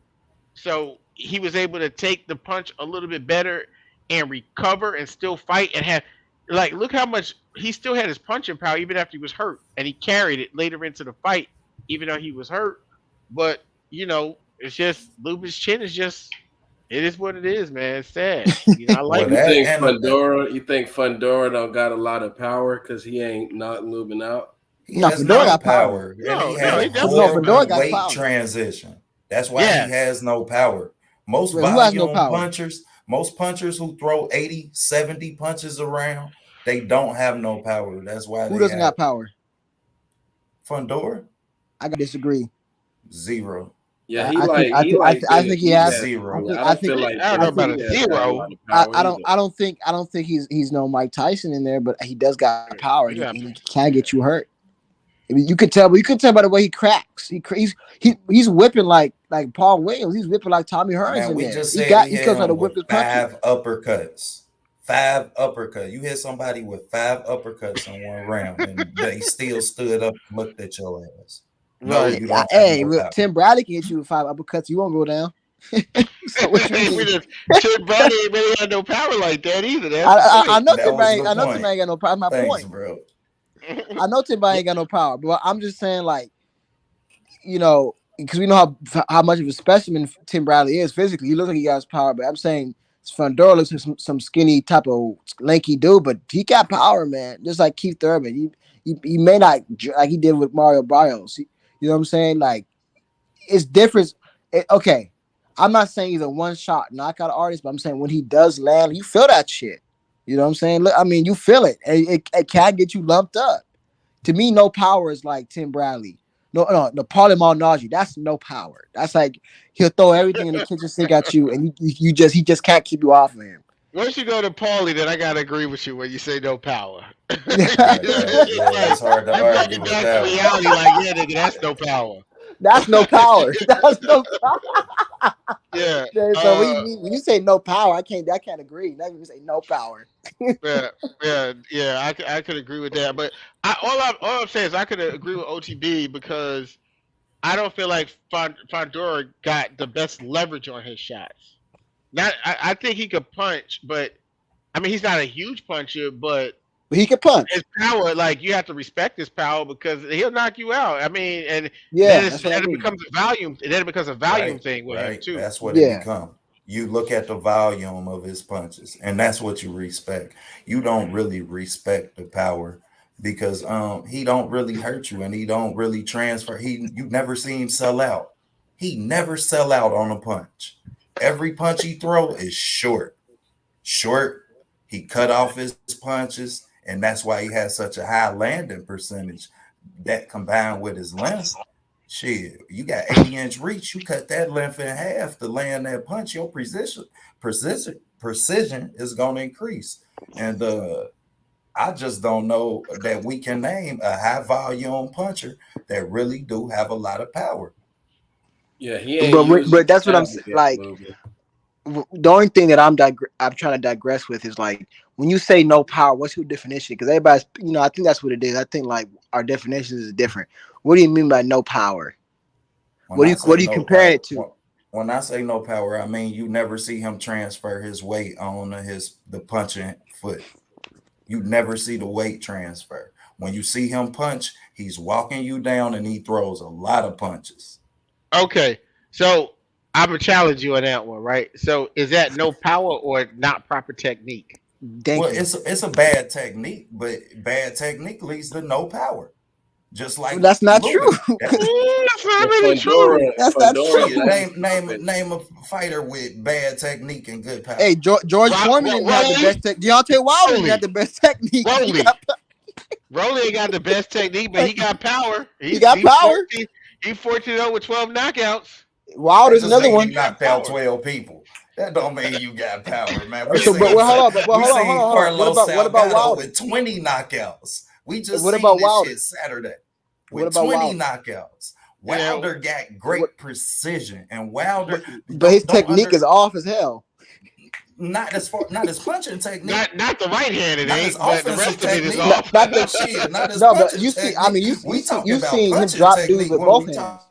Speaker 1: so he was able to take the punch a little bit better and recover and still fight and have, like, look how much he still had his punching power even after he was hurt, and he carried it later into the fight even though he was hurt. But it's just Lubin's chin is just, it is what it is, man. It's sad. I
Speaker 2: Well,
Speaker 1: like
Speaker 4: You
Speaker 1: it.
Speaker 2: that
Speaker 4: think
Speaker 2: and
Speaker 4: Fundora? You think Fundora don't got a lot of power because he ain't knocking Lubin out?
Speaker 2: he
Speaker 3: No,
Speaker 2: has
Speaker 3: Fedora
Speaker 2: no
Speaker 3: got power.
Speaker 2: power, and he
Speaker 1: No, no,
Speaker 2: has
Speaker 1: he
Speaker 3: But
Speaker 1: definitely
Speaker 3: no,
Speaker 1: has
Speaker 3: Fedora
Speaker 2: horrible
Speaker 1: power.
Speaker 3: got
Speaker 2: weight
Speaker 3: power.
Speaker 2: transition. That's why he
Speaker 1: Yes.
Speaker 2: has no power. Most
Speaker 3: Wait, who has no
Speaker 2: volume
Speaker 3: power?
Speaker 2: punchers, most punchers who throw 80, 70 punches around, they don't have no power. That's why
Speaker 3: Who
Speaker 2: they
Speaker 3: doesn't
Speaker 2: have
Speaker 3: got power?
Speaker 2: Fundora
Speaker 3: I gotta disagree.
Speaker 2: zero.
Speaker 4: Yeah,
Speaker 3: I think I think he has.
Speaker 2: Zero.
Speaker 4: I
Speaker 3: I
Speaker 4: don't
Speaker 3: think
Speaker 4: feel like
Speaker 1: I don't know
Speaker 3: I
Speaker 1: about
Speaker 3: think
Speaker 1: a
Speaker 4: Dennis has got a lot
Speaker 1: zero.
Speaker 4: of power either.
Speaker 3: I don't think he's no Mike Tyson in there, but he does got power.
Speaker 1: He
Speaker 3: And
Speaker 1: got,
Speaker 3: he can get you hurt. I mean, you could tell, but you could tell by the way he cracks. He's whipping like Paul Williams. He's whipping like Tommy Hearns
Speaker 2: Man,
Speaker 3: in
Speaker 2: we
Speaker 3: there.
Speaker 2: just said we
Speaker 3: He
Speaker 2: hit
Speaker 3: knows how to
Speaker 2: him
Speaker 3: whip
Speaker 2: with
Speaker 3: his punches.
Speaker 2: 5 uppercuts. 5 uppercuts. You hit somebody with 5 uppercuts in one round, and they still stood up and looked at your ass. No,
Speaker 1: right.
Speaker 2: you don't have
Speaker 3: Hey,
Speaker 2: no power.
Speaker 3: Tim Bradley can hit you with 5 uppercuts. You won't go down. So what you mean?
Speaker 1: Tim Bradley ain't really had no power like that either. That's
Speaker 3: I
Speaker 1: the
Speaker 3: know
Speaker 2: That
Speaker 3: Tim
Speaker 2: was
Speaker 3: Bradley.
Speaker 2: the
Speaker 3: I know Tim
Speaker 2: point.
Speaker 3: Bradley ain't got no power. That's my
Speaker 2: Thanks,
Speaker 3: point.
Speaker 2: bro.
Speaker 1: point.
Speaker 3: I know Tim Bradley ain't got no power, but I'm just saying, like, because we know how much of a specimen Tim Bradley is physically. He looks like he got his power, but I'm saying Fondora looks like some skinny type of lanky dude, but he got power, man. Just like Keith Thurman. He may not, like he did with Mario Barrios. You know what I'm saying? Like, it's different. Okay, I'm not saying he's a one-shot knockout artist, but I'm saying when he does land, you feel that shit. You know what I'm saying? Look, I mean, you feel it. It can get you lumped up. To me, no power is like Tim Bradley. No, Paulie Malignaggi. That's no power. That's like he'll throw everything in the kitchen sink at you, and he just can't keep you off of him.
Speaker 1: Once you go to Paulie, then I gotta agree with you when you say no power.
Speaker 2: Yeah, it's hard to
Speaker 1: You bring
Speaker 2: argue
Speaker 1: it
Speaker 2: with
Speaker 1: back to
Speaker 2: that one.
Speaker 1: reality, like, yeah, nigga, that's no power.
Speaker 3: That's no power. That's no power.
Speaker 1: Yeah.
Speaker 3: So when you say no power, I can't agree. Not even say no power.
Speaker 1: Yeah, yeah. I could agree with that, but all I'm saying is I could agree with OTB because I don't feel like Fondora got the best leverage on his shots. I think he could punch, but I mean he's not a huge puncher, but
Speaker 3: But he can punch.
Speaker 1: his power, like, you have to respect his power because he'll knock you out. I mean, and
Speaker 3: Yeah,
Speaker 1: then
Speaker 3: that's what I
Speaker 1: it
Speaker 3: mean.
Speaker 1: becomes a volume. And then it becomes a volume thing with him
Speaker 2: Right.
Speaker 1: too.
Speaker 2: That's what
Speaker 3: Yeah.
Speaker 2: it become. You look at the volume of his punches, and that's what you respect. You don't really respect the power because he don't really hurt you and he don't really transfer. You never see him sell out. He never sell out on a punch. Every punch he throw is short. Short. He cut off his punches, and that's why he has such a high landing percentage. That combined with his length. Shit, you got 80-inch reach. You cut that length in half to land that punch. Your precision is going to increase. And I just don't know that we can name a high volume puncher that really do have a lot of power.
Speaker 4: Yeah, he ain't
Speaker 3: But that's what I'm saying. Like,
Speaker 4: Lubin.
Speaker 3: the only thing that I'm trying to digress with is like when you say no power, what's your definition? Because everybody's, I think that's what it is. I think like our definitions is different. What do you mean by no power?
Speaker 2: When I
Speaker 3: What
Speaker 2: say
Speaker 3: do you
Speaker 2: no
Speaker 3: compare
Speaker 2: power,
Speaker 3: it to?
Speaker 2: when I say no power, I mean you never see him transfer his weight on the punching foot. You never see the weight transfer. When you see him punch, he's walking you down and he throws a lot of punches.
Speaker 1: Okay, so I'm gonna challenge you on that one, right? So is that no power or not proper technique?
Speaker 2: Well,
Speaker 3: Thank you.
Speaker 2: it's a bad technique, but bad technique leads to no power. Just like
Speaker 3: That's not true.
Speaker 2: Lubin. That,
Speaker 1: That's not
Speaker 4: But
Speaker 1: really true.
Speaker 3: That's not
Speaker 4: Fondora
Speaker 2: shit,
Speaker 3: true.
Speaker 4: last
Speaker 2: name a fighter with bad technique and good
Speaker 3: Hey,
Speaker 2: power.
Speaker 3: George Foreman didn't have the
Speaker 1: Rolly,
Speaker 3: best tech. Deontay Wilder didn't have
Speaker 1: Rolly,
Speaker 3: the best technique. He
Speaker 1: Rolly.
Speaker 3: got
Speaker 1: Rolly ain't got the best technique, but he got power.
Speaker 3: he got
Speaker 1: He's
Speaker 3: power.
Speaker 1: 14. He 14 with 12 knockouts.
Speaker 2: That
Speaker 3: Wilder's
Speaker 2: just
Speaker 3: another
Speaker 2: mean
Speaker 1: He
Speaker 2: you
Speaker 3: one.
Speaker 1: got
Speaker 2: knocked out
Speaker 1: power.
Speaker 2: 12 people. That don't mean you got power, man. We
Speaker 3: So, but
Speaker 2: seen
Speaker 3: well, hold on, but
Speaker 2: we
Speaker 3: hold on, hold
Speaker 2: seen
Speaker 3: on, hold on.
Speaker 2: Carlos
Speaker 3: What about
Speaker 2: Salgado
Speaker 3: Wilder?
Speaker 2: with 20 knockouts. We just
Speaker 3: What
Speaker 2: seen
Speaker 3: about
Speaker 2: this shit
Speaker 3: Wilder?
Speaker 2: Saturday
Speaker 3: What
Speaker 2: with
Speaker 3: about
Speaker 2: 20
Speaker 3: Wilder?
Speaker 2: knockouts.
Speaker 1: Yeah,
Speaker 2: Wilder got
Speaker 3: What?
Speaker 2: great precision, and Wilder
Speaker 3: But his
Speaker 2: don't
Speaker 3: technique
Speaker 2: under
Speaker 3: is off as hell.
Speaker 2: not his punching technique,
Speaker 1: not the right hand it
Speaker 2: not his
Speaker 1: ain't, but the
Speaker 2: offensive
Speaker 1: rest of it is
Speaker 2: technique.
Speaker 1: off.
Speaker 3: Not the
Speaker 2: Shit, not his
Speaker 3: no, but
Speaker 2: punching
Speaker 3: you see, I
Speaker 2: technique.
Speaker 3: mean,
Speaker 2: We talking
Speaker 3: you've
Speaker 2: about
Speaker 3: seen him
Speaker 2: punching
Speaker 3: drop dudes
Speaker 2: technique
Speaker 3: with
Speaker 2: when
Speaker 3: both
Speaker 2: we talk.
Speaker 3: hands.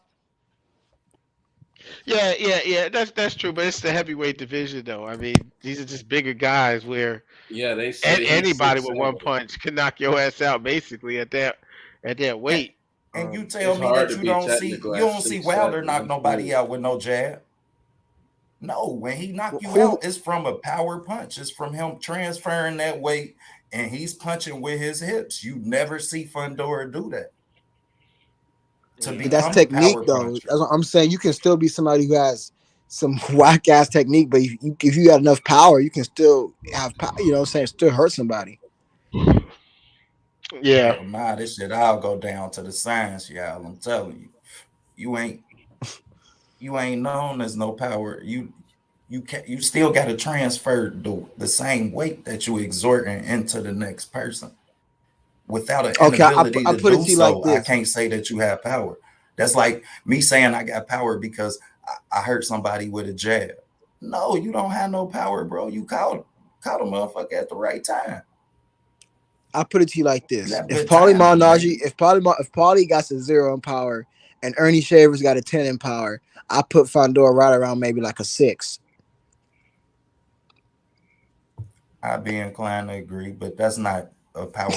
Speaker 1: Yeah. That's true, but it's the heavyweight division, though. I mean, these are just bigger guys where
Speaker 4: Yeah, they say he's
Speaker 1: anybody
Speaker 4: six
Speaker 1: with one
Speaker 4: seven.
Speaker 1: punch can knock your ass out, basically at that
Speaker 2: And,
Speaker 1: weight.
Speaker 2: and you tell
Speaker 4: It's
Speaker 2: me
Speaker 4: hard
Speaker 2: that
Speaker 4: to be technical
Speaker 2: you
Speaker 4: at
Speaker 2: don't see
Speaker 4: 6'7",
Speaker 2: Wilder knock
Speaker 4: That's
Speaker 2: nobody
Speaker 4: crazy.
Speaker 2: out with no jab. No, when he knock you
Speaker 3: Who?
Speaker 2: out, it's from a power punch. It's from him transferring that weight and he's punching with his hips. You never see Fundora do that to
Speaker 3: But that's
Speaker 2: become a
Speaker 3: technique,
Speaker 2: power
Speaker 3: though.
Speaker 2: puncher.
Speaker 3: That's what I'm saying. You can still be somebody who has some whack ass technique, but if you got enough power, you can still have power. You know what I'm saying? Still hurt somebody.
Speaker 1: Yeah,
Speaker 2: Hell nah, this shit I'll go down to the science, y'all. I'm telling you. You ain't you ain't known as no power. You still gotta transfer the same weight that you exerting into the next person. Without an
Speaker 3: Okay,
Speaker 2: inability
Speaker 3: I
Speaker 2: to
Speaker 3: put it
Speaker 2: do
Speaker 3: to you like
Speaker 2: so, I
Speaker 3: this.
Speaker 2: can't say that you have power. That's like me saying I got power because I hurt somebody with a jab. No, you don't have no power, bro. You caught a motherfucker at the right time.
Speaker 3: I put it to you like
Speaker 2: You
Speaker 3: this:
Speaker 2: have good timing, man.
Speaker 3: If Paulie got a 0 in power, and Ernie Shavers got a 10 in power, I put Fondora right around maybe like a 6.
Speaker 2: I'd be inclined to agree, but that's not a power.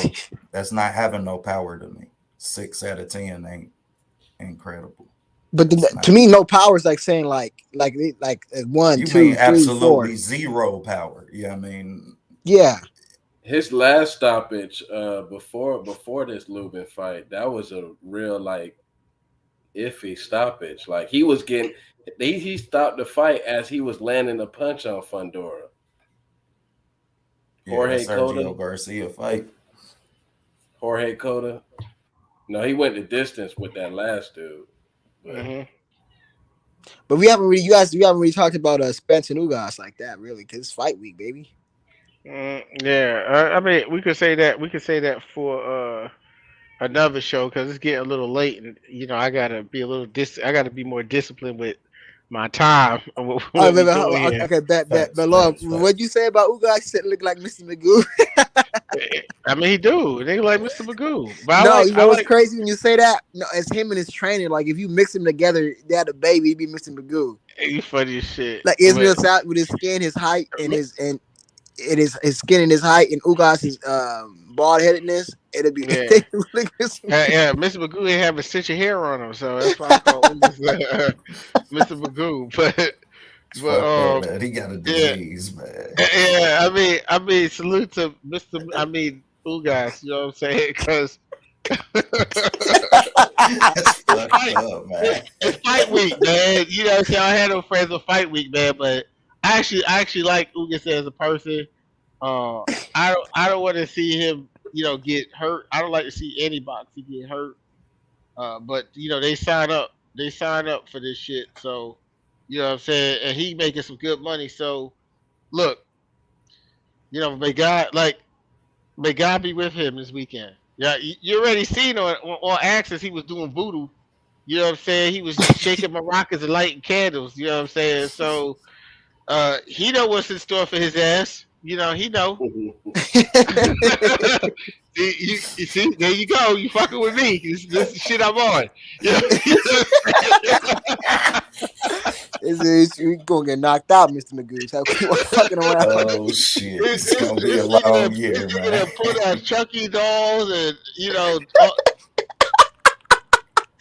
Speaker 2: That's not having no power to me. 6 out of 10 ain't incredible.
Speaker 3: But
Speaker 2: It's
Speaker 3: to
Speaker 2: not.
Speaker 3: me, no power is like saying like one,
Speaker 2: You mean
Speaker 3: two, three, four.
Speaker 2: absolutely zero power? Yeah, I mean,
Speaker 3: Yeah,
Speaker 4: His last stoppage, before this Lubin fight, that was a real like iffy stoppage. Like he stopped the fight as he was landing a punch on Fundora.
Speaker 2: yeah, that
Speaker 4: Jorge
Speaker 2: Sergio
Speaker 4: Cota,
Speaker 2: Garcia fight.
Speaker 4: Jorge Cota. No, he went the distance with that last dude. But
Speaker 1: hmm
Speaker 3: but we haven't really talked about Spence and Ugas like that really, because it's fight week, baby.
Speaker 1: yeah. I mean, we could say that. We could say that for another show because it's getting a little late, and I gotta be a little I gotta be more disciplined with my time and
Speaker 3: Oh,
Speaker 1: what we
Speaker 3: baby,
Speaker 1: doing here.
Speaker 3: okay, bet.
Speaker 2: Facts,
Speaker 3: But Lord,
Speaker 2: facts,
Speaker 3: what'd you
Speaker 2: facts.
Speaker 3: say about Ugas? He said look like Mr. Magoo.
Speaker 1: I mean, he do. They like Mr. Magoo, but
Speaker 3: No, you
Speaker 1: I
Speaker 3: know what's
Speaker 1: like.
Speaker 3: crazy when you say that? No, it's him and his trainer. Like if you mix them together, they had a baby, he'd be Mr. Magoo.
Speaker 1: You funny as shit,
Speaker 3: Like
Speaker 1: but
Speaker 3: Israel South with his skin, his height, and his skin and his height, and Ugas' bald headedness. It'll be
Speaker 1: yeah,
Speaker 3: they look like Mr. Magoo.
Speaker 1: yeah. Mr. Magoo ain't have a stitch of hair on him, so that's why I call him Mr. Magoo.
Speaker 2: It's
Speaker 1: But
Speaker 2: fucked up, man. He got a
Speaker 1: yeah,
Speaker 2: disease, man.
Speaker 1: yeah. I mean, salute to Mr. I mean, Ugas. You know what I'm saying? Because
Speaker 2: That's
Speaker 1: it's
Speaker 2: fucked
Speaker 1: fight,
Speaker 2: up, man.
Speaker 1: it's fight week, man. You know what I'm saying? I had no friends with fight week, man. But I actually like Ugas as a person. Uh, I don't want to see him, get hurt. I don't like to see any boxer get hurt. But they sign up for this shit. So you know what I'm saying, and he making some good money. So look, may God be with him this weekend. Yeah, you already seen on Axis he was doing voodoo. You know what I'm saying? He was shaking maracas and lighting candles. You know what I'm saying? So He know what's in store for his ass. You know, he know. You see, there you go. You fucking with me. This is the shit I'm on. Yeah.
Speaker 3: You gonna get knocked out, Mr. Magoo. So keep on fucking around.
Speaker 2: Oh shit, it's gonna be a long year, man.
Speaker 1: Gonna put out Chucky dolls and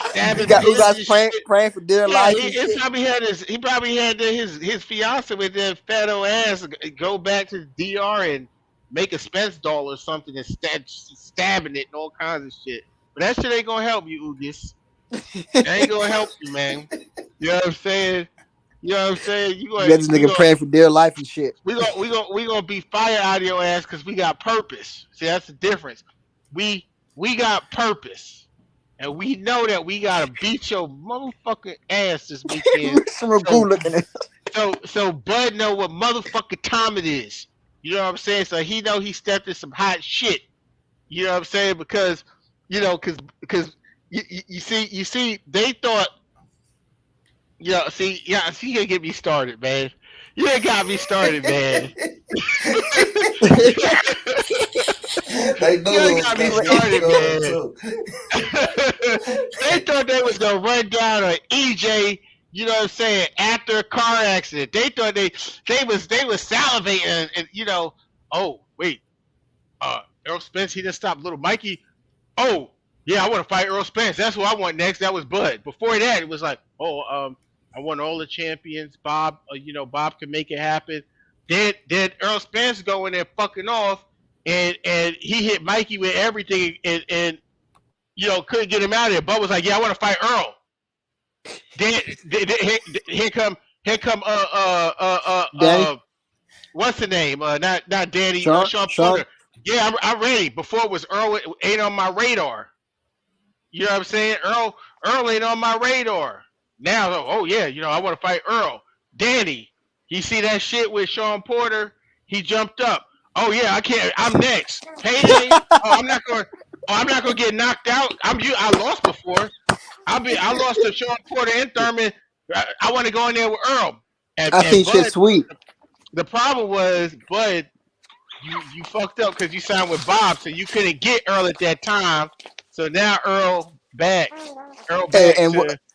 Speaker 1: stabbing
Speaker 3: You guys praying for dear life.
Speaker 1: He probably had his fiance with that fat old ass go back to the DR and make a Spence doll or something and stabbing it and all kinds of shit. But that shit ain't gonna help you, Ugis. That ain't gonna help you, man. You know what I'm saying? You know what I'm saying? You
Speaker 3: got this nigga praying for dear life and shit.
Speaker 1: We gonna be fire out of your ass because we got purpose. See, that's the difference. We got purpose, and we know that we gotta beat your motherfucking ass this weekend. So Bud know what motherfucking time it is. You know what I'm saying? So he know he stepped in some hot shit. You know what I'm saying? Because because you see they thought. See, you can't get me started, man. You ain't got me started, man.
Speaker 2: They got me started,
Speaker 1: man. They thought they was gonna run down on EJ. You know what I'm saying? After a car accident, they thought they was salivating, and oh wait, Earl Spence, he didn't stop Little Mikey. Oh yeah, I want to fight Earl Spence. That's what I want next. That was Bud. Before that, it was like, I want all the champions. Bob, Bob can make it happen. Then Earl Spence go in there fucking off, and he hit Mikey with everything, and couldn't get him out of there. Bud was like, yeah, I want to fight Earl. Then here come
Speaker 3: Danny?
Speaker 1: What's the name? Not Danny.
Speaker 3: Sean
Speaker 1: Porter. Yeah, I'm ready. Before it was Earl ain't on my radar. You know what I'm saying? Earl ain't on my radar. Now, oh yeah, I want to fight Earl. Danny, he see that shit with Sean Porter, he jumped up. Oh yeah, I can't. I'm next. Payday. I'm not gonna get knocked out. I lost before. I lost to Sean Porter and Thurman. I want to go in there with Earl.
Speaker 3: I think shit's sweet.
Speaker 1: The problem was, Bud, you fucked up because you signed with Bob, so you couldn't get Earl at that time. So now Earl back.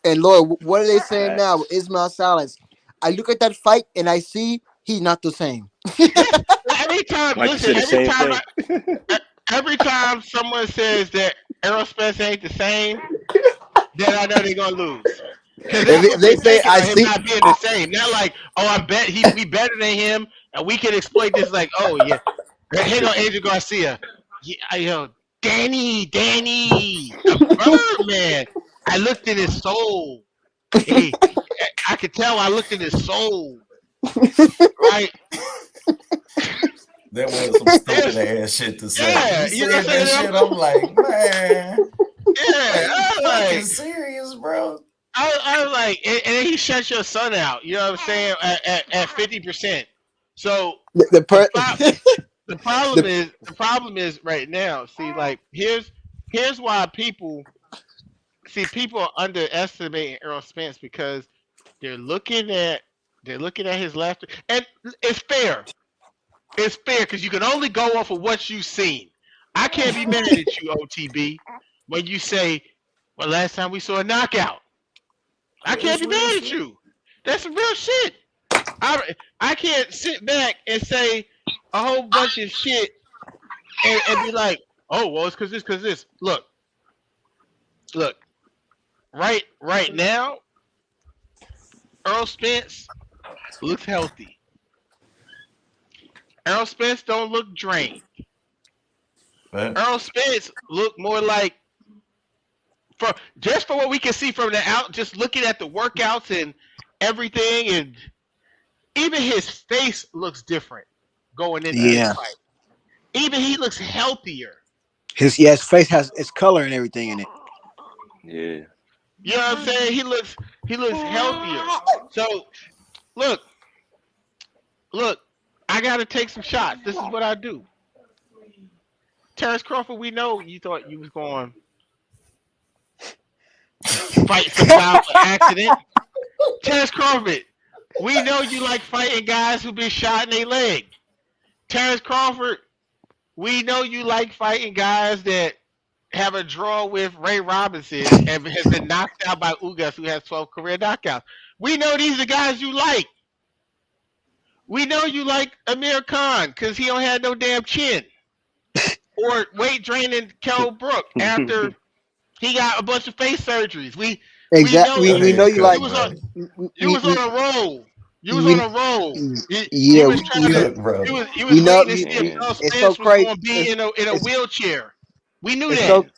Speaker 3: And Lord, what are they saying now with Ismail Silence? I look at that fight and I see he's not the same.
Speaker 1: Every time, every time someone says that Earl Spence ain't the same, then I know they're gonna lose. If they say I see not being the same, not like, I bet we better than him, and we can exploit this like, oh yeah, here go Angel Garcia, Danny, the Birdman. I looked in his soul. I could tell I looked in his soul. Right?
Speaker 2: That was some stupid ass shit to say. Yeah, you said that shit. I'm like, man.
Speaker 1: Yeah, I was like,
Speaker 2: serious, bro.
Speaker 1: I was like, and then he shut your son out. You know what I'm saying? At 50%. So the problem is right now. See, like here's why people are underestimating Earl Spence because they're looking at his laughter, and it's fair. It's fair because you can only go off of what you've seen. I can't be mad at you, OTB, when you say, well, last time we saw a knockout. I can't be mad at you. That's some real shit. I can't sit back and say a whole bunch of shit and be like, oh, well, it's because this. Look. Right now, Earl Spence looks healthy. Earl Spence don't look drained.
Speaker 2: Right.
Speaker 1: Earl Spence look more like, for what we can see from the out, just looking at the workouts and everything, and even his face looks different going into this fight. Even he looks healthier.
Speaker 3: His face has its color and everything in it.
Speaker 5: Yeah.
Speaker 1: You know what I'm saying? He looks healthier. So look, I gotta take some shots. This is what I do. Terrence Crawford, we know you thought you was going fight for the accident. Terrence Crawford, We know you like fighting guys who been shot in their leg. Terrence Crawford, we know you like fighting guys that have a draw with Ray Robinson and has been knocked out by Ugas, who has 12 career knockouts. We know these are guys you like. We know you like Amir Khan because he don't have no damn chin. Or weight draining Kell Brook after he got a bunch of face surgeries. We
Speaker 3: Exactly. We know you like.
Speaker 1: you was on a roll. You was
Speaker 3: we,
Speaker 1: on a roll.
Speaker 3: yeah,
Speaker 1: You was trying to.
Speaker 2: brother.
Speaker 1: You was
Speaker 3: know.
Speaker 1: waiting to see if Earl
Speaker 3: It's
Speaker 1: Spence
Speaker 3: so
Speaker 1: was
Speaker 3: crazy.
Speaker 1: going to be in a wheelchair. We knew
Speaker 3: It's
Speaker 1: that.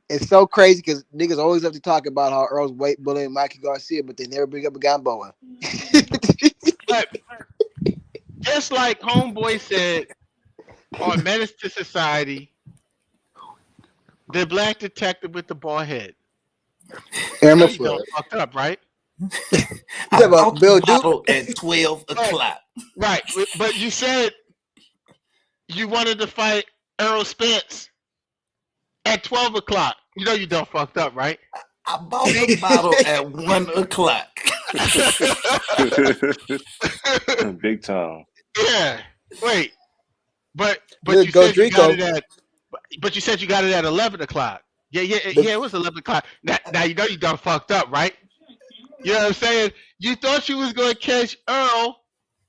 Speaker 3: It's so crazy because niggas always have to talk about how Earl's weight bullying Mikey Garcia, but they never bring up a Gamboa.
Speaker 1: But just like Homeboy said on Menace to Society, the black detective with the bald head. You don't fucked up, right?
Speaker 2: I bought Bill Duke at 12 o'clock.
Speaker 1: Right, but you said you wanted to fight Earl Spence at 12 o'clock. You know you done fucked up, right?
Speaker 2: I bought the bottle at 1 o'clock.
Speaker 5: Big time.
Speaker 1: Yeah. Wait. But
Speaker 3: Good,
Speaker 1: you
Speaker 3: go
Speaker 1: said you
Speaker 3: Drico.
Speaker 1: got it at. But you said you got it at 11 o'clock. Yeah. It was 11 o'clock. Now you know you done fucked up, right? You know what I'm saying? You thought you was gonna catch Earl,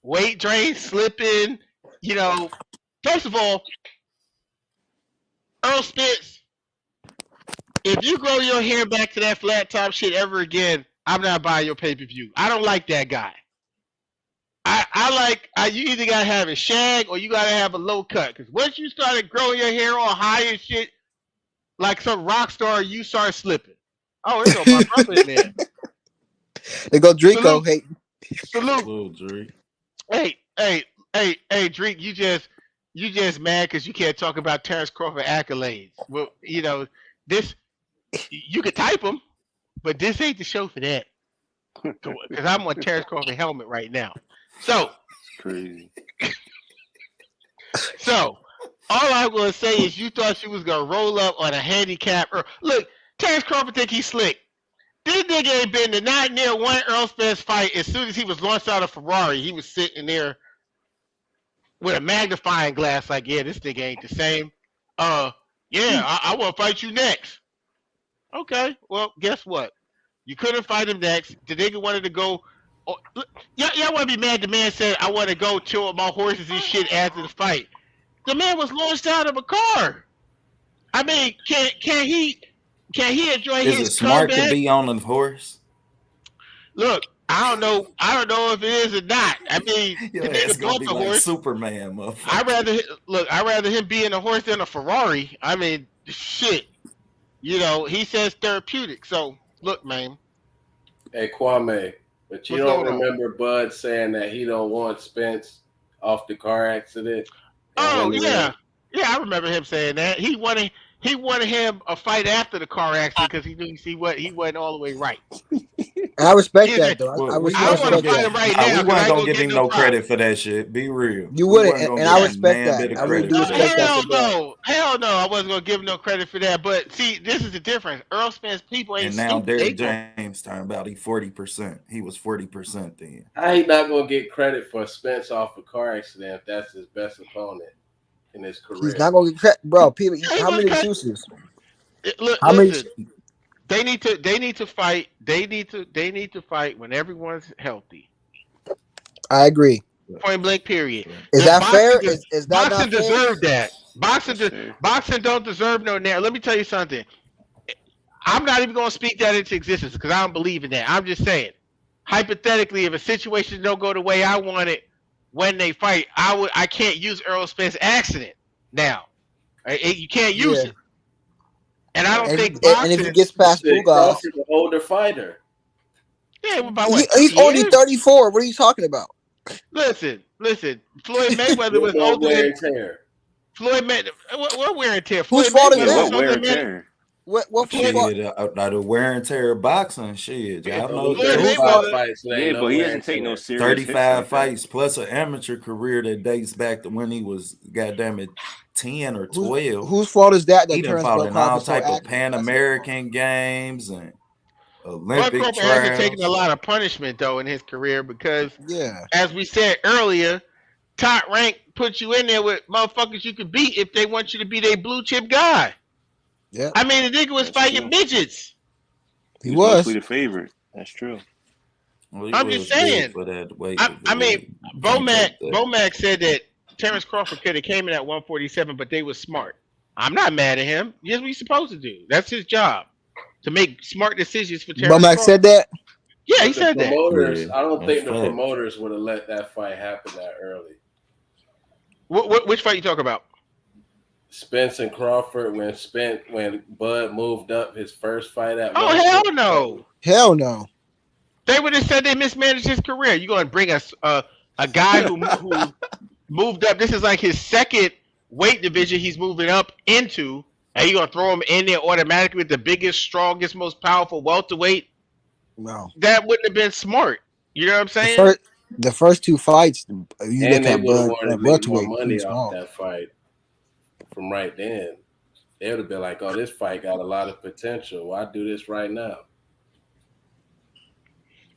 Speaker 1: weight drain, slipping. You know, first of all, Earl Spence. If you grow your hair back to that flat top shit ever again, I'm not buying your pay per view. I don't like that guy. You either gotta have a shag or you gotta have a low cut. Because once you started growing your hair all high and shit, like some rock star, you start slipping. Oh, there go my brother in there.
Speaker 3: They go Drico. Hey,
Speaker 1: salute.
Speaker 2: Drake.
Speaker 1: Hey, Drake, you just mad because you can't talk about Terrence Crawford accolades. Well, you know this. You could type them, but this ain't the show for that. Because I'm on Terrence Crawford helmet right now. So
Speaker 5: It's crazy.
Speaker 1: So all I'm gonna say is you thought you was gonna roll up on a handicap. Look, Terrence Crawford think he's slick. This nigga ain't been to not near one Earl Spence fight. As soon as he was launched out of Ferrari, he was sitting there with a magnifying glass like, yeah, this nigga ain't the same. I want to fight you next. Okay, well, guess what? You couldn't fight him next. The nigga wanted to go. Oh, y'all want to be mad? The man said, I want to go chill my horses and shit after the fight. The man was launched out of a car. I mean, can he enjoy
Speaker 2: Is
Speaker 1: his
Speaker 2: it smart
Speaker 1: comeback?
Speaker 2: to be on a horse?
Speaker 1: Look, I don't know if it is or not. I mean,
Speaker 2: Yeah,
Speaker 1: the
Speaker 2: it's
Speaker 1: nigga
Speaker 2: gonna
Speaker 1: bought
Speaker 2: be
Speaker 1: the
Speaker 2: like
Speaker 1: horse.
Speaker 2: Superman, motherfucker.
Speaker 1: I'd rather him be in a horse than a Ferrari. I mean, shit. You know, he says therapeutic. So look, man.
Speaker 4: Hey Kwame, but you don't remember Bud saying that he don't want Spence off the car accident?
Speaker 1: Oh yeah, I remember him saying that. He wanted him a fight after the car accident because he knew he wasn't all the way right.
Speaker 3: I respect that though.
Speaker 2: Well,
Speaker 3: I
Speaker 2: we
Speaker 1: I
Speaker 3: respect
Speaker 1: want to
Speaker 3: that.
Speaker 1: fight him right
Speaker 2: Nah,
Speaker 1: now.
Speaker 2: we
Speaker 1: 'cause I
Speaker 2: weren't
Speaker 1: ain't
Speaker 2: gonna give him no credit for that shit. Be real.
Speaker 3: You
Speaker 2: We
Speaker 3: wouldn't,
Speaker 2: wasn't gonna
Speaker 3: and
Speaker 2: give
Speaker 3: I
Speaker 2: him
Speaker 3: respect
Speaker 2: man
Speaker 3: that.
Speaker 2: bit of
Speaker 3: I really
Speaker 2: credit
Speaker 3: do
Speaker 2: for
Speaker 3: respect that.
Speaker 1: Hell no, I wasn't gonna give him no credit for that. But see, this is the difference. Earl Spence people ain't
Speaker 2: And now
Speaker 1: stupid.
Speaker 2: Derrick James talking about he 40%. He was 40% then.
Speaker 4: How he not gonna get credit for Spence off a car accident if that's his best opponent in his career?
Speaker 3: He's not going to get credit, bro. People, how many excuses?
Speaker 1: Listen, they need to fight. They need to fight when everyone's healthy.
Speaker 3: I agree.
Speaker 1: Point blank. Period.
Speaker 3: Is that fair? Is that
Speaker 1: boxing
Speaker 3: not fair?
Speaker 1: deserve that? Boxing don't deserve no narrative. Let me tell you something. I'm not even going to speak that into existence because I don't believe in that. I'm just saying, hypothetically, if a situation don't go the way I want it when they fight, I can't use Earl Spence accident now. You can't use it. And I don't think boxing.
Speaker 3: And if he gets past Ugas,
Speaker 4: Crawford's an older fighter.
Speaker 1: Yeah, about what?
Speaker 3: He's only 34. What are you talking about?
Speaker 1: Listen. Floyd Mayweather was older than Floyd Mayweather. What wear and tear?
Speaker 3: Whose fault is
Speaker 5: Yeah,
Speaker 3: that?
Speaker 5: what wear and tear?
Speaker 3: What
Speaker 2: Shit,
Speaker 3: fault?
Speaker 2: the wear and tear of boxing, shit. Y'all know
Speaker 1: Floyd
Speaker 2: that.
Speaker 1: Mayweather.
Speaker 5: Yeah, but he doesn't take no serious
Speaker 2: 35 fights plus an amateur career that dates back to when he was goddamn it 10 or 12.
Speaker 3: Whose fault is that?
Speaker 2: He done
Speaker 3: Terrence
Speaker 2: fought in all
Speaker 3: Crawford
Speaker 2: type
Speaker 3: so
Speaker 2: of Pan American games and
Speaker 1: Bud
Speaker 2: Olympic
Speaker 1: Crawford hasn't taken a
Speaker 2: trials.
Speaker 1: lot of punishment though in his career because,
Speaker 3: Yeah.
Speaker 1: as we said earlier, Top Rank puts you in there with motherfuckers you could beat if they want you to be their blue chip guy.
Speaker 3: Yeah.
Speaker 1: I mean, the nigga was
Speaker 5: That's
Speaker 1: fighting
Speaker 5: true.
Speaker 1: midgets.
Speaker 3: He
Speaker 5: He was mostly
Speaker 3: was.
Speaker 5: the favorite. That's true.
Speaker 2: Well, he
Speaker 1: I'm just
Speaker 2: was big
Speaker 1: saying.
Speaker 2: for that weight
Speaker 1: I mean,
Speaker 2: division. You can't take that.
Speaker 1: Bomac said that Terrence Crawford could have came in at 147, but they were smart. I'm not mad at him. Here's what he's supposed to do. That's his job, to make smart decisions for Terrence
Speaker 3: Bomac
Speaker 1: Crawford.
Speaker 3: said that.
Speaker 1: Yeah, he
Speaker 4: But the
Speaker 1: said that.
Speaker 4: promoters,
Speaker 2: Yeah,
Speaker 4: I don't
Speaker 2: that's
Speaker 4: think the
Speaker 2: facts.
Speaker 4: promoters would have let that fight happen that early.
Speaker 1: Which fight you talk about?
Speaker 4: Spence and Crawford, when Bud moved up his first fight at
Speaker 1: Oh, hell
Speaker 4: 147.
Speaker 1: no.
Speaker 3: Hell no.
Speaker 1: They would have said they mismanaged his career. You're going to bring us a guy who moved up. This is like his second weight division he's moving up into, and you're going to throw him in there automatically with the biggest, strongest, most powerful welterweight?
Speaker 3: No.
Speaker 1: That wouldn't have been smart. You know what I'm
Speaker 3: The
Speaker 1: saying?
Speaker 3: first two fights, you look
Speaker 4: And they
Speaker 3: at
Speaker 4: would have
Speaker 3: Bud
Speaker 4: wanted
Speaker 3: at
Speaker 4: to make more
Speaker 3: welterweight, he
Speaker 4: money
Speaker 3: was
Speaker 4: off
Speaker 3: small.
Speaker 4: that fight from right then. They would have been like, oh, this fight got a lot of potential. Why do this right now?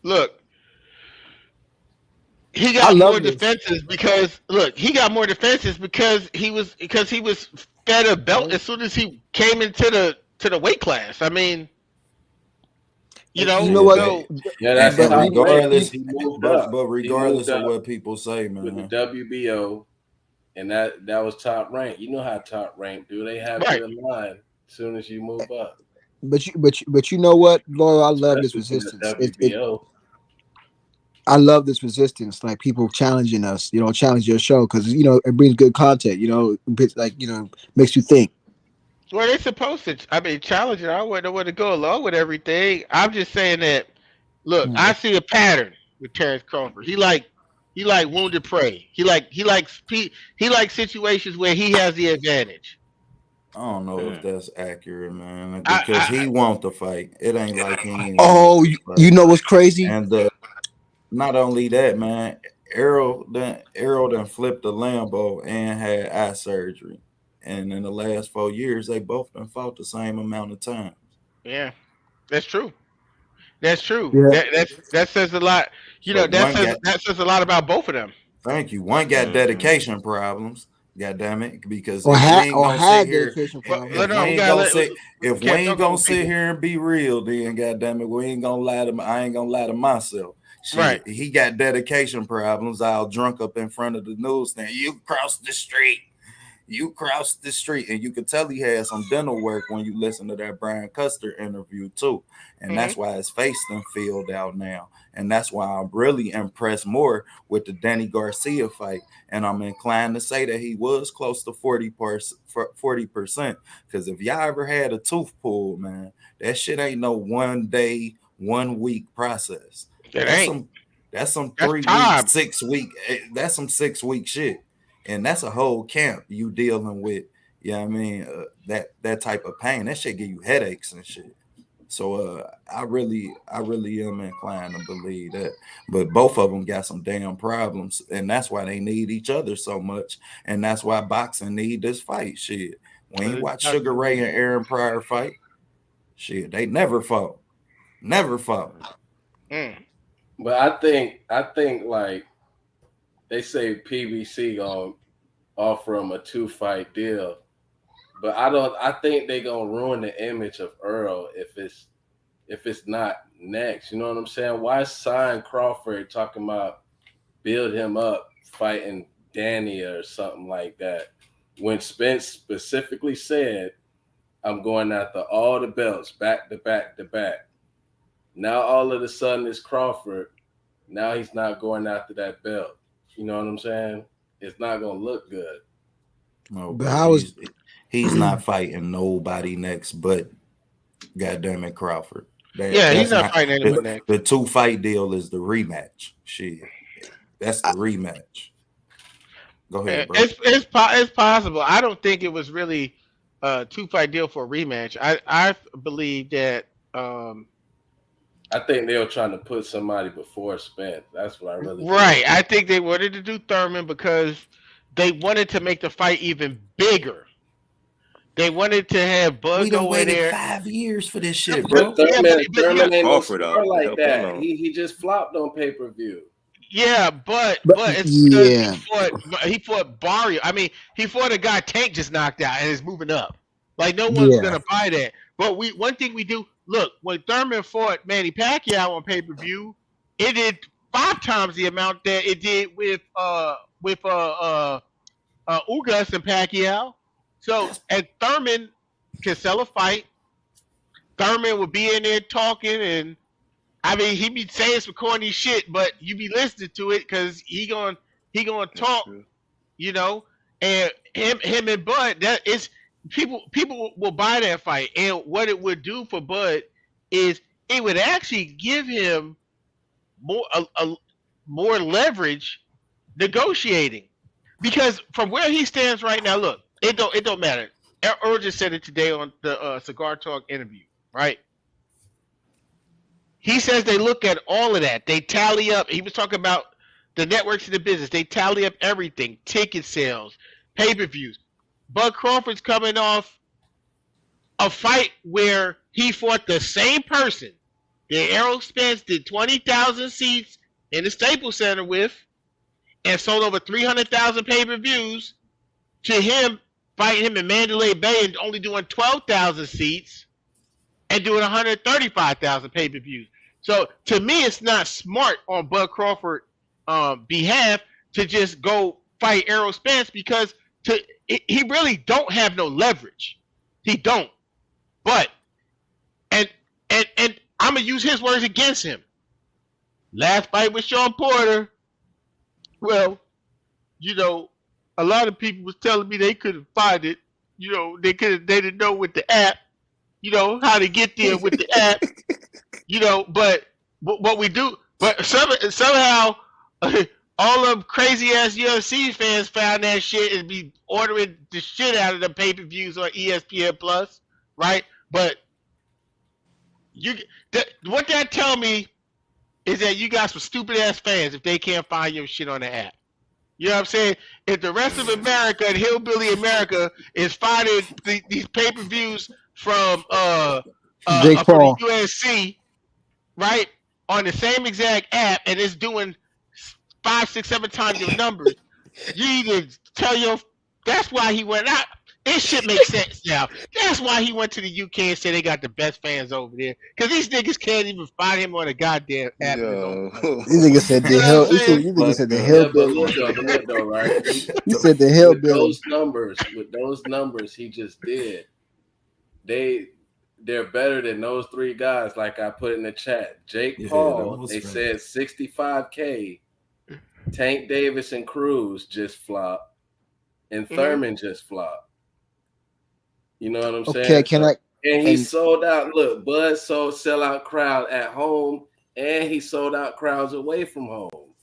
Speaker 1: Look, he
Speaker 3: I
Speaker 1: got
Speaker 3: love
Speaker 1: more
Speaker 3: this.
Speaker 1: defenses because he was fed a belt as soon as he came into the weight class. I mean, you know,
Speaker 3: You know what?
Speaker 1: so
Speaker 4: Yeah, that's
Speaker 3: But
Speaker 2: And
Speaker 4: top rank.
Speaker 2: regardless,
Speaker 4: He moved
Speaker 2: but
Speaker 4: up. He
Speaker 2: regardless
Speaker 4: moved
Speaker 2: of
Speaker 4: up
Speaker 2: what people say,
Speaker 4: with the
Speaker 2: man,
Speaker 4: WBO, and that was top rank. You know how top rank do. They have
Speaker 1: right.
Speaker 4: you in line as soon as you move up,
Speaker 3: But you know what, Laura? I love this
Speaker 4: especially from
Speaker 3: resistance.
Speaker 4: the WBO.
Speaker 3: I love this resistance, like people challenging us, challenge your show because it brings good content. It's like makes you think.
Speaker 1: Well, they're supposed to. I mean, challenge it. I wouldn't know where to go along with everything. I'm just saying that. Look, I
Speaker 3: Mm.
Speaker 1: see a pattern with Terrence Crawford. He like wounded prey. He likes situations where he has the advantage.
Speaker 2: I don't know if
Speaker 5: Mm.
Speaker 2: that's accurate, man,
Speaker 1: I,
Speaker 2: because he want the fight. It ain't like he ain't want
Speaker 3: Oh,
Speaker 2: the
Speaker 3: you
Speaker 2: fight.
Speaker 3: know what's crazy?
Speaker 2: And not only that, man, Errol done flipped the Lambo and had eye surgery. And in the last 4 years, they both done fought the same amount of times.
Speaker 1: yeah, that's true. That's true.
Speaker 3: Yeah.
Speaker 1: That says a lot.
Speaker 2: So one got
Speaker 1: That says a lot about both of them.
Speaker 2: Thank you. One got
Speaker 5: Mm-hmm.
Speaker 2: dedication problems. God damn it. Because
Speaker 3: Or
Speaker 2: if we
Speaker 3: had
Speaker 2: ain't
Speaker 3: or
Speaker 2: gonna sit
Speaker 3: had
Speaker 2: here,
Speaker 3: dedication
Speaker 1: But
Speaker 3: problems.
Speaker 1: no, we gotta
Speaker 2: if we
Speaker 1: can't
Speaker 2: ain't
Speaker 1: talk
Speaker 2: gonna
Speaker 1: over
Speaker 2: sit
Speaker 1: people.
Speaker 2: here and be real, then god damn it, we ain't gonna lie to I ain't gonna lie to myself.
Speaker 1: Right.
Speaker 2: Shit, he got dedication problems. All drunk up in front of the newsstand. You crossed the street. You crossed the street, and you could tell he had some dental work when you listen to that Brian Custer interview too. And that's
Speaker 1: Mm-hmm.
Speaker 2: why his face done filled out now. And that's why I'm really impressed more with the Danny Garcia fight. And I'm inclined to say that he was close to 40%. Because if y'all ever had a tooth pulled, man, that shit ain't no 1 day, 1 week process.
Speaker 1: It
Speaker 2: That's
Speaker 1: ain't.
Speaker 2: some that's some
Speaker 1: That's
Speaker 2: 3 weeks,
Speaker 1: time.
Speaker 2: 6 week. That's some 6 week shit. And that's a whole camp you dealing with. You know what I mean? That type of pain. That shit give you headaches and shit. So I really am inclined to believe that. But both of them got some damn problems, and that's why they need each other so much. And that's why boxing need this fight. Shit. When you watch Sugar Ray and Aaron Pryor fight, shit, they never fought. Never fought.
Speaker 1: Mm.
Speaker 4: But I think like they say PBC gonna offer him a 2-fight deal. But I think they gonna ruin the image of Earl if it's not next. You know what I'm saying? Why sign Crawford talking about build him up fighting Danny or something like that? When Spence specifically said, I'm going after all the belts back to back to back. Now all of a sudden it's Crawford. Now he's not going after that belt. You know what I'm saying? It's not gonna look good.
Speaker 2: No,
Speaker 3: But
Speaker 2: bro.
Speaker 3: how is
Speaker 2: He's not fighting nobody next but goddamn it Crawford.
Speaker 1: Yeah, he's
Speaker 2: That's
Speaker 1: not
Speaker 2: not
Speaker 1: fighting anyone next.
Speaker 2: the 2-fight deal is the rematch. Shit. That's the rematch. Go ahead, bro.
Speaker 1: It's possible. I don't think it was really a 2-fight deal for a rematch. I believe that
Speaker 4: I think they were trying to put somebody before Spence. That's what I really
Speaker 1: right. I think they wanted to do Thurman because they wanted to make the fight even bigger. They wanted to have Bud
Speaker 2: We done
Speaker 1: go in
Speaker 2: waited
Speaker 1: there.
Speaker 2: 5 years for this shit,
Speaker 4: But
Speaker 2: bro.
Speaker 1: Yeah,
Speaker 4: Thurman ain't no
Speaker 5: Crawford
Speaker 4: star
Speaker 5: out to
Speaker 4: like
Speaker 5: help him
Speaker 4: that.
Speaker 5: out.
Speaker 4: He just flopped on pay-per-view.
Speaker 1: yeah, but
Speaker 3: But
Speaker 1: it's because
Speaker 3: yeah,
Speaker 1: he fought Barrio. I mean, he fought a guy Tank just knocked out and is moving up. Like no one's
Speaker 3: yeah,
Speaker 1: gonna buy that. But one thing we do look when Thurman fought Manny Pacquiao on pay per view, it did 5 times the amount that it did with Ugas and Pacquiao. So
Speaker 2: That's
Speaker 1: and Thurman can sell a fight. Thurman would be in there talking and I mean, he be saying some corny shit, but you be listening to it because he gonna
Speaker 5: That's
Speaker 1: talk,
Speaker 5: true.
Speaker 1: you know. And him and Bud, that is people will buy that fight. And what it would do for Bud is it would actually give him a more leverage negotiating because from where he stands right now, look, it don't matter. Earl just said it today on the Cigar Talk interview, right? He says they look at all of that. They tally up. He was talking about the networks of the business. They tally up everything: ticket sales, pay-per-views. Bud Crawford's coming off a fight where he fought the same person that Errol Spence did 20,000 seats in the Staples Center with and sold over 300,000 pay-per-views to him fighting him in Mandalay Bay and only doing 12,000 seats and doing 135,000 pay-per-views. So to me, it's not smart on Bud Crawford behalf to just go fight Errol Spence because he really don't have no leverage. He don't. But and I'm gonna use his words against him. Last fight with Sean Porter. Well, a lot of people was telling me they couldn't find it. They didn't know with the app. How to get there with the app. But what we do, but somehow all of crazy ass UFC fans found that shit and be ordering the shit out of the pay per views on ESPN Plus, right? But what that tell me is that you got some stupid ass fans if they can't find your shit on the app. You know what I'm saying? If the rest of America and hillbilly America is finding these pay per views from
Speaker 3: Jake
Speaker 1: for the
Speaker 3: Paul.
Speaker 1: USC, right, on the same exact app, and it's doing 5, 6, 7 times your numbers, you need to tell your. That's why he went out. This shit makes sense now. That's why he went to the UK and said they got the best fans over there. Because these niggas can't even find him on a goddamn app.
Speaker 5: Yo.
Speaker 3: These niggas said the
Speaker 1: You know
Speaker 3: hill.
Speaker 1: what I'm saying?
Speaker 3: These niggas said the
Speaker 4: Yeah, but
Speaker 3: hillbilly.
Speaker 4: look though, right?
Speaker 3: He said the
Speaker 4: With
Speaker 3: hillbilly.
Speaker 4: those numbers he just did, they're better than those 3 guys. Like I put in the chat, Jake
Speaker 2: Yeah,
Speaker 4: Paul,
Speaker 2: those
Speaker 4: they
Speaker 2: right.
Speaker 4: said 65K. Tank Davis and Cruz just flopped, and Thurman just flopped. You know what I'm saying?
Speaker 3: Okay, can I?
Speaker 4: And he
Speaker 3: and-
Speaker 4: sold out. Look, Bud sold sellout crowd at home, and he sold out crowds away from home.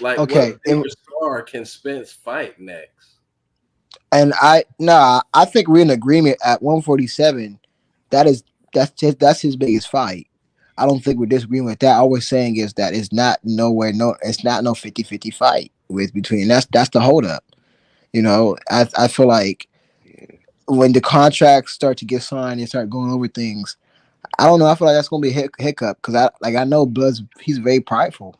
Speaker 4: Like,
Speaker 3: Okay,
Speaker 4: what bigger star can Spence fight next?
Speaker 3: And I think we're in agreement at 147. That's his biggest fight. I don't think we're disagreeing with that. All we're saying is that it's not no 50-50 fight with between. That's the holdup. I feel like when the contracts start to get signed and start going over things, I don't know. I feel like that's gonna be a hiccup because I know Bud's he's very prideful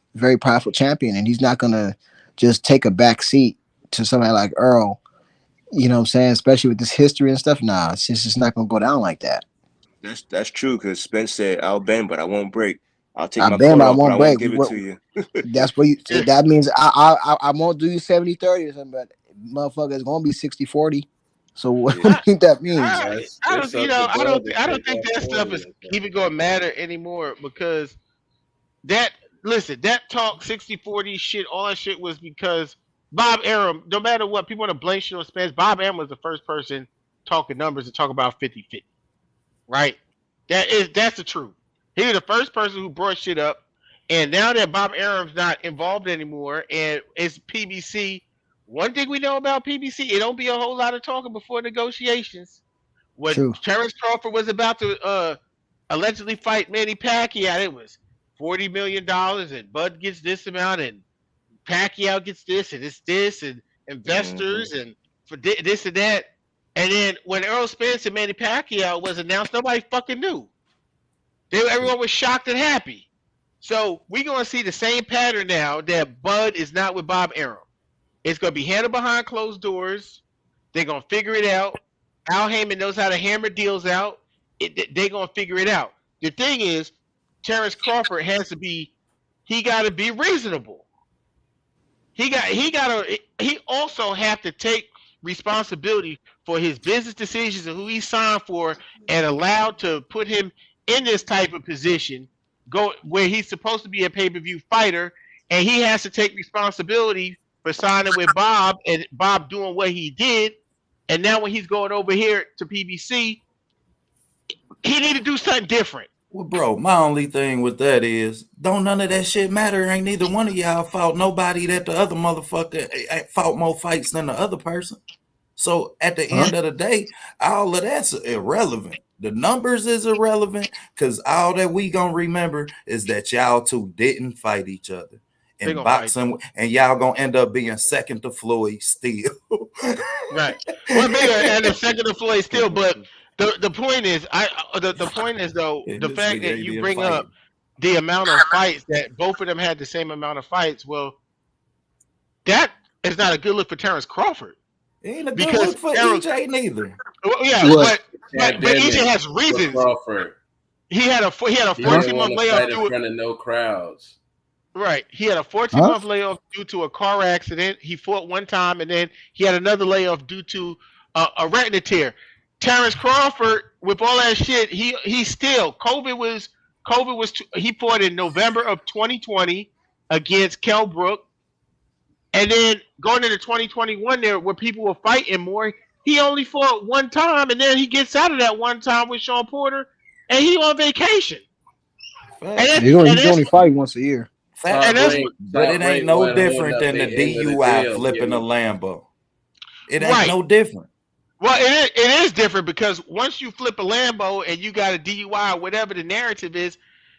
Speaker 3: champion, and he's not gonna just take a back seat to somebody like Earl. You know what I'm saying? Especially with this history and stuff. Nah, it's just not gonna go down like that.
Speaker 5: That's true because Spence said, "I'll bend, but I won't break. I'll take
Speaker 3: I
Speaker 5: my
Speaker 3: bend,
Speaker 5: coat
Speaker 3: but I
Speaker 5: off, but I
Speaker 3: won't
Speaker 5: won't
Speaker 3: break.
Speaker 5: give it to you."
Speaker 3: That's what that means. I won't do you 70-30 or something, but motherfucker, it's gonna be 60-40. So what do you think that means?
Speaker 1: I don't think that stuff is even going to matter anymore because that talk 60-40 shit, all that shit was because Bob Arum, no matter what, people want to blame shit on Spence. Bob Arum was the first person talking numbers to talk about 50-50, right? That's the truth. He was the first person who brought shit up, and now that Bob Arum's not involved anymore, and it's PBC. One thing we know about PBC, it don't be a whole lot of talking before negotiations. When
Speaker 3: True.
Speaker 1: Terrence Crawford was about to allegedly fight Manny Pacquiao, it was $40 million, and Bud gets this amount, and Pacquiao gets this, and it's this, and investors, and for this and that. And then when Earl Spence and Manny Pacquiao was announced, nobody fucking knew. Everyone was shocked and happy. So we're going to see the same pattern now that Bud is not with Bob Arum. It's going to be handled behind closed doors. They're going to figure it out. Al Heyman knows how to hammer deals out. They're going to figure it out. The thing is, Terrence Crawford he got to be reasonable. He also have to take responsibility for his business decisions and who he signed for and allowed to put him in this type of position, go where he's supposed to be a pay-per-view fighter, and he has to take responsibility for signing with Bob and Bob doing what he did. And now when he's going over here to PBC, he need to do something different.
Speaker 2: Well, bro, my only thing with that is, don't none of that shit matter. Ain't neither one of y'all fought nobody that the other motherfucker fought more fights than the other person. So at the end of the day, all of that's irrelevant. The numbers is irrelevant because all that we gonna remember is that y'all two didn't fight each other in boxing, and y'all gonna end up being second to Floyd still.
Speaker 1: Right. Well, maybe and second to Floyd still, but the point is, the point is though, the fact that you bring up the amount of fights that both of them had the same amount of fights. Well, that is not a good look for Terrence Crawford.
Speaker 2: It ain't a good look for EJ neither.
Speaker 1: Well, yeah, but EJ has reasons.
Speaker 4: Crawford.
Speaker 1: He had a 14-month layoff
Speaker 4: in front of no crowds.
Speaker 1: Right. He had a 14-month layoff due to a car accident. He fought one time, and then he had another layoff due to a retina tear. Terrence Crawford, with all that shit, he still COVID was he fought in November of 2020 against Kell Brook. And then going into 2021 there where people were fighting more, he only fought one time, and then he gets out of that one time with Sean Porter, and he on vacation.
Speaker 3: He's only fight once a year.
Speaker 2: But it ain't no different than the DUI flipping a Lambo. It ain't no different.
Speaker 1: Well, it is different because once you flip a Lambo and you got a DUI or whatever the narrative is,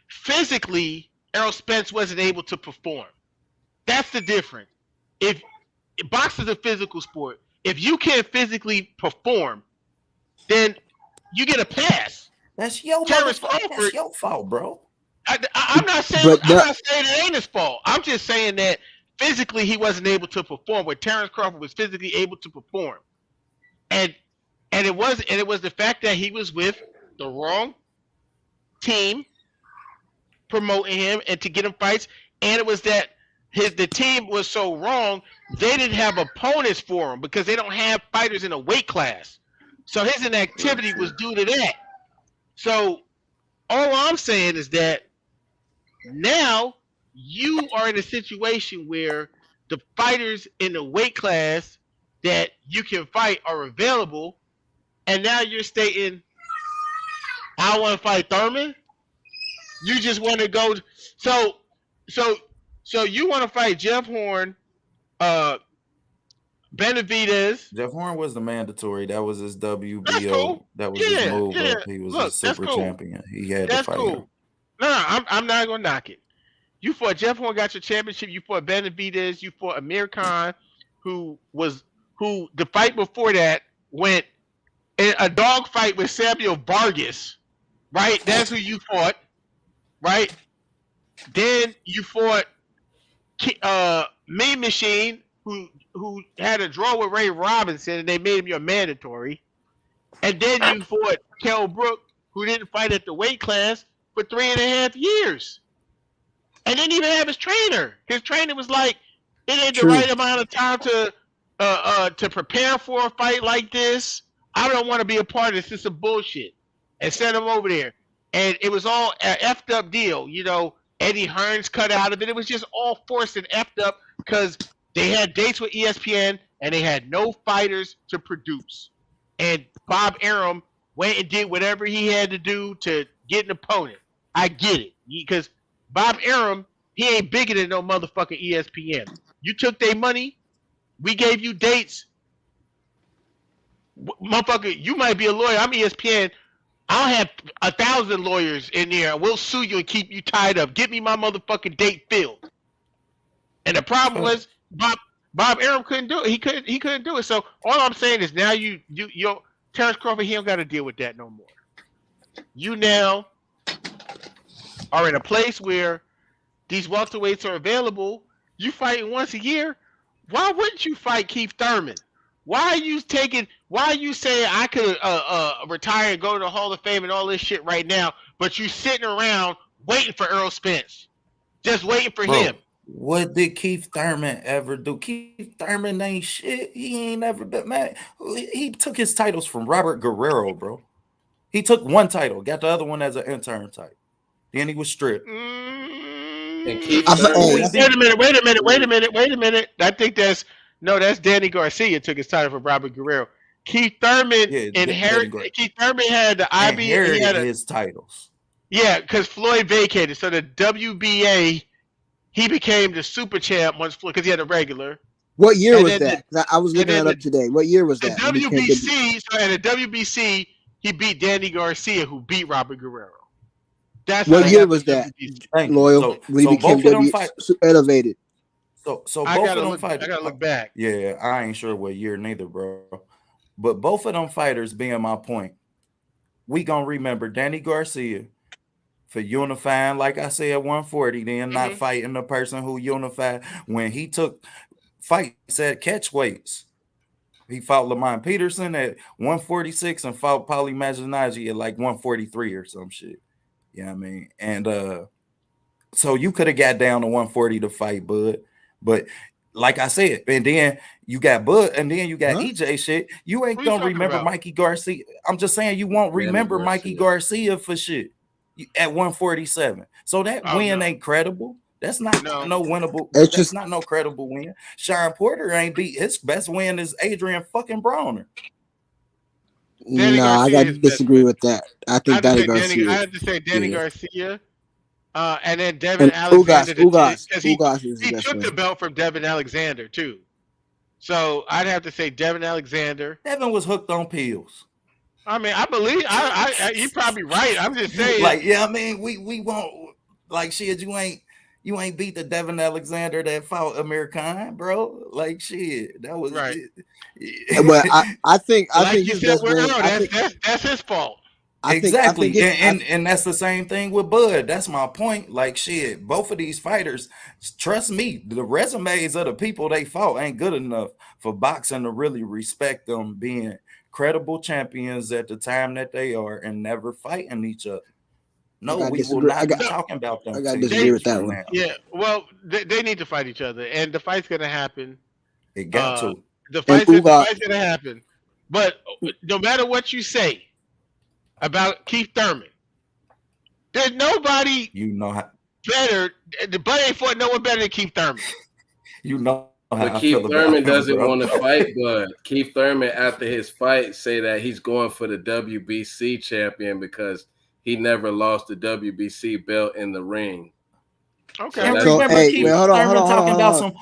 Speaker 1: physically, Errol Spence wasn't able to perform. That's the difference. If boxing is a physical sport, if you can't physically perform, then you get a pass.
Speaker 2: That's your fault, bro.
Speaker 1: I'm not saying it ain't his fault. I'm just saying that physically he wasn't able to perform where Terrence Crawford was physically able to perform. And it was the fact that he was with the wrong team promoting him and to get him fights, and it was that the team was so wrong, they didn't have opponents for him because they don't have fighters in a weight class. So his inactivity was due to that. So all I'm saying is that now you are in a situation where the fighters in the weight class that you can fight are available, and now you're stating, I want to fight Thurman? You just want to go So you want to fight Jeff Horn, Benavidez.
Speaker 2: Jeff Horn was the mandatory. That was his WBO.
Speaker 1: Cool.
Speaker 2: That was his move up. He was a super champion. He had to fight him.
Speaker 1: No, I'm not gonna knock it. You fought Jeff Horn, got your championship. You fought Benavidez. You fought Amir Khan, who the fight before that went in a dog fight with Samuel Vargas, right? That's who you fought, right? Then you fought Mean Machine, who had a draw with Ray Robinson, and they made him your mandatory. And then you fought Kell Brook, who didn't fight at the weight class for 3.5 years, and didn't even have his trainer. His trainer was like, "It ain't the right amount of time to prepare for a fight like this. I don't want to be a part of this. It's some bullshit." And sent him over there, and it was all an effed up deal, you know. Eddie Hearns cut out of it. It was just all forced and effed up because they had dates with ESPN and they had no fighters to produce. And Bob Arum went and did whatever he had to do to get an opponent. I get it. Because Bob Arum, he ain't bigger than no motherfucking ESPN. You took their money. We gave you dates. Motherfucker, you might be a lawyer. I'm ESPN. I'll have 1,000 lawyers in there, and we'll sue you and keep you tied up. Get me my motherfucking date filled. And the problem was, Bob Bob Arum couldn't do it. He couldn't do it. So all I'm saying is now you Terrence Crawford, he don't got to deal with that no more. You now are in a place where these welterweights are available. You fighting once a year. Why wouldn't you fight Keith Thurman? Why are you saying I could retire and go to the Hall of Fame and all this shit right now, but you sitting around waiting for Earl Spence, just waiting for him?
Speaker 2: What did Keith Thurman ever do? Keith Thurman ain't shit. He ain't never been mad. He took his titles from Robert Guerrero, bro. He took one title, got the other one as an intern title. Then he was stripped.
Speaker 4: And Keith
Speaker 1: Thurman, wait a minute. I think that's Danny Garcia took his title from Robert Guerrero. Keith Thurman inherited. Keith Thurman had the IB. He had
Speaker 2: his titles.
Speaker 1: Yeah, because Floyd vacated, so the WBA. He became the super champ once because he had a regular.
Speaker 3: What year was that? I was looking it up today. What year was that?
Speaker 1: The WBC. So at the WBC, he beat Danny Garcia, who beat Robert Guerrero. That's
Speaker 3: what year was that? Loyal. When he became elevated.
Speaker 2: So both of them fighters.
Speaker 1: I gotta look back.
Speaker 2: Yeah, I ain't sure what year neither, bro. But both of them fighters, being my point, we gonna remember Danny Garcia for unifying, like I said, 140, then not fighting the person who unified when he took fights at catch weights. He fought Lamont Peterson at 146 and fought Paulie Malignaggi at like 143 or some shit. You know what I mean? And so you could have got down to 140 to fight Bud, but like I said, and then you got Bud, and then you got EJ shit. You ain't gonna remember Mikey Garcia. I'm just saying you won't remember Mikey Garcia for shit at 147. So that win ain't credible. That's not no winnable. That's just not no credible win. Sean Porter ain't beat his best win is Adrian fucking Brawner.
Speaker 3: No, I got to disagree with that. I think Danny Garcia.
Speaker 1: I had to say Danny Garcia. And then Devin Alexander. He took the belt from Devin Alexander too. So I'd have to say Devin Alexander.
Speaker 2: Devin was hooked on pills.
Speaker 1: I mean, I believe you're probably right. I'm just saying.
Speaker 2: Like, yeah, I mean, we won't like shit. You ain't beat the Devin Alexander that fought Amir Khan, bro. Like shit, that was
Speaker 1: right.
Speaker 3: But I think
Speaker 1: you said, that's his fault.
Speaker 2: Exactly, and that's the same thing with Bud. That's my point. Like shit, both of these fighters, trust me, the resumes of the people they fought ain't good enough for boxing to really respect them being credible champions at the time that they are and never fighting each other. No, we will not be talking about them.
Speaker 3: I got to disagree with that one.
Speaker 1: Yeah, well, they need to fight each other, and the fight's gonna happen.
Speaker 2: It got to.
Speaker 1: The fight's gonna happen. But no matter what you say about Keith Thurman, there's nobody better. The Bud ain't fought no one better than Keith Thurman.
Speaker 4: But Keith Thurman doesn't want to fight Bud. Keith Thurman, after his fight, say that he's going for the WBC champion because he never lost the WBC belt in the ring.
Speaker 1: Okay.
Speaker 3: So, hey, hold on.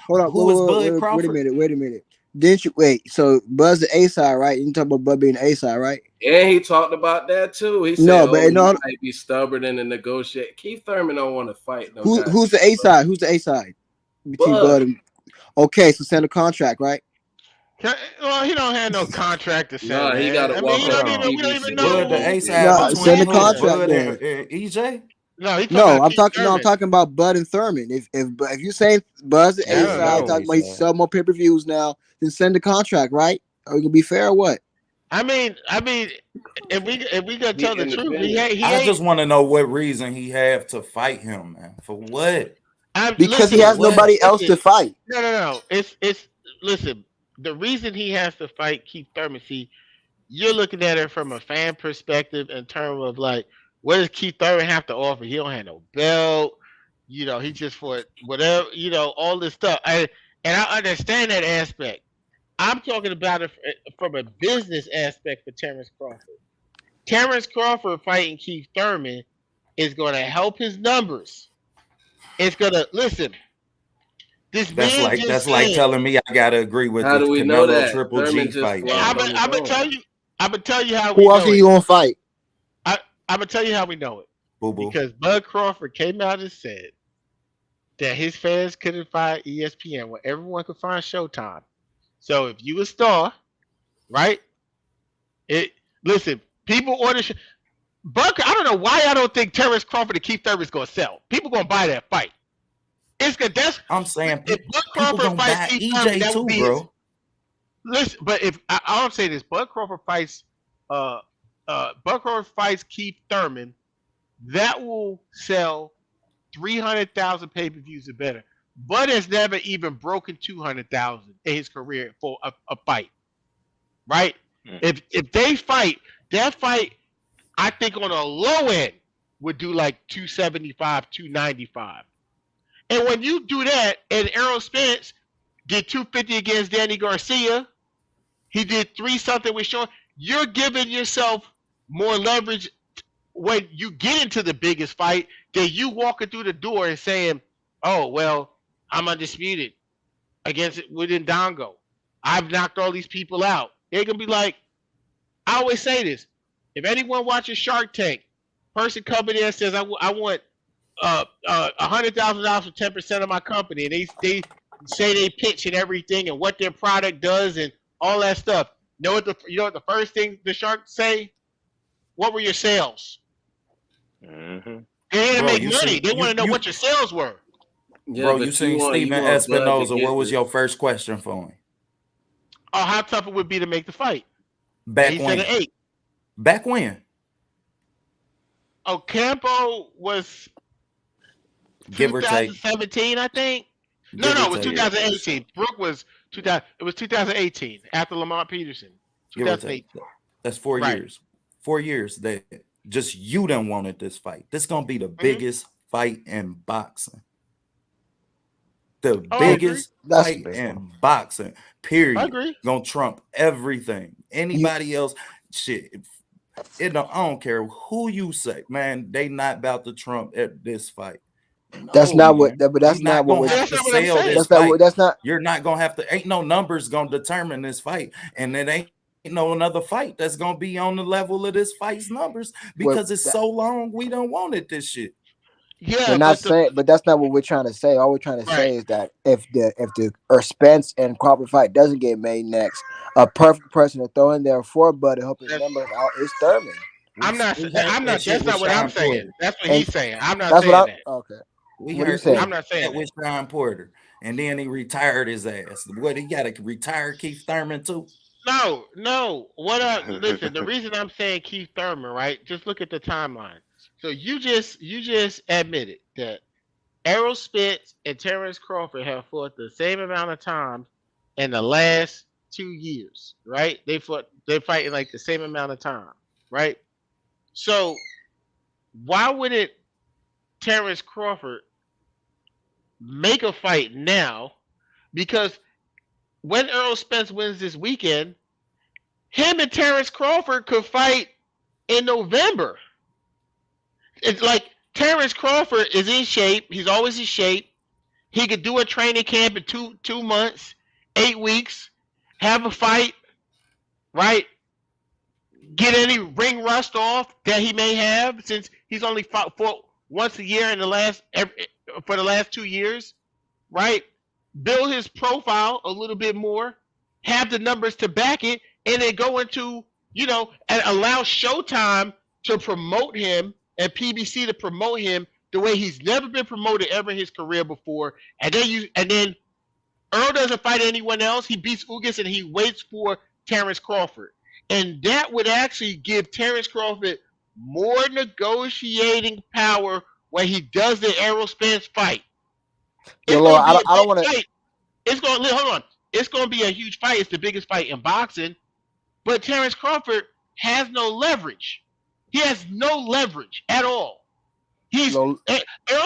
Speaker 3: Wait a minute. Didn't you wait? So Bud's the A side, right? You talk about Bud being the A side, right?
Speaker 4: And he talked about that too. He said, he might be stubborn in the negotiate. Keith Thurman don't want to fight.
Speaker 3: Who's the A side? Who's the A side between Bud and? Okay, so send a contract, right?
Speaker 1: Well, he don't have no contract to send.
Speaker 4: No, he got to walk around.
Speaker 1: We don't even know.
Speaker 2: The A side
Speaker 3: send a contract there.
Speaker 2: EJ.
Speaker 3: No, I'm talking about Bud and Thurman. If you say Bud's the A side, talking about he sell more pay per views now, then send the contract, right? Are you gonna be fair or what?
Speaker 1: I mean, if we gonna tell the truth,
Speaker 2: I just want to know what reason he have to fight him, man. For what?
Speaker 3: Because he has nobody else to fight.
Speaker 1: No. It's listen. The reason he has to fight Keith Thurman, see, you're looking at it from a fan perspective in terms of like, what does Keith Thurman have to offer? He don't have no belt. You know, he just fought whatever. You know, all this stuff. And I understand that aspect. I'm talking about it from a business aspect for Terrence Crawford. Terrence Crawford fighting Keith Thurman is going to help his numbers. It's going to listen.
Speaker 2: That's like telling me I gotta agree with
Speaker 4: how do we know that
Speaker 2: Triple G fight.
Speaker 1: I'm gonna tell you how.
Speaker 3: Who else are you gonna fight?
Speaker 1: I'm gonna tell you how we know it.
Speaker 2: Boo-boo.
Speaker 1: Because Bud Crawford came out and said that his fans couldn't find ESPN, where everyone could find Showtime. So if you a star, right? It listen, people order. Buck, I don't know why I don't think Terrence Crawford and Keith Thurman is gonna sell. People gonna buy that fight. It's good. That's
Speaker 2: I'm saying
Speaker 1: if Buck
Speaker 2: people
Speaker 1: Crawford
Speaker 2: gonna
Speaker 1: fights
Speaker 2: buy
Speaker 1: Keith Thurman,
Speaker 2: EJ
Speaker 1: that would
Speaker 2: too,
Speaker 1: be his.
Speaker 2: bro.
Speaker 1: Listen, but if I'll say this, uh, Buck Crawford fights Keith Thurman, that will sell 300,000 pay-per-views or better. Bud has never even broken 200,000 in his career for a fight, right?
Speaker 5: Mm.
Speaker 1: If they fight, that fight, I think on a low end would do like 275, 295. And when you do that, and Errol Spence did 250 against Danny Garcia, he did 3 something with Sean, you're giving yourself more leverage when you get into the biggest fight than you walking through the door and saying, "Oh well, I'm undisputed against it within Dongo. I've knocked all these people out." They're gonna be like, I always say this: if anyone watches Shark Tank, person coming in and says, I want $100,000 for 10% of my company," and they say they pitch and everything and what their product does and all that stuff. You know what the first thing the sharks say? What were your sales?
Speaker 5: Mm-hmm.
Speaker 1: They're here to
Speaker 2: Bro,
Speaker 1: make
Speaker 2: you
Speaker 1: money.
Speaker 2: see,
Speaker 1: They want to know what your sales were.
Speaker 4: Yeah,
Speaker 2: bro,
Speaker 4: but
Speaker 2: you seen
Speaker 4: you
Speaker 2: Steven
Speaker 4: want Bud to
Speaker 2: Espinoza.
Speaker 4: get
Speaker 2: What was
Speaker 4: this.
Speaker 2: your first question for him?
Speaker 1: Oh, how tough it would be to make the fight. And
Speaker 2: Back
Speaker 1: he said an
Speaker 2: when?
Speaker 1: 8.
Speaker 2: Back when?
Speaker 1: Ocampo was
Speaker 2: Give or take.
Speaker 1: 2017, I think. No,
Speaker 2: Give or
Speaker 1: it was
Speaker 2: take.
Speaker 5: Yeah,
Speaker 1: 2018. Brooke was 2000. It was 2018 after Lamont Peterson.
Speaker 2: Give or take.
Speaker 1: 2018.
Speaker 2: That's 4
Speaker 1: Right.
Speaker 2: years. 4 years that just you done wanted this fight. This gonna be the
Speaker 1: Mhm.
Speaker 2: biggest fight in boxing. The
Speaker 1: Oh, I agree.
Speaker 2: biggest
Speaker 3: That's the
Speaker 2: fight
Speaker 3: big
Speaker 2: in
Speaker 3: one.
Speaker 2: boxing.
Speaker 1: I
Speaker 2: Period.
Speaker 1: agree.
Speaker 2: Gonna trump everything.
Speaker 3: You,
Speaker 2: Anybody else, shit. I don't care who you say, man. They not about to trump at this fight.
Speaker 3: that's
Speaker 2: No,
Speaker 3: not what.
Speaker 2: man.
Speaker 3: But
Speaker 2: You're
Speaker 3: that's not
Speaker 2: not
Speaker 3: what
Speaker 2: gonna
Speaker 3: we're.
Speaker 1: But
Speaker 2: have
Speaker 1: that's
Speaker 2: to
Speaker 1: not what I'm
Speaker 2: sell
Speaker 1: saying.
Speaker 2: this
Speaker 3: That's not.
Speaker 2: fight.
Speaker 3: That's not.
Speaker 2: You're not gonna have to. Ain't no numbers gonna determine this fight, and it ain't no another fight that's gonna be on the level of this fight's numbers
Speaker 3: We're,
Speaker 2: because it's so long. We don't wanted this shit.
Speaker 3: we're
Speaker 1: Yeah,
Speaker 3: not
Speaker 1: but
Speaker 3: saying. But that's not what we're trying to say. All we're trying to
Speaker 1: right.
Speaker 3: say is that if the Spence and Crawford fight doesn't get made next, a perfect person to throw in there for Bud to help his
Speaker 1: That's,
Speaker 3: numbers out is Thurman.
Speaker 1: I'm not.
Speaker 2: We had that shit
Speaker 1: That's
Speaker 2: with
Speaker 1: not what I'm
Speaker 2: Sean
Speaker 1: saying.
Speaker 2: Porter.
Speaker 1: That's what
Speaker 3: And
Speaker 1: he's saying. I'm not
Speaker 3: that's what
Speaker 1: saying
Speaker 3: I.
Speaker 1: that.
Speaker 3: Okay.
Speaker 2: We
Speaker 3: What are you
Speaker 2: heard we
Speaker 1: I'm
Speaker 3: saying?
Speaker 1: not saying
Speaker 2: had
Speaker 1: that.
Speaker 2: with Sean Porter, and then he retired his ass. What, he got to retire Keith Thurman too?
Speaker 1: No. Listen? The reason I'm saying Keith Thurman, right? Just look at the timeline. So you just admitted that Errol Spence and Terrence Crawford have fought the same amount of times in the last 2 years, right? They're fighting like the same amount of time, right? So why wouldn't Terrence Crawford make a fight now? Because when Errol Spence wins this weekend, him and Terrence Crawford could fight in November. It's like Terrence Crawford is in shape. He's always in shape. He could do a training camp in two months, 8 weeks, have a fight, right? Get any ring rust off that he may have since he's only fought once a year in for the last 2 years, right? Build his profile a little bit more, have the numbers to back it, and then go into, and allow Showtime to promote him and PBC to promote him the way he's never been promoted ever in his career before. And then Earl doesn't fight anyone else. He beats Ugas and he waits for Terrence Crawford. And that would actually give Terrence Crawford more negotiating power when he does the Errol Spence fight.
Speaker 3: Yo,
Speaker 1: It's
Speaker 3: Lord,
Speaker 1: going to be a
Speaker 3: I don't
Speaker 1: big
Speaker 3: want to.
Speaker 1: fight. Hold on. It's going to be a huge fight. It's the biggest fight in boxing. But Terrence Crawford has no leverage. He has no leverage at all. Errol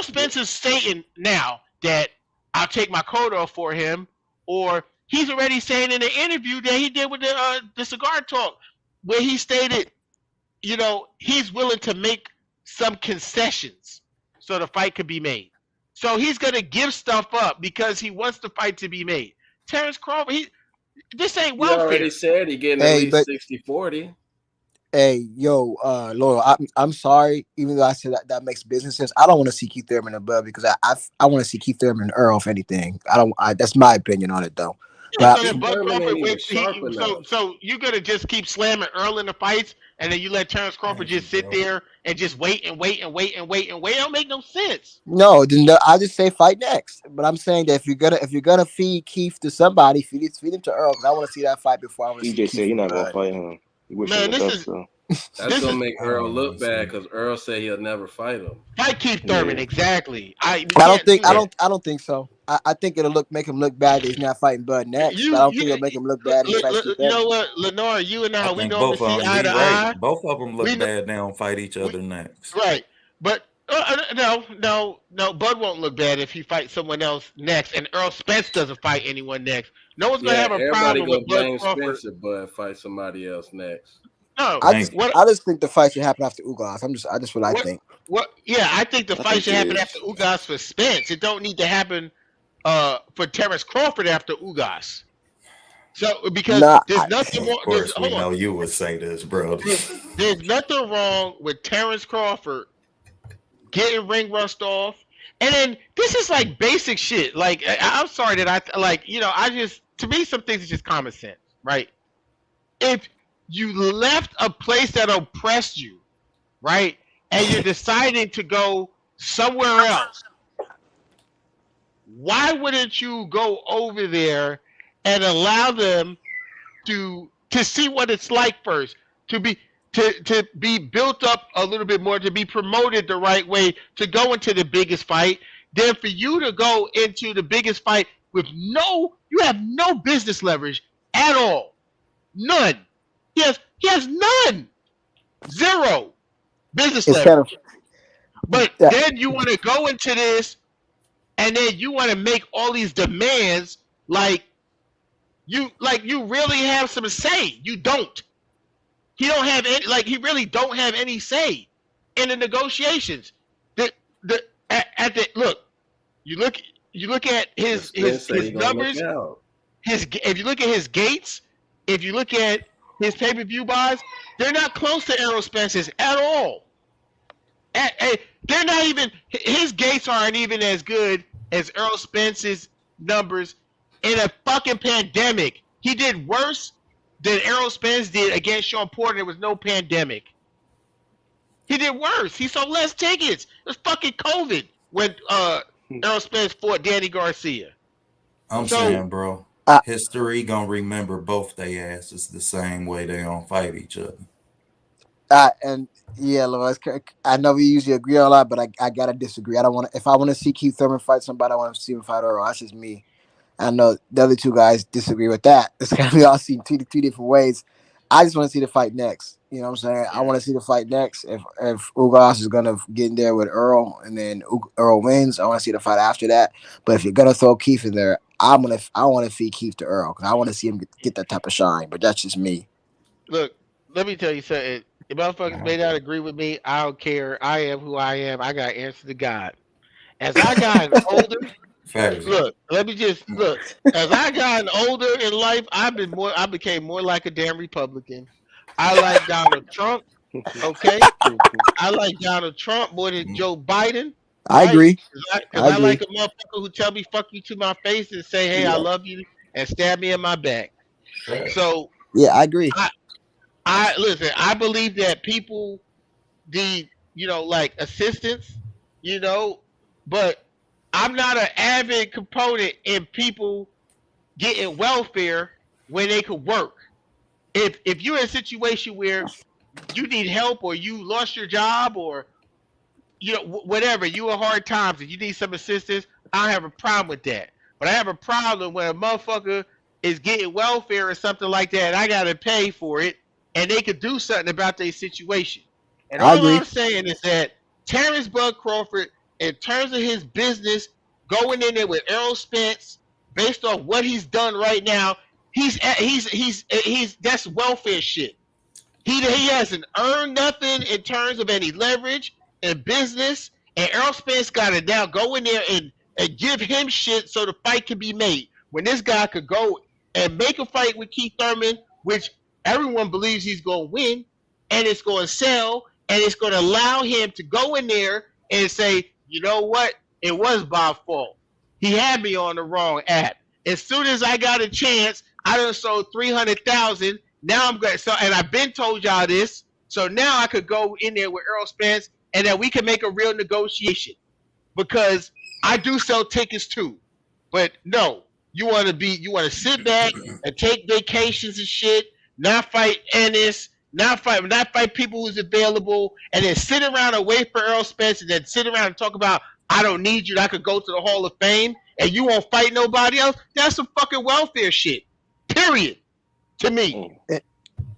Speaker 1: Spence is stating now that I'll take my coat off for him, or he's already saying in the interview that he did with the Cigar Talk, where he stated, he's willing to make some concessions so the fight could be made. So he's gonna give stuff up because he wants the fight to be made. Terrence Crawford, this ain't
Speaker 4: He
Speaker 1: welfare.
Speaker 4: already said he getting at
Speaker 3: Hey,
Speaker 4: least
Speaker 3: but
Speaker 4: 60-40.
Speaker 3: Hey, yo, Laurel, I'm sorry. Even though I said that makes business sense, I don't want to see Keith Thurman above because I want to see Keith Thurman and Earl if anything. I don't. That's my opinion on it though.
Speaker 1: Yeah,
Speaker 3: But
Speaker 1: so
Speaker 4: Keith
Speaker 1: then Bud
Speaker 4: Thurman
Speaker 1: Crawford
Speaker 4: ain't even
Speaker 1: waits.
Speaker 4: sharp enough.
Speaker 1: So you're gonna just keep slamming Earl in the fights, and then you let Terrence Crawford
Speaker 2: Thank you,
Speaker 1: just sit
Speaker 2: bro.
Speaker 1: there and just wait and wait and wait and wait and wait. It don't make no sense.
Speaker 3: no, then I just say fight next. But I'm saying that if you're gonna feed Keith to somebody, feed him to Earl because I want to see that fight before I want to see
Speaker 5: CJ said
Speaker 3: Keith
Speaker 5: he's
Speaker 3: and
Speaker 5: not gonna
Speaker 3: Bud.
Speaker 5: fight him. He wish him
Speaker 1: Man,
Speaker 5: the best though.
Speaker 4: That's
Speaker 1: this
Speaker 4: gonna
Speaker 1: is
Speaker 4: make
Speaker 2: I
Speaker 4: Earl
Speaker 2: don't want
Speaker 4: look
Speaker 2: to see
Speaker 4: bad
Speaker 2: it.
Speaker 4: because Earl said he'll never fight him.
Speaker 1: fight Keith Thurman
Speaker 5: Yeah.
Speaker 1: exactly. We
Speaker 3: I don't
Speaker 1: can't
Speaker 3: think
Speaker 1: do that.
Speaker 3: I don't think so. I think it'll make him look bad that he's not fighting Bud next, but I
Speaker 1: You
Speaker 3: don't think
Speaker 1: you
Speaker 3: it'll make him look bad if he fights Keith
Speaker 1: you know
Speaker 3: Thurman.
Speaker 1: what, Lenore? You and
Speaker 2: I
Speaker 1: I, we
Speaker 2: think
Speaker 1: normally
Speaker 2: both
Speaker 1: see
Speaker 2: of them.
Speaker 1: eye
Speaker 2: He
Speaker 1: to
Speaker 2: right.
Speaker 1: eye.
Speaker 2: Both of them
Speaker 1: We
Speaker 2: look
Speaker 1: know,
Speaker 2: bad. They don't fight each
Speaker 1: we
Speaker 2: other next.
Speaker 1: right, but no. Bud won't look bad if he fights someone else next, and Earl Spence doesn't fight anyone next. No one's gonna
Speaker 4: Yeah,
Speaker 1: have a
Speaker 4: everybody
Speaker 1: problem with
Speaker 4: gonna
Speaker 1: Bud
Speaker 4: blame
Speaker 1: Crawford.
Speaker 4: Spencer, but fight somebody else next.
Speaker 1: No,
Speaker 2: Thank you.
Speaker 1: what
Speaker 3: I just think the fight should happen after Ugas. I just what I
Speaker 1: what
Speaker 3: think.
Speaker 1: what? Yeah, I think the
Speaker 5: I
Speaker 1: fight
Speaker 5: think
Speaker 1: should happen after
Speaker 5: is.
Speaker 1: Ugas for Spence. It don't need to happen for Terrence Crawford after Ugas. So because
Speaker 3: Nah,
Speaker 1: there's nothing
Speaker 2: Of
Speaker 1: wrong. There's
Speaker 2: course, we
Speaker 1: hold on.
Speaker 2: know you would say this, bro.
Speaker 1: There's nothing wrong with Terrence Crawford getting ring rust off. And then this is like basic shit. Like I'm sorry that I like, I just, to me some things is just common sense, right? If you left a place that oppressed you, right, and you're deciding to go somewhere else, why wouldn't you go over there and allow them to see what it's like first, to be built up a little bit more, to be promoted the right way, to go into the biggest fight, then for you to go into the biggest fight with you have no business leverage at all, none. He has none, zero business
Speaker 3: it's kind of
Speaker 1: leverage. But
Speaker 3: yeah.
Speaker 1: then you want to go into this, and then you want to make all these demands like you really have some say. You don't. He don't have any, like, he really don't have any say in the negotiations. The at the look, you look at
Speaker 4: But
Speaker 1: his
Speaker 4: Spence say he gonna look
Speaker 1: numbers,
Speaker 4: out.
Speaker 1: if you look at his gates, if you look at his pay-per-view buys, they're not close to Errol Spence's at all. They're not even, his gates aren't even as good as Errol Spence's numbers in a fucking pandemic. He did worse than Errol Spence did against Sean Porter. There was no pandemic. He did worse. He sold less tickets. It was fucking COVID when Errol Spence fought Danny Garcia.
Speaker 2: I'm
Speaker 1: So
Speaker 2: saying, bro,
Speaker 3: I,
Speaker 2: history gonna remember both they asses the same way they don't fight each other.
Speaker 3: and yeah, Lois, I know we usually agree on a lot, but I gotta disagree. I don't want to. If I want to see Keith Thurman fight somebody, I want to see him fight Earl. That's just me. I know the other two guys disagree with that. It's kind of we all see two different ways. I just want to see the fight next. You know what I'm saying? I want to see the fight next. If Ugas is gonna get in there with Earl and then Earl wins, I want to see the fight after that. But if you're gonna throw Keith in there, I want to feed Keith to Earl because I want to see him get that type of shine. But that's just me.
Speaker 1: look, let me tell you something. If motherfuckers may not agree with me, I don't care. I am who I am. I got answers to God. As I got older,
Speaker 2: Facts.
Speaker 1: look, let me just look. As I gotten older in life, I became more like a damn Republican. I like Donald Trump, okay? I like Donald Trump more than Joe Biden,
Speaker 3: I
Speaker 1: right?
Speaker 3: agree.
Speaker 1: Because
Speaker 3: I
Speaker 1: I like
Speaker 3: agree.
Speaker 1: a motherfucker who tell me fuck you to my face and say, hey, I
Speaker 3: Yeah,
Speaker 1: love you, and stab me in my back.
Speaker 2: Facts.
Speaker 1: So
Speaker 3: yeah, I agree.
Speaker 1: I listen, I believe that people need, like assistance, you know, but I'm not an avid component in people getting welfare when they could work. If you're in a situation where you need help or you lost your job or whatever, you in hard times and you need some assistance, I don't have a problem with that. But I have a problem when a motherfucker is getting welfare or something like that and I gotta pay for it and they could do something about their situation. And
Speaker 3: I
Speaker 1: all I'm
Speaker 3: agree.
Speaker 1: saying is that Terrence Bud Crawford, in terms of his business, going in there with Errol Spence, based on what he's done right now, he's that's welfare shit. He hasn't earned nothing in terms of any leverage in business, and Errol Spence got to now go in there and give him shit so the fight can be made. When this guy could go and make a fight with Keith Thurman, which everyone believes he's going to win, and it's going to sell, and it's going to allow him to go in there and say, you know what? It was Bob's fault. He had me on the wrong app. As soon as I got a chance, I done sold 300,000. Now I'm good. So, and I've been told y'all this. So now I could go in there with Earl Spence, and then we can make a real negotiation, because I do sell tickets too. But no, you want to sit back and take vacations and shit, not fight Ennis, not fight people who's available, and then sit around and wait for Earl Spence, and then sit around and talk about, I don't need you, I could go to the Hall of Fame, and you won't fight nobody else. That's some fucking welfare shit. Period. To me.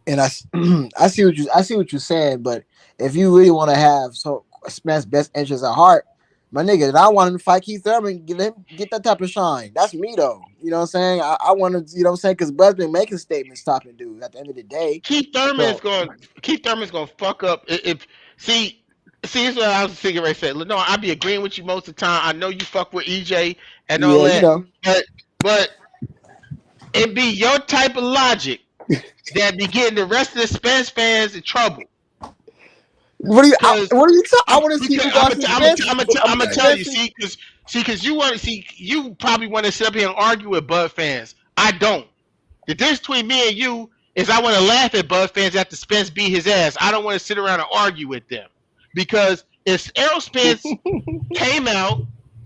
Speaker 3: And I see what you're saying, but if you really want to have Spence's best interests at heart, my nigga, and I want him to fight Keith Thurman, get that type of shine. That's me though. You know what I'm saying? I want to, you know what I'm saying? Because Bud's been making statements stopping dudes at the end of the day.
Speaker 1: Keith Thurman's gonna fuck up. See, here's what I was thinking right there. No, I be agreeing with you most of the time. I know you fuck with EJ and all that, you know. but it be your type of logic that be getting the rest of the Spence fans in trouble.
Speaker 3: What are you talking? I want to see.
Speaker 1: I'm gonna tell you. See, because you probably want to sit up here and argue with Bud fans. I don't. The difference between me and you is I want to laugh at Bud fans after Spence beat his ass. I don't want to sit around and argue with them, because if Errol Spence came out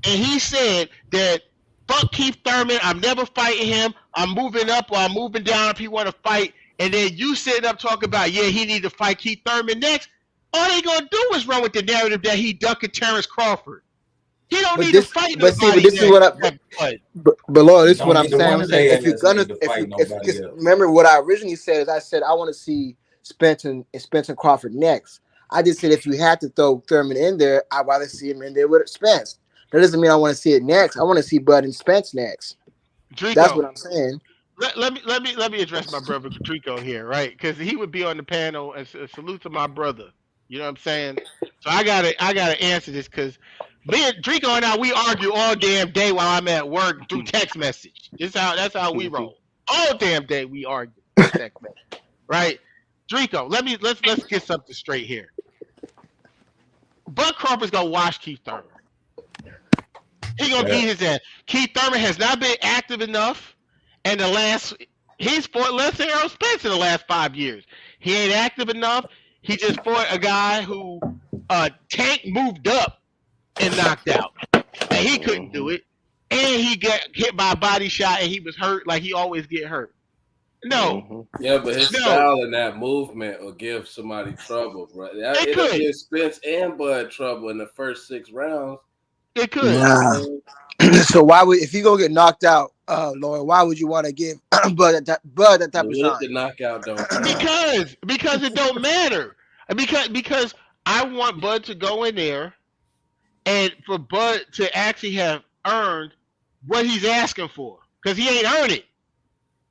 Speaker 1: and he said that fuck Keith Thurman, I'm never fighting him, I'm moving up or I'm moving down if he want to fight, and then you sitting up talking about he need to fight Keith Thurman next. All they gonna do is run with the narrative that he ducking Terrence Crawford. He don't need to fight nobody.
Speaker 3: But this is what Lord, this is what I'm saying. If you're gonna, remember what I originally said is I said I want to see Spence and Crawford next. I just said if you had to throw Thurman in there, I'd rather see him in there with Spence. That doesn't mean I want to see it next. I want to see Bud and Spence next. Drico, that's what I'm saying.
Speaker 1: Let me address my brother Drico here, right? Because he would be on the panel, and salute to my brother. You know what I'm saying? So I gotta answer this, because me and Drico and I, we argue all damn day while I'm at work through text message. That's how we roll. All damn day we argue through text message, right? Drico, let's get something straight here. Bud Crawford's gonna watch Keith Thurman. He gonna beat his ass. Keith Thurman has not been active enough in the last. He's fought less than Errol Spence in the last 5 years. He ain't active enough. He just fought a guy who Tank moved up and knocked out, and he couldn't do it. And he got hit by a body shot, and he was hurt like he always get hurt. No.
Speaker 4: Yeah, but his style in that movement will give somebody trouble, bro. It'll give Spence and Bud trouble in the first 6 rounds.
Speaker 1: It could.
Speaker 3: So why would, if you go get knocked out, Lloyd, why would you want to give Bud that type of shot?
Speaker 4: The knockout don't
Speaker 1: because it don't matter. Because I want Bud to go in there, and for Bud to actually have earned what he's asking for, because he ain't earned it.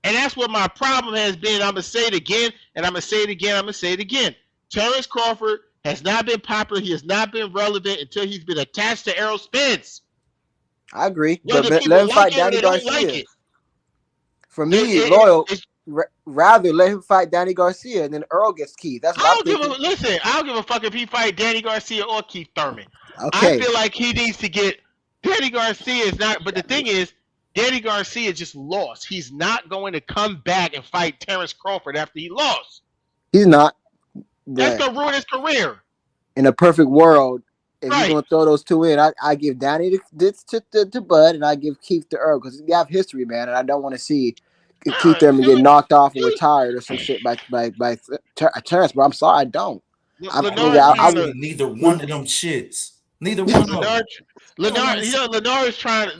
Speaker 1: And that's what my problem has been. I'm gonna say it again, and I'm gonna say it again. I'm gonna say it again. Terrence Crawford has not been popular. He has not been relevant until he's been attached to Errol Spence.
Speaker 3: I agree. But let him fight Danny Garcia. For me, Loyal, rather let him fight Danny Garcia and then Earl gets Keith. That's what I
Speaker 1: don't give a fuck if he fight Danny Garcia or Keith Thurman.
Speaker 3: Okay.
Speaker 1: I feel like he needs to get Danny Garcia is not, but the thing is, Danny Garcia just lost. He's not going to come back and fight Terrence Crawford after he lost.
Speaker 3: He's not.
Speaker 1: That's gonna ruin his career.
Speaker 3: In a perfect world, if you're gonna throw those two in, I give Danny to Bud, and I give Keith to Earl, because they have history, man, and I don't want to see Keith Thurman get knocked off and retired or some shit by Terrence. But I'm sorry, I don't.
Speaker 2: Neither one of them shits. Neither one of them.
Speaker 1: Lennar is trying.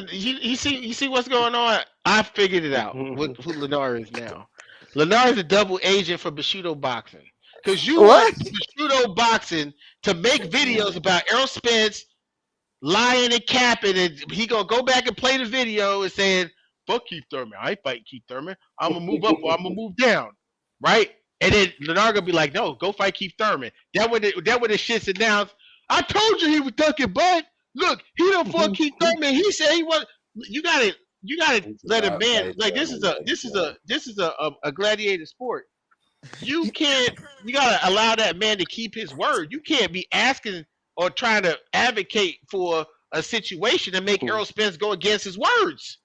Speaker 1: You see what's going on? I figured it out. Who Lennar is now? Lennar is a double agent for Bushido Boxing. Because you want Bushido Boxing to make videos about Errol Spence lying and capping, and he gonna go back and play the video and saying, "Fuck Keith Thurman, I ain't fighting Keith Thurman. I'm gonna move up or I'm gonna move down," right? And then Lennar gonna be like, "No, go fight Keith Thurman." That when the shit's announced. I told you he was ducking Bud. Look, he done fought Keith Thurman. He said he was. You gotta let a man like this is a gladiator sport. You can't allow that man to keep his word. You can't be asking or trying to advocate for a situation and make Errol Spence go against his words.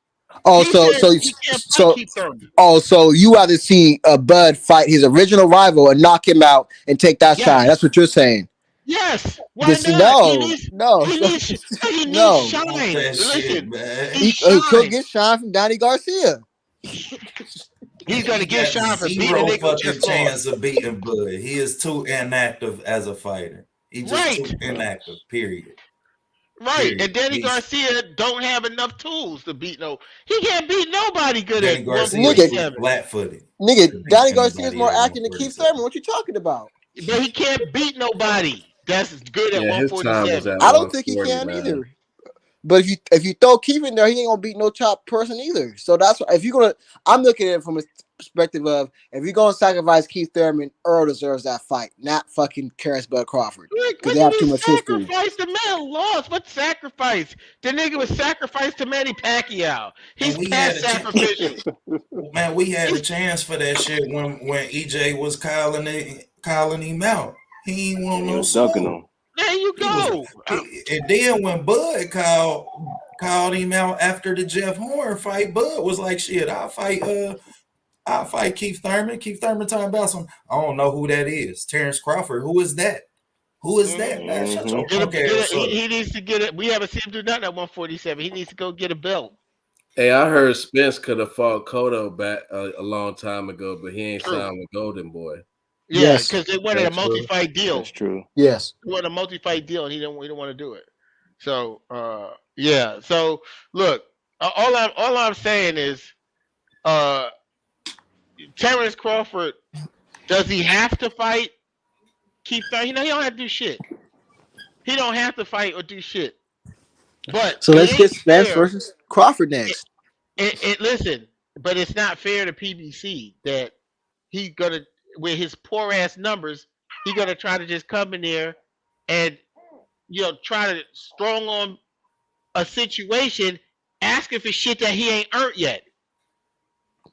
Speaker 3: Oh,
Speaker 1: He said he can't fight Keith Thurman.
Speaker 3: Oh, so you rather see Bud fight his original rival and knock him out and take that shine? That's what you're saying.
Speaker 1: Yes. Why not? He needs shine. Listen,
Speaker 3: he could get shine from Donnie Garcia.
Speaker 1: He's gonna get shine for beating a nigga
Speaker 2: fucking chance of beating Bud. He is too inactive as a fighter. He's just too inactive. Period.
Speaker 1: Right, and Danny Garcia don't have enough tools to beat He can't beat nobody good at 147.
Speaker 2: Flat-footed.
Speaker 3: Nigga, Danny Garcia is more active than Keith Thurman. What you talking about?
Speaker 1: But he can't beat nobody that's good at 147.
Speaker 3: I don't think he can either. But if you throw Keith in there, he ain't gonna beat no top person either. So that's why I'm looking at it from a perspective of if you're gonna sacrifice Keith Thurman, Earl deserves that fight, not fucking Karis Bud Crawford. Because they have too much history.
Speaker 1: The man lost. What sacrifice? The nigga was sacrificed to Manny Pacquiao. He's past sacrificial.
Speaker 2: Man, we had a chance for that shit when EJ was calling him out. He ain't want no smoke.
Speaker 1: There you go.
Speaker 2: And then when Bud called him out after the Jeff Horn fight, Bud was like, "Shit, I'll fight Keith Thurman." Keith Thurman talking about some. I don't know who that is. Terrence Crawford. Who is that? Who is that? Man, shut your
Speaker 1: he needs to get it. We haven't seen him do nothing at 147. He needs to go get a belt.
Speaker 4: Hey, I heard Spence could have fought Cotto back a long time ago, but he ain't signed with Golden Boy.
Speaker 1: Yeah, because they wanted a multi-fight deal.
Speaker 5: That's true.
Speaker 3: Yes,
Speaker 1: they wanted a multi-fight deal, and he didn't want to do it. So, yeah. So, look, all I'm saying is, Terrence Crawford, does he have to fight Keith Thurman? He don't have to do shit. He don't have to fight or do shit. But
Speaker 3: so let's get Spence versus Crawford next.
Speaker 1: Listen, but it's not fair to PBC that he's gonna. With his poor ass numbers, he's gonna try to just come in there and try to strong on a situation, asking for shit that he ain't earned yet.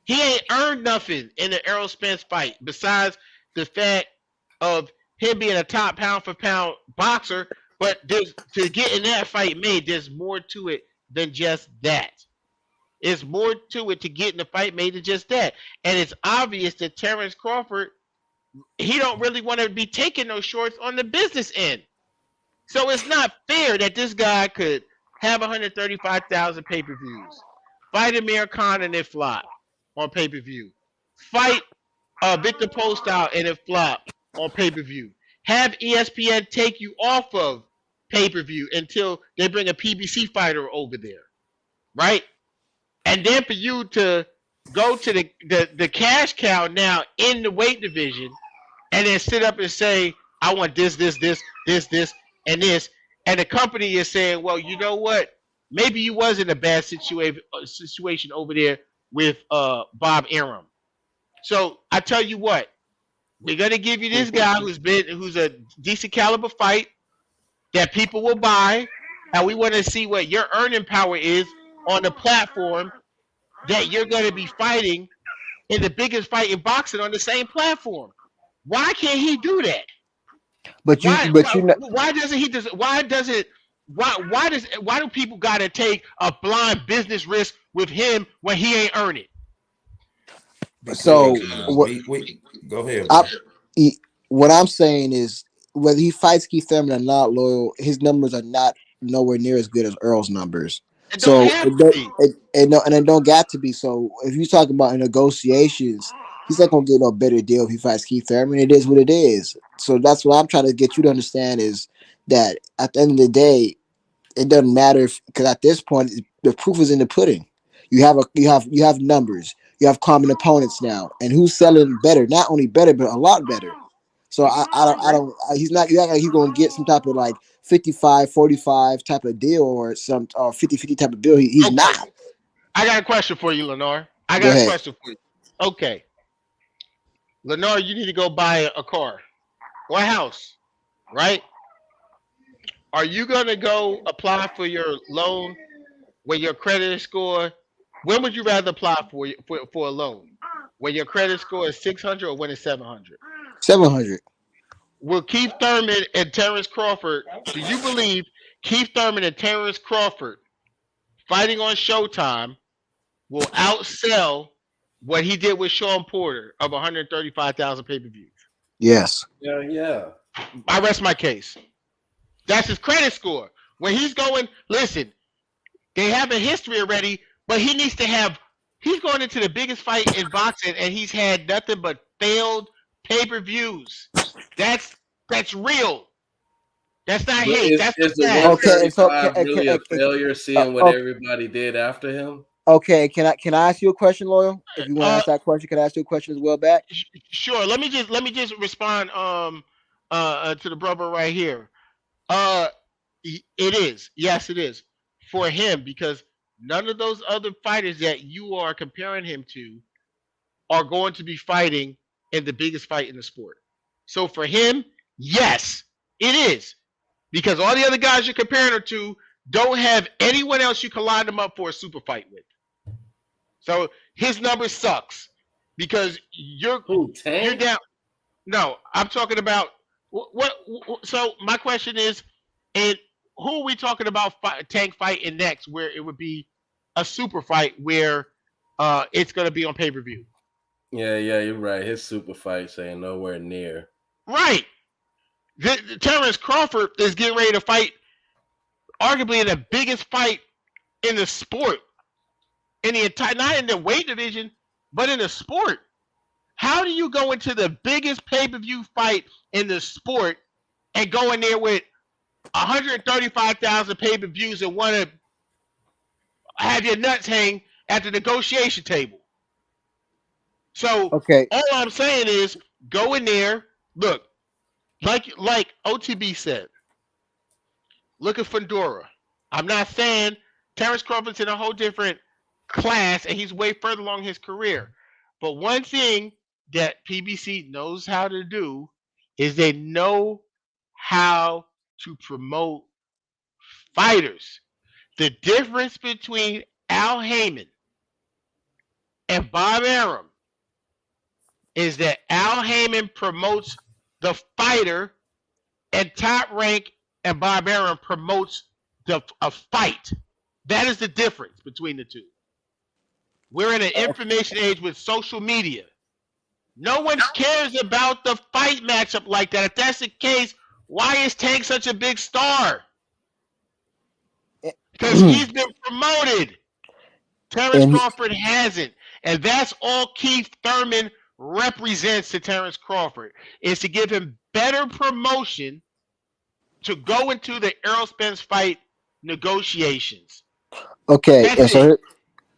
Speaker 1: He ain't earned nothing in the Errol Spence fight besides the fact of him being a top pound for pound boxer. But to get in that fight made, there's more to it than just that. It's more to it to get in the fight made than just that. And it's obvious that Terrence Crawford, he don't really want to be taking those shorts on the business end. So it's not fair that this guy could have 135,000 pay-per-views, fight Amir Khan and it flop on pay-per-view, fight Victor Postol and it flop on pay-per-view, have ESPN take you off of pay-per-view until they bring a PBC fighter over there, right? And then for you to go to the cash cow now in the weight division and then sit up and say, I want this, and this. And the company is saying, well, you know what? Maybe you was in a bad situation over there with Bob Arum. So I tell you what, we're going to give you this guy who's a decent caliber fight that people will buy. And we want to see what your earning power is on the platform that you're going to be fighting in the biggest fight in boxing on the same platform. Why can't he do that? Why do people got to take a blind business risk with him when he ain't earn it?
Speaker 3: So
Speaker 2: go ahead.
Speaker 3: What I'm saying is, whether he fights Keith Thurman or not, Loyal, his numbers are not nowhere near as good as Earl's numbers. It don't got to be. So if you talk about negotiations, he's not gonna get no better deal if he fights Keith Thurman. It is what it is. So that's what I'm trying to get you to understand is that at the end of the day, it doesn't matter because at this point the proof is in the pudding. You have numbers. You have common opponents now, and who's selling better? Not only better, but a lot better. So he's not. You act like he's gonna get some type of like 55-45 type of deal or some 50-50 type of deal. He's not.
Speaker 1: I got a question for you, Lenore. I got a question for you. Okay, Lenore, you need to go buy a car or a house, right? Are you gonna go apply for your loan when your credit score? When would you rather apply for a loan? When your credit score is 600 or when it's 700?
Speaker 3: 700.
Speaker 1: Will Keith Thurman and Terrence Crawford? Do you believe Keith Thurman and Terrence Crawford fighting on Showtime will outsell what he did with Sean Porter of 135,000 pay-per-views?
Speaker 3: Yes.
Speaker 4: Yeah.
Speaker 1: I rest my case. That's his credit score. When he's going, listen, they have a history already, but he needs to have. He's going into the biggest fight in boxing, and he's had nothing but failed pay-per-views. That's real. That's not
Speaker 4: But
Speaker 1: hate. That's
Speaker 4: is
Speaker 1: the
Speaker 4: the
Speaker 1: fact.
Speaker 3: Okay, so
Speaker 4: 135 really a failure, seeing what everybody did after him?
Speaker 3: okay. Can I ask you a question, Loyal? If you want to
Speaker 1: Uh,
Speaker 3: ask that question, can I ask you a question as well back?
Speaker 1: Sure. Let me just respond to the brother right here. It is. Yes, it is for him because none of those other fighters that you are comparing him to are going to be fighting in the biggest fight in the sport. So for him, yes, it is because all the other guys you're comparing him to don't have anyone else you can line them up for a super fight with. So his number sucks because you're down. No, I'm talking about what. So my question is, and who are we talking about Tank fighting next? Where it would be a super fight where it's going to be on pay-per-view.
Speaker 4: Yeah, you're right. His super fights ain't nowhere near.
Speaker 1: Right. Terrence Crawford is getting ready to fight, arguably in the biggest fight in the sport, in the entire, not in the weight division, but in the sport. How do you go into the biggest pay-per-view fight in the sport and go in there with 135,000 pay-per-views and want to have your nuts hang at the negotiation table? So
Speaker 3: Okay.
Speaker 1: all I'm saying is go in there. Look, like OTB said, look at Fundora. I'm not saying Terrence Crawford's in a whole different class and he's way further along his career. But one thing that PBC knows how to do is they know how to promote fighters. The difference between Al Heyman and Bob Arum is that Al Heyman promotes the fighter and Top Rank and Bob Arum promotes a fight. That is the difference between the two. We're in an information age with social media. No one cares about the fight matchup like that. If that's the case, why is Tank such a big star? Because he's been promoted. Terrence Crawford hasn't. And that's all Keith Thurman represents to Terrence Crawford, is to give him better promotion to go into the Errol Spence fight negotiations.
Speaker 3: Okay,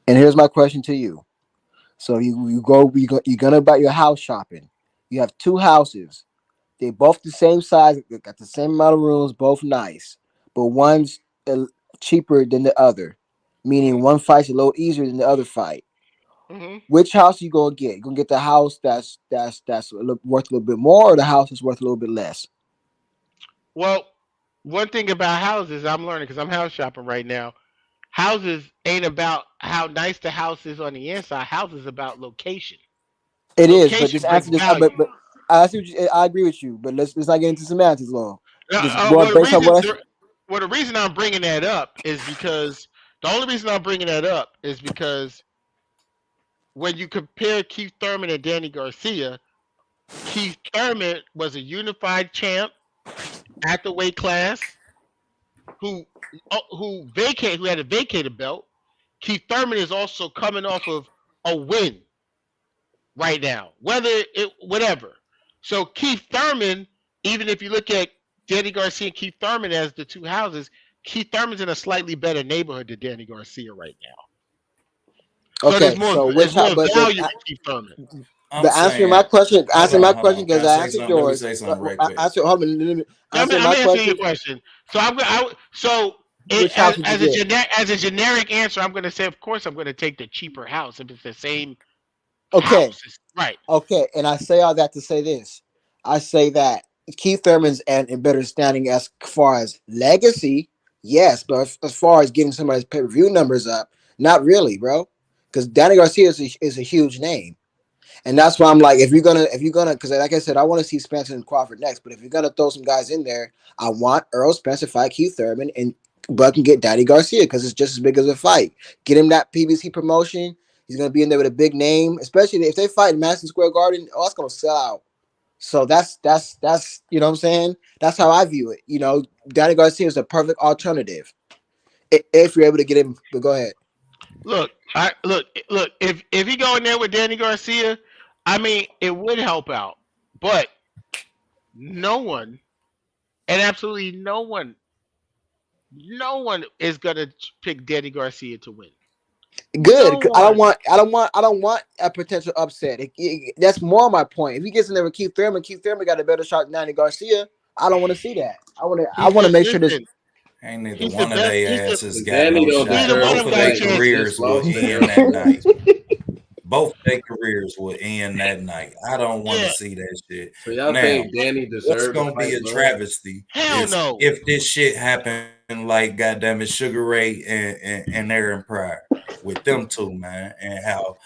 Speaker 3: and here's my question to you. So you're gonna buy your house shopping. You have two houses. They both the same size. They got the same amount of rooms. Both nice, but one's cheaper than the other. Meaning one fight's a little easier than the other fight. Mm-hmm. Which house you gonna get? You gonna get the house that's worth a little bit more, or the house that's worth a little bit less?
Speaker 1: Well, one thing about houses I'm learning because I'm house shopping right now. Houses ain't about how nice the house is on the inside. Houses about location.
Speaker 3: It is, but just answer this. But I see I agree with you. But let's not get into semantics long.
Speaker 1: The reason I'm bringing that up is because when you compare Keith Thurman and Danny Garcia, Keith Thurman was a unified champ at the weight class who had a vacated belt. Keith Thurman is also coming off of a win right now, whatever. So Keith Thurman, even if you look at Danny Garcia and Keith Thurman as the two houses, Keith Thurman's in a slightly better neighborhood than Danny Garcia right now.
Speaker 3: Okay,
Speaker 1: so there's more value in Keith Thurman.
Speaker 3: But answering my question because I answered yours.
Speaker 2: Let me say something right quick.
Speaker 3: Answer
Speaker 1: my question. Your question. So as a generic answer, I'm going to say, of course, I'm going to take the cheaper house if it's the same.
Speaker 3: Okay.
Speaker 1: House. Right.
Speaker 3: Okay, and I say all that to say this. I say that Keith Thurman's in better standing as far as legacy, yes, but as far as getting somebody's pay-per-view numbers up, not really, bro. Because Danny Garcia is a huge name. And that's why I'm like, if you're gonna, because like I said, I want to see Spencer and Crawford next. But if you're gonna throw some guys in there, I want Earl Spencer fight Keith Thurman, and Buck can get Danny Garcia because it's just as big as a fight. Get him that PBC promotion. He's gonna be in there with a big name, especially if they fight in Madison Square Garden. Oh, it's gonna sell out. So that's you know what I'm saying. That's how I view it. You know, Danny Garcia is a perfect alternative if you're able to get him. But go ahead.
Speaker 1: Look, look. If he go in there with Danny Garcia, I mean, it would help out. But no one, and absolutely no one is gonna pick Danny Garcia to win. No
Speaker 3: Good.
Speaker 1: one.
Speaker 3: I don't want a potential upset. That's more my point. If he gets in there with Keith Thurman got a better shot than Danny Garcia. I don't want to see that. I
Speaker 1: He's
Speaker 3: want to
Speaker 1: the
Speaker 3: make sure this.
Speaker 1: listen.
Speaker 2: Ain't neither
Speaker 1: He's the
Speaker 2: one of
Speaker 1: best.
Speaker 2: they asses got
Speaker 4: Danny
Speaker 2: no
Speaker 4: don't
Speaker 2: shot.
Speaker 1: Neither one
Speaker 4: deserve
Speaker 1: of
Speaker 2: Both
Speaker 1: them
Speaker 2: of
Speaker 4: to
Speaker 1: got a
Speaker 2: their
Speaker 4: fight.
Speaker 1: chance.
Speaker 4: He just
Speaker 2: careers will
Speaker 4: lost to
Speaker 2: end
Speaker 4: Errol
Speaker 2: that night.
Speaker 4: Spence.
Speaker 2: Both their careers will end that night. I don't want to
Speaker 1: Yeah.
Speaker 2: see that shit.
Speaker 4: So y'all
Speaker 2: Now,
Speaker 4: think Danny
Speaker 2: what's
Speaker 4: deserved to
Speaker 2: gonna be
Speaker 4: fight
Speaker 2: a
Speaker 4: Bud?
Speaker 2: travesty
Speaker 1: Hell
Speaker 2: is
Speaker 1: no.
Speaker 2: if this shit happened like goddamn it Sugar Ray and Aaron Pryor with them two, man, and how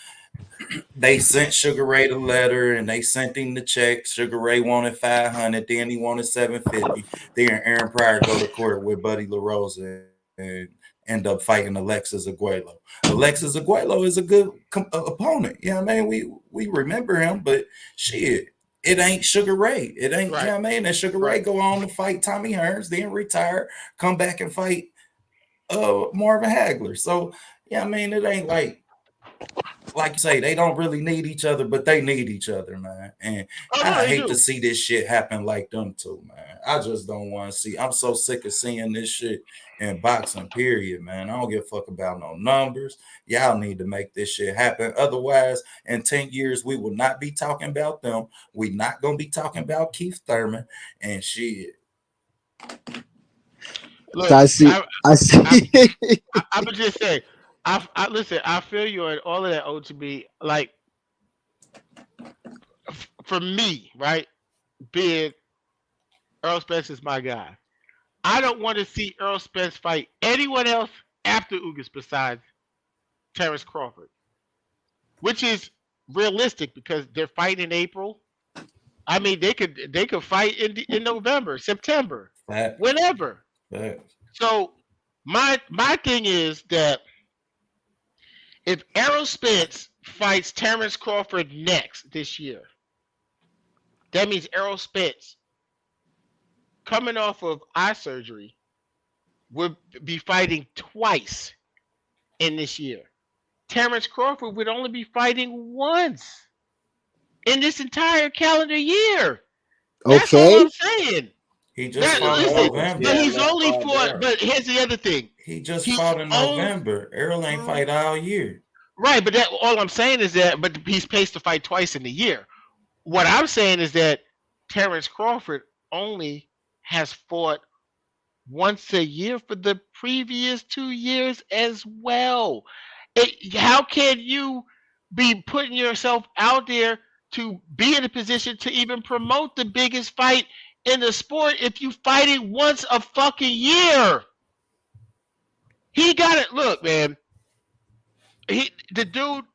Speaker 2: they sent Sugar Ray the letter and they sent him the check. Sugar Ray wanted 500, then he wanted 750. Then Aaron Pryor go to court with Buddy LaRosa and end up fighting Alexis Aguelo. Alexis Aguelo is a good opponent. You know what I mean? We remember him, but shit, it ain't Sugar Ray. It ain't, you know
Speaker 1: Right.
Speaker 2: what I mean? And Sugar Ray
Speaker 1: Right.
Speaker 2: go on to fight Tommy Hearns, then retire, come back and fight Marvin Hagler. So, yeah, I mean, it ain't like you say, they don't really need each other, but they need each other, man. And
Speaker 1: Oh no,
Speaker 2: I
Speaker 1: they
Speaker 2: hate to
Speaker 1: do.
Speaker 2: see this shit happen like them too, man. I just don't want to see. I'm so sick of seeing this shit in boxing, period, man. I don't give a fuck about no numbers. Y'all need to make this shit happen. Otherwise, in 10 years, we will not be talking about them. We not gonna be talking about Keith Thurman and shit.
Speaker 1: Look,
Speaker 3: I see. I see.
Speaker 1: I would just say, I listen. I feel you on all of that. OTB, like for me, right? Being Earl Spence is my guy. I don't want to see Earl Spence fight anyone else after Ugas besides Terrence Crawford, which is realistic because they're fighting in April. I mean, they could fight in November, September,
Speaker 2: Fact,
Speaker 1: whenever.
Speaker 2: fact.
Speaker 1: So my thing is that if Errol Spence fights Terrence Crawford next this year, that means Errol Spence, coming off of eye surgery, would be fighting twice in this year. Terrence Crawford would only be fighting once in this entire calendar year. That's all
Speaker 3: Okay.
Speaker 1: I'm saying.
Speaker 2: He just
Speaker 1: That
Speaker 2: fought in
Speaker 1: listen,
Speaker 2: November.
Speaker 1: but
Speaker 4: Yeah,
Speaker 1: he's
Speaker 4: not
Speaker 1: only
Speaker 4: far
Speaker 1: fought.
Speaker 4: down.
Speaker 1: But here's the other thing.
Speaker 2: He just
Speaker 1: He's
Speaker 2: fought in
Speaker 1: only
Speaker 2: November. Errol ain't fight all year.
Speaker 1: right, but that all I'm saying is that, but he's paced to fight twice in a year. What I'm saying is that Terrence Crawford only has fought once a year for the previous 2 years as well. How can you be putting yourself out there to be in a position to even promote the biggest fight in the sport if you fighting once a fucking year? He got it. Look, man. The dude.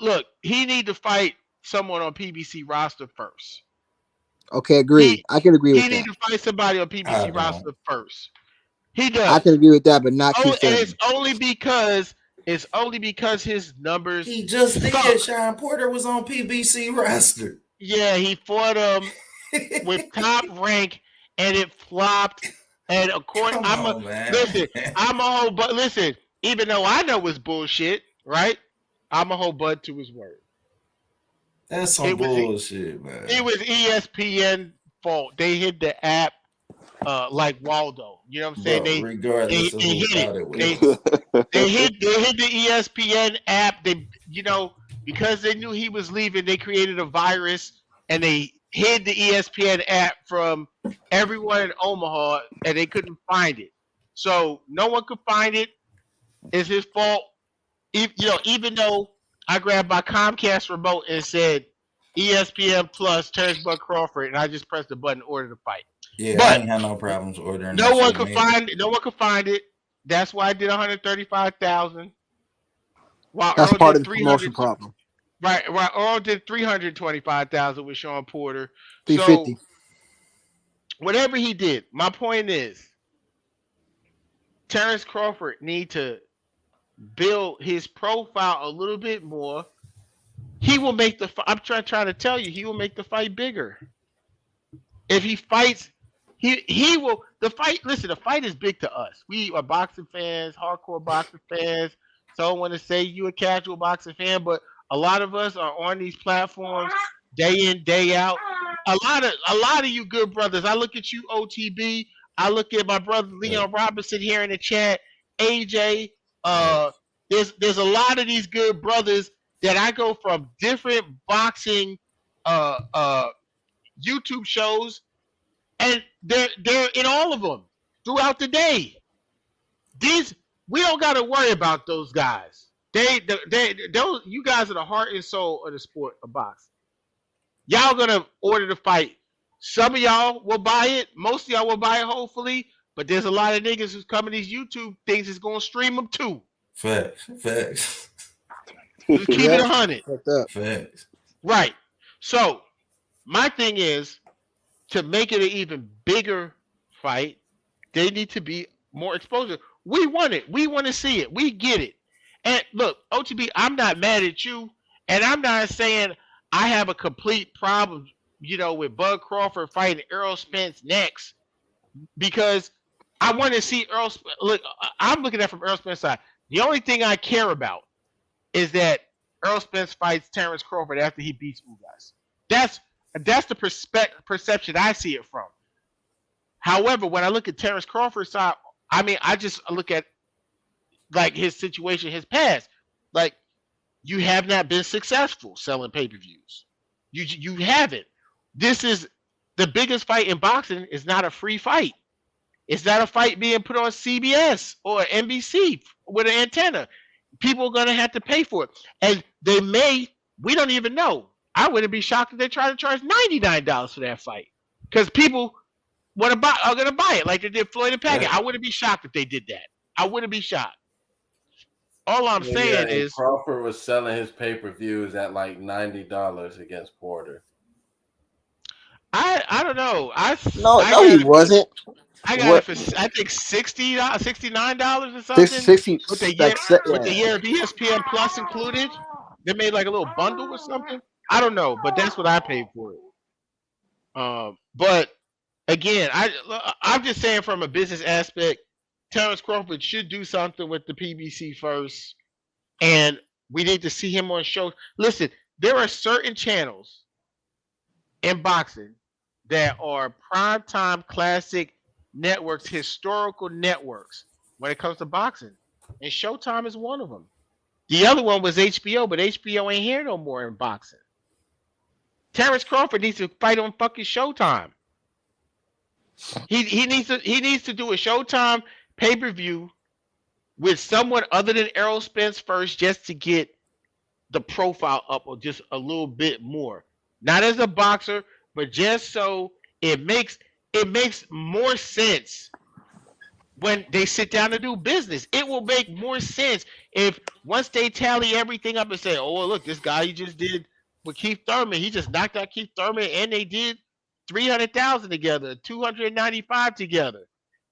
Speaker 1: Look, he need to fight someone on PBC roster first.
Speaker 3: Okay. Agreed.
Speaker 1: He
Speaker 3: I can agree
Speaker 1: he
Speaker 3: with
Speaker 1: need
Speaker 3: that.
Speaker 1: to fight somebody on
Speaker 2: I
Speaker 1: PBC
Speaker 2: don't.
Speaker 1: roster first. He
Speaker 3: I
Speaker 1: does.
Speaker 3: can agree with that, but not
Speaker 1: Oh,
Speaker 3: Keith
Speaker 1: and
Speaker 3: Thurman.
Speaker 1: it's only because his numbers
Speaker 2: He just
Speaker 1: suck.
Speaker 2: did. Sean Porter was on PBC roster.
Speaker 1: Yeah, he fought him with top rank, and it flopped. And according,
Speaker 2: Come on, man.
Speaker 1: listen. I'm a whole, but listen. Even though I know it's bullshit, right? I'm a whole bud to his word.
Speaker 2: That's some
Speaker 1: It was
Speaker 2: bullshit, man.
Speaker 1: it was ESPN fault. They hit the app like Waldo. You know what I'm saying?
Speaker 2: Bro, regardless of
Speaker 1: They
Speaker 2: who
Speaker 1: hit it.
Speaker 2: thought it
Speaker 1: They
Speaker 2: was.
Speaker 1: hit the ESPN app. They because they knew he was leaving, they created a virus and they hid the ESPN app from everyone in Omaha, and they couldn't find it. So no one could find it. It's his fault. Even though I grabbed my Comcast remote and said ESPN Plus Terrence Bud Crawford, and I just pressed the button order to fight.
Speaker 2: Yeah, I
Speaker 1: But
Speaker 2: ain't had no problems ordering
Speaker 1: no
Speaker 2: that
Speaker 1: one
Speaker 2: shit
Speaker 1: could
Speaker 2: neither.
Speaker 1: find it. No one could find it. That's why I did 135,000, while
Speaker 3: That's
Speaker 1: Earl
Speaker 3: part of
Speaker 1: did
Speaker 3: the promotion
Speaker 1: 300.
Speaker 3: problem.
Speaker 1: Right. Earl did 325,000 with Sean Porter. So
Speaker 3: 350.
Speaker 1: whatever he did, my point is, Terrence Crawford need to build his profile a little bit more. He will make the. I'm trying to tell you, he will make the fight bigger. If he fights, he will. The fight. Listen, the fight is big to us. We are boxing fans, hardcore boxing fans. So I don't want to say you a casual boxing fan, but a lot of us are on these platforms day in, day out. A lot of you good brothers. I look at you, OTB. I look at my brother
Speaker 2: Yeah.
Speaker 1: Leon Robinson here in the chat. AJ.
Speaker 2: Right.
Speaker 1: There's a lot of these good brothers that I go from different boxing uh uh YouTube shows, and they're in all of them throughout the day. These we don't got to worry about those guys. Those you guys are the heart and soul of the sport of boxing. Y'all gonna order the fight. Some of y'all will buy it. Most of y'all will buy it, hopefully. But there's a lot of niggas who's coming these YouTube things is gonna stream them too.
Speaker 2: Facts.
Speaker 1: Just keep it 100.
Speaker 2: Facts.
Speaker 1: Right. So my thing is, to make it an even bigger fight, they need to be more exposure. We want it. We want to see it. We get it. And look, OTB, I'm not mad at you, and I'm not saying I have a complete problem, with Bud Crawford fighting Errol Spence next, because I want to see Errol. Look, I'm looking at it from Errol Spence's side. The only thing I care about is that Errol Spence fights Terrence Crawford after he beats Ugas. That's the perception I see it from. However, when I look at Terrence Crawford's side, I just look at like his situation, his past. Like, you have not been successful selling pay-per-views. You haven't. This is the biggest fight in boxing. Is not a free fight. It's not a fight being put on CBS or NBC with an antenna. People are going to have to pay for it. And we don't even know. I wouldn't be shocked if they try to charge $99 for that fight. Because people are going to buy it like they did Floyd and Packard.
Speaker 2: Yeah.
Speaker 1: I wouldn't be shocked if they did that. I wouldn't be shocked. All I'm saying is
Speaker 4: Crawford was selling his pay-per-views at like $90 against Porter.
Speaker 1: I don't know.
Speaker 3: No, he wasn't.
Speaker 1: I got it for I think $69 or something.
Speaker 3: 60,
Speaker 1: with the year of ESPN Plus included. They made like a little bundle or something. I don't know, but that's what I paid for it. But again, I'm just saying from a business aspect, Terrence Crawford should do something with the PBC first, and we need to see him on shows. Listen, there are certain channels in boxing that are primetime classic networks, historical networks when it comes to boxing, and Showtime is one of them. The other one was HBO, but HBO ain't here no more in boxing. Terrence Crawford needs to fight on fucking Showtime. He needs to do a Showtime pay-per-view with someone other than Errol Spence first, just to get the profile up or just a little bit more. Not as a boxer, but just so it makes more sense when they sit down to do business. It will make more sense if once they tally everything up and say, oh, well, look, this guy he just did with Keith Thurman, he just knocked out Keith Thurman, and they did 300,000 together, 295 together.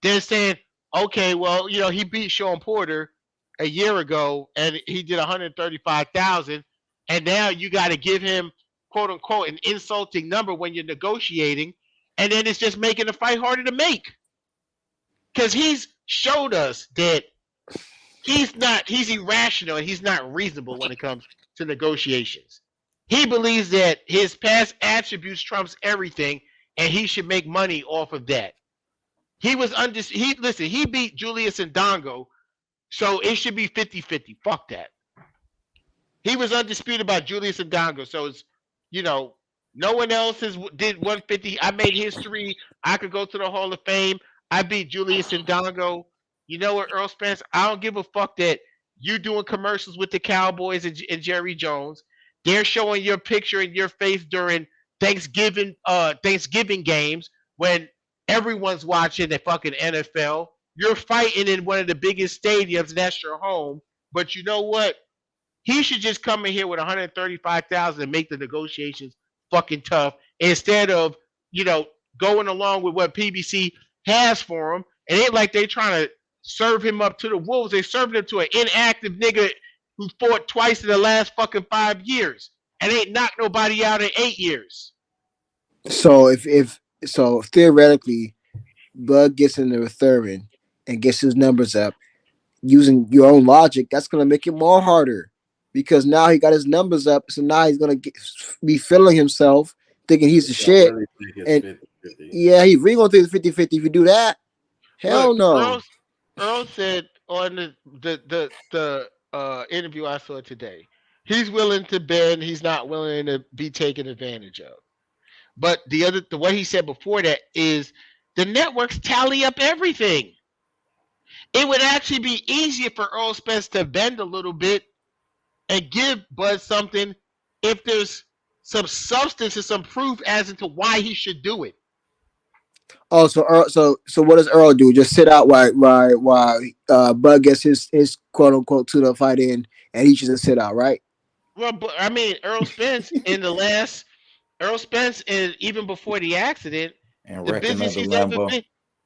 Speaker 1: They're saying, okay, well, he beat Sean Porter a year ago, and he did 135,000, and now you got to give him, quote unquote, an insulting number when you're negotiating, and then it's just making the fight harder to make. Because he's showed us that he's irrational and he's not reasonable when it comes to negotiations. He believes that his past attributes trumps everything, and he should make money off of that. He was he beat Julius Ndongo, so it should be 50-50. Fuck that. He was undisputed by Julius Ndongo, so it's, no one else did 150. I made history. I could go to the Hall of Fame. I beat Julius Ndongo. You know what, Earl Spence? I don't give a fuck that you doing commercials with the Cowboys and Jerry Jones. They're showing your picture and your face during Thanksgiving games when everyone's watching the fucking NFL. You're fighting in one of the biggest stadiums, and that's your home. But you know what? He should just come in here with 135,000 and make the negotiations fucking tough instead of you know going along with what PBC has for him. It ain't like they trying to serve him up to the wolves. They serving him to an inactive nigga who fought twice in the last fucking 5 years and ain't knocked nobody out in 8 years.
Speaker 3: So if theoretically Bud gets into the Thurman and gets his numbers up using your own logic, that's gonna make it more harder because now he got his numbers up. So now he's gonna be feeling himself, thinking he's the
Speaker 4: I
Speaker 3: shit.
Speaker 4: really think it's
Speaker 3: And
Speaker 4: 50-50.
Speaker 3: yeah, he really gonna think it's 50-50 if you do that. Hell
Speaker 1: Look,
Speaker 3: no.
Speaker 1: Earl said on the interview I saw today, he's willing to bend. He's not willing to be taken advantage of. But the what he said before that is the networks tally up everything. It would actually be easier for Earl Spence to bend a little bit and give Bud something if there's some substance and some proof as to why he should do it.
Speaker 3: Oh, so Earl, so what does Earl do? Just sit out while Bud gets his quote unquote to the fight in, and he should just sit out, right?
Speaker 1: Well, but I mean, Earl Spence, and even before the accident,
Speaker 2: and
Speaker 1: the
Speaker 2: wreck
Speaker 1: business
Speaker 2: another
Speaker 1: he's ever
Speaker 2: Lambo.
Speaker 1: been,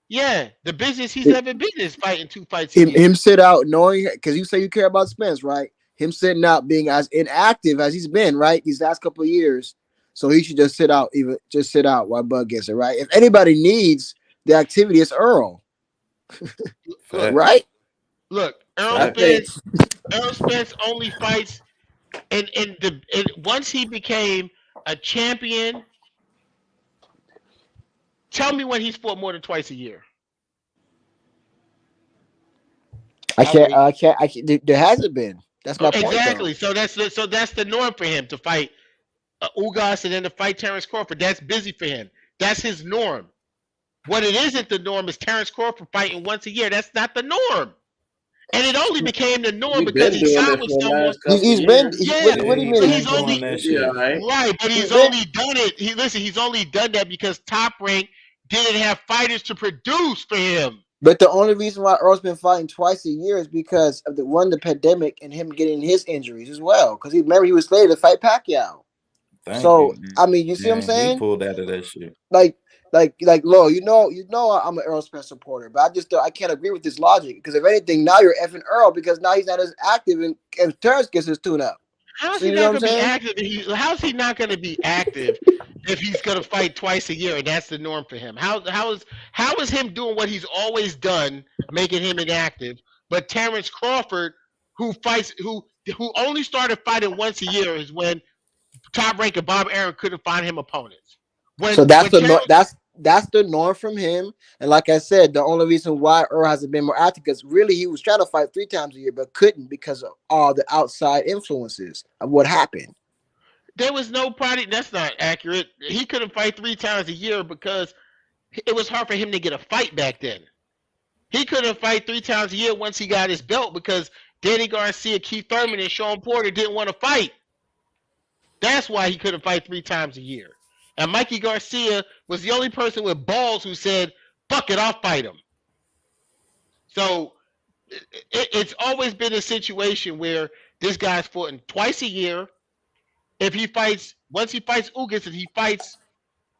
Speaker 1: yeah, the business he's
Speaker 3: Him,
Speaker 1: ever been is fighting 2 fights a year.
Speaker 3: him sit out knowing because you say you care about Spence, right? Him sitting out being as inactive as he's been, right? These last couple of years, so he should just sit out, even just sit out while Bud gets it, right? If anybody needs the activity, it's Earl,
Speaker 1: Look,
Speaker 2: Facts.
Speaker 3: right?
Speaker 1: look,
Speaker 4: I think
Speaker 1: Earl Spence only fights, and once he became a champion, tell me when he's fought more than twice a year.
Speaker 3: I
Speaker 2: I
Speaker 3: can't,
Speaker 2: agree.
Speaker 3: I can't, I can't. There hasn't been. That's
Speaker 1: Oh,
Speaker 3: my point, though.
Speaker 1: exactly. So that's the norm for him to fight Ugas and then to fight Terrence Crawford. That's busy for him. That's his norm. What it isn't the norm is Terrence Crawford fighting once a year. That's not the norm. And it only became the norm
Speaker 4: we've
Speaker 1: because
Speaker 4: been
Speaker 1: he
Speaker 4: doing
Speaker 1: signed
Speaker 4: it
Speaker 1: with
Speaker 4: for the
Speaker 1: someone.
Speaker 4: last couple of
Speaker 3: He's been.
Speaker 4: years.
Speaker 1: Yeah,
Speaker 3: What
Speaker 2: Yeah,
Speaker 3: do you
Speaker 2: he
Speaker 1: but
Speaker 3: mean?
Speaker 2: been
Speaker 1: he's
Speaker 2: doing
Speaker 1: only
Speaker 2: that
Speaker 4: We'll be all
Speaker 2: shit.
Speaker 4: right.
Speaker 1: right. But
Speaker 3: He's
Speaker 1: he's
Speaker 3: been.
Speaker 1: only done it. He's only done that because Top Rank didn't have fighters to produce for him.
Speaker 3: But the only reason why Earl's been fighting twice a year is because of the pandemic and him getting his injuries as well. Because he remember he was slated to fight Pacquiao.
Speaker 2: Thank
Speaker 3: So
Speaker 2: you.
Speaker 3: I mean, you see what I'm
Speaker 2: Yeah, he
Speaker 3: saying?
Speaker 2: pulled out of that shit.
Speaker 3: Like, Lo, I'm an Earl Spence supporter, but I can't agree with this logic because if anything, now you're effing Earl because now he's not as active and Terrence gets his tune up.
Speaker 1: How is
Speaker 3: So
Speaker 1: he
Speaker 3: you know
Speaker 1: not
Speaker 3: what I'm
Speaker 1: going to be
Speaker 3: saying?
Speaker 1: active? How's he not going to be active if he's going to fight twice a year and that's the norm for him? How is him doing what he's always done, making him inactive? But Terrence Crawford, who only started fighting once a year, is when Top Rank and Bob Arum couldn't find him opponents.
Speaker 3: So
Speaker 1: When Terrence
Speaker 3: that's the norm from him. And like I said, the only reason why Earl hasn't been more active because really he was trying to fight 3 times a year but couldn't because of all the outside influences of what happened.
Speaker 1: there was nobody, that's not accurate. He couldn't fight 3 times a year because it was hard for him to get a fight back then. He couldn't fight 3 times a year once he got his belt because Danny Garcia, Keith Thurman, and Sean Porter didn't want to fight. That's why he couldn't fight 3 times a year. And Mikey Garcia was the only person with balls who said, fuck it, I'll fight him. So it's always been a situation where this guy's fought twice a year. Once he fights Ugas and he fights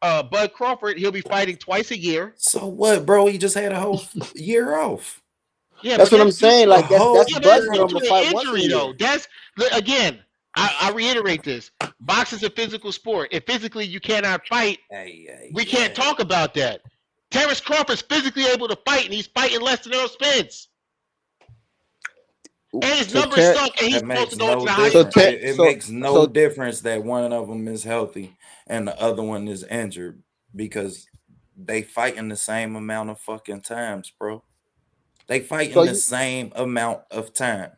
Speaker 1: Bud Crawford, he'll be fighting twice a year.
Speaker 2: So what, bro? He just had a whole year off.
Speaker 1: Yeah,
Speaker 3: That's
Speaker 1: but
Speaker 3: what I'm
Speaker 1: that's due
Speaker 3: saying.
Speaker 1: to
Speaker 2: A
Speaker 3: Like
Speaker 2: whole
Speaker 3: that's Bud's
Speaker 2: year
Speaker 1: due
Speaker 3: norm
Speaker 2: off.
Speaker 3: to
Speaker 1: to
Speaker 3: fight
Speaker 1: an
Speaker 3: once a
Speaker 1: injury though.
Speaker 3: year.
Speaker 1: That's again. I reiterate this. Boxing's a physical sport. If physically you cannot fight, we can't talk about that. Terrence Crawford's physically able to fight, and he's fighting less than Earl Spence. And his
Speaker 3: So
Speaker 1: numbers
Speaker 3: Ter-
Speaker 1: suck, and he's
Speaker 2: That
Speaker 1: supposed to
Speaker 2: makes
Speaker 1: go into
Speaker 2: no
Speaker 1: the
Speaker 3: so
Speaker 1: highest
Speaker 2: difference.
Speaker 3: Ter-
Speaker 1: weight.
Speaker 2: It
Speaker 3: so
Speaker 2: makes no
Speaker 3: so
Speaker 2: difference that one of them is healthy and the other one is injured because they fighting the same amount of fucking times, bro. They
Speaker 3: so
Speaker 2: fighting the
Speaker 3: you
Speaker 2: same amount of times.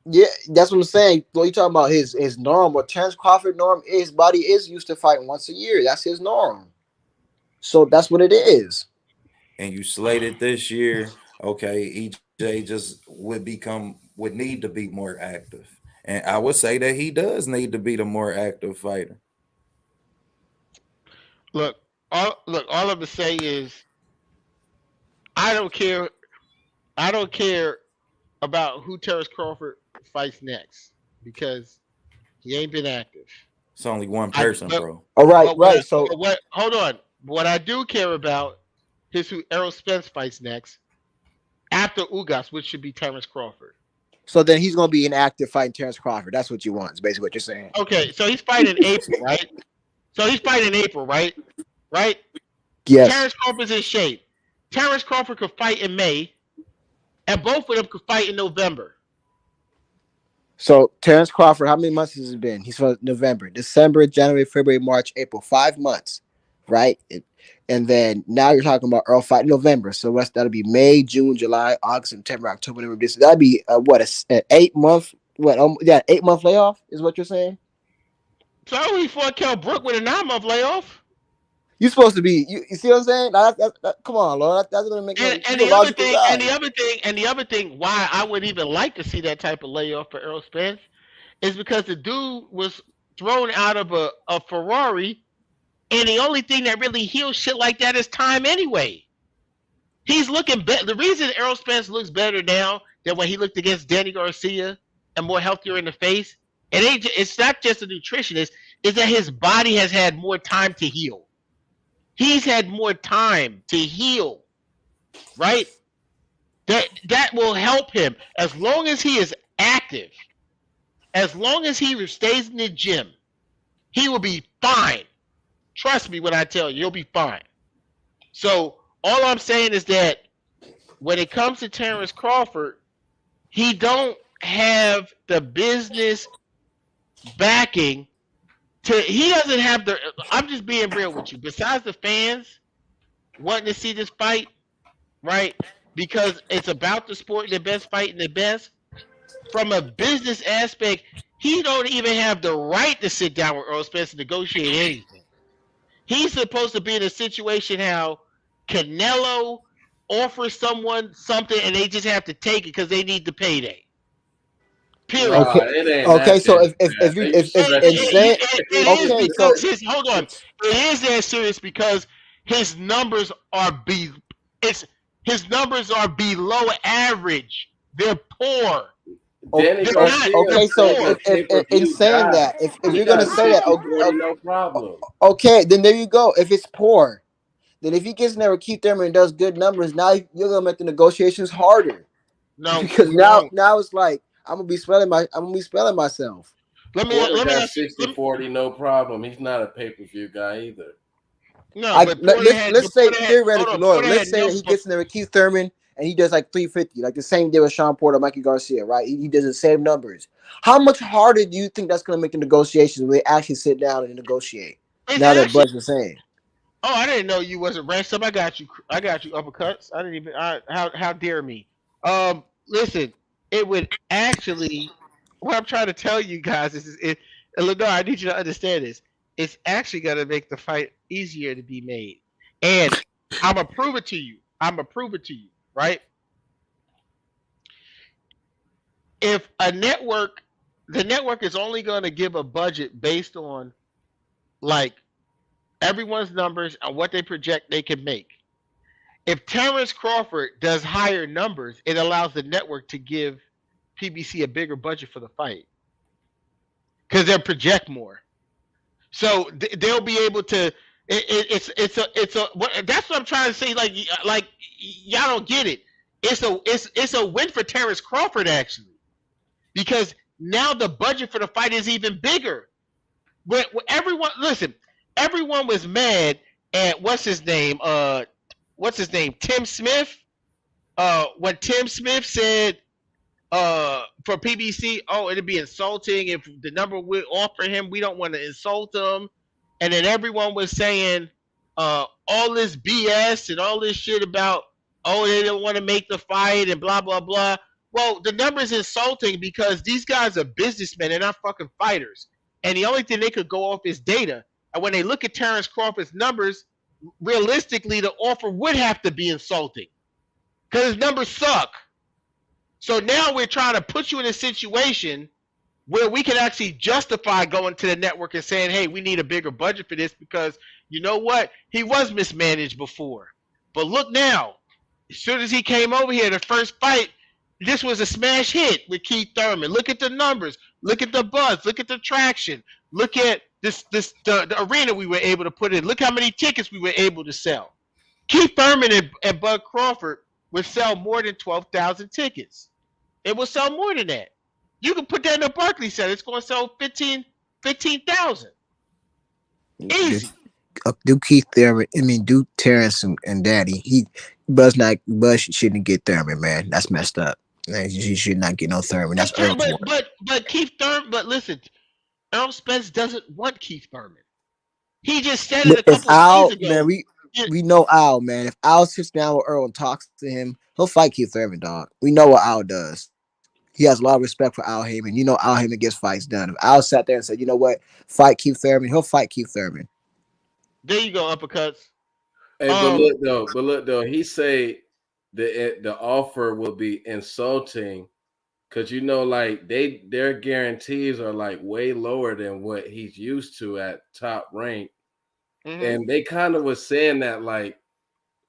Speaker 3: yeah, that's what I'm saying. Well, you talking about his norm, but Terrence Crawford norm, his body is used to fighting once a year. That's his norm. So that's what it is.
Speaker 2: And you slated this year, okay, EJ just would need to be more active. And I would say that he does need to be the more active fighter.
Speaker 1: All I'm gonna say is I don't care. I don't care about who Terrence Crawford fights next. because he ain't been active.
Speaker 2: It's only one
Speaker 1: I
Speaker 2: person,
Speaker 1: but
Speaker 2: bro.
Speaker 3: All right,
Speaker 1: but
Speaker 3: right. So
Speaker 1: what? Hold on. What I do care about is who Errol Spence fights next after Ugas, which should be Terrence Crawford.
Speaker 3: then he's gonna be inactive fighting Terrence Crawford. That's what you want. Is basically what you're saying.
Speaker 1: Okay, so he's fighting in April, right? So he's fighting in April, right? Right?
Speaker 3: Yes.
Speaker 1: Terrence Crawford's in shape. Terrence Crawford could fight in May, and both of them could fight in November.
Speaker 3: So Terrence Crawford, how many months has it been? He's from November, December, January, February, March, April. 5 months, right? And then now you're talking about Earl fight in November. So that'll be May, June, July, August, September, October, November. This that'd be an 8 month 8 month layoff is what you're saying.
Speaker 1: So he fought Kell Brook with a 9-month layoff.
Speaker 3: You're supposed to be. You see what I'm saying? Come on, Lord. That's gonna make no.
Speaker 1: And
Speaker 3: You're a
Speaker 1: the other
Speaker 3: logical
Speaker 1: thing,
Speaker 3: guy.
Speaker 1: and the other thing, why I would even like to see that type of layoff for Errol Spence is because the dude was thrown out of a Ferrari, and the only thing that really heals shit like that is time anyway. He's looking better. The reason Errol Spence looks better now than when he looked against Danny Garcia and more healthier in the face, it's not just a nutritionist, it's that his body has had more time to heal. He's had more time to heal, right? That will help him as long as he is active. As long as he stays in the gym, he will be fine. Trust me when I tell you, he'll be fine. So all I'm saying is that when it comes to Terrence Crawford, he don't have the business backing he doesn't have the. I'm just being real with you. Besides the fans wanting to see this fight, right? Because it's about the sport, the best fighting the best. From a business aspect, he don't even have the right to sit down with Earl Spence and negotiate anything. He's supposed to be in a situation how Canelo offers someone something and they just have to take it because they need the payday. Period.
Speaker 3: Okay.
Speaker 4: It ain't
Speaker 3: Okay.
Speaker 4: that
Speaker 3: So
Speaker 4: serious,
Speaker 3: if
Speaker 4: man.
Speaker 3: you
Speaker 4: They
Speaker 3: if
Speaker 4: stretching
Speaker 3: insane.
Speaker 1: It is
Speaker 3: Okay. So
Speaker 1: because hold on. It is that serious because his numbers are his numbers are below average. They're poor.
Speaker 4: Danny
Speaker 1: They're
Speaker 4: Garcia
Speaker 1: not. They're
Speaker 3: okay. So
Speaker 4: is
Speaker 1: poor.
Speaker 4: a
Speaker 3: if in
Speaker 4: pay-per-view
Speaker 3: saying
Speaker 4: guy.
Speaker 3: that, if
Speaker 4: He
Speaker 3: you're gonna
Speaker 4: got
Speaker 3: say that,
Speaker 4: 60-40, no problem.
Speaker 3: okay, then there you go. If it's poor, then if he gets in there with Keith Thurman and does good numbers, now you're gonna make the negotiations harder
Speaker 1: No,
Speaker 3: because
Speaker 1: you won't.
Speaker 3: now it's like I'm gonna be spelling myself.
Speaker 4: Porter
Speaker 1: Let me
Speaker 4: got
Speaker 1: ask you.
Speaker 4: 60-40, no problem. He's not a pay-per-view guy either.
Speaker 1: No, but
Speaker 3: Let's say
Speaker 1: hold
Speaker 3: theoretically,
Speaker 1: on.
Speaker 3: Lord,
Speaker 1: Porter
Speaker 3: let's
Speaker 1: had
Speaker 3: say
Speaker 1: no.
Speaker 3: that he gets in there with Keith Thurman and he does like 350, like the same day with Sean Porter, Mikey Garcia, right? He does the same numbers. How much harder do you think that's going to make the negotiations when they actually sit down and negotiate?
Speaker 1: It's
Speaker 3: Now that
Speaker 1: actually.
Speaker 3: Bud's the same.
Speaker 1: Oh, I didn't know you wasn't ranked up. I got you. I got you uppercuts. I didn't even. How dare me? Listen. It would actually. What I'm trying to tell you guys is it. Lenore, I need you to understand this. It's actually gonna make the fight easier to be made, and I'm gonna prove it to you. I'm gonna prove it to you. Right? If the network is only gonna give a budget based on like everyone's numbers and what they project they can make. If Terrence Crawford does higher numbers, it allows the network to give PBC a bigger budget for the fight because they'll project more. So they'll be able to. It's a. That's what I'm trying to say. Like y'all don't get it. It's a win for Terrence Crawford actually because now the budget for the fight is even bigger. When everyone listen, everyone was mad at what's his name? Tim Smith. When Tim Smith said for PBC, oh, it'd be insulting if the number we offer him, we don't want to insult him. And then everyone was saying all this BS and all this shit about, oh, they don't want to make the fight and blah, blah, blah. Well, the number is insulting because these guys are businessmen. They're not fucking fighters. And the only thing they could go off is data. And when they look at Terrence Crawford's numbers, realistically, the offer would have to be insulting because his numbers suck. So now we're trying to put you in a situation where we can actually justify going to the network and saying, hey, we need a bigger budget for this because you know what? He was mismanaged before. But look now, as soon as he came over here, the first fight, this was a smash hit with Keith Thurman. Look at the numbers. Look at the buzz. Look at the traction. Look at the arena we were able to put in. Look how many tickets we were able to sell. Keith Thurman and Bud Crawford would sell more than 12,000 tickets. It will sell more than that. You can put that in a Barclays Center. It's going to sell 15,000. Easy.
Speaker 3: Do Keith Thurman? I mean, do Terrence and Daddy? Buzz shouldn't get Thurman, man. That's messed up. Man, he should not get no Thurman. That's Earl.
Speaker 1: But Keith Thurman. But listen, Earl Spence doesn't want Keith Thurman. He just said it a couple of days ago.
Speaker 3: Man, we know Al, man. If Al sits down with Earl and talks to him, he'll fight Keith Thurman, dog. We know what Al does. He has a lot of respect for Al Heyman. You know Al Heyman gets fights done. If Al sat there and said, you know what, fight Keith Thurman, he'll fight Keith Thurman.
Speaker 1: There you go, uppercuts.
Speaker 4: Hey, but look though, he say the offer will be insulting because you know, like their guarantees are like way lower than what he's used to at top rank. And they kind of was saying that like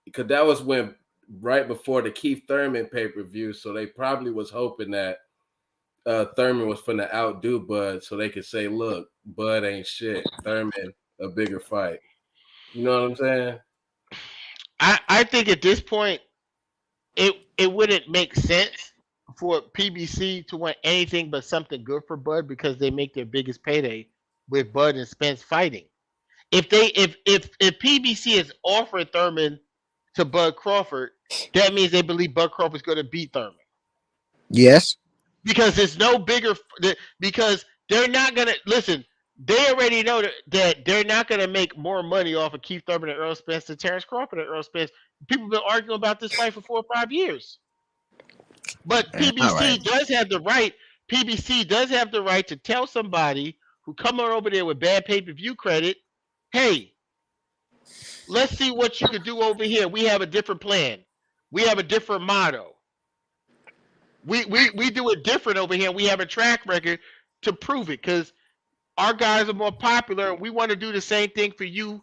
Speaker 4: because that was when right before the Keith Thurman pay-per-view, so they probably was hoping that Thurman was finna outdo Bud so they could say, look, Bud ain't shit. Thurman a bigger fight. You know what I'm saying?
Speaker 1: I think at this point it wouldn't make sense for PBC to want anything but something good for Bud because they make their biggest payday with Bud and Spence fighting. If PBC is offering Thurman to Bud Crawford, that means they believe Bud Crawford's going to beat Thurman.
Speaker 3: Yes.
Speaker 1: Because there's no bigger because they're not going to listen. They already know that they're not going to make more money off of Keith Thurman and Earl Spence than Terrence Crawford and Earl Spence. People have been arguing about this fight for 4 or 5 years. But PBC does have the right. PBC does have the right to tell somebody who come on over there with bad pay-per-view credit, hey, let's see what you can do over here. We have a different plan. We have a different motto. We do it different over here. We have a track record to prove it because our guys are more popular. And we want to do the same thing for you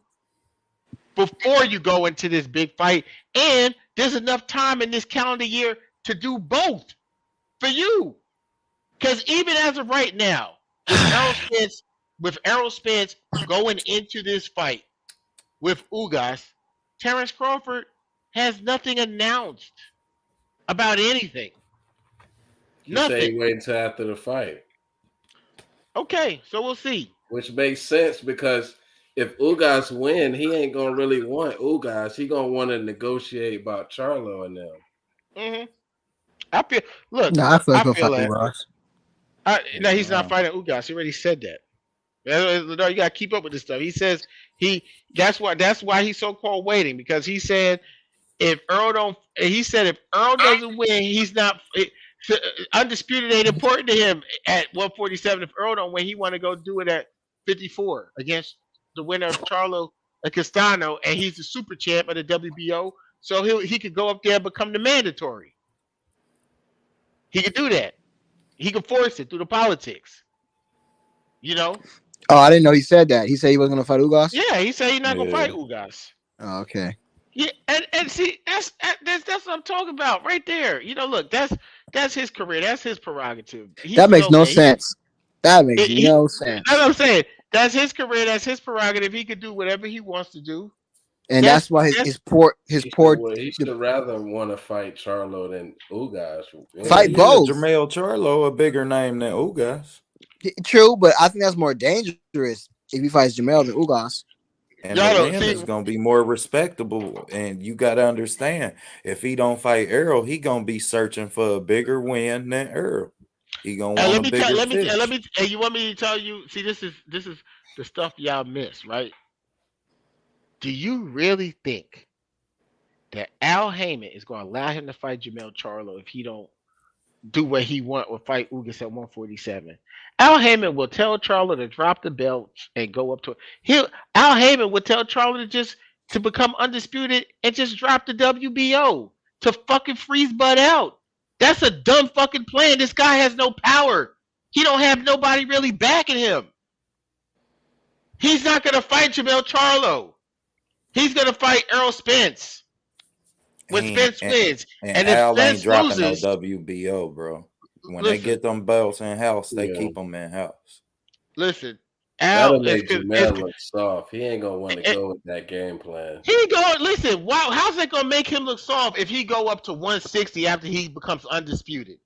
Speaker 1: before you go into this big fight. And there's enough time in this calendar year to do both for you. Because even as of right now, with Errol Spence going into this fight with Ugas, Terrence Crawford has nothing announced about anything. Nothing.
Speaker 4: Say wait until after the fight.
Speaker 1: Okay, so we'll see.
Speaker 4: Which makes sense because if Ugas win, he ain't gonna really want Ugas. He gonna want to negotiate about Charlo and them.
Speaker 1: Mm-hmm. I feel. Look,
Speaker 3: no, I feel
Speaker 1: like
Speaker 3: Ross.
Speaker 1: No, he's not fighting Ugas. He already said that. No, you gotta keep up with this stuff. He says that's why he's so called waiting because he said if Earl doesn't win, he's not undisputed ain't important to him at 147. If Earl don't win, he want to go do it at 54 against the winner of Charlo Castano, and he's the super champ of the WBO, so he could go up there and become the mandatory. He could do that. He could force it through the politics. You know.
Speaker 3: Oh, I didn't know he said that. He said he wasn't going to fight Ugas?
Speaker 1: Yeah, he said he's not going to fight Ugas.
Speaker 3: Oh, okay.
Speaker 1: Yeah, and see, that's what I'm talking about right there. You know, look, that's his career. That's his prerogative.
Speaker 3: That makes no sense. That makes no sense.
Speaker 1: That's what I'm saying. That's his career. That's his prerogative. He could do whatever he wants to do.
Speaker 3: And that's why his poor.
Speaker 4: He should rather want to fight Charlo than Ugas.
Speaker 3: Fight both.
Speaker 2: Jermell Charlo a bigger name than Ugas.
Speaker 3: True, but I think that's more dangerous if he fights Jermell than Ugas.
Speaker 2: And the win is gonna be more respectable. And you gotta understand, if he don't fight Earl, he gonna be searching for a bigger win than Earl. He gonna want a bigger fish.
Speaker 1: And you want me to tell you? See, this is the stuff y'all miss, right? Do you really think that Al Heyman is going to allow him to fight Jermell Charlo if he don't do what he want or fight Ugas at 147? Al Heyman will tell Charlo to drop the belt and go up to it. Al Heyman would tell Charlo to become undisputed and just drop the WBO to fucking freeze Bud out. That's a dumb fucking plan. This guy has no power. He don't have nobody really backing him. He's not going to fight Jermell Charlo. He's going to fight Errol Spence. When Spence wins.
Speaker 2: And if Al ain't dropping no WBO, bro. when they
Speaker 1: listen,
Speaker 2: get them belts in house, they
Speaker 4: Yeah.
Speaker 2: keep them in house.
Speaker 1: listen. Al
Speaker 4: That'll
Speaker 1: is
Speaker 4: make Jamel look soft. He ain't gonna want to go with that game plan.
Speaker 1: he go listen. Wow, how's it gonna make him look soft if he go up to 160 after he becomes undisputed?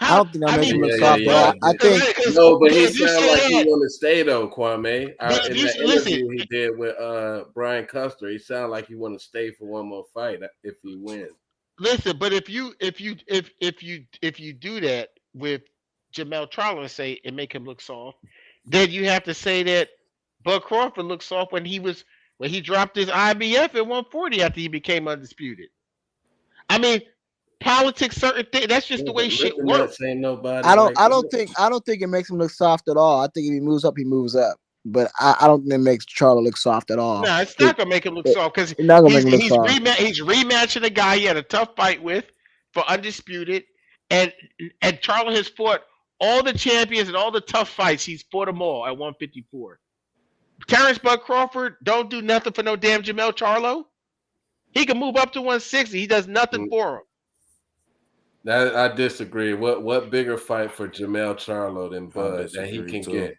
Speaker 3: I
Speaker 1: How?
Speaker 3: don't think that
Speaker 1: I
Speaker 3: makes
Speaker 1: mean,
Speaker 3: him look
Speaker 4: Yeah,
Speaker 3: soft
Speaker 4: yeah,
Speaker 3: at all.
Speaker 4: yeah.
Speaker 3: I think
Speaker 4: No, but he
Speaker 1: if you
Speaker 4: sound
Speaker 1: say
Speaker 4: like he
Speaker 1: that,
Speaker 4: want to stay though, Kwame.
Speaker 1: but if
Speaker 4: In
Speaker 1: you
Speaker 4: that
Speaker 1: listen,
Speaker 4: interview he did with Brian Custer, he sounded like he want to stay for one more fight if he wins.
Speaker 1: listen. But if you do that with Jamel Charlo and say and make him look soft, then you have to say that Bud Crawford looked soft when he dropped his IBF at 140 after he became undisputed. I mean, politics, certain things. That's just
Speaker 4: Yeah,
Speaker 1: the way
Speaker 4: but
Speaker 1: shit
Speaker 4: looking
Speaker 1: works.
Speaker 4: nuts ain't nobody like that.
Speaker 3: I don't think it makes him look soft at all. I think if he moves up, he moves up. But I don't think it makes Charlo look soft at all.
Speaker 1: No, it's not gonna make him look soft because
Speaker 3: It's not gonna make him look soft.
Speaker 1: he's rematching a guy he had a tough fight with for undisputed, and Charlo has fought all the champions and all the tough fights. He's fought them all at 154. Terrence Bud Crawford don't do nothing for no damn Jamel Charlo. He can move up to 160. He does nothing for him.
Speaker 4: That I disagree. What bigger fight for Jamel Charlo than
Speaker 2: I
Speaker 4: Bud that he
Speaker 2: disagree
Speaker 4: can
Speaker 2: too.
Speaker 4: get?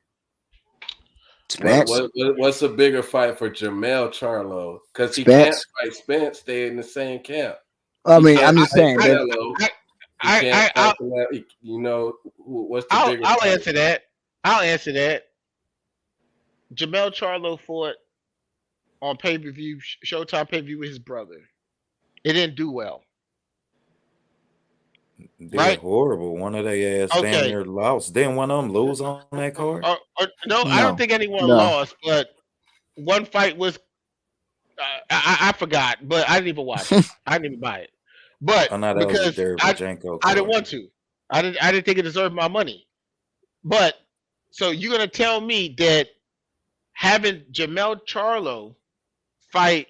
Speaker 3: Spence.
Speaker 4: What's a bigger fight for Jamel Charlo? Because he
Speaker 3: Spence.
Speaker 4: can't fight Spence, stay in the same camp.
Speaker 3: I
Speaker 4: He
Speaker 3: mean,
Speaker 4: can't
Speaker 3: I'm just
Speaker 4: fight
Speaker 3: saying, but
Speaker 4: Canelo. He can't fight Canelo. You know, what's the bigger
Speaker 1: I'll
Speaker 4: fight?
Speaker 1: answer that. I'll answer that. Jamel Charlo fought on pay per view, Showtime pay per view with his brother. It didn't do well.
Speaker 2: Did
Speaker 1: Right?
Speaker 2: horrible. One of they ass damn
Speaker 1: Okay.
Speaker 2: near lost. Didn't one of them lose on that card?
Speaker 1: No, I don't think anyone
Speaker 3: No.
Speaker 1: lost, but one fight was I forgot, but I didn't even watch it. I didn't even buy it. But
Speaker 2: Oh no, that was a
Speaker 1: because
Speaker 2: Derevchenko
Speaker 1: I didn't
Speaker 2: card.
Speaker 1: want to. I didn't think it deserved my money. But so you're gonna tell me that having Jamel Charlo fight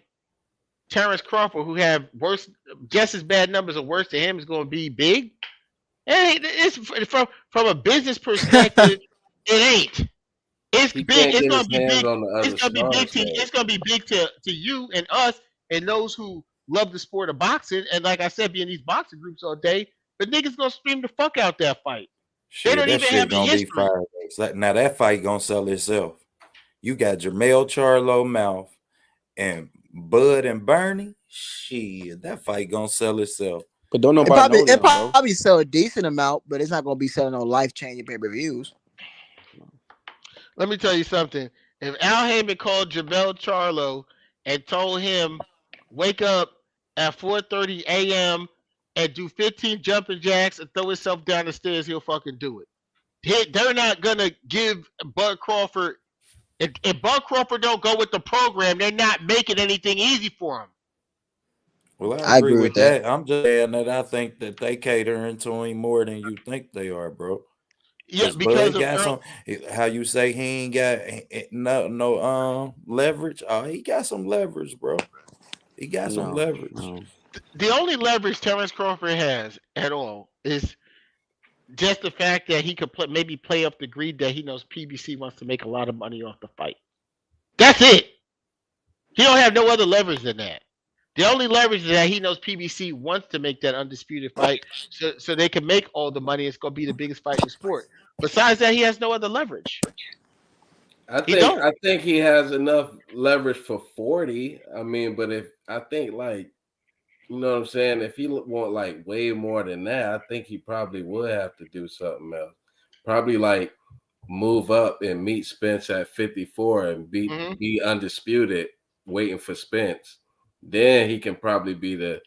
Speaker 1: Terrence Crawford, who have worse, just as bad numbers or worse than him, is going to be big? Hey, it's from a business perspective, it ain't. It's
Speaker 4: He
Speaker 1: big.
Speaker 4: can't
Speaker 1: It's
Speaker 4: get
Speaker 1: gonna
Speaker 4: his
Speaker 1: be
Speaker 4: hands
Speaker 1: big.
Speaker 4: on the
Speaker 1: It's
Speaker 4: other
Speaker 1: gonna be big
Speaker 4: stars.
Speaker 1: to. It's gonna be big to you and us and those who love the sport of boxing. And like I said, be in these boxing groups all day, but niggas gonna stream the fuck out that fight. They
Speaker 2: Shit,
Speaker 1: don't
Speaker 2: that
Speaker 1: even
Speaker 2: shit
Speaker 1: have a
Speaker 2: gonna be
Speaker 1: history.
Speaker 2: fireworks. Now that fight gonna sell itself. You got Jamel Charlo mouth and Bud and Bernie. Shit, that fight gonna sell itself.
Speaker 6: But don't nobody know
Speaker 3: it
Speaker 6: them, bro.
Speaker 3: probably sell a decent amount, but it's not gonna be selling no life changing pay per views.
Speaker 1: Let me tell you something. If Al Heyman called Jamel Charlo and told him, wake up at 4:30 a.m. and do 15 jumping jacks and throw himself down the stairs, he'll fucking do it. They're not gonna give Bud Crawford. If Bud Crawford don't go with the program, they're not making anything easy for him.
Speaker 2: Well,
Speaker 3: I agree with that.
Speaker 2: I'm just saying that I think that they catering to him more than you think they are, bro.
Speaker 1: Yeah,
Speaker 2: Because
Speaker 1: because
Speaker 2: Bud
Speaker 1: of
Speaker 2: got some. How you say he ain't got no leverage? Oh, he got some leverage, bro. He got some
Speaker 6: No,
Speaker 2: leverage.
Speaker 6: no.
Speaker 1: the only leverage Terrence Crawford has at all is just the fact that he could maybe play up the greed that he knows PBC wants to make a lot of money off the fight. That's it. He don't have no other leverage than that. The only leverage is that he knows PBC wants to make that undisputed fight, so they can make all the money. It's gonna be the biggest fight in the sport. Besides that, he has no other leverage.
Speaker 4: I
Speaker 1: He don't.
Speaker 4: think he has enough leverage for 40. I mean, but if I think like, you know what I'm saying, if he want like way more than that, I think he probably would have to do something else. Probably like move up and meet Spence at 54 and be undisputed, waiting for Spence. Then he can probably be the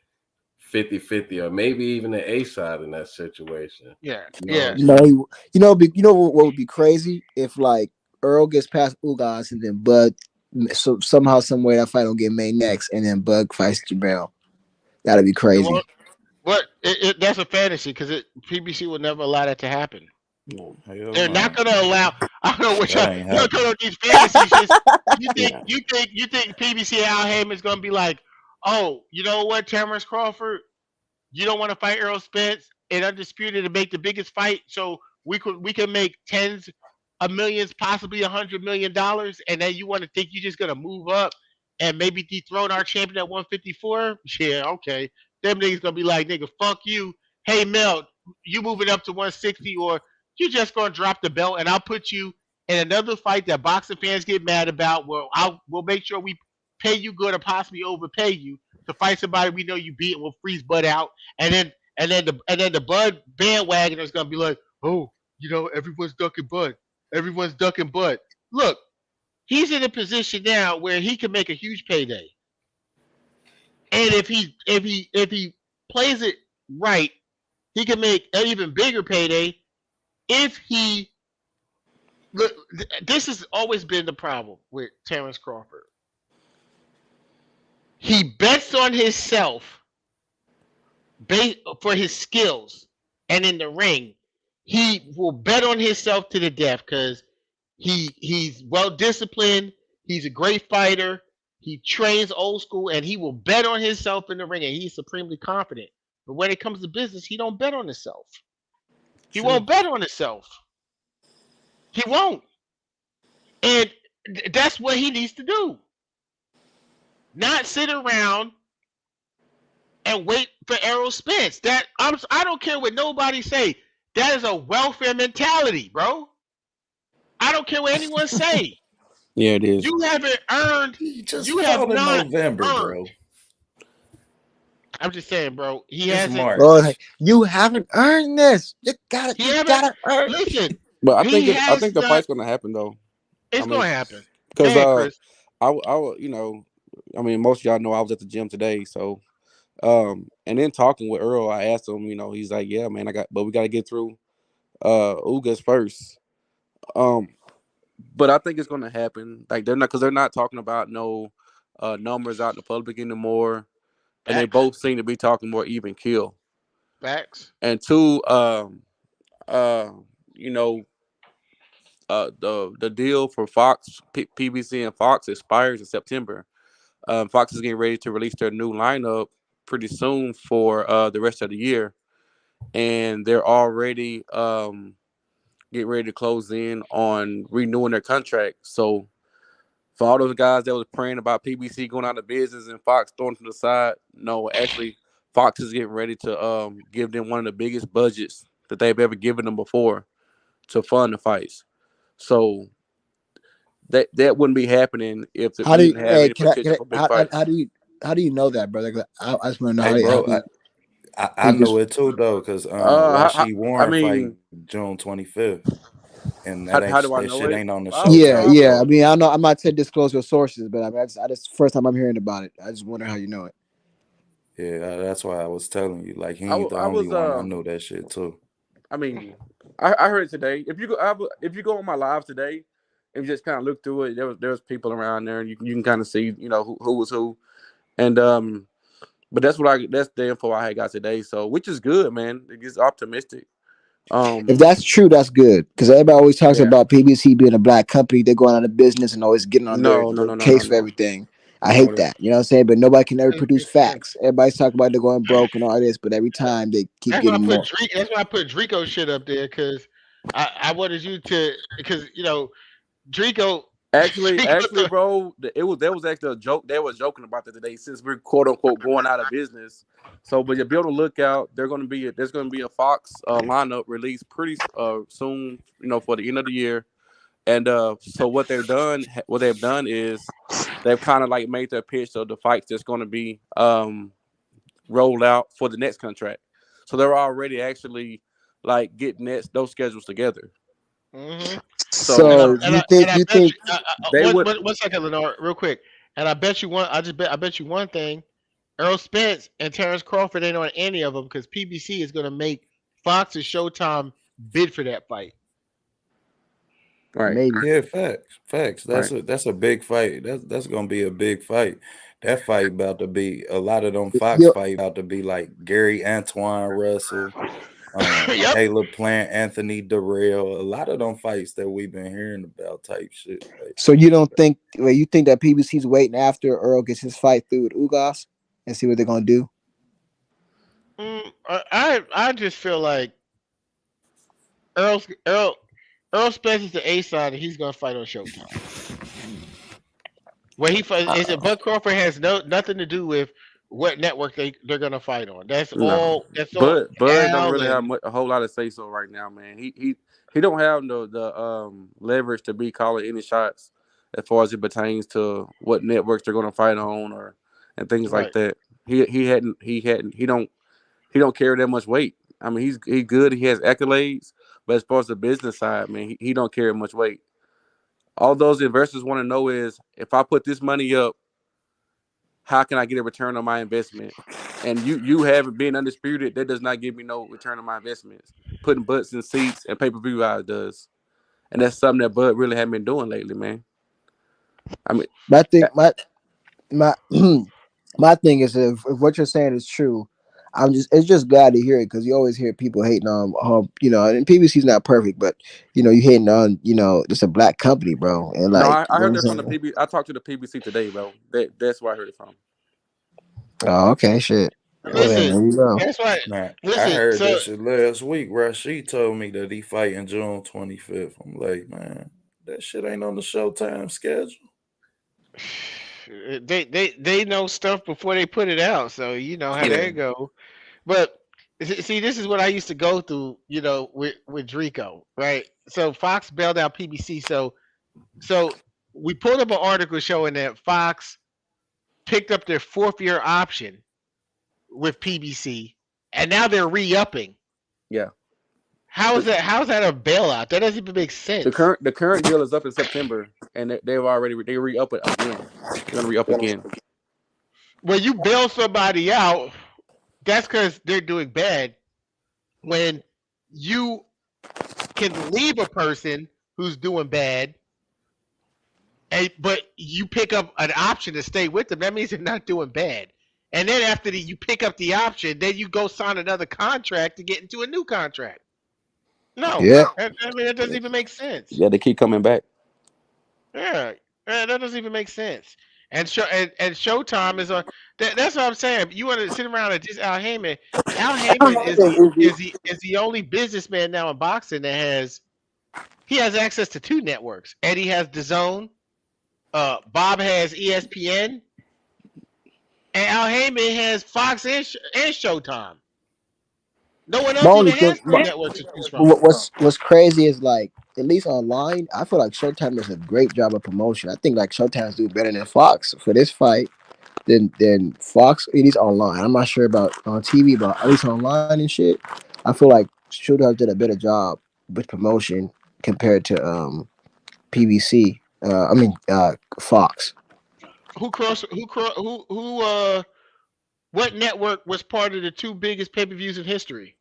Speaker 4: 50-50 or maybe even the A side in that situation.
Speaker 1: Yeah,
Speaker 4: You know
Speaker 1: yeah.
Speaker 4: what I'm saying?
Speaker 3: You know what would be crazy if like Earl gets past Ugas and then Bud, so somehow somewhere that fight don't get made next, and then Bud fights Jamel. That'd be crazy.
Speaker 1: But that's a fantasy because PBC will never allow that to happen.
Speaker 2: Hell
Speaker 1: They're
Speaker 2: no.
Speaker 1: not going to allow. I don't know what
Speaker 2: That ain't
Speaker 1: y'all
Speaker 2: happening.
Speaker 1: talking these fantasy shits.
Speaker 6: Yeah.
Speaker 1: You think PBC Al Heyman's going to be like, oh, you know what, Terrence Crawford, you don't want to fight Earl Spence and undisputed to make the biggest fight, so we can make tens of millions, possibly $100 million, and then you want to think you're just going to move up and maybe dethrone our champion at 154? Yeah, okay. Them niggas gonna be like, nigga, fuck you. Hey Mel, you moving up to 160, or you just gonna drop the belt, and I'll put you in another fight that boxing fans get mad about. Well, we'll make sure we pay you good or possibly overpay you to fight somebody we know you beat, and we'll freeze Bud out, and then the Bud bandwagoner is gonna be like, oh, everyone's ducking Bud, everyone's ducking Bud. Look, he's in a position now where he can make a huge payday, and if he plays it right, he can make an even bigger payday if he. Look, this has always been the problem with Terrence Crawford. He bets on himself for his skills, and in the ring, he will bet on himself to the death because he's well disciplined. He's a great fighter. He trains old school, and he will bet on himself in the ring, and he's supremely confident. But when it comes to business, he don't bet on himself. He won't bet on himself. He won't. And that's what he needs to do. Not sit around and wait for Errol Spence. I don't care what nobody say. That is a welfare mentality, bro. I don't care what anyone say.
Speaker 6: Yeah, it is.
Speaker 1: You haven't earned.
Speaker 2: You have not November, earned. Bro.
Speaker 1: I'm just saying, bro. He hasn't.
Speaker 3: Bro, you haven't earned this. You gotta earn.
Speaker 1: Listen,
Speaker 6: but I think the fight's gonna happen though.
Speaker 1: It's gonna happen
Speaker 6: because I most of y'all know I was at the gym today, so and then talking with Earl, I asked him, he's like, yeah, man, but we gotta get through Ugas first. But I think it's gonna happen. Like they're not talking about no numbers out in the public anymore. And they both seem to be talking more even kill.
Speaker 1: Facts.
Speaker 6: And two, the deal for Fox, PBC and Fox expires in September. Fox is getting ready to release their new lineup pretty soon for the rest of the year. And they're already getting ready to close in on renewing their contract. So for all those guys that was praying about PBC going out of business and Fox throwing to the side, no, actually, Fox is getting ready to give them one of the biggest budgets that they've ever given them before to fund the fights. So that wouldn't be happening if we didn't have any potential for big fights.
Speaker 3: How do you know that, brother? I just want to know.
Speaker 2: Hey, bro, I know it too though, because Rashid Warren fight June 25th. And that shit ain't on the show.
Speaker 3: Yeah. I mean, I know I'm not to disclose your sources, but I mean, I just first time I'm hearing about it. I just wonder how you know it.
Speaker 2: Yeah, that's why I was telling you. Like, he ain't the only one. I know that shit too.
Speaker 6: I mean, I heard it today. If you go on my live today and just kind of look through it, there was people around there, and you can kind of see who was who, and but that's the info I had got today. So which is good, man. It gets optimistic.
Speaker 3: If that's true, that's good, because everybody always talks about PBC being a black company. They're going out of business and always getting on their case for everything. I hate that. You know what I'm saying? But nobody can ever produce facts. Everybody's talking about they're going broke and all this, but every time they keep getting more.
Speaker 1: That's why I put Drico shit up there, because I wanted you to, because Drico.
Speaker 6: Actually, bro, there was actually a joke. They were joking about that today, since we're quote unquote going out of business. So, but be on the lookout. There's gonna be a Fox lineup released pretty soon. For the end of the year. And so what they've done is they've kind of like made their pitch of the fights that's going to be rolled out for the next contract. So they're already actually like getting those schedules together.
Speaker 1: Mm-hmm.
Speaker 3: So you think
Speaker 1: they would? One second, Lenore, real quick. And I bet you one thing. Errol Spence and Terrence Crawford ain't on any of them, because PBC is going to make Fox and Showtime bid for that fight.
Speaker 6: Right.
Speaker 3: Maybe.
Speaker 2: Yeah, facts. That's a big fight. That's gonna be a big fight. That fight about to be a lot of them Fox fight about to be like Gary Antoine Russell, Caleb Plant, Anthony Durrell. A lot of them fights that we've been hearing about type shit. Like,
Speaker 3: so you don't think? Well, you think that PBC's waiting after Earl gets his fight through with Ugas and see what they're gonna do?
Speaker 1: I just feel like Earl Spence is the A side, and he's gonna fight on Showtime. Where he fights, Bud Crawford has nothing to do with what network they're gonna fight on. That's
Speaker 6: No,
Speaker 1: all. That's all.
Speaker 6: Bud don't
Speaker 1: Al
Speaker 6: really have
Speaker 1: and
Speaker 6: a whole lot of say so right now, man. He don't have the leverage to be calling any shots as far as it pertains to what networks they're going to fight on or and things like
Speaker 1: right.
Speaker 6: that. He don't carry that much weight. I mean, he's good. He has accolades, but as far as the business side, man, he don't carry much weight. All those investors want to know is if I put this money up, how can I get a return on my investment? And you haven't been undisputed. That does not give me no return on my investments. Putting butts in seats and pay-per-view eyes does, and that's something that Bud really haven't been doing lately, man. I mean,
Speaker 3: But I think my my thing is if what you're saying is true, it's just glad to hear it because you always hear people hating on and PBC's not perfect, but you hating on it's a black company, bro, and
Speaker 6: no,
Speaker 3: like
Speaker 6: I heard that from the PB. I talked to the PBC today, bro. That's where I heard it from.
Speaker 3: oh, okay, shit.
Speaker 6: Yeah.
Speaker 3: Well, then
Speaker 1: Listen,
Speaker 3: there you go.
Speaker 1: that's why.
Speaker 2: Nah, I
Speaker 1: Listen,
Speaker 2: heard
Speaker 1: so
Speaker 2: that shit last week. Rashid told me that he fighting June 25th. I'm like, man, that shit ain't on the Showtime schedule.
Speaker 1: they know stuff before they put it out, so you know how
Speaker 2: Yeah.
Speaker 1: that go. But see, this is what I used to go through, with Drico, right? So Fox bailed out PBC, so we pulled up an article showing that Fox picked up their fourth year option with PBC, and now they're re-upping.
Speaker 6: Yeah.
Speaker 1: How is
Speaker 6: The,
Speaker 1: that? How is that a bailout? That doesn't even make
Speaker 6: the
Speaker 1: sense.
Speaker 6: current the current deal is up in September, and they've already they re-up it again. They're gonna re-up again.
Speaker 1: When you bail somebody out, that's because they're doing bad. When you can leave a person who's doing bad, but you pick up an option to stay with them, that means they're not doing bad. And then after you pick up the option, then you go sign another contract to get into a new contract. No,
Speaker 3: Yeah.
Speaker 1: I mean that doesn't even make sense.
Speaker 6: Yeah, they keep coming back.
Speaker 1: Yeah, that doesn't even make sense. And Showtime is that's what I'm saying. You want to sit around and just Al Heyman. Al Heyman is the only businessman now in boxing that has access to two networks. Eddie has DAZN, Bob has ESPN, and Al Heyman has Fox and Showtime. No one
Speaker 3: My
Speaker 1: else
Speaker 3: only
Speaker 1: even
Speaker 3: thing,
Speaker 1: has three networks to choose from.
Speaker 3: what's crazy is like at least online, I feel like Showtime does a great job of promotion. I think like Showtime's do better than Fox for this fight than Fox. It is online. I'm not sure about on TV, but at least online and shit, I feel like Showtime did a better job with promotion compared to PBC. Fox.
Speaker 1: Who cross? Who? What network was part of the two biggest pay-per-views in history?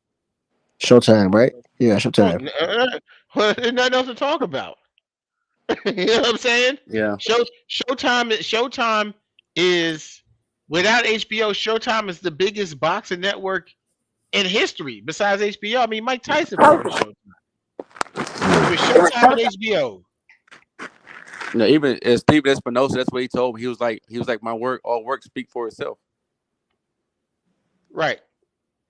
Speaker 3: Showtime, right? Yeah,
Speaker 1: Oh,
Speaker 3: Showtime.
Speaker 1: well, there's nothing else to talk about. You know what I'm saying?
Speaker 6: Yeah.
Speaker 1: Showtime is without HBO. Showtime is the biggest boxing network in history besides HBO. I mean, Mike Tyson fought on Showtime. It was Showtime and HBO.
Speaker 6: You know, even as Steven Espinosa, that's what he told me. He was like, my work, all work speak for itself.
Speaker 1: Right.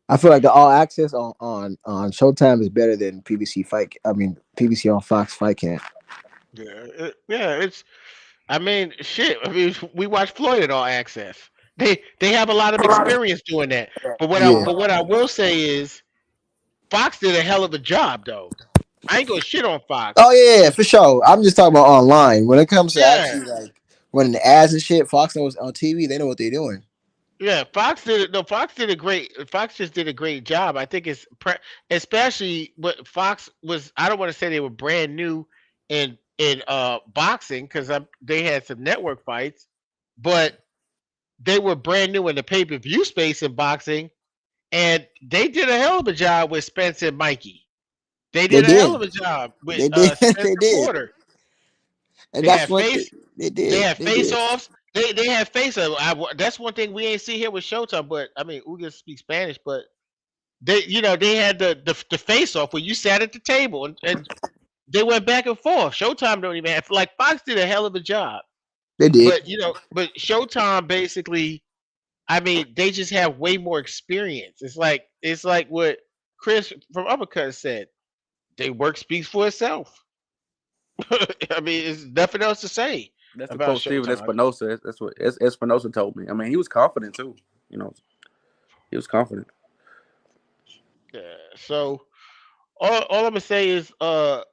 Speaker 3: I feel like the all access on Showtime is better than PBC fight. I mean PBC on Fox fight camp.
Speaker 1: Yeah. It's. I mean, shit. I mean, we watch Floyd at All Access. They have a lot of experience doing that. But
Speaker 3: Yeah.
Speaker 1: what I will say is Fox did a hell of a job though. I ain't gonna shit on Fox.
Speaker 3: Oh yeah, for sure. I'm just talking about online. When it comes to
Speaker 1: Yeah,
Speaker 3: actually like when the ads and shit, Fox knows on TV, they know what they're doing.
Speaker 1: yeah. Fox did it. No, Fox did a great. Fox just did a great job. I think especially what Fox was. I don't want to say they were brand new in boxing because they had some network fights, but they were brand new in the pay per view space in boxing, and they did a hell of a job with Spence and Mikey. They
Speaker 3: They
Speaker 1: did a hell
Speaker 3: did.
Speaker 1: of a job with
Speaker 3: They did.
Speaker 1: Spencer
Speaker 3: They did.
Speaker 1: Porter.
Speaker 3: And
Speaker 1: They
Speaker 3: that's
Speaker 1: had
Speaker 3: one thing.
Speaker 1: face.
Speaker 3: They
Speaker 1: They
Speaker 3: did.
Speaker 1: had
Speaker 3: They
Speaker 1: face
Speaker 3: did.
Speaker 1: offs. They had face offs. That's one thing we ain't see here with Showtime. But I mean, Uga speaks Spanish, but they had the face off where you sat at the table and they went back and forth. Showtime don't even have like Fox did a hell of a job,
Speaker 3: They did.
Speaker 1: but Showtime basically, I mean, they just have way more experience. It's like what Chris from Uppercut said. They work speaks for itself. I mean, there's nothing else to say
Speaker 6: That's the
Speaker 1: about
Speaker 6: quote Steven
Speaker 1: Showtime.
Speaker 6: Espinosa. That's what Espinosa told me. I mean, he was confident too. You know, he was confident.
Speaker 1: Yeah. So all I'm gonna say is uh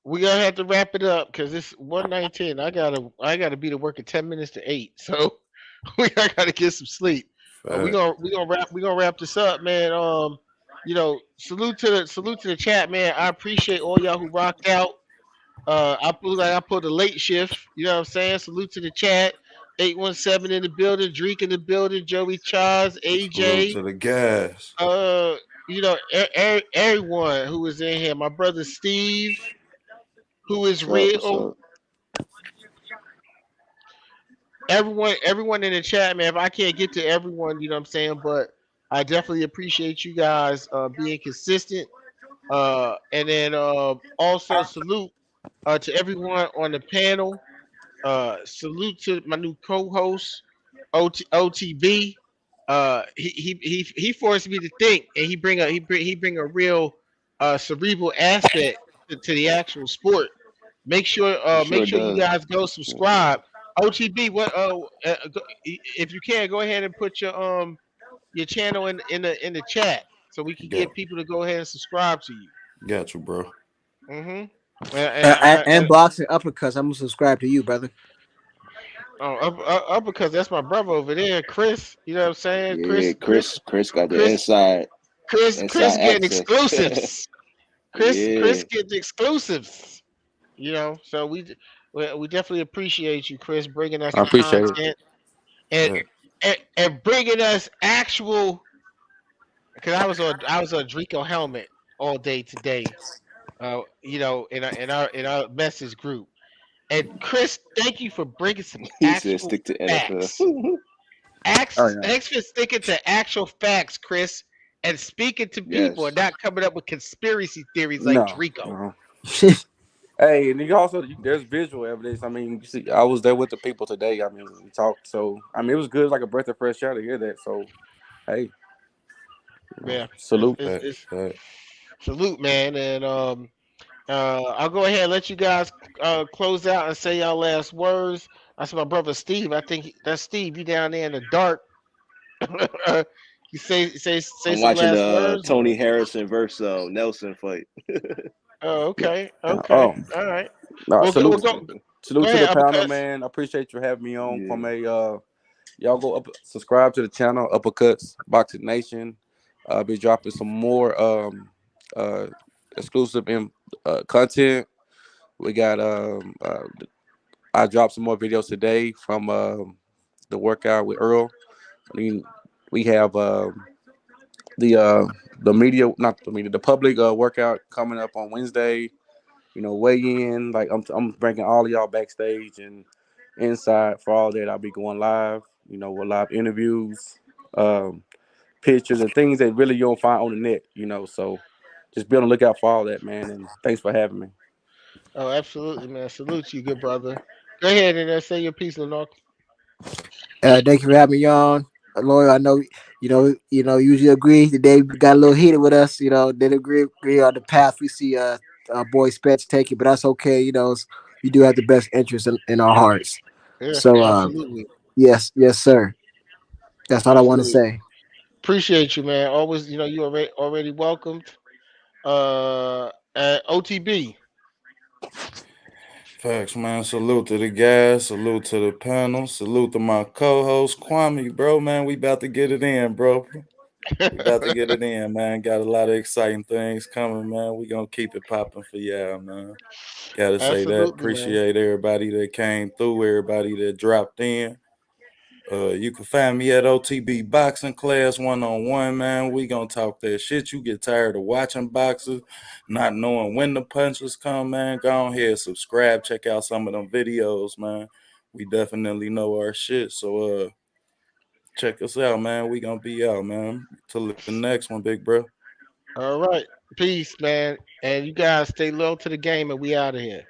Speaker 1: we gonna have to wrap it up because it's 1:19. I gotta be to work at 10 minutes to 8. So I gotta get some sleep.
Speaker 2: Fact.
Speaker 1: We gonna wrap this up, man. Salute to the chat, man. I appreciate all y'all who rocked out. I put a late shift. You know what I'm saying? Salute to the chat. 817 in the building, Drake in the building, Joey Charles,
Speaker 2: Salute
Speaker 1: AJ.
Speaker 2: to the gas.
Speaker 1: Uh, everyone who was in here. My brother Steve, who is
Speaker 5: What's up? What's
Speaker 1: real.
Speaker 5: up?
Speaker 1: Everyone in the chat, man. If I can't get to everyone, you know what I'm saying, but I definitely appreciate you guys being consistent. And then also salute to everyone on the panel. Salute to my new co-host, OTB. He forced me to think, and he bring a real cerebral aspect to the actual sport.
Speaker 5: He
Speaker 1: Make
Speaker 5: sure
Speaker 1: sure you
Speaker 5: does.
Speaker 1: guys go
Speaker 5: Mhm.
Speaker 1: subscribe. OTB, if you can go ahead and put your channel in the chat so we can
Speaker 2: Got,
Speaker 1: get people to go ahead and subscribe to you.
Speaker 2: got you, bro.
Speaker 1: Mm-hmm. And,
Speaker 3: And boxing uppercuts. I'm gonna subscribe to you, brother.
Speaker 1: oh, up because that's my brother over there, Chris. You know what I'm saying?
Speaker 5: Yeah, Chris got the
Speaker 1: Chris, Chris
Speaker 5: inside
Speaker 1: getting
Speaker 5: access.
Speaker 1: exclusives. Chris
Speaker 5: Yeah.
Speaker 1: getting exclusives. You know, so we definitely appreciate you, Chris, bringing us
Speaker 6: I
Speaker 1: the
Speaker 6: appreciate it.
Speaker 1: content and
Speaker 2: Fact.
Speaker 1: and bringing us actual. Because I was on Drico helmet all day today. In our message group. And Chris, thank you for bringing some
Speaker 5: He said
Speaker 1: actual
Speaker 5: stick to NFL.
Speaker 1: facts.
Speaker 6: Oh yeah.
Speaker 1: Thanks for sticking to actual facts, Chris, and speaking to people and
Speaker 5: Yes.
Speaker 1: not coming up with conspiracy theories like
Speaker 6: No,
Speaker 1: Drico.
Speaker 6: no. Hey, and you also there's visual evidence. I mean, you see, I was there with the people today. I mean, we talked. So I mean, it was good, like a breath of fresh air to hear that. So hey,
Speaker 1: Yeah,
Speaker 6: salute.
Speaker 2: Fact.
Speaker 1: it's
Speaker 2: Fact.
Speaker 1: salute, man, and I'll go ahead and let you guys close out and say y'all last words. That's my brother Steve. I think that's Steve. You down there in the dark. You say
Speaker 5: I'm
Speaker 1: some
Speaker 5: watching
Speaker 1: last
Speaker 5: the
Speaker 1: words.
Speaker 5: Tony Harrison versus Nelson fight.
Speaker 1: Oh,
Speaker 6: Yeah.
Speaker 1: okay,
Speaker 6: Yeah.
Speaker 1: okay,
Speaker 6: Oh,
Speaker 1: all right.
Speaker 6: no,
Speaker 1: We'll
Speaker 6: salute.
Speaker 1: go
Speaker 6: Salute to the
Speaker 1: ahead,
Speaker 6: panel,
Speaker 1: uppercuts.
Speaker 6: man. I appreciate you having me on
Speaker 5: Yeah.
Speaker 6: from a y'all go up subscribe to the channel, Uppercuts Boxing Nation. Be dropping some more uh exclusive content. We got I dropped some more videos today from the workout with Earl. I mean, we have the uh the media, not the media, the public workout coming up on Wednesday. You know, weigh in. Like I'm bringing all of y'all backstage and inside for all that. I'll be going live. You know, with live interviews, um, pictures, and things that really you don't find on the net. You know, so just be on the lookout for all that, man. And thanks for having me.
Speaker 1: Oh, absolutely, man. Salute you, good brother. Go ahead and say your piece, Lenore.
Speaker 3: Thank you for having me on. Loyal, I know usually agree. Today we got a little heated with us. Didn't agree on the path we see boy Spence taking, but that's okay. We do have the best interest in our hearts.
Speaker 1: Yeah,
Speaker 3: So
Speaker 1: absolutely,
Speaker 3: yes, sir. That's all I want to
Speaker 1: absolutely.
Speaker 3: say.
Speaker 1: Appreciate you, man. Always, you already welcomed. At OTB.
Speaker 2: Facts, man. Salute to the guys. Salute to the panel. Salute to my co-host Kwame, bro. Man, we about to get it in, bro. We about to get it in, man. Got a lot of exciting things coming, man. We gonna keep it popping for y'all, man. Gotta say that.
Speaker 1: Absolutely, man.
Speaker 2: Appreciate everybody that came through, everybody that dropped in. You can find me at OTB Boxing Class 1-on-1, man. We gonna talk that shit. You get tired of watching boxers, not knowing when the punches come, man. Go ahead, subscribe, check out some of them videos, man. We definitely know our shit. So check us out, man. We gonna be out, man. Till the next one, big bro.
Speaker 1: All right. Peace, man. And you guys stay loyal to the game, and we out of here.